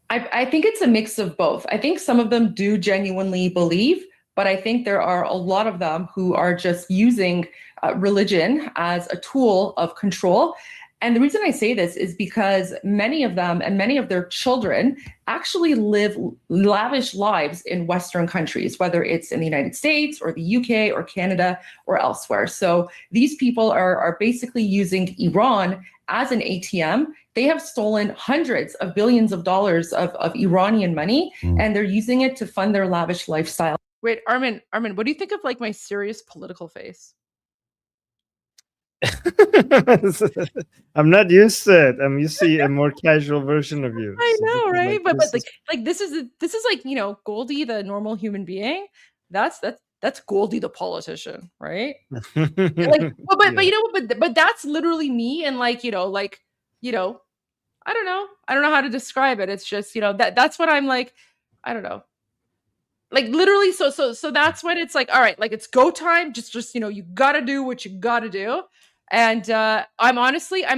I think it's a mix of both. I think some of them do genuinely believe, but I think there are a lot of them who are just using religion as a tool of control. And the reason I say this is because many of them and many of their children actually live lavish lives in Western countries, whether it's in the United States or the UK or Canada or elsewhere. So these people are basically using Iran as an ATM. They have stolen hundreds of billions of dollars of Iranian money, and they're using it to fund their lavish lifestyle. Wait, Armin, what do you think of like my serious political face? I'm not used to it. I'm used to a more casual version of you. I So know, this is right? like, But this like this is like, you know, Goldie, the normal human being. That's Goldie, the politician, right? Like, but yeah. you know, but that's literally me. And like, you know, I don't know how to describe it. It's just, you know, that's what I'm like. I don't know. Like literally, so that's when it's like, all right, like it's go time. Just you know, you gotta do what you gotta do. And I'm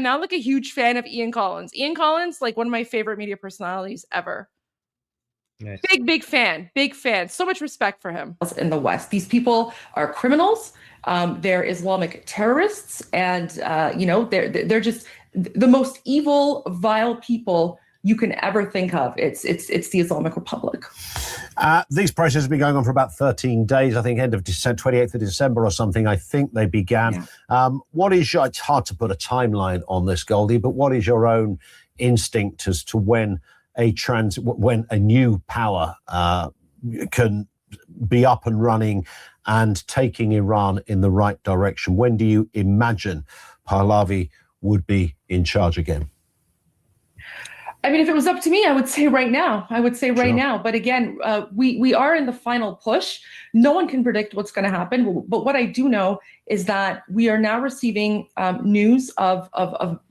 now like a huge fan of Ian Collins. Ian Collins, like one of my favorite media personalities ever. Nice. Big fan. So much respect for him. In the West, these people are criminals. They're Islamic terrorists, and you know, they're just the most evil, vile people you can ever think of. It's the Islamic Republic. These processes have been going on for about 13 days. I think end of 28th of December or something. I think they began. Yeah. What is it's hard to put a timeline on this, Goldie, but what is your own instinct as to when a new power can be up and running and taking Iran in the right direction? When do you imagine Pahlavi would be in charge again? I mean, if it was up to me, I would say right now. But again, we are in the final push. No one can predict what's going to happen. But what I do know is that we are now receiving news of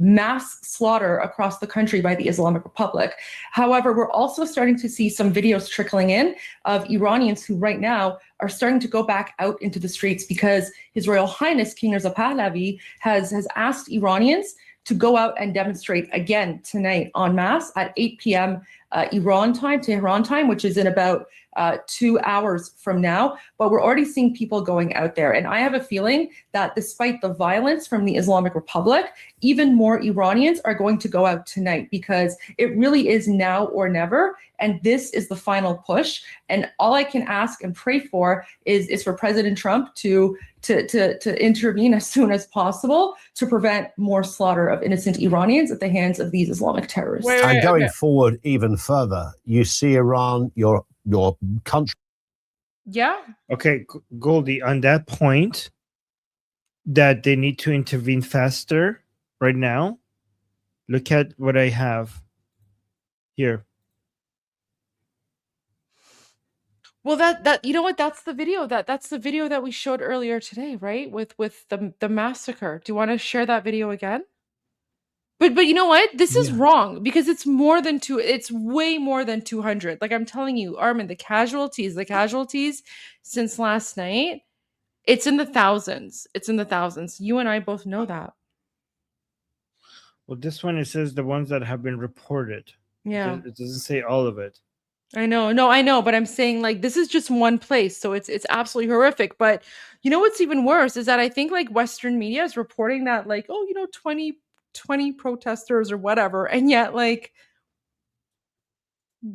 mass slaughter across the country by the Islamic Republic. However, we're also starting to see some videos trickling in of Iranians who right now are starting to go back out into the streets because His Royal Highness King Reza Pahlavi has asked Iranians to go out and demonstrate again tonight en masse at 8 p.m. Iran time, Tehran time, which is in about 2 hours from now. But we're already seeing people going out there. And I have a feeling that despite the violence from the Islamic Republic, even more Iranians are going to go out tonight because it really is now or never. And this is the final push. And all I can ask and pray for is for President Trump to intervene as soon as possible to prevent more slaughter of innocent Iranians at the hands of these Islamic terrorists. And going forward even further, you see Iran, your country. Yeah. Okay, Goldie, on that point, that they need to intervene faster right now, look at what I have here. Well, that you know what? That's the video that we showed earlier today, right? With the massacre. Do you want to share that video again? But you know what? This is wrong because it's way more than 200. Like I'm telling you, Armin, the casualties since last night, it's in the thousands. You and I both know that. Well, this one, it says the ones that have been reported. Yeah. It doesn't say all of it. I know, but I'm saying like this is just one place, so it's absolutely horrific. But you know what's even worse is that I think like Western media is reporting that like, oh, you know, 20 protesters or whatever, and yet like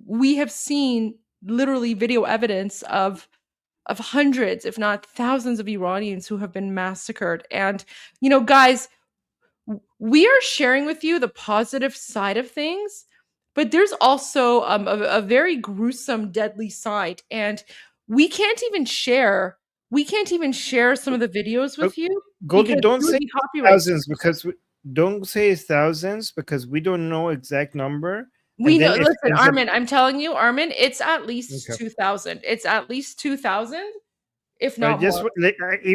we have seen literally video evidence of hundreds, if not thousands, of Iranians who have been massacred. And you know, guys, we are sharing with you the positive side of things. But there's also a very gruesome, deadly side, and we can't even share some of the videos with you. Goldie, don't say thousands don't say thousands because we don't know exact number. We know. Listen, Armin, I'm telling you, Armin, it's at least 2,000. It's at least 2,000, if not more.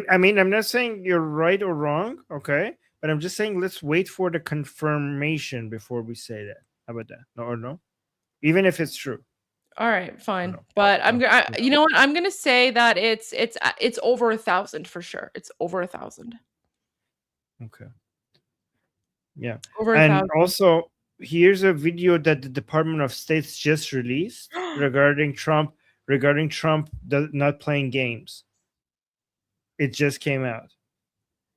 I mean, I'm not saying you're right or wrong, okay? But I'm just saying let's wait for the confirmation before we say that. How about that? No? Even if it's true. All right, fine. But you know what? I'm gonna say that it's over 1,000 for sure. It's over 1,000. Okay. Yeah. Over and 1,000. Also, here's a video that the Department of State just released regarding Trump not playing games. It just came out.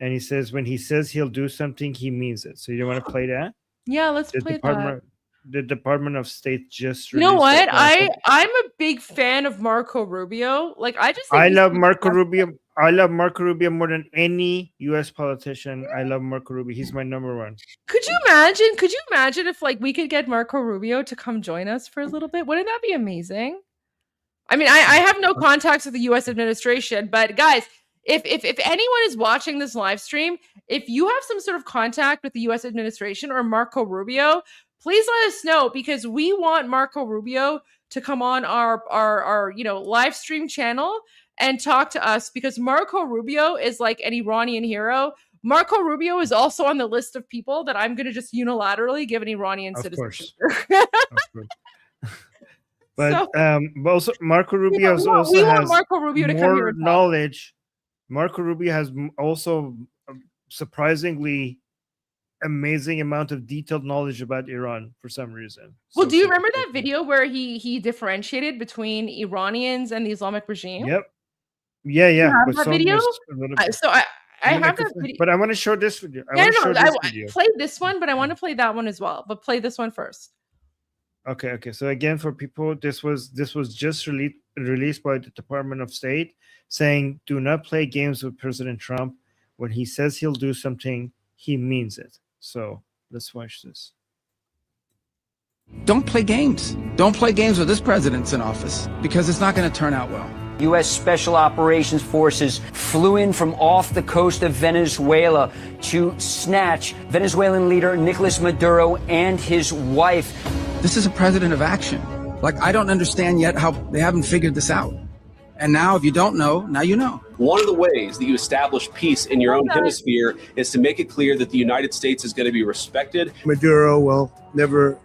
and he says when he says he'll do something, he means it. So you want to play that? Yeah, let's play that. The Department of State just You know what? I'm a big fan of Marco Rubio. Like I love Marco Rubio. I love Marco Rubio more than any U.S. politician. I love Marco Rubio. He's my number one. Could you imagine if like we could get Marco Rubio to come join us for a little bit? Wouldn't that be amazing? I mean, I have no contacts with the U.S. administration, but guys, if anyone is watching this live stream, if you have some sort of contact with the U.S. administration or Marco Rubio, please let us know, because we want Marco Rubio to come on our live stream channel and talk to us, because Marco Rubio is like an Iranian hero. Marco Rubio is also on the list of people that I'm going to just unilaterally give an Iranian citizenship. But also Marco Rubio has Marco Rubio to come here knowledge. Marco Rubio has also surprisingly amazing amount of detailed knowledge about Iran for some reason. Well, do you remember that video where he differentiated between Iranians and the Islamic regime? Yep. Yeah. You have that video? I have that video. But I want to show this video. I played this one, but I want to play that one as well. But play this one first. Okay. So again, for people, this was just released by the Department of State, saying do not play games with President Trump. When he says he'll do something, he means it. So let's watch this. Don't play games. Don't play games with this president's in office, because it's not going to turn out well. U.S. Special Operations Forces flew in from off the coast of Venezuela to snatch Venezuelan leader Nicolas Maduro and his wife. This is a president of action. Like, I don't understand yet how they haven't figured this out. And now, if you don't know, now you know. One of the ways that you establish peace in your own hemisphere is to make it clear that the United States is going to be respected. Maduro will never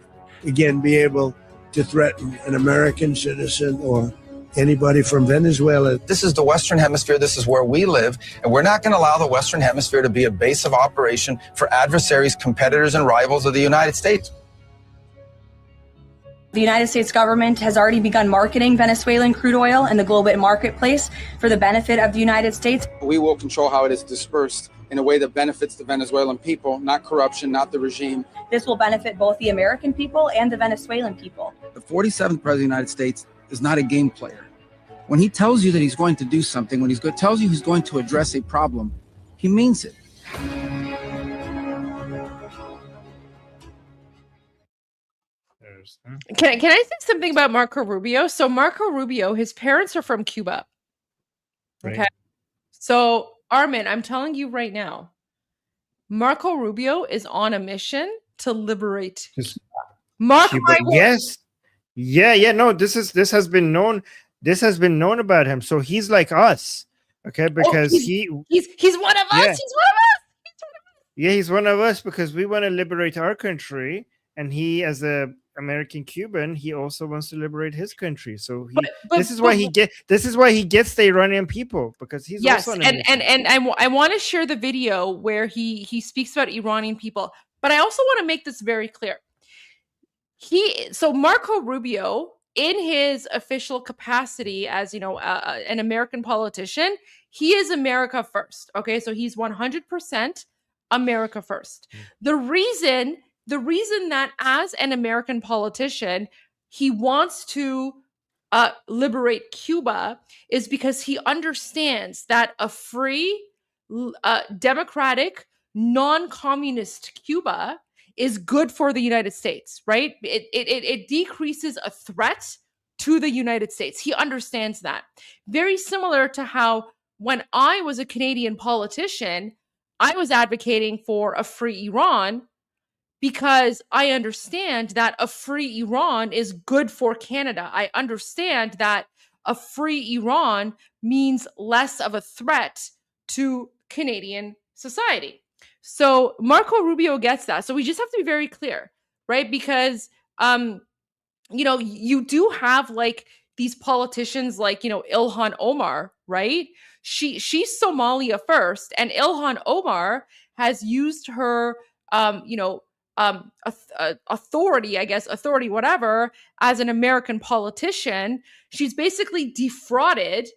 again be able to threaten an American citizen or anybody from Venezuela. This is the Western Hemisphere. This is where we live. And we're not going to allow the Western Hemisphere to be a base of operation for adversaries, competitors, and rivals of the United States. The United States government has already begun marketing Venezuelan crude oil in the global marketplace for the benefit of the United States. We will control how it is dispersed in a way that benefits the Venezuelan people, not corruption, not the regime. This will benefit both the American people and the Venezuelan people. The 47th president of the United States is not a game player. When he tells you that he's going to do something, when he tells you he's going to address a problem, he means it. Can I say something about Marco Rubio? So Marco Rubio, his parents are from Cuba. Okay. Right. So Armin, I'm telling you right now, Marco Rubio is on a mission to liberate Cuba. Yes. Yeah. No, this has been known. This has been known about him. So he's like us. Okay, because he's one of us. He's one of us. Yeah, he's one of us because we want to liberate our country, and he, as a American Cuban, he also wants to liberate his country. So this is why he gets the Iranian people, because he's also and I want to share the video where he speaks about Iranian people, but I also want to make this very clear. So Marco Rubio, in his official capacity as an American politician, he is America first. Okay, so he's 100% America first. The reason that as an American politician, he wants to liberate Cuba is because he understands that a free, democratic, non-communist Cuba is good for the United States, right? It decreases a threat to the United States. He understands that. Very similar to how when I was a Canadian politician, I was advocating for a free Iran, because I understand that a free Iran is good for Canada. I understand that a free Iran means less of a threat to Canadian society. So Marco Rubio gets that. So we just have to be very clear, right? Because, you do have like these politicians like, Ilhan Omar, right? She's Somalia first, and Ilhan Omar has used her, authority, whatever, as an American politician. She's basically defrauded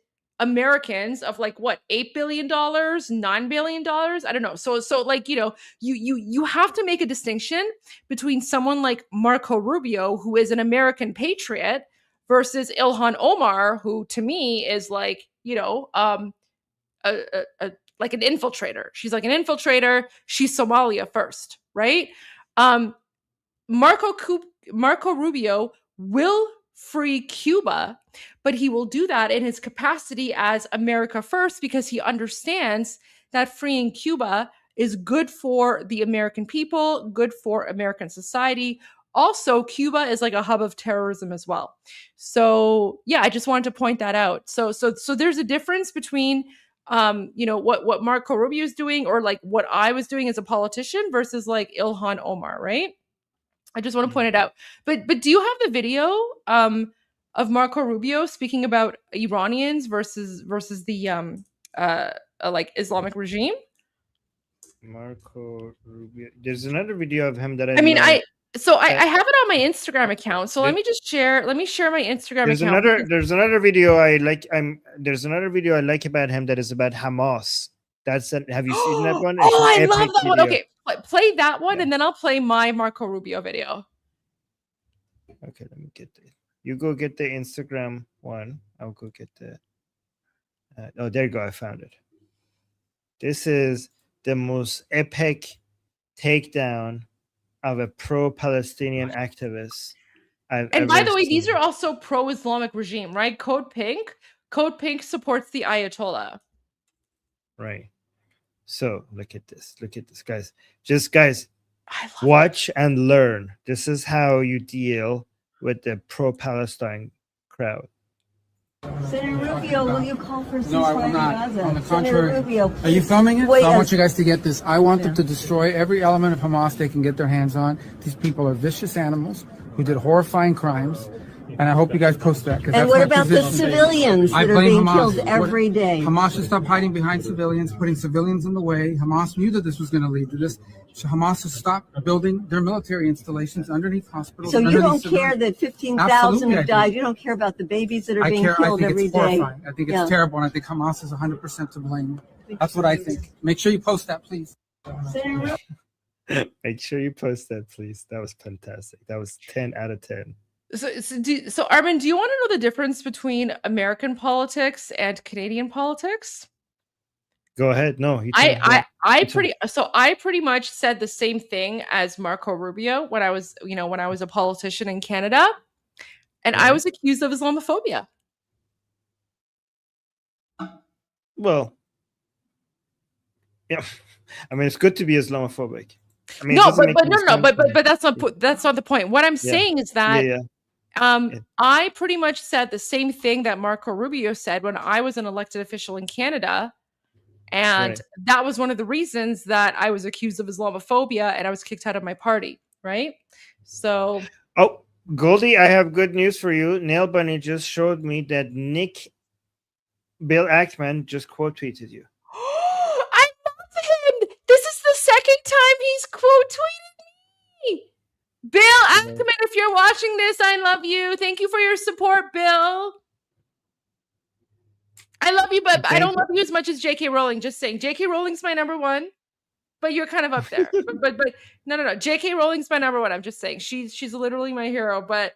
Americans of like what, $8 billion, $9 billion, I don't know. So like, you know, you have to make a distinction between someone like Marco Rubio, who is an American patriot, versus Ilhan Omar, who to me is like, you know, like an infiltrator. She's like an infiltrator. She's Somalia first, right? Marco Rubio will free Cuba, but he will do that in his capacity as America first, because he understands that freeing Cuba is good for the American people, good for American society. Also, Cuba is like a hub of terrorism as well. So yeah, I just wanted to point that out. So there's a difference between you know, what Marco Rubio is doing, or like what I was doing as a politician, versus like Ilhan Omar, right? I just want to point it out. But do you have the video of Marco Rubio speaking about Iranians versus the like Islamic regime? Marco Rubio. There's another video of him that I mean, know. I have it on my Instagram account. So let me share my Instagram account. There's another video I like. There's another video I like about him that is about Hamas. Have you seen that one? Oh, I love that one. Okay, play that one, and then I'll play my Marco Rubio video. Okay, let me get it. You go get the Instagram one. I'll go get the. Oh, there you go. I found it. This is the most epic takedown of a pro-Palestinian activist. And by the way, these are also pro-Islamic regime, right? Code Pink supports the Ayatollah. Right. So look at this, guys. Guys, watch and learn. This is how you deal with the pro-Palestine crowd. Senator Rubio, will you call for ceasefire? No, I will not. Gaza? On the contrary. Rubio, are you filming it? Wait, I want you guys to get this. I want them to destroy every element of Hamas they can get their hands on. These people are vicious animals who did horrifying crimes. And I hope you guys post that. And what about the civilians that are being killed every day? Hamas should stop hiding behind civilians, putting civilians in the way. Hamas knew that this was going to lead to this. So Hamas has stopped building their military installations underneath hospitals. So you don't care that 15,000 have died? You don't care about the babies that are being killed every day? Horrifying. I think it's terrible, and I think Hamas is 100% to blame. That's what I think. Make sure you post that, please. Make sure you post that, please. That was fantastic. That was 10 out of 10. So Armin, do you want to know the difference between American politics and Canadian politics? Go ahead. No, I pretty much said the same thing as Marco Rubio when I was a politician in Canada, and I was accused of Islamophobia. Well, yeah, I mean, it's good to be Islamophobic. I mean, but that's not the point. What I'm saying is that I pretty much said the same thing that Marco Rubio said when I was an elected official in Canada. And that was one of the reasons that I was accused of Islamophobia and I was kicked out of my party, right? So... Oh, Goldie, I have good news for you. Nail Bunny just showed me that Bill Ackman just quote tweeted you. I love him! This is the second time he's quote tweeted me! Bill Ackman, if you're watching this, I love you. Thank you for your support, Bill. I love you, but I don't love you as much as J.K. Rowling. Just saying, J.K. Rowling's my number one, but you're kind of up there. but no. J.K. Rowling's my number one. I'm just saying, she's literally my hero. But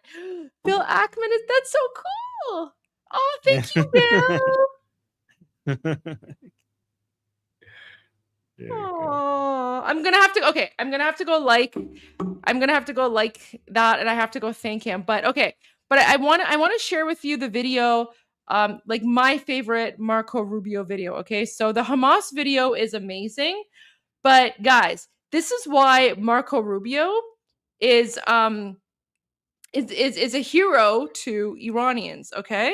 Bill Ackman that's so cool. Oh, thank you, Bill. Oh, I'm gonna have to go like that, and I have to go thank him. But I want to share with you the video. Like my favorite Marco Rubio video. Okay, so the Hamas video is amazing, but guys, this is why Marco Rubio is a hero to Iranians. Okay,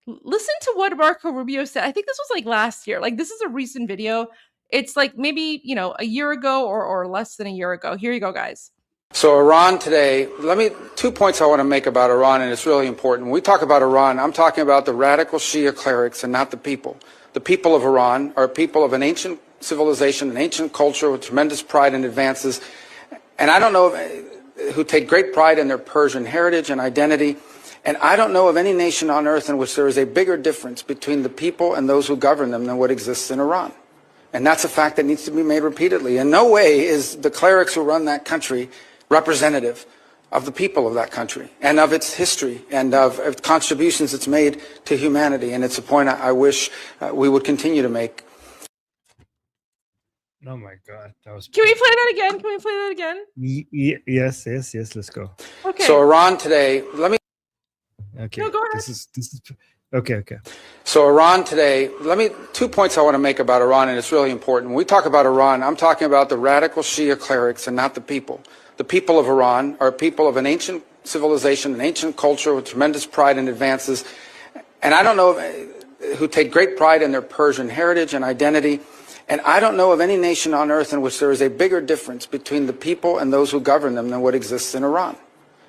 listen to what Marco Rubio said. I think this was like last year. Like, this is a recent video. It's like maybe a year ago or less than a year ago. Here you go, guys. So Iran today, 2 points I want to make about Iran, and it's really important. When we talk about Iran, I'm talking about the radical Shia clerics and not the people. The people of Iran are people of an ancient civilization, an ancient culture with tremendous pride and advances. And I don't know who take great pride in their Persian heritage and identity. And I don't know of any nation on earth in which there is a bigger difference between the people and those who govern them than what exists in Iran. And that's a fact that needs to be made repeatedly. In no way is the clerics who run that country representative of the people of that country and of its history and of contributions it's made to humanity. And it's a point I wish we would continue to make. Oh my God, that was. Can we play that again? Can we play that again? Yes. Let's go. Okay. So Iran today, let me. Okay. No, go ahead. This is okay. So Iran today, 2 points I want to make about Iran, and it's really important. When we talk about Iran, I'm talking about the radical Shia clerics and not the people. The people of Iran are people of an ancient civilization, an ancient culture with tremendous pride and advances. And I don't know who take great pride in their Persian heritage and identity. And I don't know of any nation on earth in which there is a bigger difference between the people and those who govern them than what exists in Iran.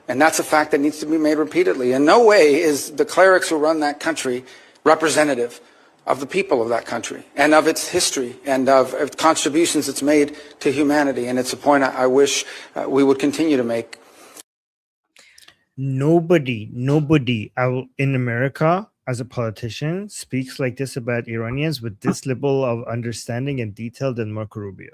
And that's a fact that needs to be made repeatedly. In no way is the clerics who run that country representative of the people of that country and of its history and of contributions it's made to humanity. And it's a point I wish we would continue to make. Nobody in America as a politician speaks like this about Iranians with this level of understanding and detail than Marco Rubio.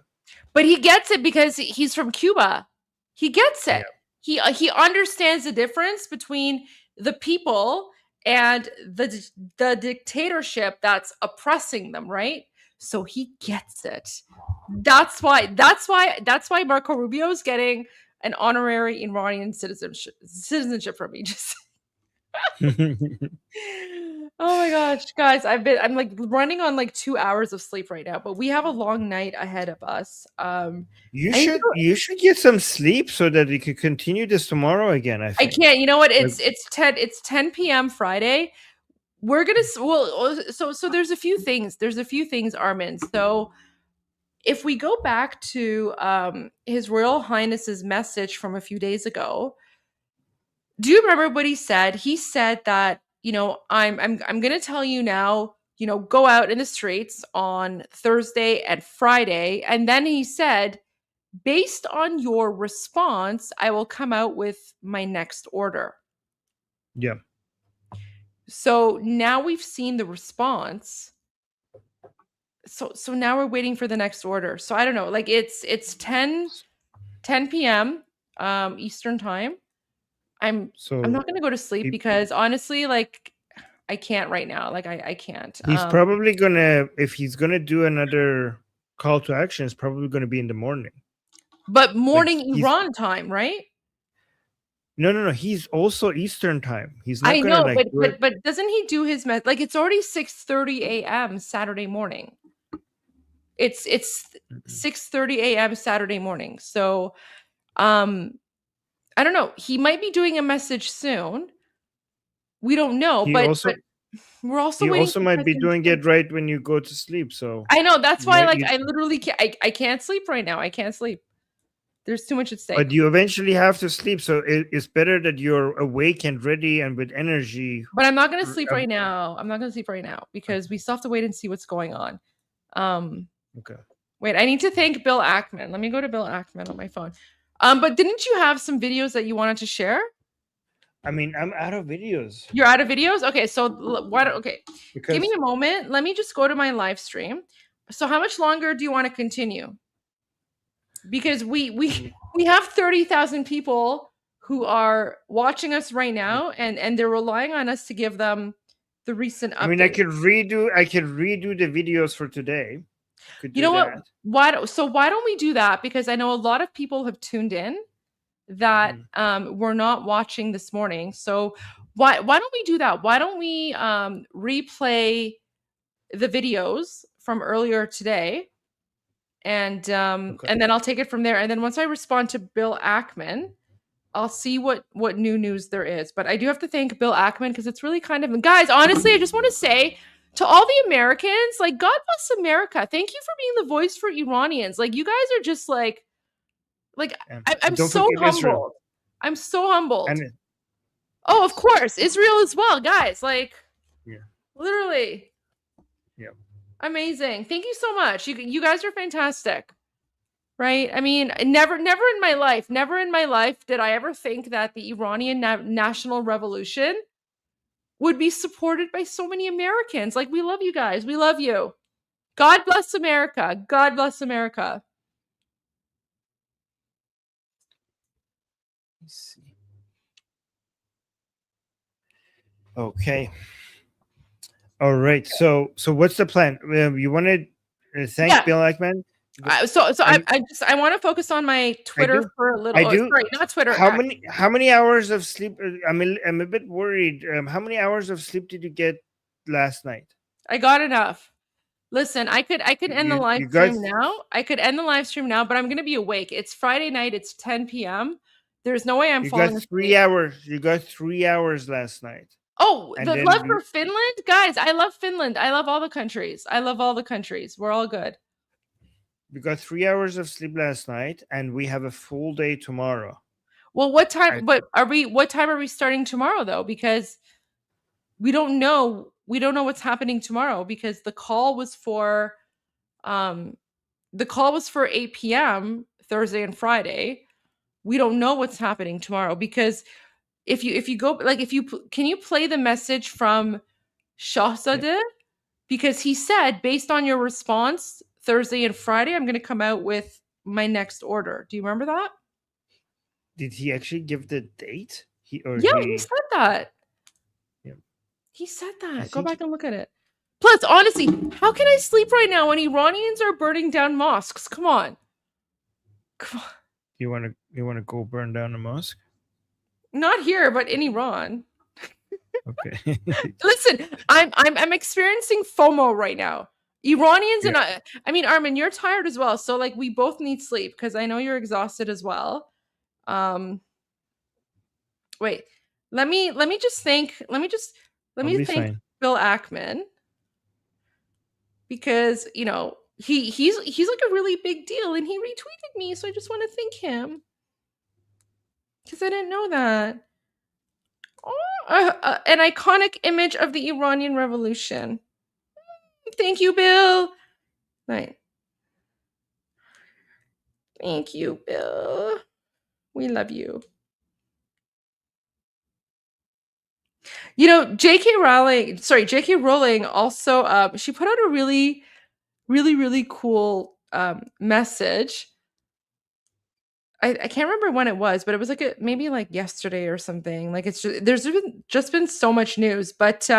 But he gets it because he's from Cuba. He gets it. Yeah. He understands the difference between the people and the dictatorship that's oppressing them, right? So he gets it. That's why Marco Rubio is getting an honorary Iranian citizenship from me. Just oh my gosh, guys, I'm like running on like 2 hours of sleep right now, but we have a long night ahead of us. You should get some sleep so that we could continue this tomorrow again. I can't. You know what? It's 10 p.m. Friday. We're gonna so there's a few things. Armin. So if we go back to His Royal Highness's message from a few days ago, do you remember what he said? He said that, I'm going to tell you now, go out in the streets on Thursday and Friday. And then he said, based on your response, I will come out with my next order. Yeah. So now we've seen the response. So now we're waiting for the next order. So I don't know, like it's 10 p.m. Eastern time. I'm not going to go to sleep because honestly, like I can't right now. Like I can't. He's probably if he's gonna do another call to action, it's probably gonna be in the morning. But morning Iran time, right? No. He's also Eastern time. He's not. I know, but doesn't he do his like it's already 6:30 a.m. Saturday morning. It's 6:30 a.m. Saturday morning. So, I don't know. He might be doing a message soon. We don't know, but we're also waiting. He also might be doing it right when you go to sleep. So I know that's why, I literally can't. I can't sleep right now. I can't sleep. There's too much at stake. But you eventually have to sleep, so it's better that you're awake and ready and with energy. But I'm not going to sleep right now. I'm not going to sleep right now because we still have to wait and see what's going on. Okay. Wait, I need to thank Bill Ackman. Let me go to Bill Ackman on my phone. But didn't you have some videos that you wanted to share? I mean, I'm out of videos. You're out of videos? Okay, so give me a moment. Let me just go to my live stream. So how much longer do you want to continue? Because we have 30,000 people who are watching us right now, and they're relying on us to give them the recent updates. I mean, I could redo the videos for today. You know what? Why don't we do that? Because I know a lot of people have tuned in that were not watching this morning. So why don't we do that? Why don't we replay the videos from earlier today? And then I'll take it from there. And then once I respond to Bill Ackman, I'll see what new news there is. But I do have to thank Bill Ackman because it's really kind of, guys, honestly, I just want to say to all the Americans, like, God bless America. Thank you for being the voice for Iranians. Like, you guys are just like I'm so humbled. Israel. I'm so humbled. Oh, of course, Israel as well, guys. Like, literally. Yeah. Amazing. Thank you so much. You guys are fantastic. Right? I mean, never in my life did I ever think that the Iranian national revolution would be supported by so many Americans. Like, we love you guys. We love you. God bless America. God bless America. Let's see. Okay. All right. So what's the plan? You want to thank Bill Ackman? I want to focus on my Twitter for a little. Sorry, not Twitter. How many hours of sleep? I'm a bit worried. How many hours of sleep did you get last night? I got enough. Listen, I could end the live stream now. I could end the live stream now, but I'm going to be awake. It's Friday night. It's 10 p.m. There's no way I'm falling asleep. 3 hours. You got 3 hours last night. Oh, the love for Finland? Guys, I love Finland. I love all the countries. I love all the countries. We're all good. We got 3 hours of sleep last night, and we have a full day tomorrow. Well, what time? What time are we starting tomorrow, though? Because we don't know. We don't know what's happening tomorrow because the call was for 8 p.m. Thursday and Friday. We don't know what's happening tomorrow because if you go, like, can you play the message from Shahzadeh? Yeah. Because he said, based on your response Thursday and Friday, I'm going to come out with my next order. Do you remember that? Did he actually give the date? He said that. Yeah. He said that. Go back and look at it. Plus, honestly, how can I sleep right now when Iranians are burning down mosques? Come on. You want to go burn down a mosque? Not here, but in Iran. Okay. Listen, I'm experiencing FOMO right now. Iranians and I mean, Armin, you're tired as well. So like we both need sleep because I know you're exhausted as well. Wait, let me thank Bill Ackman because he's like a really big deal and he retweeted me, so I just want to thank him because I didn't know that. Oh, an iconic image of the Iranian Revolution. Thank you, Bill. Right. Thank you, Bill. We love you. J.K. Rowling also, she put out a really, really, really cool message. I can't remember when it was, but it was like maybe like yesterday or something. Like there's just been so much news, but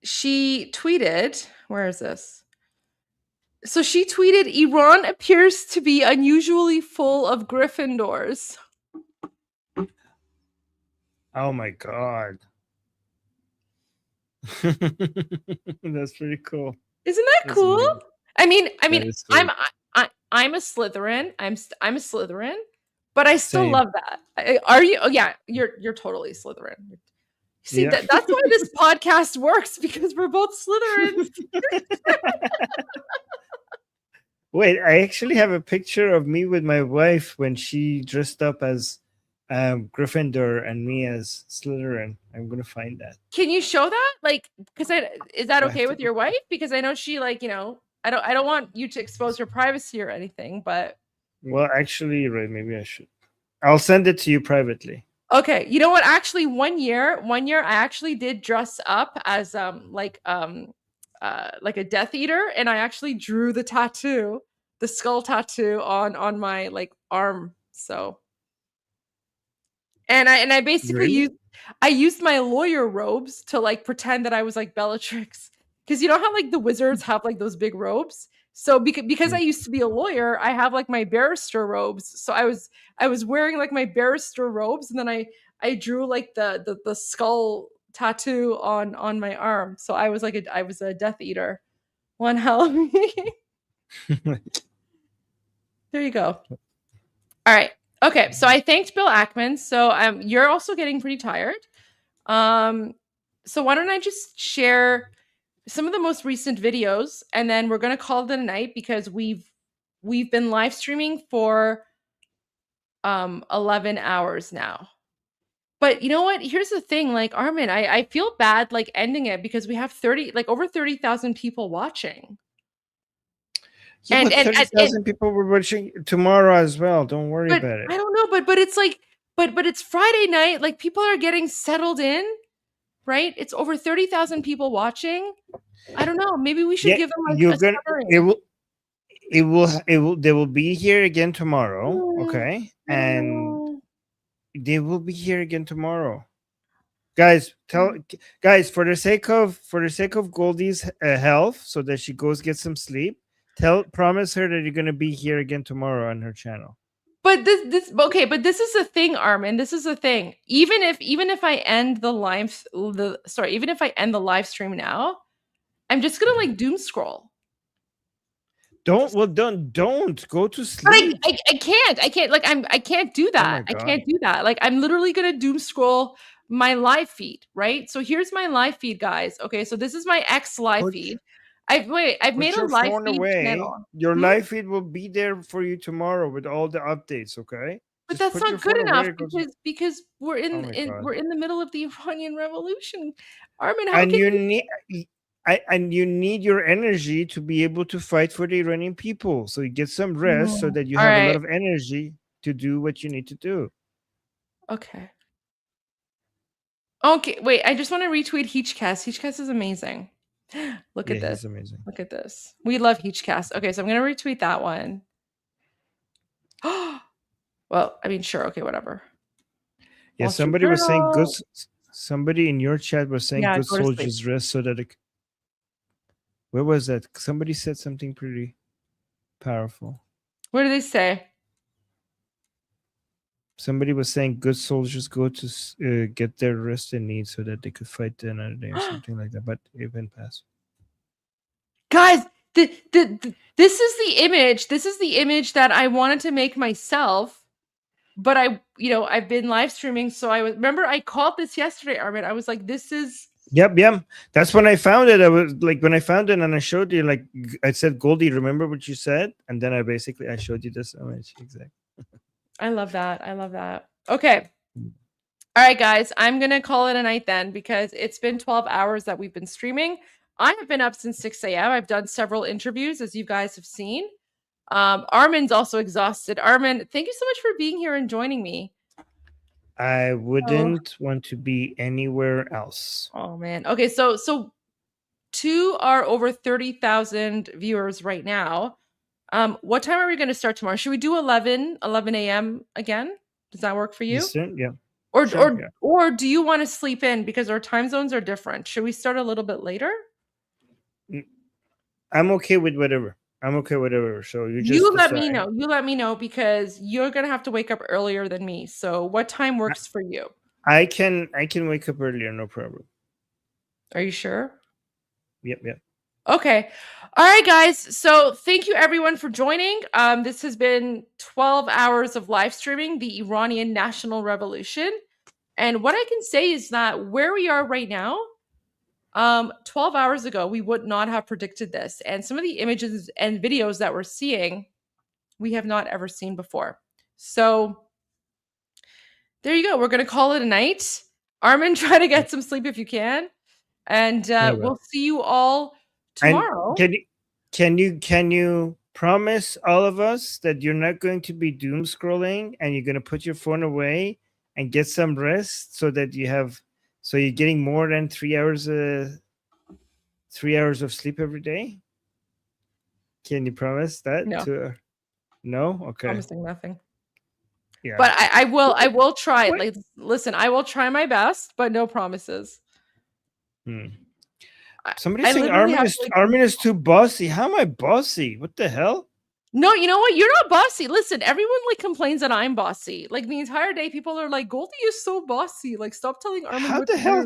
she tweeted, where is this? So she tweeted, Iran appears to be unusually full of Gryffindors. Oh my God. That's pretty cool. Isn't that cool? Amazing. I mean, I'm a Slytherin. I'm a Slytherin, but I still love that. Are you? Oh yeah, you're totally Slytherin. See, that's why this podcast works, because we're both Slytherins. Wait, I actually have a picture of me with my wife when she dressed up as Gryffindor and me as Slytherin. I'm gonna find that. Can you show that? Like, because is that okay with your wife? Because I know she I don't want you to expose her privacy or anything, but. Well, actually, right, maybe I should. I'll send it to you privately. Okay, you know what? Actually, one year, I actually did dress up as like a Death Eater, and I actually drew the tattoo, the skull tattoo on my like arm. So, and I basically used my lawyer robes to like pretend that I was like Bellatrix, because you know how like the wizards have like those big robes. So because I used to be a lawyer, I have like my barrister robes. So I was wearing like my barrister robes, and then I drew like the skull tattoo on my arm. So I was a Death Eater. One hell of me. There you go. All right. Okay. So I thanked Bill Ackman. So you're also getting pretty tired. So why don't I just share some of the most recent videos, and then we're going to call it a night, because we've been live streaming for 11 hours now. But you know what? Here's the thing, like, Armin, I feel bad like ending it, because we have over 30,000 people watching. Yeah, and 30,000 people were watching tomorrow as well. Don't worry about it. I don't know, but it's like but it's Friday night. Like people are getting settled in, right? It's over 30,000 people watching. I don't know. Maybe we should give them like you're a gonna. summary. They will be here again tomorrow. Okay, and they will be here again tomorrow. Guys, for the sake of Goldie's health, so that she goes get some sleep. Promise her that you're gonna be here again tomorrow on her channel. But this but this is the thing, Armin. This is the thing. Even if I end the even if I end the live stream now, I'm just gonna like doom scroll. Don't go to sleep. But I can't like I can't do that. I can't do that. Like I'm literally gonna doom scroll my live feed, right? So here's my live feed, guys. Okay, so this is my X live feed. I've made a live feed channel. Your live feed will be there for you tomorrow with all the updates, okay? But that's not good enough because we're in the middle of the Iranian Revolution. Armin, how and you need your energy to be able to fight for the Iranian people. So you get some rest so that you have a lot of energy to do what you need to do. Okay. Okay, wait, I just want to retweet Heechcast. Heechcast is amazing. Look at this. He's amazing. Look at this. We love Heechcast. Okay, so I'm going to retweet that one. Well, I mean, sure. Okay, whatever. Yeah, somebody was saying good. Somebody in your chat was saying good soldiers rest so that where was that? Somebody said something pretty powerful. What did they say? Somebody was saying good soldiers go to get their rest they need so that they could fight another day or something like that. But it went past. Guys, this is the image. This is the image that I wanted to make myself. But I've been live streaming, so I called this yesterday, Armin. I was like, this is. Yep. That's when I found it. I was like, when I found it and I showed you, like, I said, Goldie, remember what you said? And then I showed you this image. Exactly. I love that. I love that. Okay. All right, guys, I'm going to call it a night then because it's been 12 hours that we've been streaming. I have been up since 6 a.m. I've done several interviews, as you guys have seen. Armin's also exhausted. Armin, thank you so much for being here and joining me. I wouldn't want to be anywhere else. Oh, man. Okay, so to our over 30,000 viewers right now, what time are we going to start tomorrow? Should we do 11 a.m. again? Does that work for you? Eastern, yeah. Or do you want to sleep in because our time zones are different? Should we start a little bit later? I'm okay with whatever. So you let me know. You let me know because you're gonna have to wake up earlier than me. So what time works for you? I can wake up earlier, no problem. Are you sure? Yep. Okay. All right, guys. So thank you everyone for joining. This has been 12 hours of live streaming, the Iranian National Revolution. And what I can say is that where we are right now, 12 hours ago, we would not have predicted this. And some of the images and videos that we're seeing, we have not ever seen before. So there you go. We're going to call it a night. Armin, try to get some sleep if you can. And we'll see you all tomorrow. And can you promise all of us that you're not going to be doom scrolling and you're going to put your phone away and get some rest so that you're getting more than 3 hours 3 hours of sleep every day? Can you promise that? No. No? Okay. Promising nothing. Yeah. But I will try. Like, listen, I will try my best, but no promises. Somebody's saying Armin is too bossy. How am I bossy? What the hell? No, you know what? You're not bossy. Listen, everyone like complains that I'm bossy. Like the entire day, people are like, "Goldie is so bossy." Like, stop telling Armin. How the hell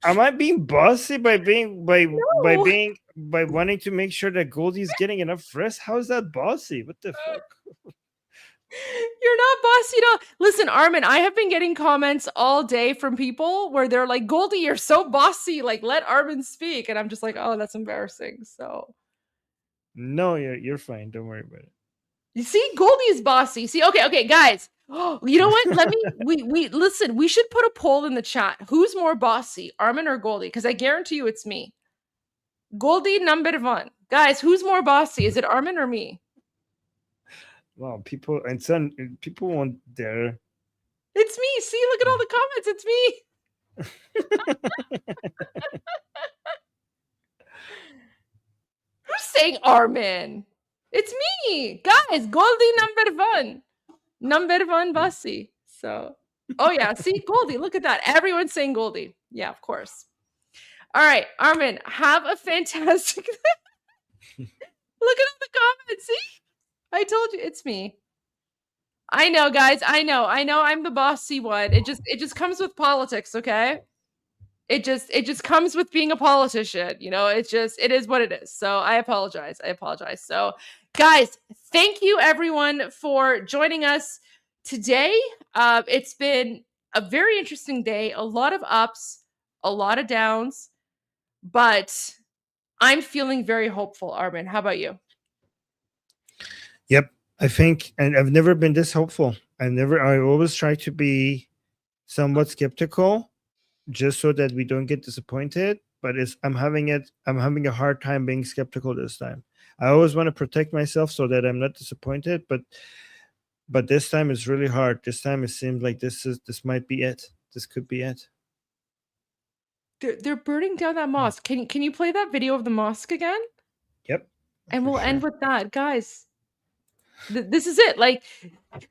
am I being bossy by wanting to make sure that Goldie's getting enough rest? How is that bossy? What the fuck? You're not bossy at all. Listen, Armin, I have been getting comments all day from people where they're like, "Goldie, you're so bossy. Like, let Armin speak." And I'm just like, "Oh, that's embarrassing." So. No, you're fine. Don't worry about it. You see, Goldie's bossy. See, okay, guys. You know what? We listen. We should put a poll in the chat. Who's more bossy, Armin or Goldie? Because I guarantee you, it's me. Goldie number one, guys. Who's more bossy? Is it Armin or me? Well, people won't dare It's me. See, look at all the comments. It's me. Who's saying Armin? It's me. Guys, Goldie number one bossy. So, oh yeah, see, Goldie, look at that. Everyone's saying Goldie. Yeah, of course. All right, Armin, have a fantastic Look at all the comments. See? I told you it's me. I know, guys. I know I'm the bossy one. It just comes with politics, okay? It just comes with being a politician, you know. It is what it is. So I apologize. So, guys, thank you everyone for joining us today. It's been a very interesting day, a lot of ups, a lot of downs, but I'm feeling very hopeful. Armin, how about you? Yep, I think, and I've never been this hopeful. I always try to be somewhat skeptical, just so that we don't get disappointed. But I'm having a hard time being skeptical this time. I always want to protect myself so that I'm not disappointed, but this time it's really hard. This time it seems like this might be it. This could be it. They're burning down that mosque. Can you play that video of the mosque again? Yep. And we'll end with that, guys. This is it. Like,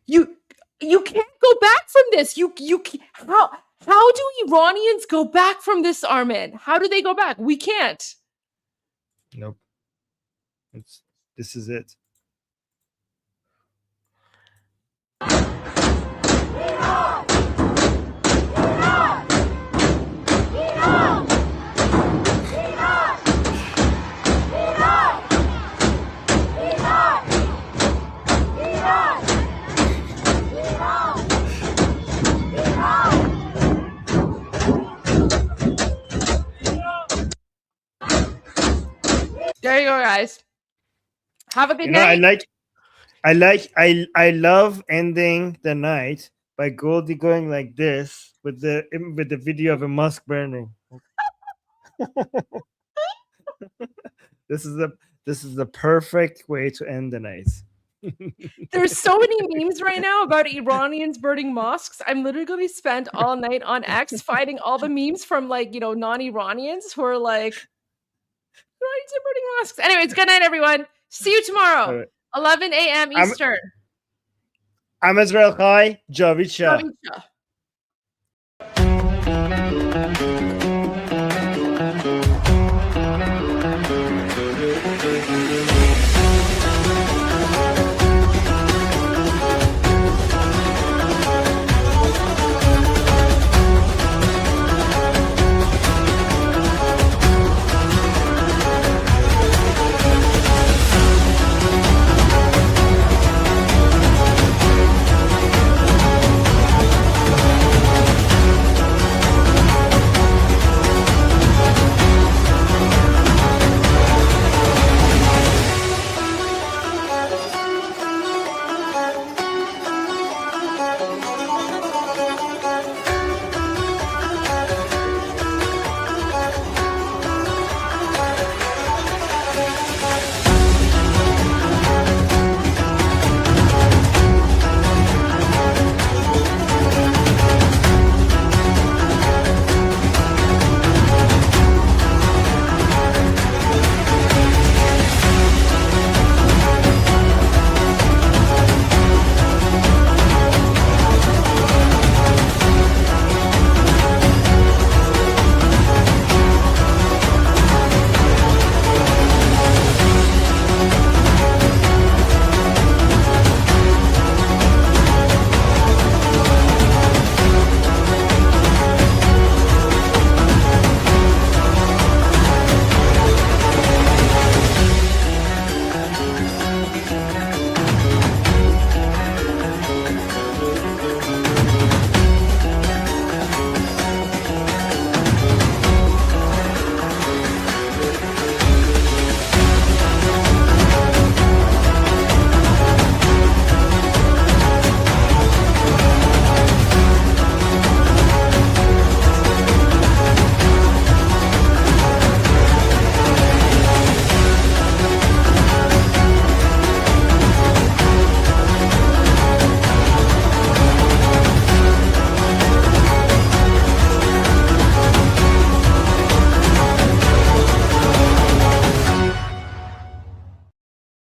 you can't go back from this. How do Iranians go back from this, Armin? How do they go back? We can't. Nope. This is it. There you go, guys. Have a good night. I love ending the night by Goldie going like this with the video of a mosque burning. This is the perfect way to end the night. There's so many memes right now about Iranians burning mosques. I'm literally going to spend all night on X finding all the memes from, like, you know, non-Iranians who are like, Iranians are burning mosques. Anyways, good night, everyone. See you tomorrow, Right. 11 a.m. Eastern. I'm Israel Chai, Javid Shah. Javid Shah.